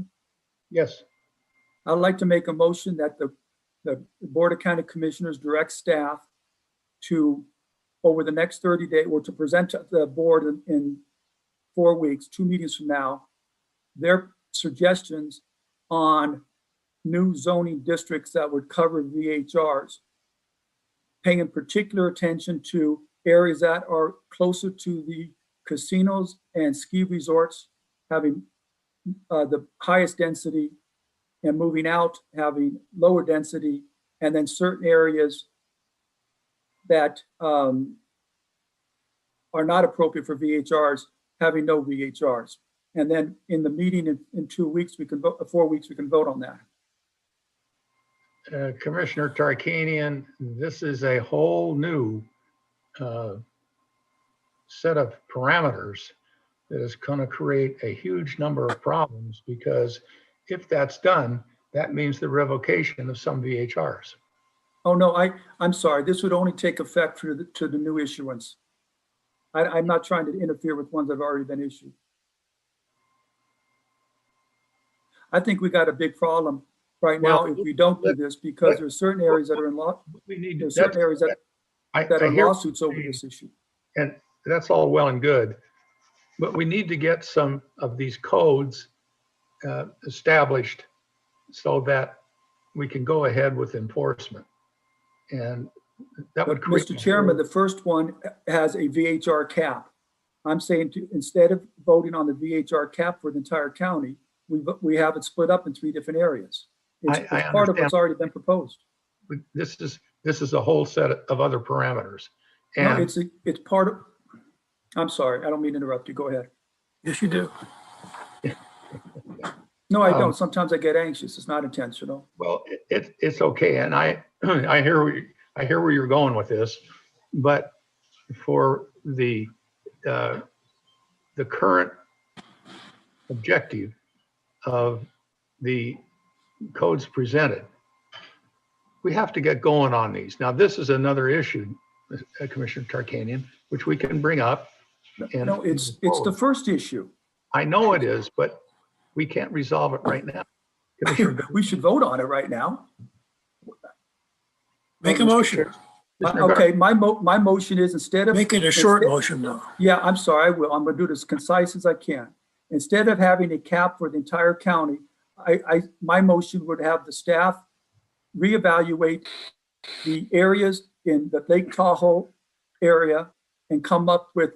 Yes. I'd like to make a motion that the Board of County Commissioners direct staff to, over the next 30 days, or to present to the board in 4 weeks, 2 meetings from now, their suggestions on new zoning districts that would cover VHRs, paying particular attention to areas that are closer to the casinos and ski resorts, having the highest density, and moving out, having lower density, and then certain areas that are not appropriate for VHRs, having no VHRs. And then in the meeting in 2 weeks, we can vote, 4 weeks, we can vote on that. Commissioner Tarkanian, this is a whole new set of parameters that is going to create a huge number of problems, because if that's done, that means the revocation of some VHRs. Oh, no, I'm sorry. This would only take effect to the new issuance. I'm not trying to interfere with ones that have already been issued. I think we got a big problem right now if we don't do this, because there's certain areas that are in law. There's certain areas that are lawsuits over this issue. And that's all well and good, but we need to get some of these codes established so that we can go ahead with enforcement. And that would create— Mr. Chairman, the first one has a VHR cap. I'm saying instead of voting on the VHR cap for the entire county, we have it split up in 3 different areas. It's part of what's already been proposed. This is a whole set of other parameters. And no, it's part of. I'm sorry, I don't mean to interrupt you. Go ahead. Yes, you do. No, I don't. Sometimes I get anxious. It's not intentional. Well, it's okay, and I I hear where you're going with this, but for the current objective of the codes presented, we have to get going on these. Now, this is another issue, Commissioner Tarkanian, which we can bring up. And No, it's the first issue. I know it is, but we can't resolve it right now. We should vote on it right now. Make a motion. Okay, my motion is instead of. Make it a short motion though. Yeah, I'm sorry, I will. I'm gonna do it as concise as I can. Instead of having a cap for the entire county, my motion would have the staff reevaluate the areas in the Lake Tahoe area and come up with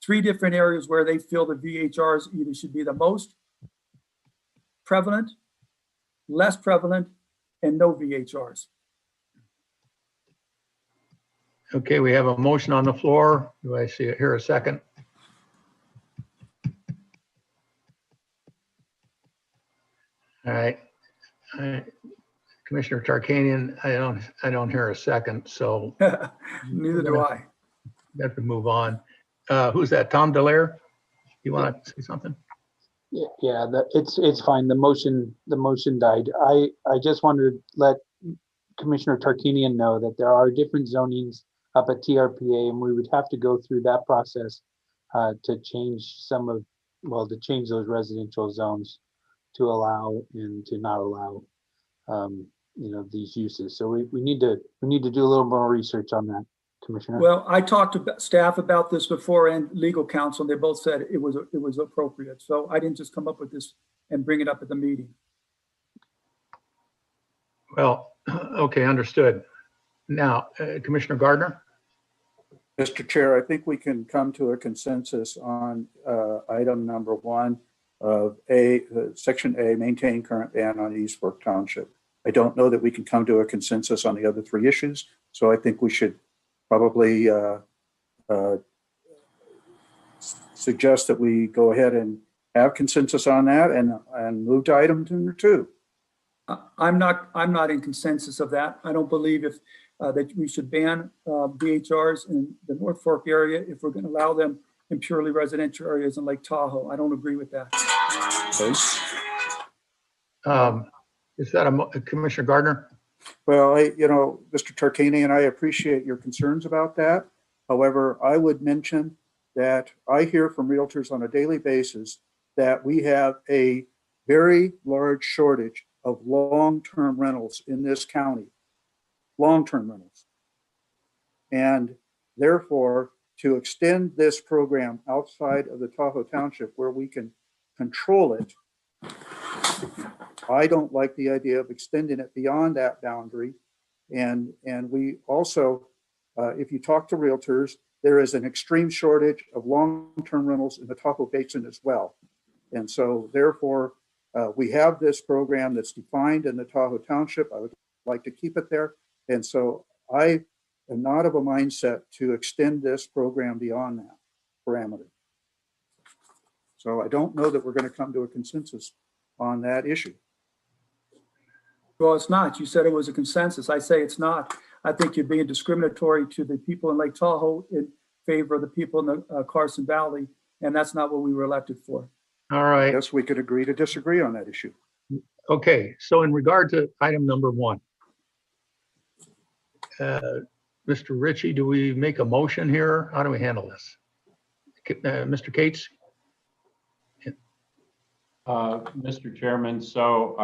3 different areas where they feel the VHRs either should be the most prevalent, less prevalent, and no VHRs. Okay, we have a motion on the floor. Do I see it here a second? All right. Commissioner Tarkanian, I don't hear a second, so. Neither do I. We have to move on. Who's that? Tom Delaire? You want to say something? Yeah, it's fine. The motion died. I just wanted to let Commissioner Tarkanian know that there are different zonings up at TRPA, and we would have to go through that process to change to change those residential zones to allow and to not allow, these uses. So we need to do a little more research on that, Commissioner. Well, I talked to staff about this before and legal counsel, and they both said it was appropriate. So I didn't just come up with this and bring it up at the meeting. Well, okay, understood. Now, Commissioner Gardner? Mr. Chair, I think we can come to a consensus on item number 1 of Section A, maintain current ban on East Fork Township. I don't know that we can come to a consensus on the other 3 issues, so I think we should probably suggest that we go ahead and have consensus on that and move to item number 2. I'm not in consensus of that. I don't believe that we should ban VHRs in the North Fork area if we're going to allow them in purely residential areas in Lake Tahoe. I don't agree with that. Is that Commissioner Gardner? Well, Mr. Tarkanian, I appreciate your concerns about that. However, I would mention that I hear from realtors on a daily basis that we have a very large shortage of long-term rentals in this county, long-term rentals. And therefore, to extend this program outside of the Tahoe Township where we can control it, I don't like the idea of extending it beyond that boundary. And we also, if you talk to realtors, there is an extreme shortage of long-term rentals in the Tahoe Basin as well. And so therefore, we have this program that's defined in the Tahoe Township. I would like to keep it there. And so I am not of a mindset to extend this program beyond that parameter. So I don't know that we're going to come to a consensus on that issue. Well, it's not. You said it was a consensus. I say it's not. I think you're being discriminatory to the people in Lake Tahoe in favor of the people in the Carson Valley, and that's not what we were elected for. All right. I guess we could agree to disagree on that issue. Okay, so in regard to item number 1, Mr. Ritchie, do we make a motion here? How do we handle this? Mr. Cates? Mr. Chairman, so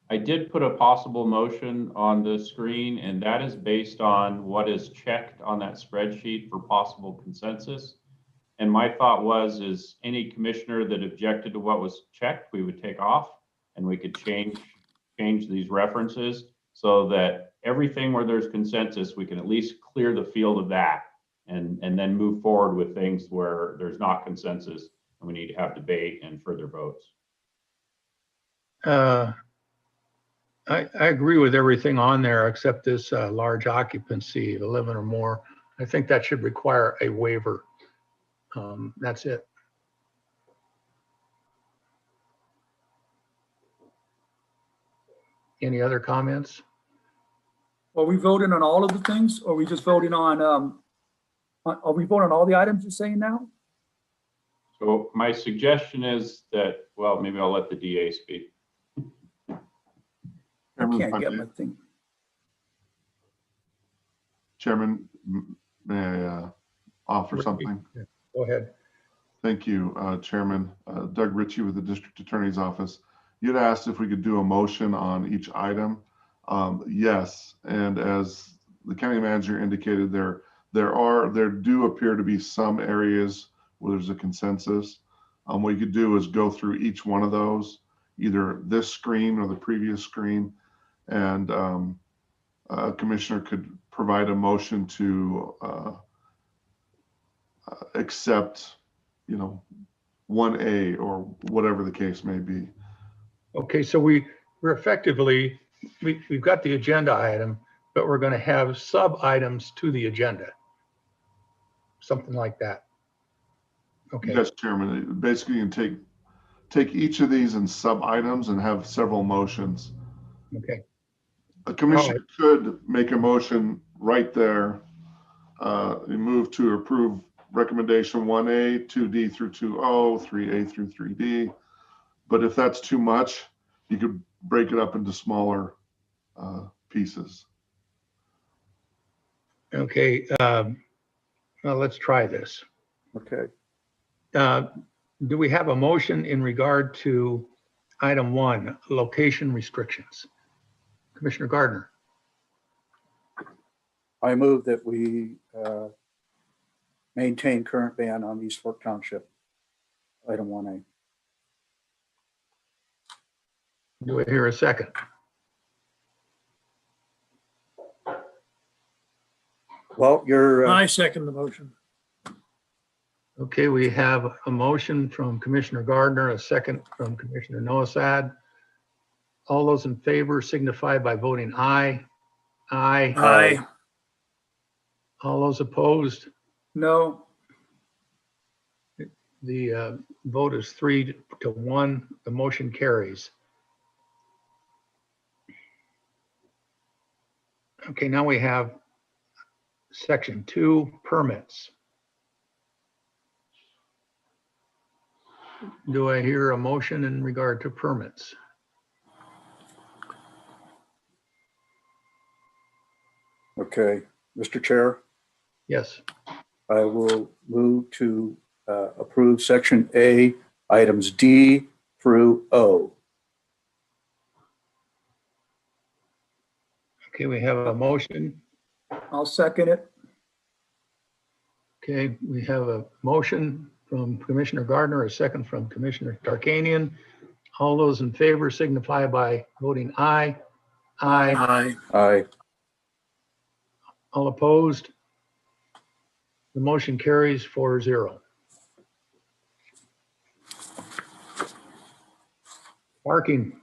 I did put a possible motion on the screen, and that is based on what is checked on that spreadsheet for possible consensus. And my thought is any commissioner that objected to what was checked, we would take off, and we could change these references so that everything where there's consensus, we can at least clear the field of that and then move forward with things where there's not consensus and we need to have debate and further votes. I agree with everything on there except this large occupancy of 11 or more. I think that should require a waiver. That's it. Any other comments? Are we voting on all of the things, or are we just voting on, are we voting on all the items you're saying now? So my suggestion is that, well, maybe I'll let the DA speak. I can't get my thing. Chairman, may I offer something? Go ahead. Thank you, Chairman. Doug Ritchie with the District Attorney's Office. You'd asked if we could do a motion on each item. Yes, and as the county manager indicated, there do appear to be some areas where there's a consensus. What you could do is go through each one of those, either this screen or the previous screen, and a commissioner could provide a motion to accept, 1A or whatever the case may be. Okay, so we're effectively, we've got the agenda item, but we're going to have sub items to the agenda. Something like that. Okay. Yes, Chairman. Basically, you can take each of these in sub items and have several motions. Okay. A commissioner could make a motion right there and move to approve recommendation 1A, 2D through 2O, 3A through 3D. But if that's too much, you could break it up into smaller pieces. Okay. Well, let's try this. Okay. Do we have a motion in regard to item 1, location restrictions? Commissioner Gardner. I move that we maintain current ban on East Fork Township, item 1A. Do I hear a second? Well, you're. I second the motion. Okay, we have a motion from Commissioner Gardner, a second from Commissioner Nosad. All those in favor signify by voting aye. Aye. Aye. All those opposed? No. The vote is 3-1. The motion carries. Okay, now we have section 2, permits. Do I hear a motion in regard to permits? Okay, Mr. Chair. Yes. I will move to approve section A, items D through O. Okay, we have a motion. I'll second it. Okay, we have a motion from Commissioner Gardner, a second from Commissioner Tarkanian. All those in favor signify by voting aye. Aye. Aye. Aye. All opposed? The motion carries 4-0. Parking.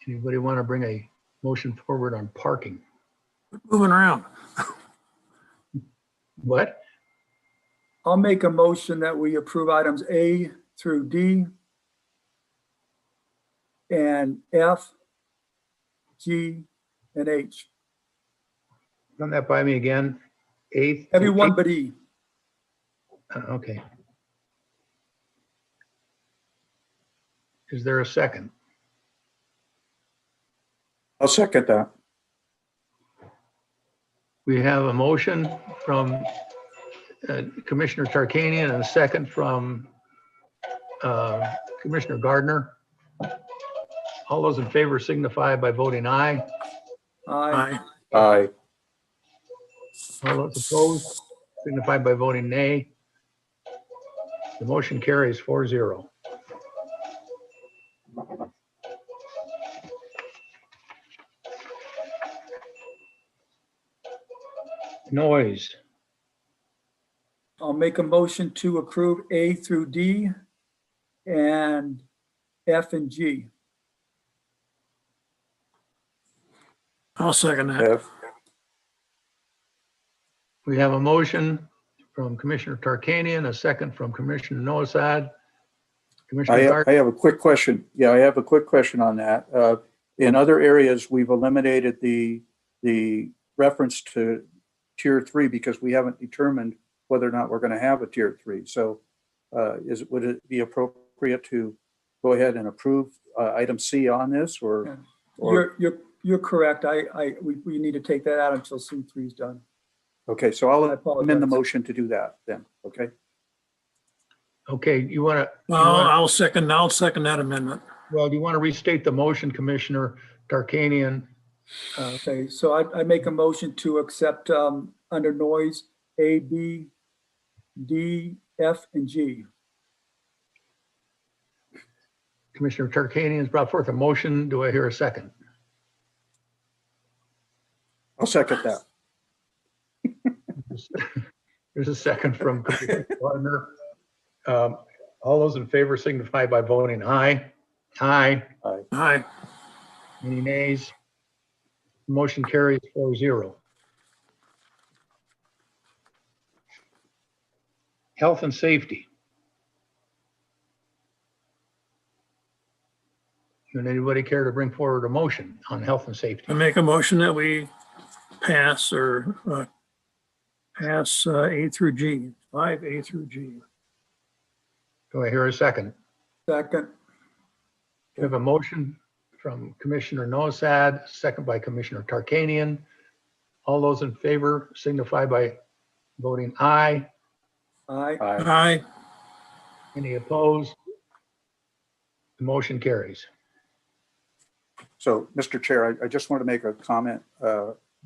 Anybody want to bring a motion forward on parking? Moving around. What? I'll make a motion that we approve items A through D and F, G, and H. Run that by me again. A. Everyone but E. Okay. Is there a second? I'll second that. We have a motion from Commissioner Tarkanian and a second from Commissioner Gardner. All those in favor signify by voting aye. Aye. Aye. All those opposed signify by voting nay. The motion carries 4-0. Noise. I'll make a motion to approve A through D and F and G. I'll second that. F. We have a motion from Commissioner Tarkanian, a second from Commissioner Nosad. Commissioner I Gardner, have a quick question. Yeah, I have a quick question on that. In other areas, we've eliminated the reference to tier 3 because we haven't determined whether or not we're going to have a tier 3. So would it be appropriate to go ahead and approve item C on this, or? You're correct. We need to take that out until C3 is done. Okay, so I'll amend the apologize. motion to do that then, okay? okay, you want to, I'll second that amendment. well, do you want to restate the motion, Commissioner Tarkanian? Okay, so I make a motion to accept under noise A, B, D, F, and G. Commissioner Tarkanian has brought forth a motion. Do I hear a second? I'll second that. There's a second from Commissioner Gardner. All those in favor signify by voting aye. Aye. Aye. Any nays? Motion carries 4-0. Health and safety. Would anybody care to bring forward a motion on health and safety? I make a motion that we pass pass A through G, 5A through G. Do I hear a second? Second. We have a motion from Commissioner Nosad, second by Commissioner Tarkanian. All those in favor signify by voting aye. Aye. Aye. Any opposed? The motion carries. So, Mr. Chair, I just want to make a comment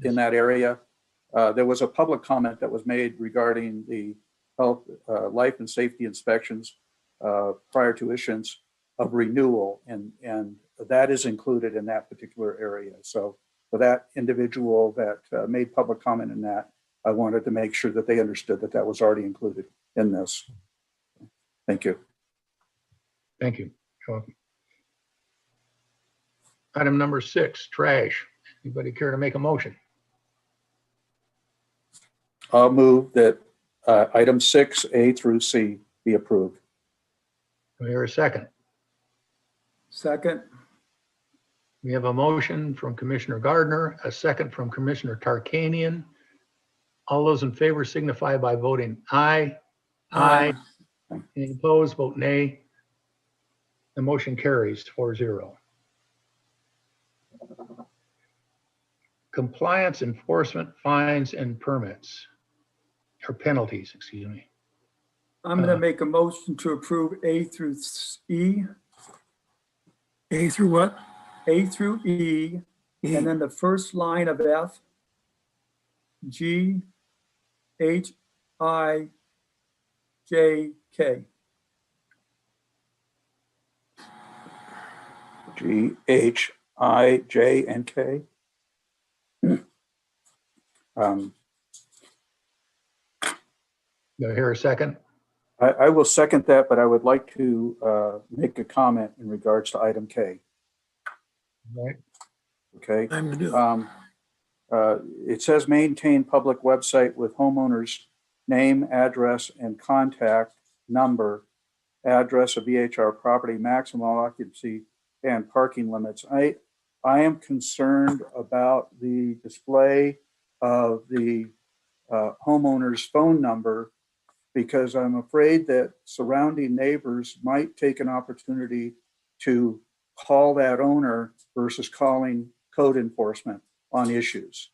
in that area. There was a public comment that was made regarding the health, life and safety inspections prior to issuance of renewal, and that is included in that particular area. So for that individual that made public comment in that, I wanted to make sure that they understood that that was already included in this. Thank you. Thank you. Item number 6, trash. Anybody care to make a motion? I'll move that item 6, A through C be approved. Do I hear a second? Second. We have a motion from Commissioner Gardner, a second from Commissioner Tarkanian. All those in favor signify by voting aye. Aye. Any opposed, vote nay. The motion carries 4-0. Compliance enforcement fines and permits, or penalties, excuse me. I'm going to make a motion to approve A through E. A through what? A through E, and then the first line of F, G, H, I, J, K. G, H, I, J, and K. Do I hear a second? I will second that, but I would like to make a comment in regards to item K. Right. Okay. I'm gonna do. It says maintain public website with homeowner's name, address, and contact number, address of VHR property, maximum occupancy, and parking limits. I am concerned about the display of the homeowner's phone number, because I'm afraid that surrounding neighbors might take an opportunity to call that owner versus calling code enforcement on issues.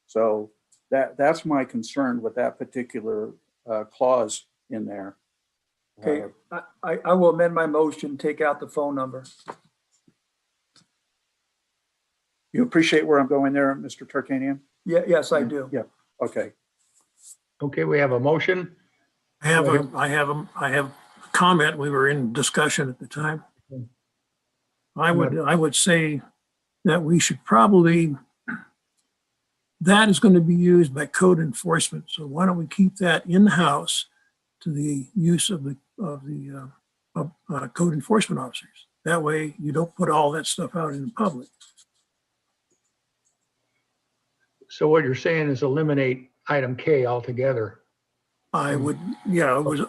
So that's my concern with that particular clause in there. Okay, I will amend my motion, take out the phone number. You appreciate where I'm going there, Mr. Tarkanian? Yeah, yes, I do. Yeah, okay. Okay, we have a motion. I have a comment. We were in discussion at the time. I would say that we should probably, that is going to be used by code enforcement. So why don't we keep that in-house to the use of the code enforcement officers? That way you don't put all that stuff out in public. So what you're saying is eliminate item K altogether. I would, yeah, it was,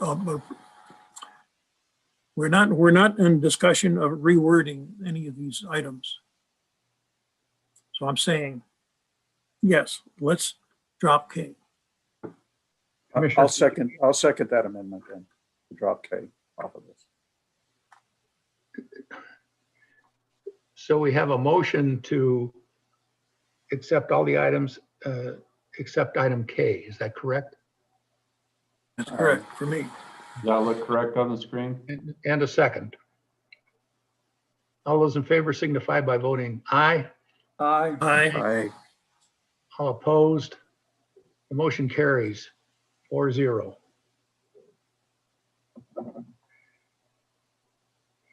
we're not in discussion of rewording any of these items. So I'm saying, yes, let's drop K. I'll second that amendment then, to drop K off of this. So we have a motion to accept all the items except item K. Is that correct? That's correct for me. Does that look correct on the screen? And a second. All those in favor signify by voting aye. Aye. Aye. All opposed? The motion carries 4-0.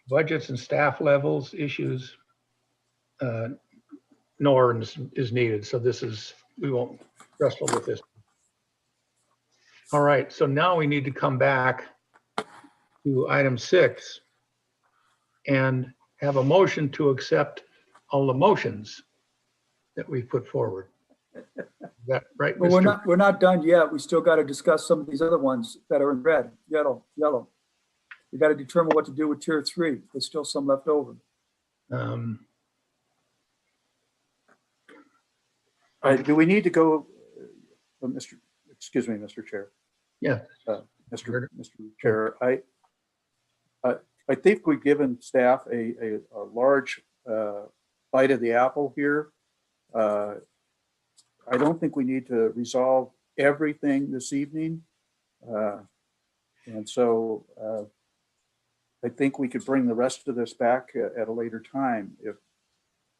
Budgets and staff levels issues, no ordinance is needed. So we won't wrestle with this. All right, so now we need to come back to item 6 and have a motion to accept all the motions that we put forward. Is that right, But Mr.? we're not done yet. We still got to discuss some of these other ones that are in red, yellow. We got to determine what to do with tier 3. There's still some left over. Do we need to go, excuse me, Mr. Chair? Yeah. Mr. Chair, I think we've given staff a large bite of the apple here. I don't think we need to resolve everything this evening. And so I think we could bring the rest of this back at a later time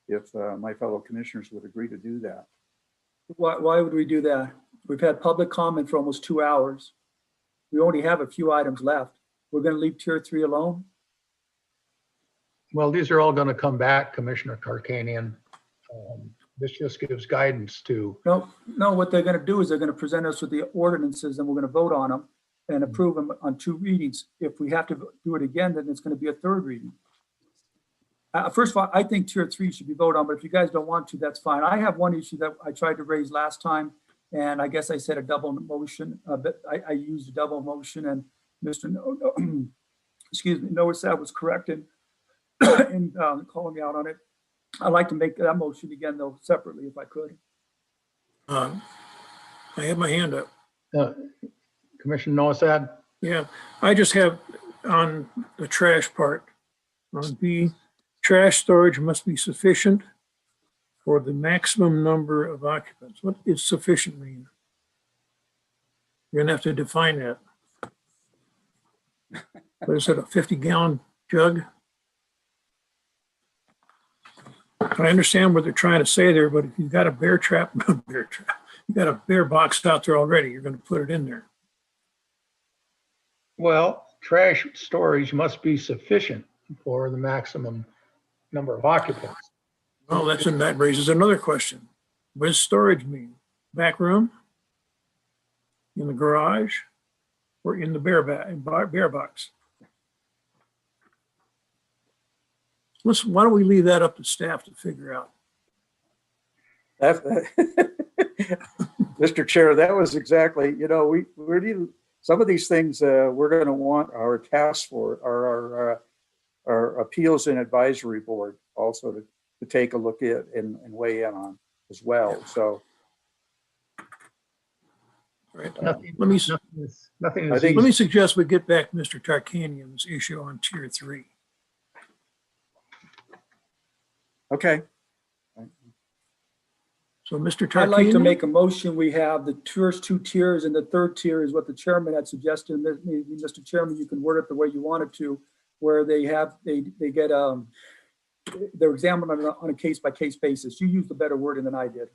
if my fellow commissioners would agree to do that. Why would we do that? We've had public comment for almost 2 hours. We only have a few items left. We're going to leave tier 3 alone? Well, these are all going to come back, Commissioner Tarkanian. This just gives guidance to. No, what they're going to do is they're going to present us with the ordinances and we're going to vote on them and approve them on 2 readings. If we have to do it again, then it's going to be a 3rd reading. First of all, I think tier 3 should be voted on, but if you guys don't want to, that's fine. I have one issue that I tried to raise last time, and I guess I said a double motion, but I used a double motion, and Mr. Noah said was correct in calling me out on it. I'd like to make that motion again, though, separately, if I could. I have my hand up. Commissioner Noasad? Yeah, I just have on the trash part, on B, trash storage must be sufficient for the maximum number of occupants. What does sufficient mean? You're gonna have to define that. What is it, a 50-gallon jug? I understand what they're trying to say there, but if you've got a bear trap, you got a bear box out there already, you're gonna put it in there. Well, trash storage must be sufficient for the maximum number of occupants. Well, that raises another question. What does storage mean? Back room? In the garage? Or in the bear box? Why don't we leave that up to staff to figure out? Mr. Chair, that was exactly, some of these things we're going to want our task for, our appeals and advisory board also to take a look at and weigh in on as well. So, right. Let me suggest we get back Mr. Tarkanian's issue on tier 3. Okay. So, Mr. Tarkanian, I'd like to make a motion. We have the first 2 tiers, and the 3rd tier is what the chairman had suggested. Maybe, Mr. Chairman, you can word it the way you wanted to, where they get they're examined on a case-by-case basis. You used a better wording than I did.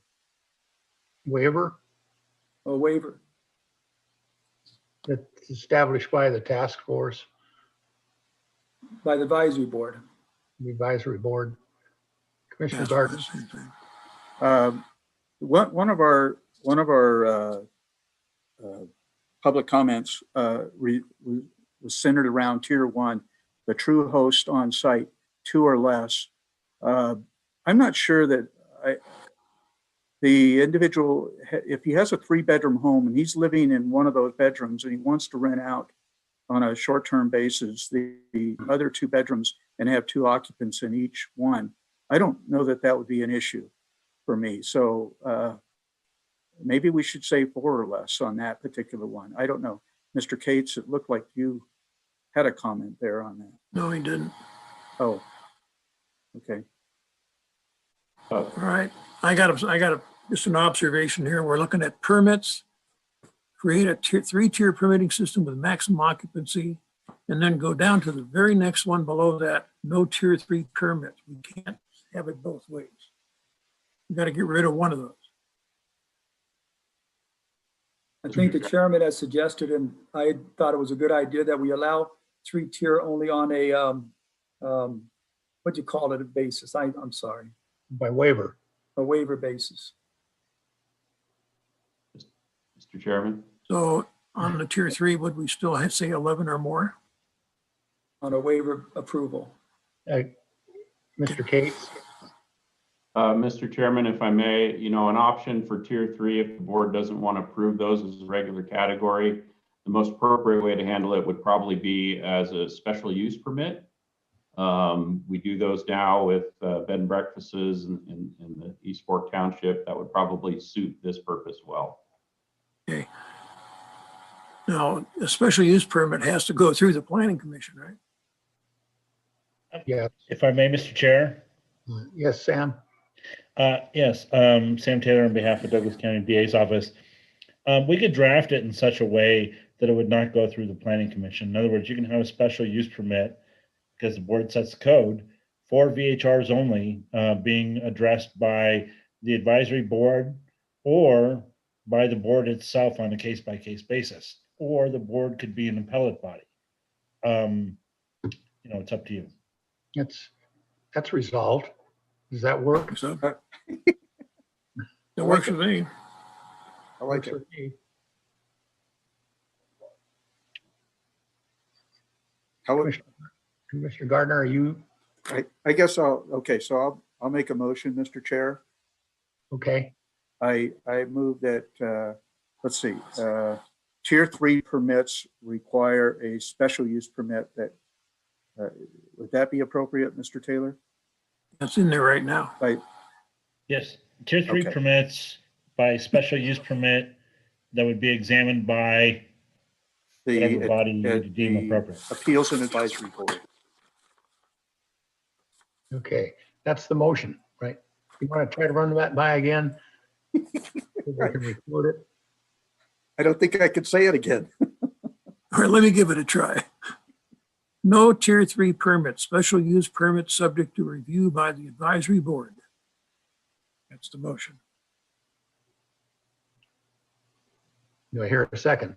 Waiver? A waiver. That's established by the task force. By the advisory board. The advisory board. Commissioner Garten. One of our public comments was centered around tier 1, the true host on site, 2 or less. I'm not sure that the individual, if he has a 3-bedroom home and he's living in one of those bedrooms and he wants to rent out on a short-term basis the other 2 bedrooms and have 2 occupants in each one, I don't know that that would be an issue for me. So maybe we should say 4 or less on that particular one. I don't know. Mr. Cates, it looked like you had a comment there on that. No, he didn't. Oh, okay. All right, I got just an observation here. We're looking at permits. Create a 3-tier permitting system with maximum occupancy, and then go down to the very next one below that, no tier 3 permits. We can't have it both ways. We got to get rid of one of those. I think the chairman has suggested, and I thought it was a good idea, that we allow 3-tier only on a, what do you call it, a basis? I'm sorry. By waiver. A waiver basis. Mr. Chairman? So on the tier 3, would we still have, say 11 or more? On a waiver approval. Mr. Cates? Mr. Chairman, if I may, an option for tier 3, if the board doesn't want to approve those as a regular category, the most appropriate way to handle it would probably be as a special use permit. We do those now with bed and breakfasts in the East Fork Township. That would probably suit this purpose well. Okay. Now, a special use permit has to go through the planning commission, right? Yeah. If I may, Mr. Chair. Yes, Sam. Yes, Sam Taylor on behalf of Douglas County DA's office. We could draft it in such a way that it would not go through the planning commission. In other words, you can have a special use permit because the board sets the code for VHRs only, being addressed by the advisory board or by the board itself on a case-by-case basis, or the board could be an appellate body. It's up to you. That's resolved. Does that work? So it works for me. I like it. Commissioner Gardner, are you? I guess so I'll make a motion, Mr. Chair. Okay. I move that, let's see, tier 3 permits require a special use permit that, would that be appropriate, Mr. Taylor? That's in there right now. Right. Yes, tier 3 permits by special use permit that would be examined by whatever body you deem appropriate. Appeals and Advisory Board. Okay, that's the motion, right? You want to try to run that by again? I can record it. I don't think I could say it again. All right, let me give it a try. No tier 3 permit, special use permit subject to review by the advisory board. That's the motion. Do I hear a second?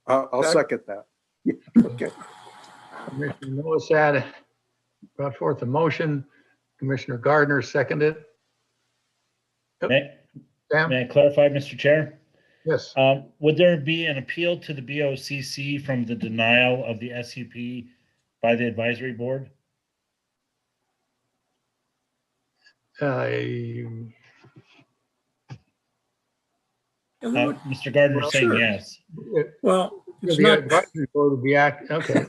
I'll second that. Yeah, okay. Commissioner Nolasad brought forth a motion. Commissioner Gardner seconded. May I clarify, Mr. Chair? Yes. Would there be an appeal to the BOCC from the denial of the SUP by the advisory board? Mr. Gardner saying sure. Yes. Well, it's the not. advisory board would be okay.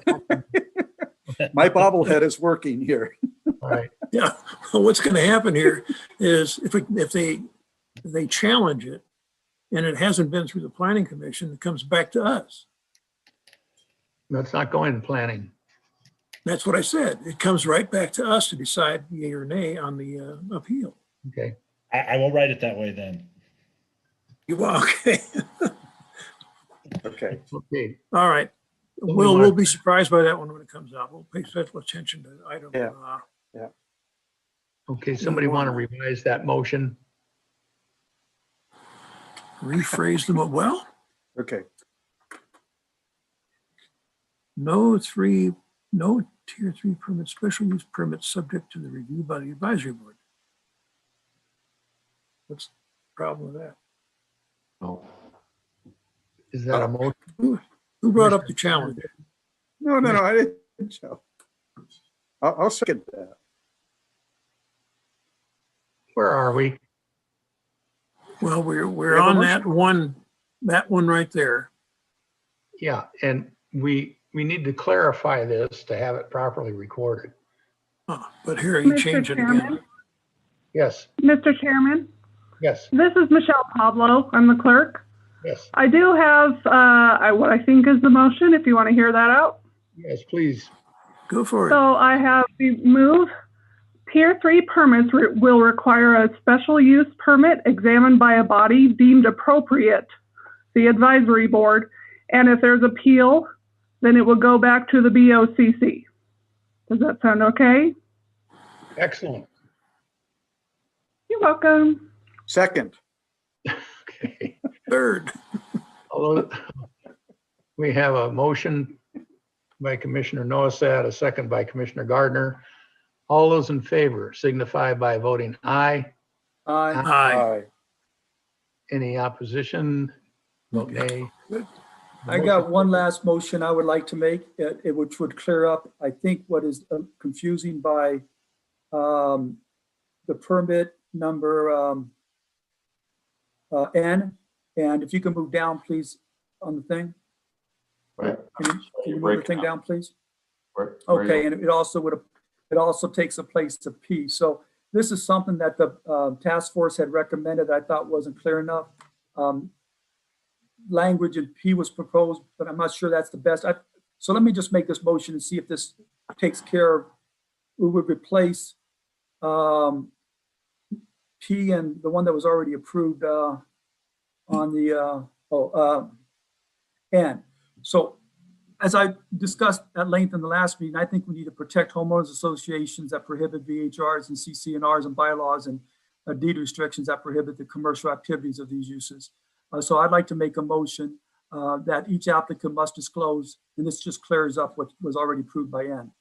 My bobblehead is working here. All right. Yeah. Well, what's going to happen here is if they challenge it and it hasn't been through the planning commission, it comes back to us. That's not going to planning. That's what I said. It comes right back to us to decide yea or nay on the appeal. Okay. I will write it that way then. You are okay. Okay. Okay. All right. We'll be surprised by that one when it comes out. We'll pay special attention to item. Yeah. Okay. Somebody want to revise that motion? Rephrase them well. Okay. No tier 3 permit, special use permit subject to the review by the advisory board. What's the problem with that? No. Is that a motion? Who brought up the challenge? No, I didn't think so. I'll second that. Where are we? Well, we're We have a on motion. that one right there. Yeah, and we need to clarify this to have it properly recorded. But here you Mr. change it Chairman? again. Yes, Mr. Chairman, yes, this is Michelle Pablo. I'm the clerk. yes, I do have what I think is the motion, if you want to hear that out. yes, please. Go for it. So I have the move. Tier 3 permits will require a special use permit examined by a body deemed appropriate, the advisory board. And if there's appeal, then it will go back to the BOCC. Does that sound okay? Excellent. You're welcome. Second. Okay. Third. Although we have a motion by Commissioner Noasat, a second by Commissioner Gardner. All those in favor signify by voting aye. Aye. Any opposition? Vote nay. I got one last motion I would like to make, which would clear up, I think, what is confusing by the permit number N. And if you can move down, please, on the thing. Right. Can you move the thing down, please? Where Okay, you- and it also takes a place to P. So this is something that the task force had recommended I thought wasn't clear enough. Language in P was proposed, but I'm not sure that's the best. So let me just make this motion and see if this takes care of, we would replace P and the one that was already approved on the N. So as I discussed at length in the last meeting, I think we need to protect homeowners associations that prohibit VHRs and CCNRs and bylaws and deed restrictions that prohibit the commercial activities of these uses. So I'd like to make a motion that each applicant must disclose, and this just clears up what was already approved by N.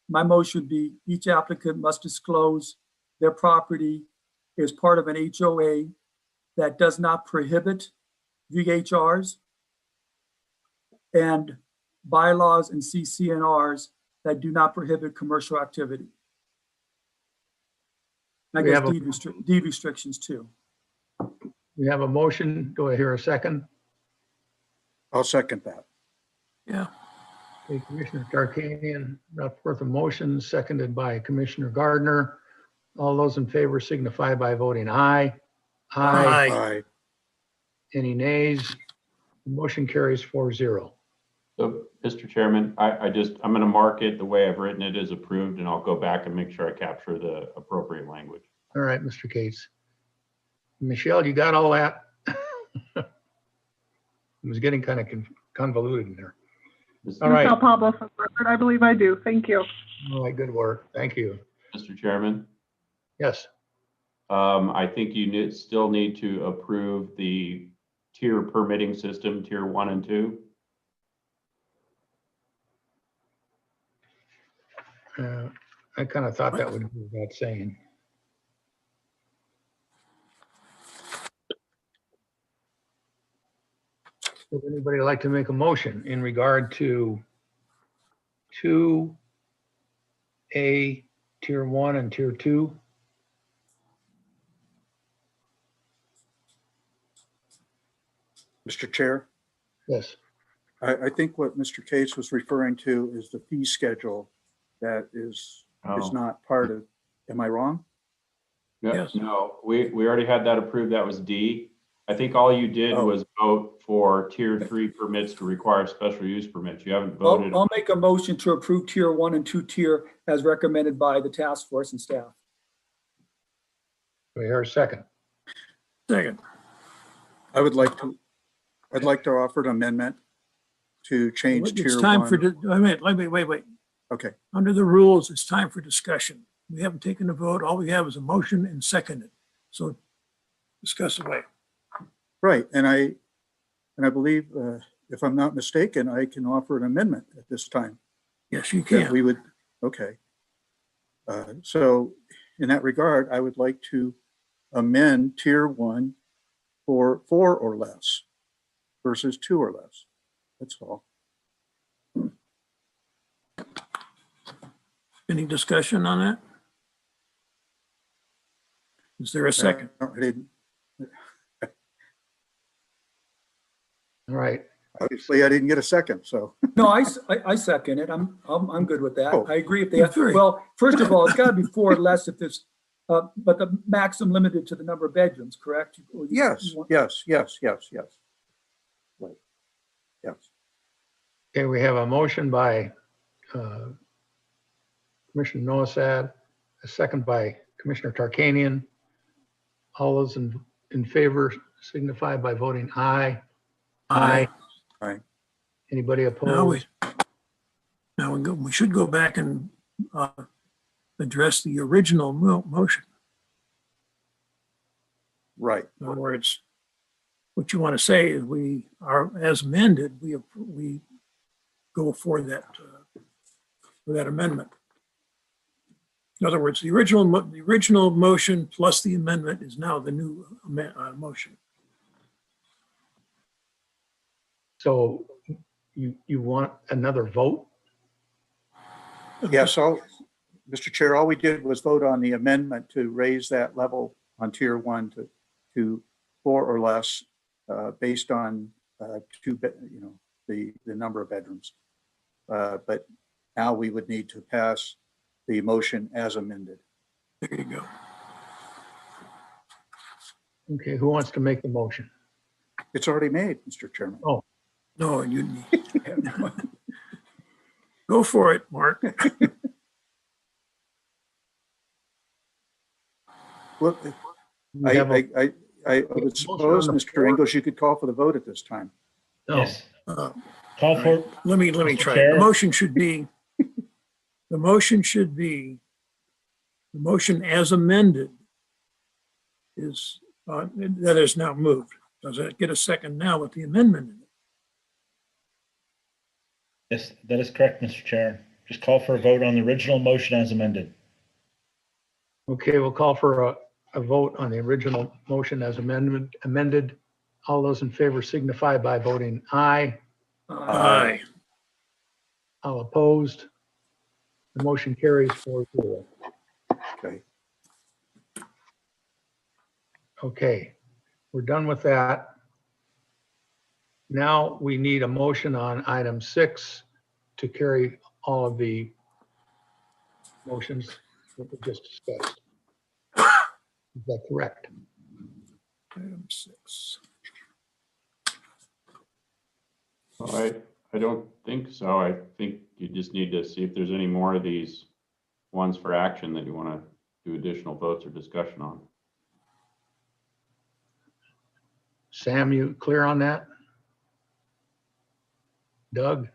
My motion would be each applicant must disclose their property is part of an HOA that does not prohibit VHRs and bylaws and CCNRs that do not prohibit commercial activity. I We guess have a- deed restrictions too. We have a motion. Do I hear a second? I'll second that. Yeah. Okay, Commissioner Tarkanian brought forth a motion, seconded by Commissioner Gardner. All those in favor signify by voting aye. Aye. Any nays? The motion carries 4-0. So, Mr. Chairman, I'm going to mark it the way I've written it as approved, and I'll go back and make sure I capture the appropriate language. All right, Mr. Cates. Michelle, you got all that? It was getting kind of convoluted in there. All right. Michelle Pablo for the record. I believe I do. Thank you. All right, good work. Thank you. Mr. Chairman, Yes. I think you still need to approve the tier permitting system, tier 1 and 2. I kind of thought that would be without saying. Would anybody like to make a motion in regard to 2A, tier 1 and tier 2? Mr. Chair, Yes. I think what Mr. Case was referring to is the fee schedule that is Oh. not part of, am I wrong? No, Yes. no, we already had that approved. That was D. I think all you did Oh. was vote for tier 3 permits to require special use permits. You haven't voted. I'll make a motion to approve tier 1 and 2 tier as recommended by the task force and staff. Do I hear a second? Second. I'd like to offer an amendment to change tier It's time for, 1. wait. Okay, Under the rules, it's time for discussion. We haven't taken a vote. All we have is a motion and seconded. So discuss away. right. And I believe, if I'm not mistaken, I can offer an amendment at this time. Yes, you That can. we would, okay. So in that regard, I would like to amend tier 1 for 4 or less versus 2 or less. That's all. Any discussion on that? Is there a second? I didn't. All right. Obviously, I didn't get a second, so. No, I second it. I'm good with that. Oh. I agree if they have, well, first of all, it's gotta be 4 or less if there's, but the maximum limited to the number of bedrooms, correct? Or you- Yes, you want- yes. Right. Yes. Okay, we have a motion by Commissioner Nosad, a second by Commissioner Tarkanian. All those in favor signify by voting aye. Aye. Aye. Anybody Now opposed? we should go back and address the original motion. Right. In other words, what you want to say is we are, as amended, we go for that amendment. In other words, the original motion plus the amendment is now the new motion. So you want another vote? Yes, Mr. Chair, all we did was vote on the amendment to raise that level on tier 1 to 4 or less, based on the number of bedrooms. But now we would need to pass the motion as amended. There you go. Okay, who wants to make the motion? It's already made, Mr. Chairman. Oh. No, you need to go for it, Mark. Well, I would suppose, Mr. Ingles, you could call for the vote at this time. Yes. Call for. Let me try. Chair. The motion should be the motion as amended is that is now moved. Does that get a second now with the amendment in it? Yes, that is correct, Mr. Chair. Just call for a vote on the original motion as amended. Okay, we'll call for a vote on the original motion as amended. All those in favor signify by voting aye. Aye. All opposed. The motion carries 4-0. Okay. Okay, we're done with that. Now we need a motion on item 6 to carry all of the motions that we just discussed. Is that correct? Item 6. I don't think so. I think you just need to see if there's any more of these ones for action that you want to do additional votes or discussion on. Sam, you clear on that? Doug?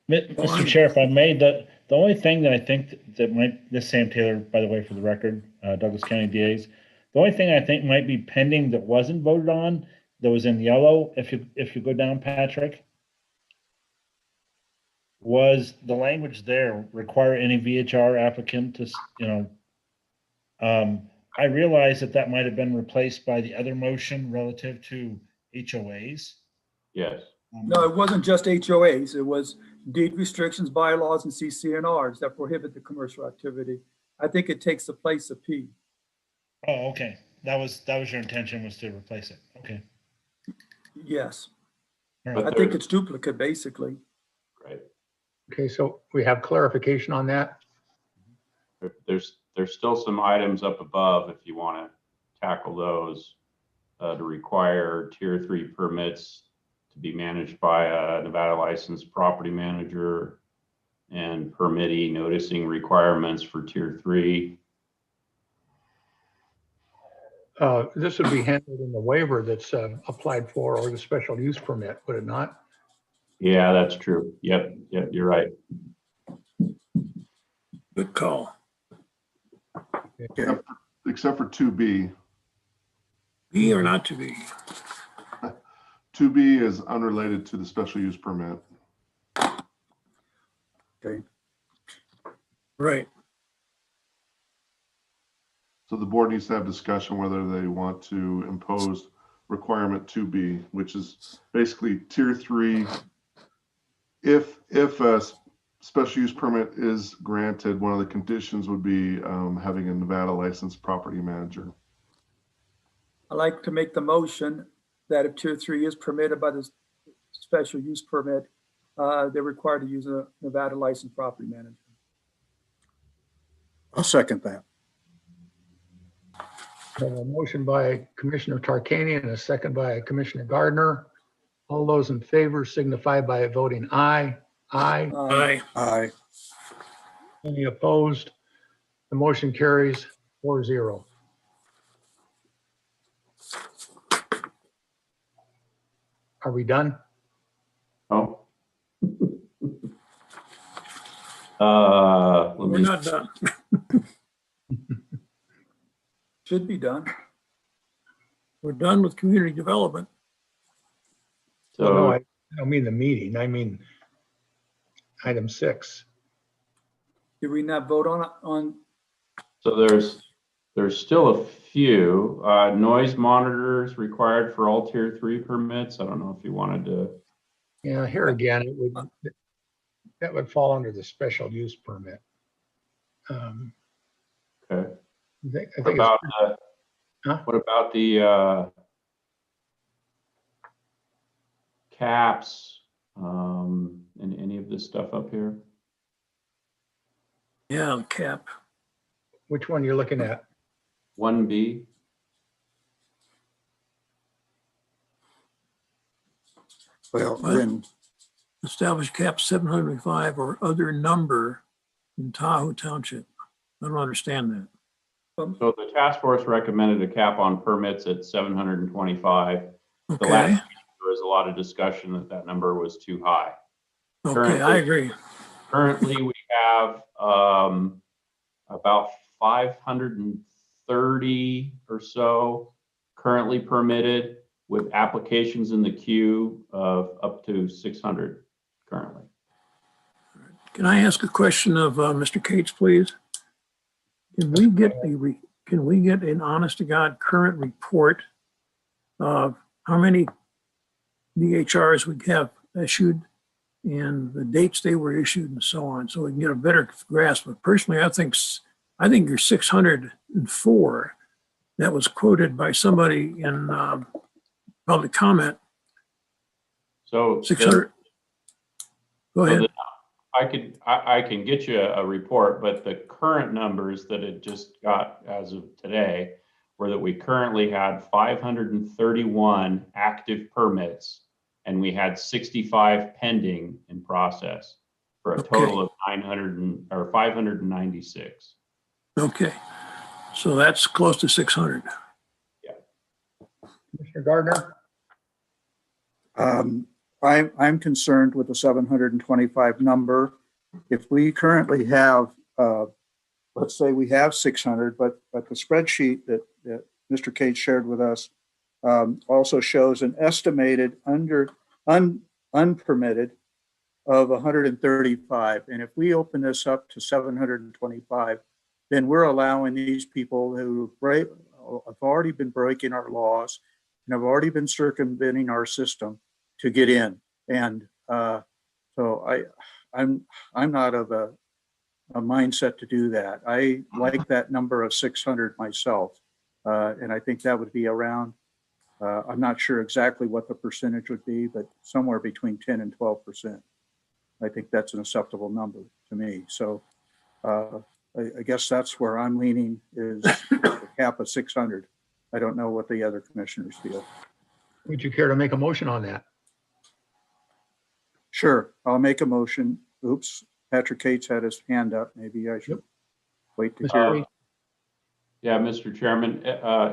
Mr. Chair, if I may, the only thing that I think that might, this Sam Taylor, by the way, for the record, Douglas County DAs, the only thing I think might be pending that wasn't voted on, that was in yellow, if you go down, Patrick, was the language there, require any VHR applicant to, I realize that might have been replaced by the other motion relative to HOAs. Yes. No, it wasn't just HOAs. It was deed restrictions, bylaws, and CCNRs that prohibit the commercial activity. I think it takes the place of P. Oh, okay. That was your intention, was to replace it. Okay. Yes. But I think it's duplicate, basically. Right. Okay, so we have clarification on that. There's still some items up above if you want to tackle those, to require tier 3 permits to be managed by a Nevada licensed property manager and permittee noticing requirements for tier 3. This would be handled in the waiver that's applied for, or the special use permit, would it not? Yeah, that's true. Yep, you're right. Good call. Except for 2B. Be or not to be? 2B is unrelated to the special use permit. Okay. Right. So the board needs to have discussion whether they want to impose requirement 2B, which is basically tier 3. If a special use permit is granted, one of the conditions would be having a Nevada licensed property manager. I'd like to make the motion that if tier 3 is permitted by the special use permit, they're required to use a Nevada licensed property manager. I'll second that. We have a motion by Commissioner Tarkanian and a second by Commissioner Gardner. All those in favor signify by voting aye. Aye. Aye. Aye. Any opposed? The motion carries 4-0. Are we done? Oh. We're not done. Should be done. We're done with community development. No, So, I don't mean the meeting. I mean item 6. Did we not vote on so there's still a few noise monitors required for all tier 3 permits. I don't know if you wanted to. Yeah, here again, that would fall under the special use permit. Okay. I What think about Huh? what about the caps and any of this stuff up here? Yeah, the cap. which one you're looking at? 1B. Well, What? then, Establish cap 705 or other number in Tahoe Township. I don't understand that. So the task force recommended a cap on permits at 725. The Okay, last meeting, there was a lot of discussion that that number was too high. okay, I agree. Currently, we have about 530 or so currently permitted, with applications in the queue of up to 600 currently. Can I ask a question of Mr. Cates, please? Can we get an honest to God current report of how many DHRs we have issued and the dates they were issued and so on, so we can get a better grasp? But personally, I think you're 604. That was quoted by somebody in public comment. So 600. Go ahead. I can get you a report, but the current numbers that it just got as of today were that we currently had 531 active permits and we had 65 pending in process for a total of 596. Okay, so that's close to 600. Yeah. Mr. Gardner? I'm concerned with the 725 number. If we currently have, let's say we have 600, but the spreadsheet that Mr. Cates shared with us also shows an estimated unpermitted of 135. And if we open this up to 725, then we're allowing these people who have already been breaking our laws and have already been circumventing our system to get in. And so I'm not of a mindset to do that. I like that number of 600 myself. And I think that would be around, I'm not sure exactly what the percentage would be, but somewhere between 10 and 12%. I think that's an acceptable number to me. So I guess that's where I'm leaning, is the cap of 600. I don't know what the other commissioners feel. Would you care to make a motion on that? Sure, I'll make a motion. Oops, Patrick Cates had his hand up. Maybe I should wait to hear. Yeah, Mr. Chairman,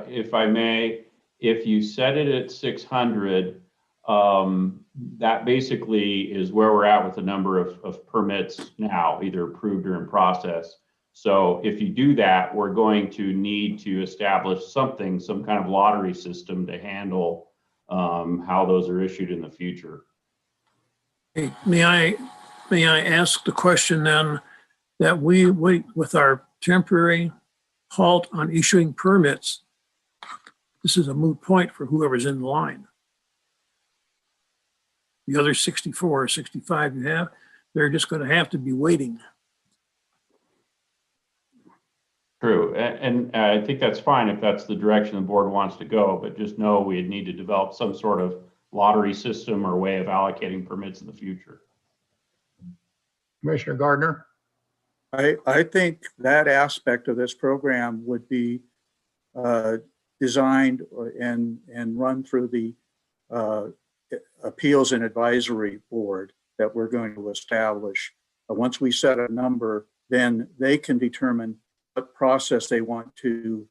if I may, if you set it at 600, that basically is where we're at with the number of permits now, either approved or in process. So if you do that, we're going to need to establish some kind of lottery system to handle how those are issued in the future. Hey, may I ask the question then, that we with our temporary halt on issuing permits, this is a moot point for whoever's in line. The other 64 or 65 you have, they're just going to have to be waiting. True, and I think that's fine if that's the direction the board wants to go, but just know we need to develop some sort of lottery system or way of allocating permits in the future. Commissioner Gardner? I think that aspect of this program would be designed and run through the Appeals and Advisory Board that we're going to establish. Once we set a number, then they can determine what process they want to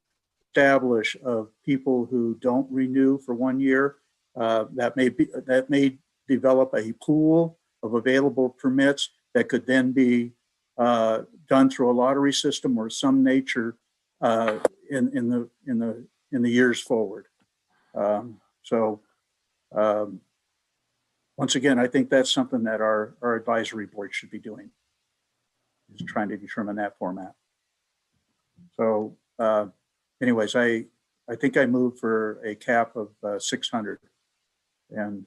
establish of people who don't renew for 1 year. That may develop a pool of available permits that could then be done through a lottery system or some nature in the years forward. Once again, I think that's something that our advisory board should be doing, is trying to determine that format. So anyways, I think I moved for a cap of 600. And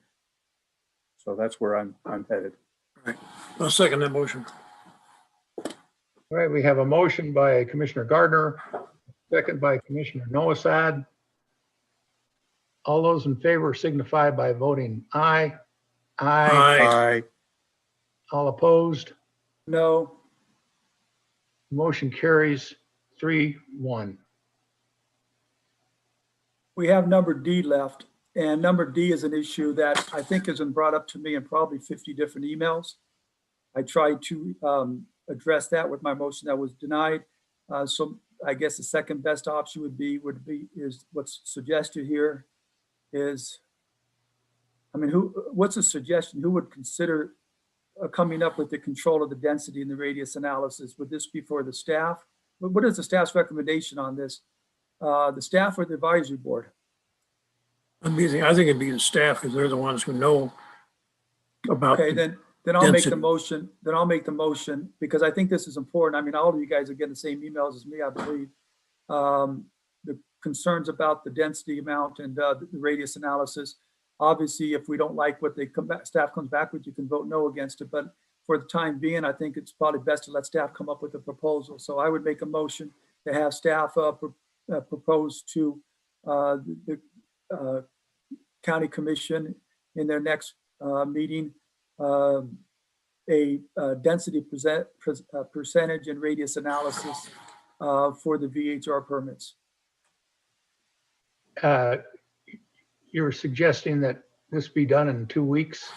so that's where I'm headed. All right. I'll second that motion. All right, we have a motion by Commissioner Gardner, second by Commissioner Noasad. All those in favor signify by voting aye. Aye. All opposed? No. Motion carries 3-1. We have number D left, and number D is an issue that I think has been brought up to me in probably 50 different emails. I tried to address that with my motion that was denied. So I guess the second best option would be is what's suggested here is, I mean, what's a suggestion? Who would consider coming up with the control of the density and the radius analysis? Would this be for the staff? What is the staff's recommendation on this? The staff or the advisory board? I think it'd be the staff, because they're the ones who know about. Okay, then I'll make the motion. Then I'll make the motion, because I think this is important. I mean, all of you guys are getting the same emails as me, I believe. The concerns about the density amount and the radius analysis. Obviously, if we don't like what staff comes back with, you can vote no against it. But for the time being, I think it's probably best to let staff come up with a proposal. So I would make a motion to have staff propose to the county commission in their next meeting a density percentage and radius analysis for the VHR permits. You're suggesting that this be done in 2 weeks?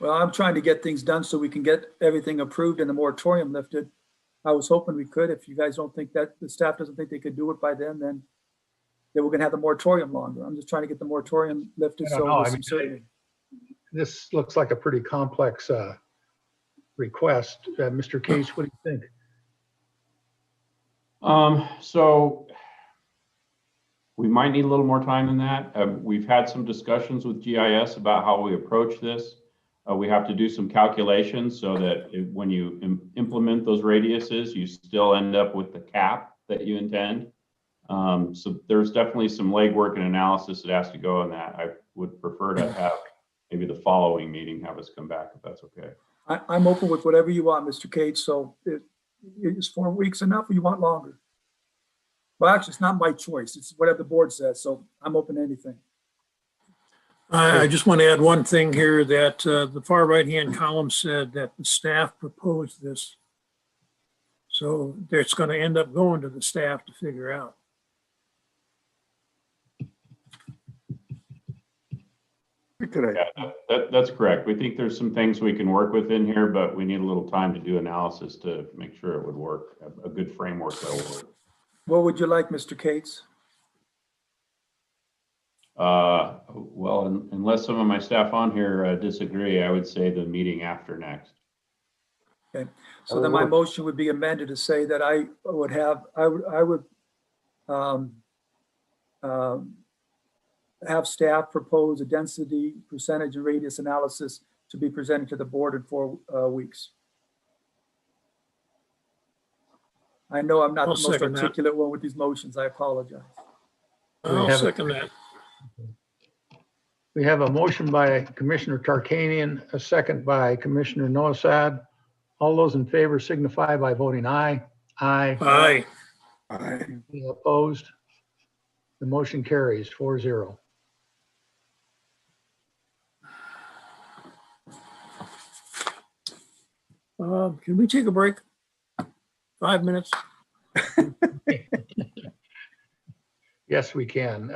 Well, I'm trying to get things done so we can get everything approved and the moratorium lifted. I was hoping we could. If you guys don't think that, the staff doesn't think they could do it by then we're going to have the moratorium longer. I'm just trying to get the moratorium lifted. This looks like a pretty complex request. Mr. Case, what do you think? So we might need a little more time than that. We've had some discussions with GIS about how we approach this. We have to do some calculations so that when you implement those radiuses, you still end up with the cap that you intend. So there's definitely some legwork and analysis that has to go on that. I would prefer to have maybe the following meeting have us come back, if that's okay. I'm open with whatever you want, Mr. Cates. So is 4 weeks enough, or you want longer? Well, actually, it's not my choice. It's whatever the board says. So I'm open to anything. I just want to add one thing here, that the far right-hand column said that the staff proposed this. So it's going to end up going to the staff to figure out. Yeah, that's correct. We think there's some things we can work with in here, but we need a little time to do analysis to make sure it would work, a good framework that'll work. What would you like, Mr. Cates? Well, unless some of my staff on here disagree, I would say the meeting after next. Okay, so then my motion would be amended to say that I would have staff propose a density percentage and radius analysis to be presented to the board in 4 weeks. I know I'm not the most articulate one with these motions. I apologize. I'll second that. We have a motion by Commissioner Tarkanian, a second by Commissioner Nosad. All those in favor signify by voting aye. Aye. Aye. Any opposed? The motion carries 4-0. Can we take a break? 5 minutes? Yes, we can.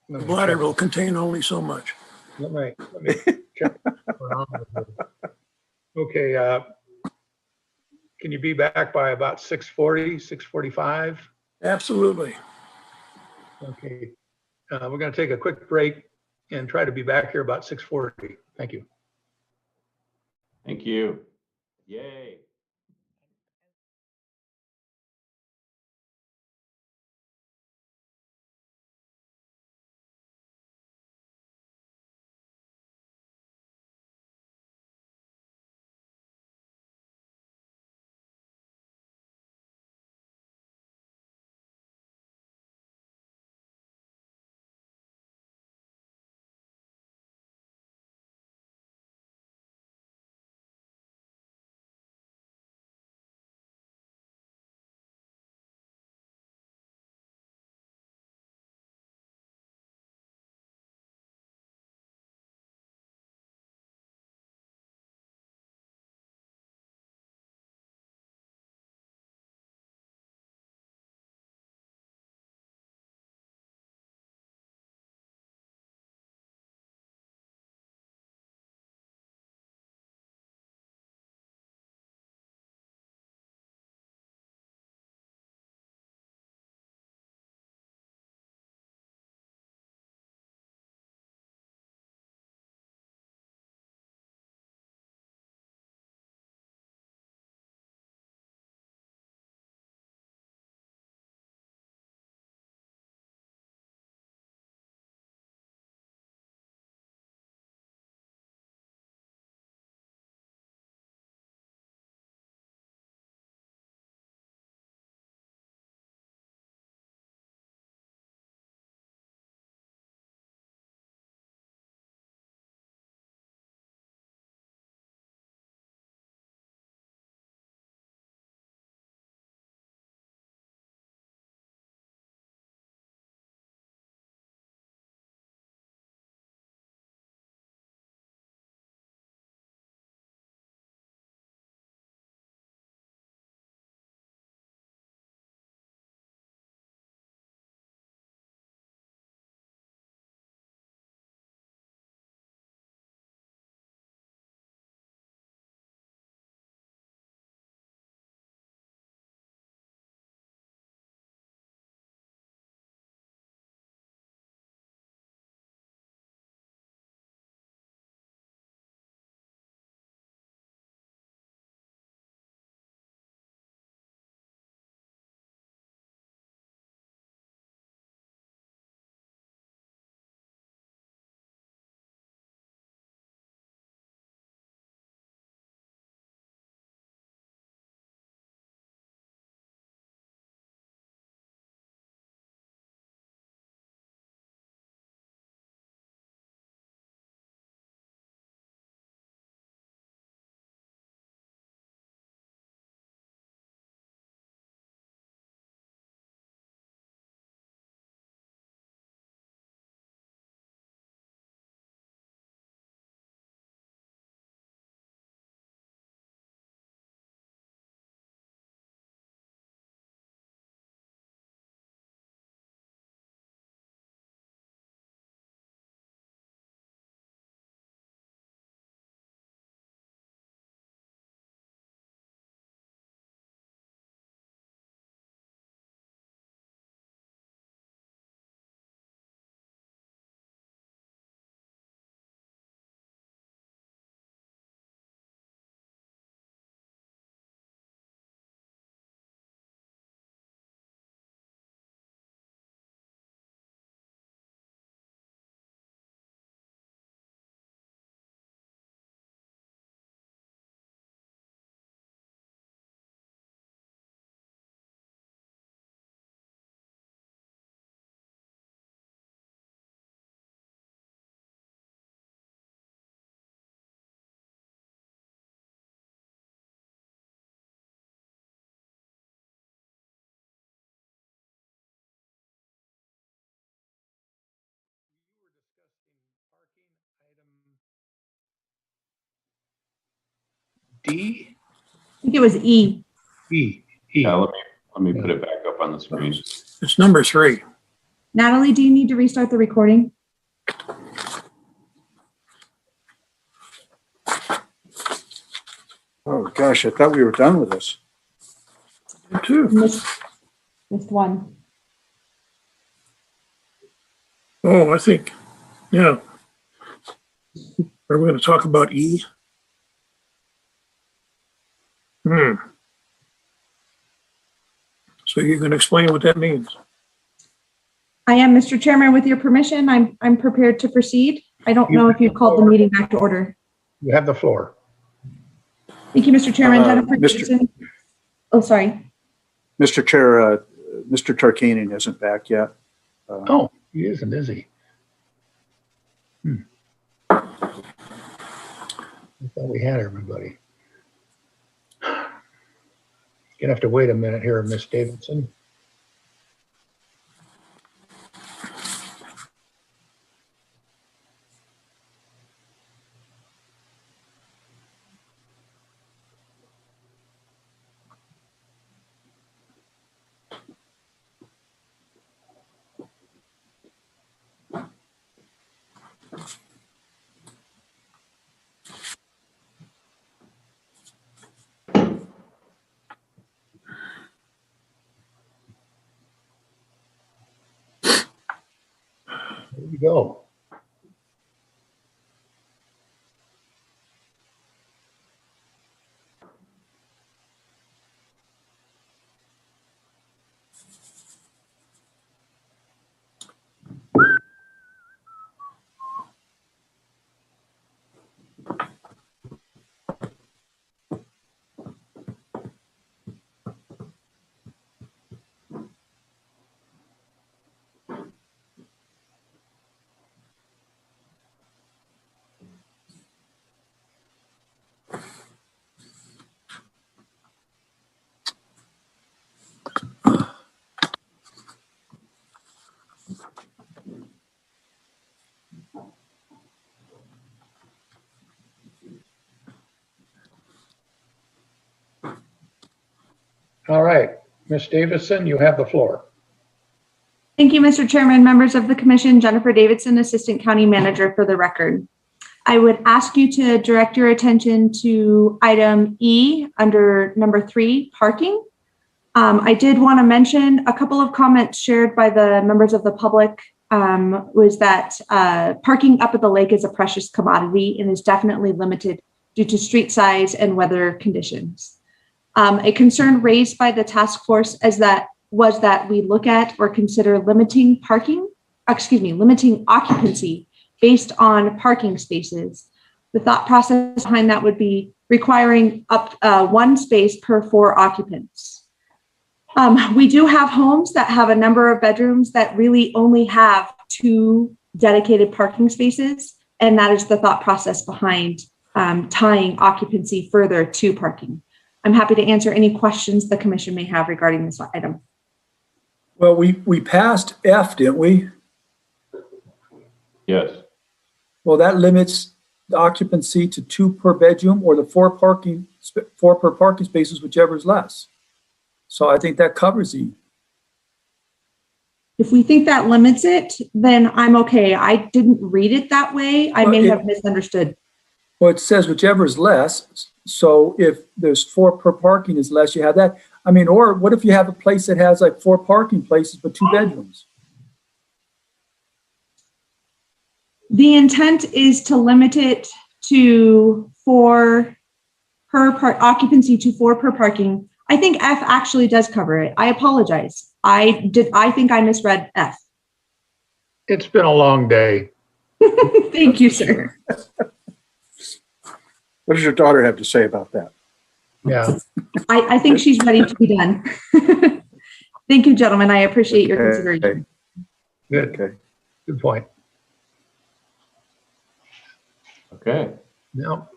The bladder will contain only so much. Let me check. Okay, can you be back by about 6:40, 6:45? Absolutely. Okay, we're going to take a quick break and try to be back here about 6:40. Thank you. Thank you. Yay. D? I think it was E. E. Yeah, let me put it back up on the screen. It's number 3. Natalie, do you need to restart the recording? Oh, gosh, I thought we were done with this. Missed one. Oh, I think, yeah. Are we going to talk about E? So you're going to explain what that means? I am, Mr. Chairman, with your permission, I'm prepared to proceed. I don't know if you've called the meeting back to order. You have the floor. Thank you, Mr. Chairman. Jennifer Mr. Davidson. Oh, sorry. Mr. Chair, Mr. Tarkanian isn't back yet. Oh, he isn't, is he? I thought we had everybody. Gonna have to wait a minute here, Miss Davidson. There we go. All right, Miss Davidson, you have the floor. Thank you, Mr. Chairman, members of the commission. Jennifer Davidson, Assistant County Manager for the record. I would ask you to direct your attention to item E under number 3, parking. I did want to mention a couple of comments shared by the members of the public was that parking up at the lake is a precious commodity and is definitely limited due to street size and weather conditions. A concern raised by the task force was that we look at or consider limiting occupancy based on parking spaces. The thought process behind that would be requiring up 1 space per 4 occupants. We do have homes that have a number of bedrooms that really only have 2 dedicated parking spaces, and that is the thought process behind tying occupancy further to parking. I'm happy to answer any questions the commission may have regarding this item. Well, we passed F, didn't we? Yes. Well, that limits the occupancy to 2 per bedroom or the 4 per parking spaces, whichever is less. So I think that covers E. If we think that limits it, then I'm okay. I didn't read it that way. I may have misunderstood. Well, it says whichever is less. So if there's 4 per parking is less, you have that. I mean, or what if you have a place that has like 4 parking places, but 2 bedrooms? The intent is to limit it to 4 per occupancy to 4 per parking. I think F actually does cover it. I apologize. I think I misread F. It's been a long day. Thank you, sir. What does your daughter have to say about that? Yeah. I think she's ready to be done. Thank you, gentlemen. I appreciate your consideration. Good. Okay. Good point. Okay. Now,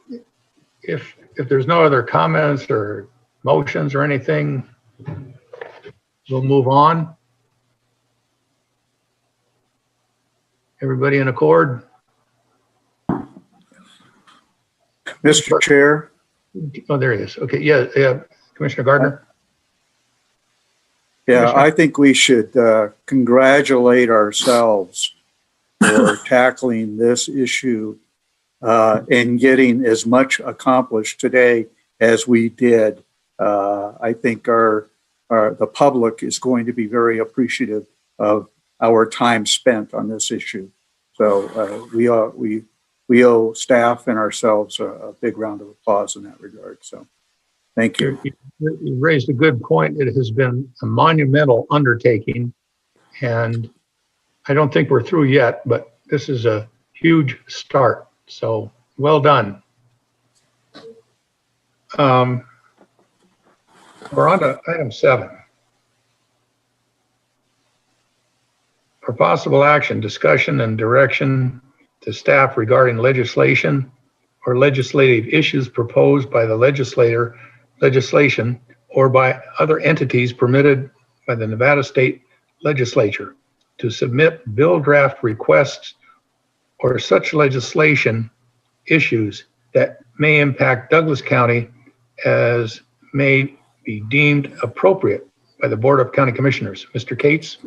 if there's no other comments or motions or anything, we'll move on. Everybody in accord? Mr. Chair, Oh, there he is. Okay, yeah, yeah. Commissioner Gardner. Yeah, I think we should congratulate ourselves for tackling this issue and getting as much accomplished today as we did. I think the public is going to be very appreciative of our time spent on this issue. So we owe staff and ourselves a big round of applause in that regard. So thank you. You raised a good point. It has been a monumental undertaking, and I don't think we're through yet, but this is a huge start. So well done. We're on to item 7. For possible action, discussion and direction to staff regarding legislation or legislative issues proposed by the legislation or by other entities permitted by the Nevada State Legislature to submit bill draft requests or such legislation issues that may impact Douglas County as may be deemed appropriate by the Board of County Commissioners. Mr. Cates.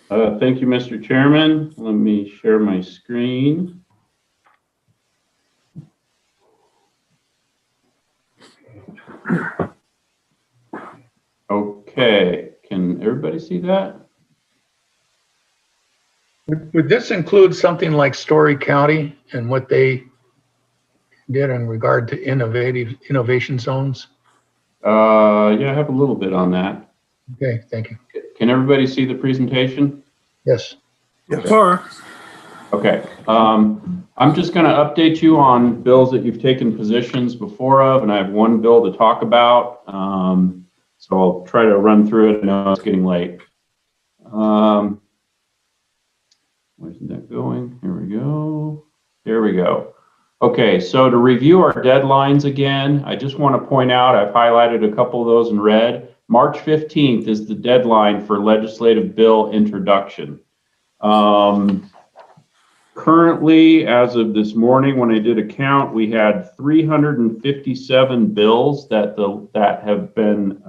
Thank you, Mr. Chairman. Let me share my screen. Okay, can everybody see that? Would this include something like Story County and what they did in regard to innovation zones? Yeah, I have a little bit on that. Okay, thank you. Can everybody see the presentation? Yes. Yes, sir. Okay. I'm just going to update you on bills that you've taken positions before of, and I have one bill to talk about. So I'll try to run through it. I know it's getting late. Where's that going? Here we go. There we go. Okay, so to review our deadlines again, I just want to point out, I've highlighted a couple of those in red. March 15th is the deadline for legislative bill introduction. Currently, as of this morning, when I did a count, we had 357 bills that have been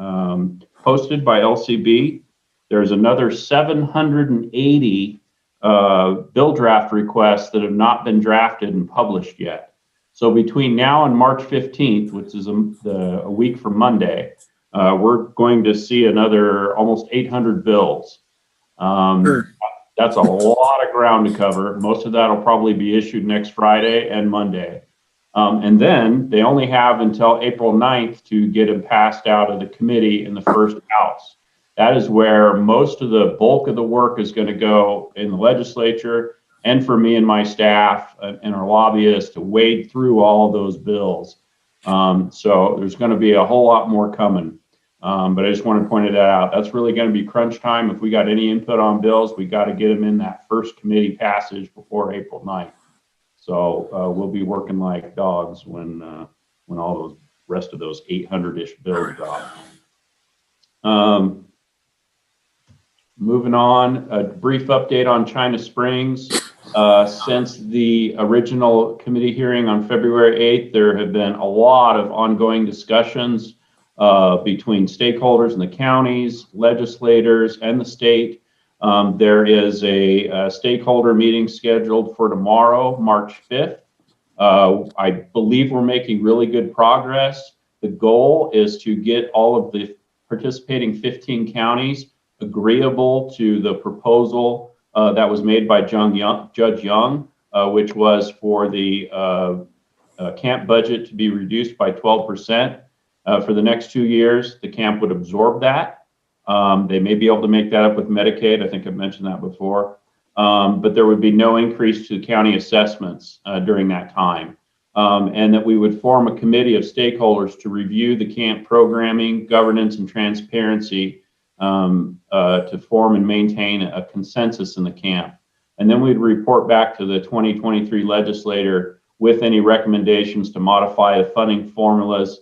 posted by LCB. There's another 780 bill draft requests that have not been drafted and published yet. So between now and March 15th, which is a week from Monday, we're going to see another almost 800 bills. Sure. That's a lot of ground to cover. Most of that will probably be issued next Friday and Monday. And then they only have until April 9th to get them passed out of the committee in the first house. That is where most of the bulk of the work is going to go in the legislature, and for me and my staff and our lobbyists to wade through all of those bills. So there's going to be a whole lot more coming. But I just want to point that out. That's really going to be crunch time. If we got any input on bills, we got to get them in that first committee passage before April 9th. So we'll be working like dogs when all those rest of those 800-ish bills drop. Moving on, a brief update on China Springs. Since the original committee hearing on February 8th, there have been a lot of ongoing discussions between stakeholders in the counties, legislators, and the state. There is a stakeholder meeting scheduled for tomorrow, March 5th. I believe we're making really good progress. The goal is to get all of the participating 15 counties agreeable to the proposal that was made by Judge Young, which was for the camp budget to be reduced by 12%. For the next 2 years, the camp would absorb that. They may be able to make that up with Medicaid. I think I've mentioned that before. But there would be no increase to county assessments during that time. And that we would form a committee of stakeholders to review the camp programming, governance, and transparency to form and maintain a consensus in the camp. And then we'd report back to the 2023 legislator with any recommendations to modify the funding formulas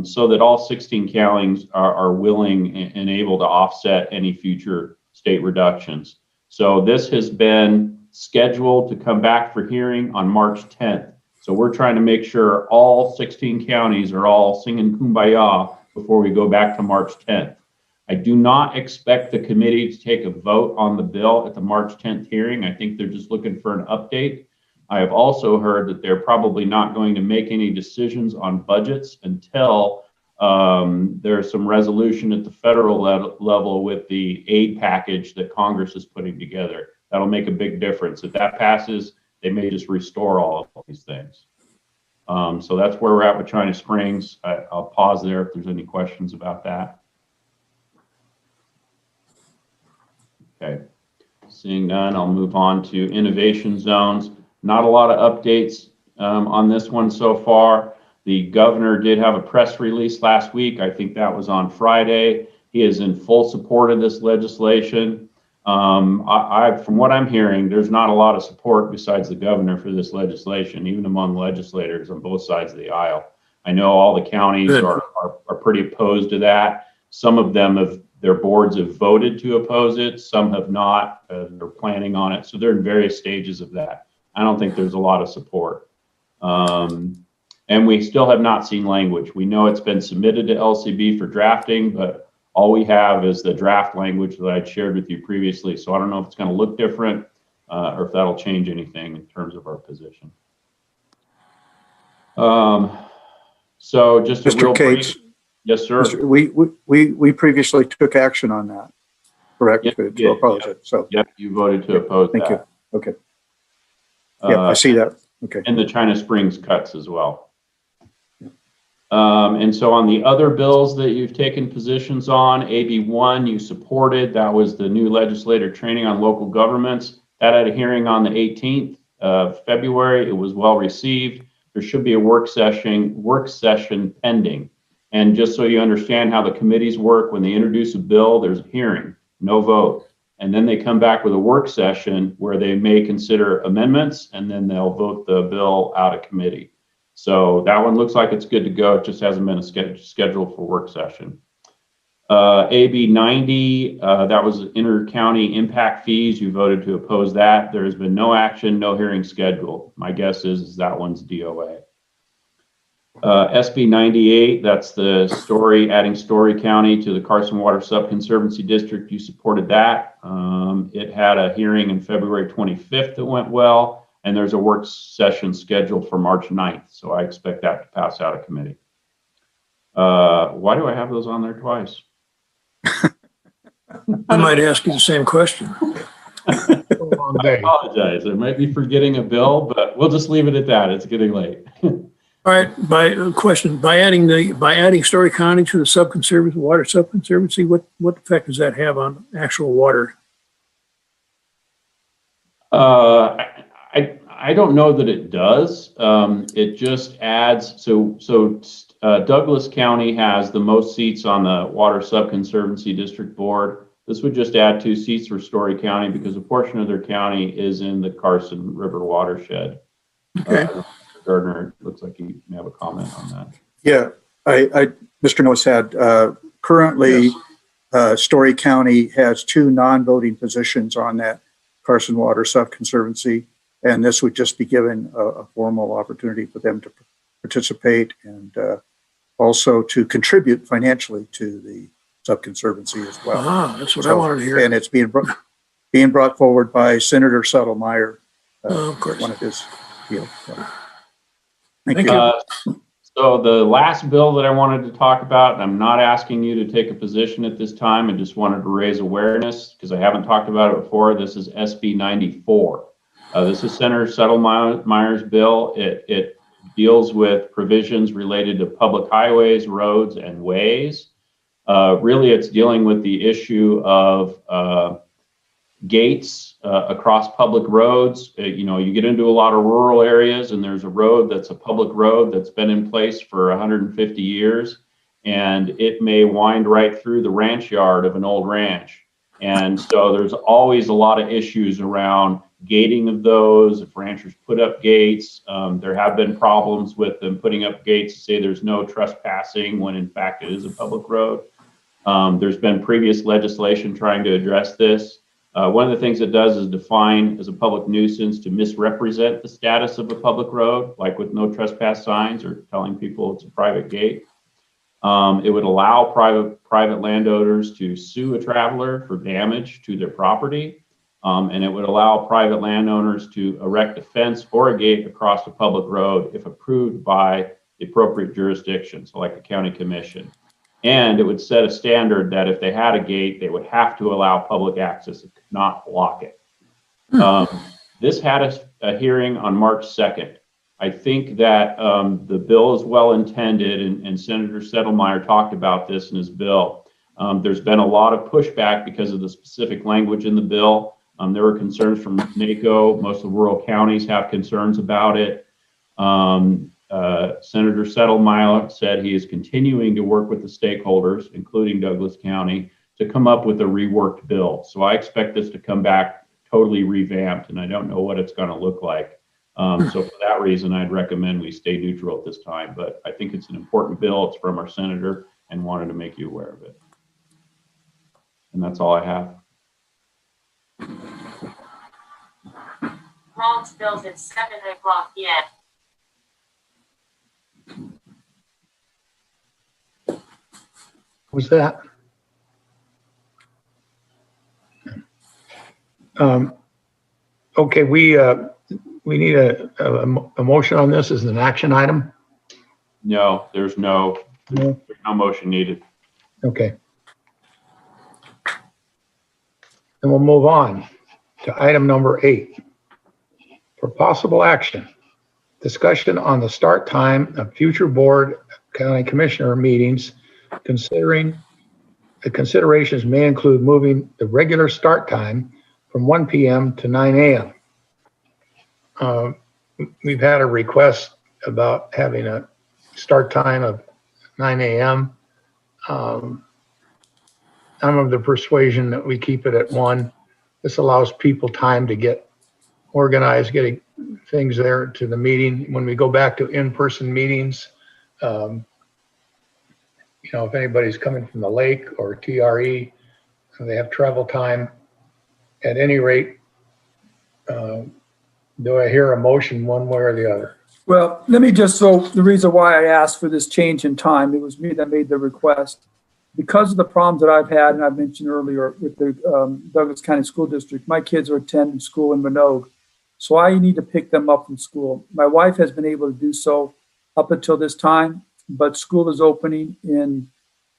so that all 16 counties are willing and able to offset any future state reductions. So this has been scheduled to come back for hearing on March 10th. So we're trying to make sure all 16 counties are all singing Kumbaya before we go back to March 10th. I do not expect the committee to take a vote on the bill at the March 10th hearing. I think they're just looking for an update. I have also heard that they're probably not going to make any decisions on budgets until there's some resolution at the federal level with the aid package that Congress is putting together. That'll make a big difference. If that passes, they may just restore all of these things. So that's where we're at with China Springs. I'll pause there if there's any questions about that. Okay, seeing none, I'll move on to innovation zones. Not a lot of updates on this one so far. The governor did have a press release last week. I think that was on Friday. He is in full support of this legislation. From what I'm hearing, there's not a lot of support besides the governor for this legislation, even among legislators on both sides of the aisle. I know all the counties are pretty opposed to that. Some of them their boards have voted to oppose it. Some have not. They're planning on it. So they're in various stages of that. I don't think there's a lot of support. And we still have not seen language. We know it's been submitted to LCB for drafting, but all we have is the draft language that I shared with you previously. So I don't know if it's going to look different or if that'll change anything in terms of our position. So just a real brief. Yes, sir. We previously took action on that, correct? Yep, to oppose it. So yep, you voted to oppose thank that. you. Okay. Yeah, I see that. Okay. And the China Springs cuts as well. And so on the other bills that you've taken positions on, AB1 you supported. That was the new legislator training on local governments. That had a hearing on the 18th of February. It was well received. There should be a work session pending. And just so you understand how the committees work, when they introduce a bill, there's a hearing, no vote. And then they come back with a work session where they may consider amendments, and then they'll vote the bill out of committee. So that one looks like it's good to go. It just hasn't been scheduled for work session. AB 90, that was inter-county impact fees. You voted to oppose that. There has been no action, no hearing scheduled. My guess is that one's DOA. SB 98, that's the adding Story County to the Carson Water Subconservancy District. You supported that. It had a hearing in February 25th that went well, and there's a work session scheduled for March 9th. So I expect that to pass out of committee. Why do I have those on there twice? I might ask you the same question. I apologize. I might be forgetting a bill, but we'll just leave it at that. It's getting late. All right, by adding Story County to the subconservancy, water subconservancy, what effect does that have on actual water? I don't know that it does. It just adds, so Douglas County has the most seats on the Water Subconservancy District Board. This would just add 2 seats for Story County because a portion of their county is in the Carson River watershed. Okay. Gardner, looks like you may have a comment on that. Yeah, Mr. Nosad, currently Story County has 2 non-voting positions on that Carson Water Subconservancy, and this would just be given a formal opportunity for them to participate and also to contribute financially to the subconservancy as well. Ah, that's what I wanted to hear. And it's being brought forward by Senator Settlemyer, of course, one of his deals. So. Thank you. So the last bill that I wanted to talk about, and I'm not asking you to take a position at this time, I just wanted to raise awareness because I haven't talked about it before. This is SB 94. This is Senator Settlemyer's bill. It deals with provisions related to public highways, roads, and ways. Really, it's dealing with the issue of gates across public roads. You get into a lot of rural areas and there's a road that's a public road that's been in place for 150 years, and it may wind right through the ranch yard of an old ranch. And so there's always a lot of issues around gating of those. If ranchers put up gates, there have been problems with them putting up gates to say there's no trespassing when in fact it is a public road. There's been previous legislation trying to address this. One of the things it does is define as a public nuisance to misrepresent the status of a public road, like with no trespass signs or telling people it's a private gate. It would allow private landowners to sue a traveler for damage to their property. And it would allow private landowners to erect a fence or a gate across a public road if approved by the appropriate jurisdiction, so like the county commission. And it would set a standard that if they had a gate, they would have to allow public access. It could not block it. This had a hearing on March 2nd. I think that the bill is well intended, and Senator Settlemyre talked about this in his bill. There's been a lot of pushback because of the specific language in the bill. There were concerns from NACO. Most of the rural counties have concerns about it. Senator Settlemyre said he is continuing to work with the stakeholders, including Douglas County, to come up with a reworked bill. So I expect this to come back totally revamped, and I don't know what it's going to look like. So for that reason, I'd recommend we stay neutral at this time. But I think it's an important bill. It's from our senator, and wanted to make you aware of it. And that's all I have. Ron's bill's at 7 o'clock yet. Was that? Okay, we need a motion on this as an action item. No, there's no motion needed. Okay. And we'll move on to item number 8. For possible action, discussion on the start time of future board county commissioner meetings, considering the considerations may include moving the regular start time from 1 p.m. to 9 a.m. We've had a request about having a start time of 9 a.m. I'm of the persuasion that we keep it at 1. This allows people time to get organized, getting things there to the meeting. When we go back to in-person meetings, you know, if anybody's coming from the lake or TRE, they have travel time. At any rate, do I hear a motion one way or the other? Well, let me just, so the reason why I asked for this change in time, it was me that made the request. Because of the problems that I've had, and I mentioned earlier with the Douglas County School District, my kids are attending school in Minogue. So I need to pick them up from school. My wife has been able to do so up until this time, but school is opening in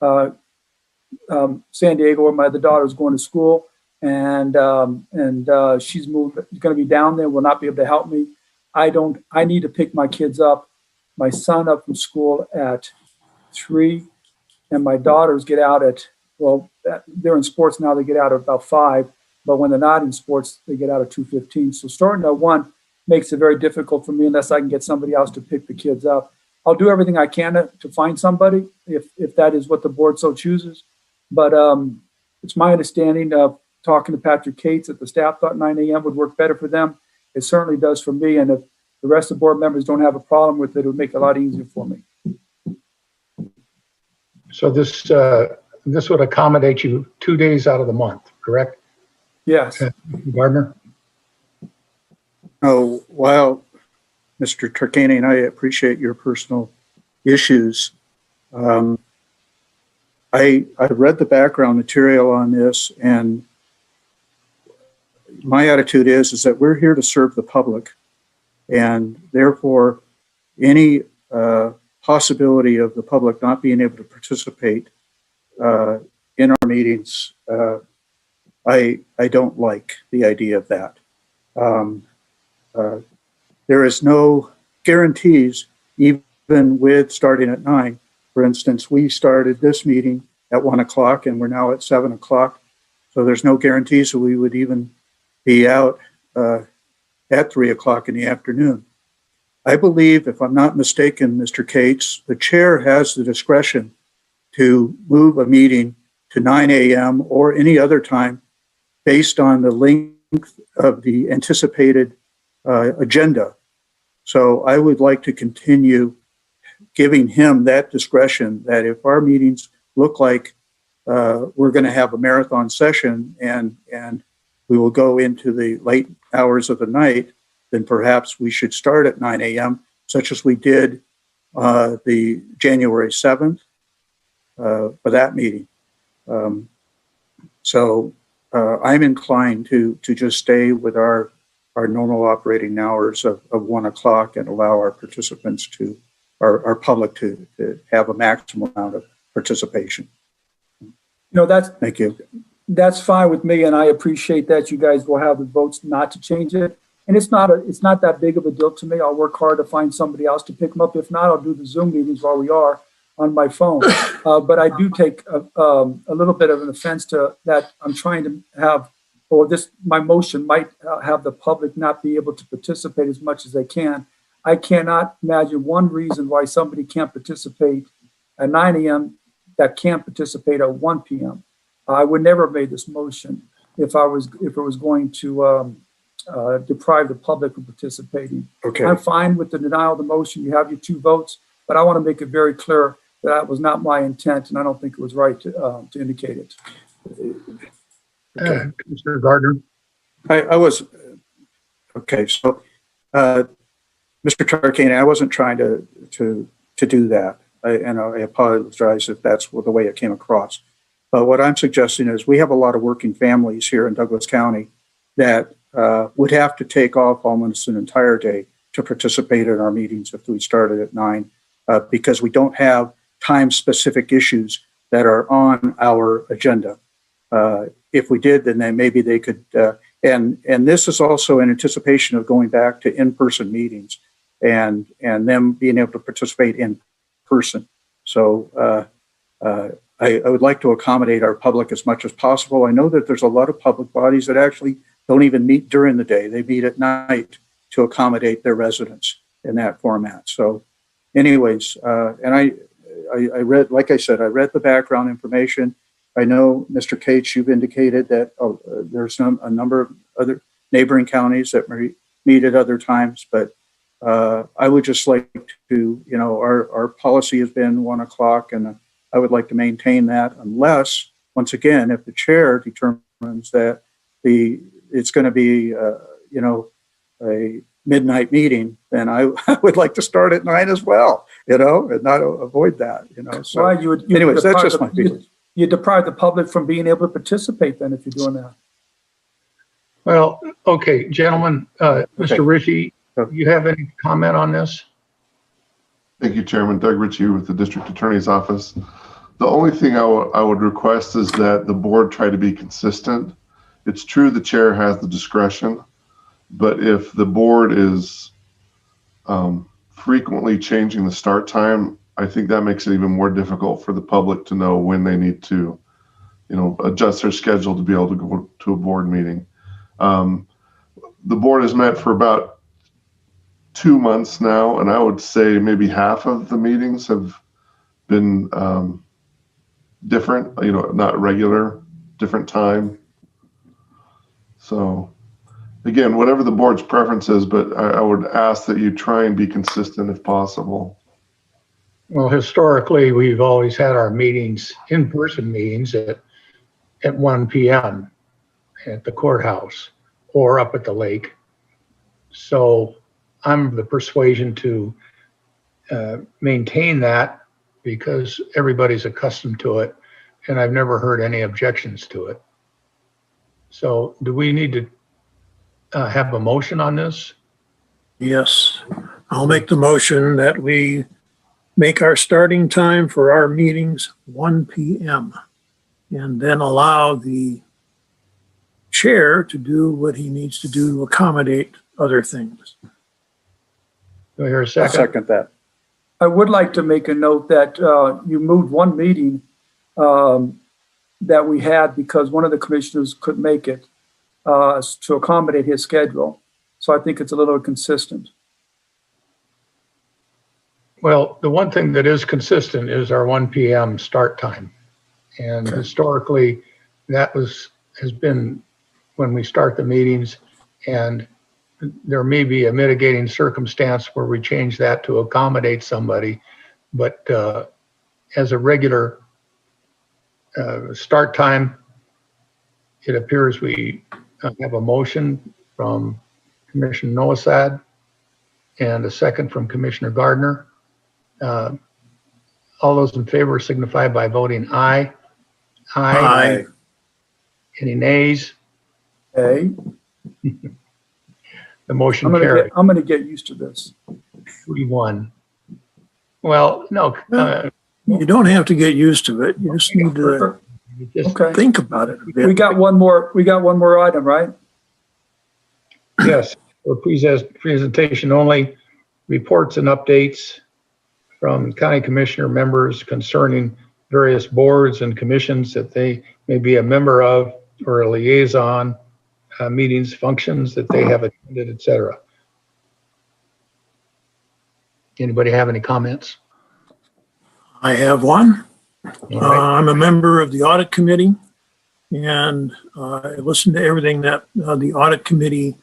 San Diego, where the daughter is going to school, and she's going to be down there, will not be able to help me. I need to pick my kids up, my son up from school at 3, and my daughters get out at, well, they're in sports now, they get out at about 5, but when they're not in sports, they get out at 2:15. So starting at 1 makes it very difficult for me unless I can get somebody else to pick the kids up. I'll do everything I can to find somebody if that is what the board so chooses. But it's my understanding of talking to Patrick Cates that the staff thought 9 a.m. would work better for them. It certainly does for me. And if the rest of the board members don't have a problem with it, it would make it a lot easier for me. So this would accommodate you 2 days out of the month, correct? Yes. Gardner? Oh, well, Mr. Tarkanian, I appreciate your personal issues. I read the background material on this, and my attitude is that we're here to serve the public, and therefore any possibility of the public not being able to participate in our meetings, I don't like the idea of that. There is no guarantees, even with starting at 9. For instance, we started this meeting at 1 o'clock and we're now at 7 o'clock. So there's no guarantees that we would even be out at 3 o'clock in the afternoon. I believe, if I'm not mistaken, Mr. Cates, the chair has the discretion to move a meeting to 9 a.m. or any other time based on the length of the anticipated agenda. So I would like to continue giving him that discretion, that if our meetings look like we're going to have a marathon session and we will go into the late hours of the night, then perhaps we should start at 9 a.m., such as we did the January 7th for that meeting. So I'm inclined to just stay with our normal operating hours of 1 o'clock and allow our participants to, our public to have a maximum amount of participation. Thank you. That's fine with me, and I appreciate that you guys will have the votes not to change it. And it's not that big of a deal to me. I'll work hard to find somebody else to pick them up. If not, I'll do the Zoom meetings while we are on my phone. But I do take a little bit of an offense to that. I'm trying to have, or my motion might have the public not be able to participate as much as they can. I cannot imagine one reason why somebody can't participate at 9 a.m. that can't participate at 1 p.m. I would never have made this motion if it was going to deprive the public from participating. Okay. I'm fine with the denial of the motion. You have your 2 votes, but I want to make it very clear that was not my intent, and I don't think it was right to indicate it. Okay. Mr. Gardner. I was, okay, so Mr. Tarkanian, I wasn't trying to do that. And I apologize if that's the way it came across. But what I'm suggesting is we have a lot of working families here in Douglas County that would have to take off almost an entire day to participate in our meetings if we started at 9, because we don't have time-specific issues that are on our agenda. If we did, then maybe they could, and this is also in anticipation of going back to in-person meetings and them being able to participate in person. So I would like to accommodate our public as much as possible. I know that there's a lot of public bodies that actually don't even meet during the day. They meet at night to accommodate their residents in that format. So anyways, and I read, like I said, I read the background information. I know, Mr. Cates, you've indicated that there's a number of other neighboring counties that meet at other times, but I would just like to, our policy has been 1 o'clock, and I would like to maintain that unless, once again, if the chair determines that it's going to be, a midnight meeting, then I would like to start at 9 as well, and not avoid that, So, well, anyways, that's just my feeling. You deprive the public from being able to participate then if you're doing that. Well, okay, gentlemen, Mr. Ritchie, you have any comment on this? Thank you, Chairman. Doug Ritchie with the District Attorney's Office. The only thing I would request is that the board try to be consistent. It's true the chair has the discretion, but if the board is frequently changing the start time, I think that makes it even more difficult for the public to know when they need to, adjust their schedule to be able to go to a board meeting. The board has met for about 2 months now, and I would say maybe half of the meetings have been different, not regular, different time. So again, whatever the board's preference is, but I would ask that you try and be consistent if possible. Well, historically, we've always had our meetings, in-person meetings at 1 p.m. at the courthouse or up at the lake. So I'm the persuasion to maintain that because everybody's accustomed to it, and I've never heard any objections to it. So do we need to have a motion on this? Yes, I'll make the motion that we make our starting time for our meetings 1 p.m. and then allow the chair to do what he needs to do to accommodate other things. Do I hear a second? I'll second that. I would like to make a note that you moved one meeting that we had because one of the commissioners couldn't make it to accommodate his schedule. So I think it's a little inconsistent. Well, the one thing that is consistent is our 1 p.m. start time. And historically, that has been when we start the meetings, and there may be a mitigating circumstance where we change that to accommodate somebody. But as a regular start time, it appears we I have a motion from Commissioner Noasad and a second from Commissioner Gardner. All those in favor signify by voting aye. Aye. Any nays? Hey, The motion carried. I'm gonna get used to this. 3-1. Well, no. You don't have to get used to it. You just need to Okay. think about it a bit. We got one more item, right? Yes, for presentation only, reports and updates from county commissioner members concerning various boards and commissions that they may be a member of, or a liaison, meetings, functions that they have attended, et cetera. Anybody have any comments? I have one. All right. I'm a member of the audit committee, and I listened to everything that the audit committee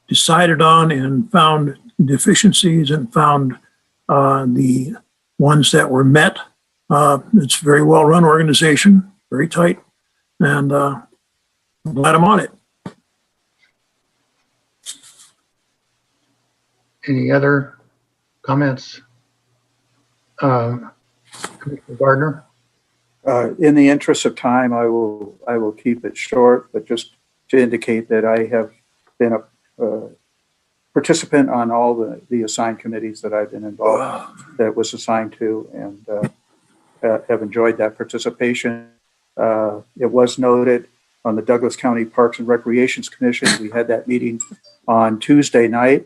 decided on and found deficiencies and found the ones that were met. It's a very well-run organization, very tight, and I'm glad I'm on it. Any other comments? Commissioner Gardner? In the interest of time, I will keep it short, but just to indicate that I have been a participant on all the assigned committees that I've been involved, that was assigned to, and have enjoyed that participation. It was noted on the Douglas County Parks and Recreations Commission. We had that meeting on Tuesday night,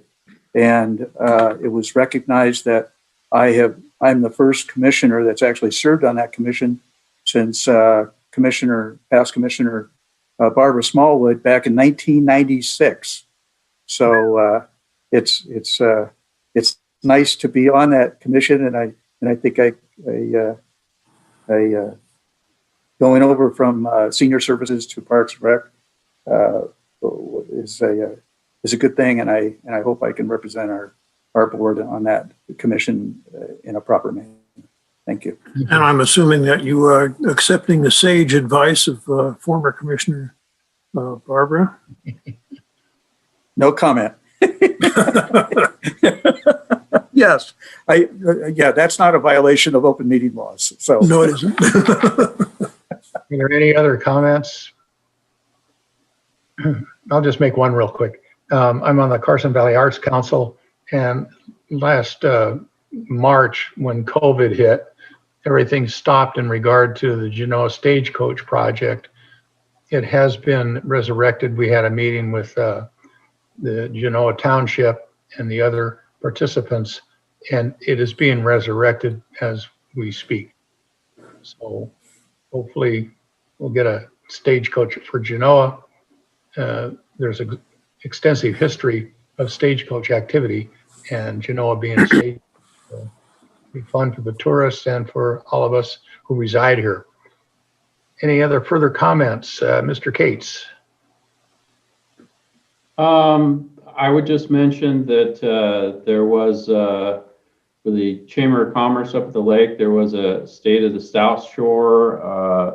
and it was recognized that I'm the first commissioner that's actually served on that commission since past Commissioner Barbara Smallwood back in 1996. So it's nice to be on that commission, and I think I going over from senior services to Parks and Rec is a good thing, and I hope I can represent our board on that commission in a proper manner. Thank you. And I'm assuming that you are accepting the sage advice of former Commissioner Barbara? No comment. Yes, yeah, that's not a violation of open meeting laws. So no, it isn't. Are there any other comments? I'll just make one real quick. I'm on the Carson Valley Arts Council, and last March, when COVID hit, everything stopped in regard to the Genoa Stagecoach project. It has been resurrected. We had a meeting with the Genoa Township and the other participants, and it is being resurrected as we speak. So hopefully we'll get a stagecoach for Genoa. There's an extensive history of stagecoach activity, and Genoa being a stage, it'll be fun for the tourists and for all of us who reside here. Any other further comments, Mr. Cates? I would just mention that there was, for the Chamber of Commerce up at the lake, there was a State of the South Shore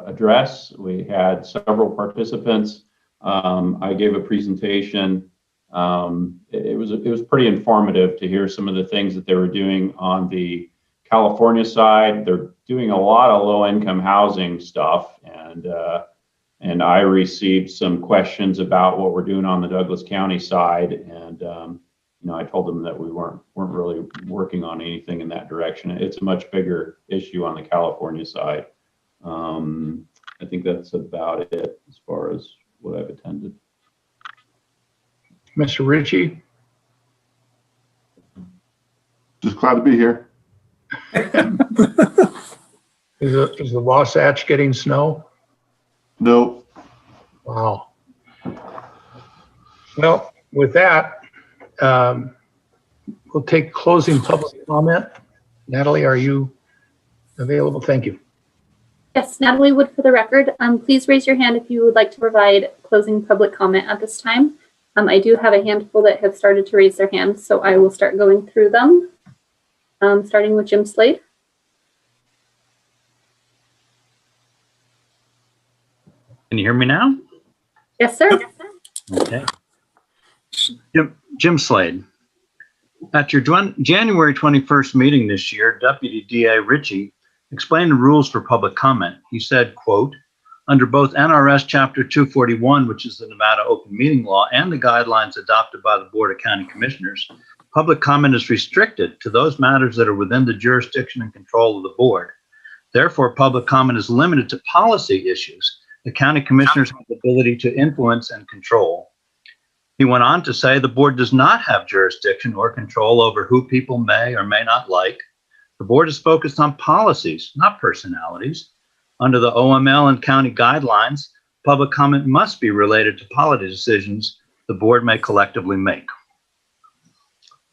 address. We had several participants. I gave a presentation. It was pretty informative to hear some of the things that they were doing on the California side. They're doing a lot of low-income housing stuff, and I received some questions about what we're doing on the Douglas County side, and I told them that we weren't really working on anything in that direction. It's a much bigger issue on the California side. I think that's about it as far as what I've attended. Mr. Ritchie? Just glad to be here. Is the Wasatch getting snow? No. Wow. Well, with that, we'll take closing public comment. Natalie, are you available? Thank you. Yes, Natalie Wood for the record. Please raise your hand if you would like to provide closing public comment at this time. I do have a handful that have started to raise their hands, so I will start going through them, starting with Jim Slade. Can you hear me now? Yes, sir. Okay. Jim Slade. At your January 21st meeting this year, Deputy DA Ritchie explained the rules for public comment. He said, quote, under both NRS Chapter 241, which is the Nevada Open Meeting Law, and the guidelines adopted by the Board of County Commissioners, public comment is restricted to those matters that are within the jurisdiction and control of the board. Therefore, public comment is limited to policy issues the county commissioners have the ability to influence and control. He went on to say the board does not have jurisdiction or control over who people may or may not like. The board is focused on policies, not personalities. Under the OML and county guidelines, public comment must be related to policy decisions the board may collectively make.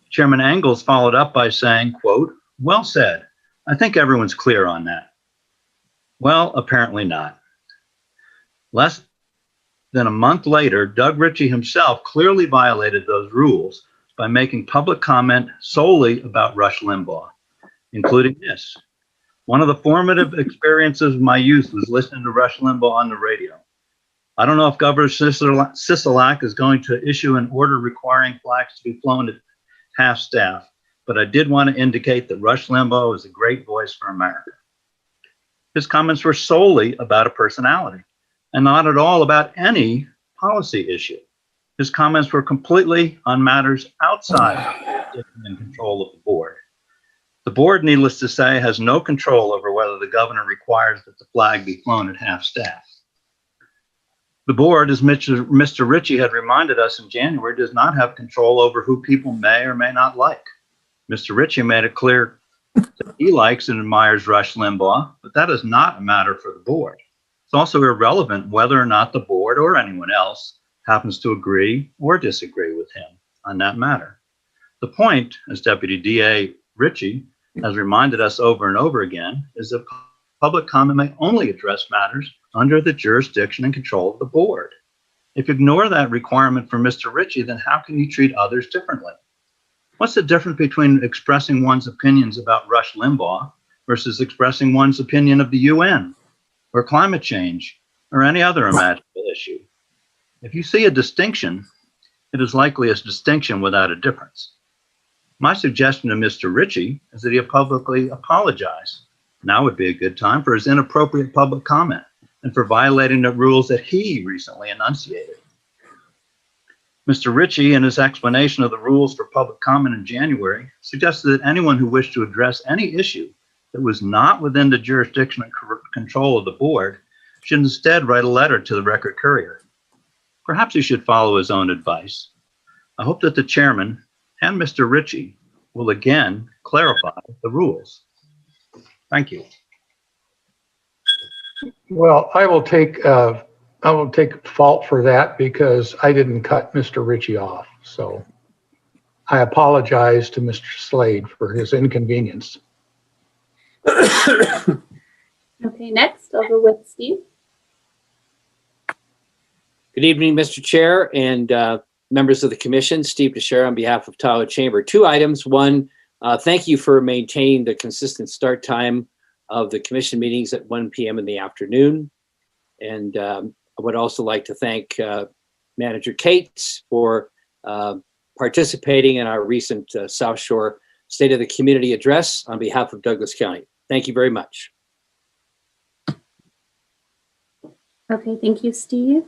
Chairman Engels followed up by saying, quote, well said. I think everyone's clear on that. Well, apparently not. Less than a month later, Doug Ritchie himself clearly violated those rules by making public comment solely about Rush Limbaugh, including this. One of the formative experiences of my youth was listening to Rush Limbaugh on the radio. I don't know if Governor Sisolak is going to issue an order requiring flags to be flown at half staff, but I did want to indicate that Rush Limbaugh is a great voice for America. His comments were solely about a personality and not at all about any policy issue. His comments were completely on matters outside and control of the board. The board, needless to say, has no control over whether the governor requires that the flag be flown at half staff. The board, as Mr. Ritchie had reminded us in January, does not have control over who people may or may not like. Mr. Ritchie made it clear that he likes and admires Rush Limbaugh, but that is not a matter for the board. It's also irrelevant whether or not the board or anyone else happens to agree or disagree with him on that matter. The point, as Deputy DA Ritchie has reminded us over and over again, is that public comment may only address matters under the jurisdiction and control of the board. If you ignore that requirement for Mr. Ritchie, then how can you treat others differently? What's the difference between expressing one's opinions about Rush Limbaugh versus expressing one's opinion of the UN or climate change or any other imaginable issue? If you see a distinction, it is likely a distinction without a difference. My suggestion to Mr. Ritchie is that he publicly apologize. Now would be a good time for his inappropriate public comment and for violating the rules that he recently enunciated. Mr. Ritchie, in his explanation of the rules for public comment in January, suggested that anyone who wished to address any issue that was not within the jurisdiction and control of the board should instead write a letter to the Record Courier. Perhaps he should follow his own advice. I hope that the chairman and Mr. Ritchie will again clarify the rules. Thank you. Well, I will take fault for that because I didn't cut Mr. Ritchie off. So I apologize to Mr. Slade for his inconvenience. Okay, next I'll go with Steve. Good evening, Mr. Chair and members of the commission. Steve DeShera on behalf of Tahoe Chamber. Two items. One, thank you for maintaining the consistent start time of the commission meetings at 1 p.m. in the afternoon. And I would also like to thank Manager Cates for participating in our recent South Shore State of the Community Address on behalf of Douglas County. Thank you very much. Okay, thank you, Steve.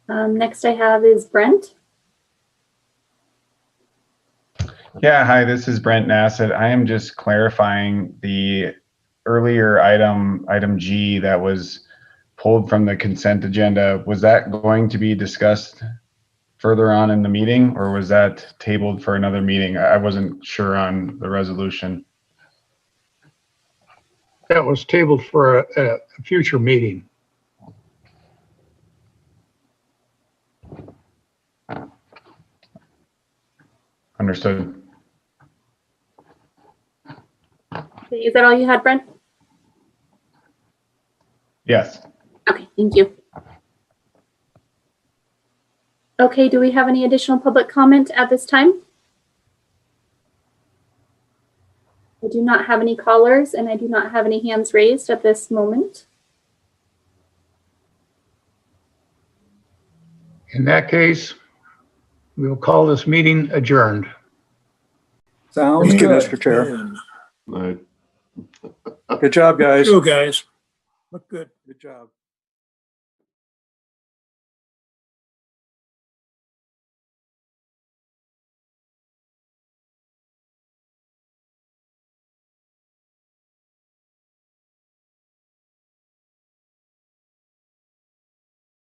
Next I have is Brent. Yeah, hi, this is Brent Nassett. I am just clarifying the earlier item G that was pulled from the consent agenda. Was that going to be discussed further on in the meeting, or was that tabled for another meeting? I wasn't sure on the resolution. That was tabled for a future meeting. Understood. Okay, is that all you had, Brent? Yes. Okay, thank you. Okay, do we have any additional public comment at this time? I do not have any callers and I do not have any hands raised at this moment. In that case, we will call this meeting adjourned. Sounds Yeah. good, Mr. Chair. Right. Good job, guys. You guys, look good. Good job.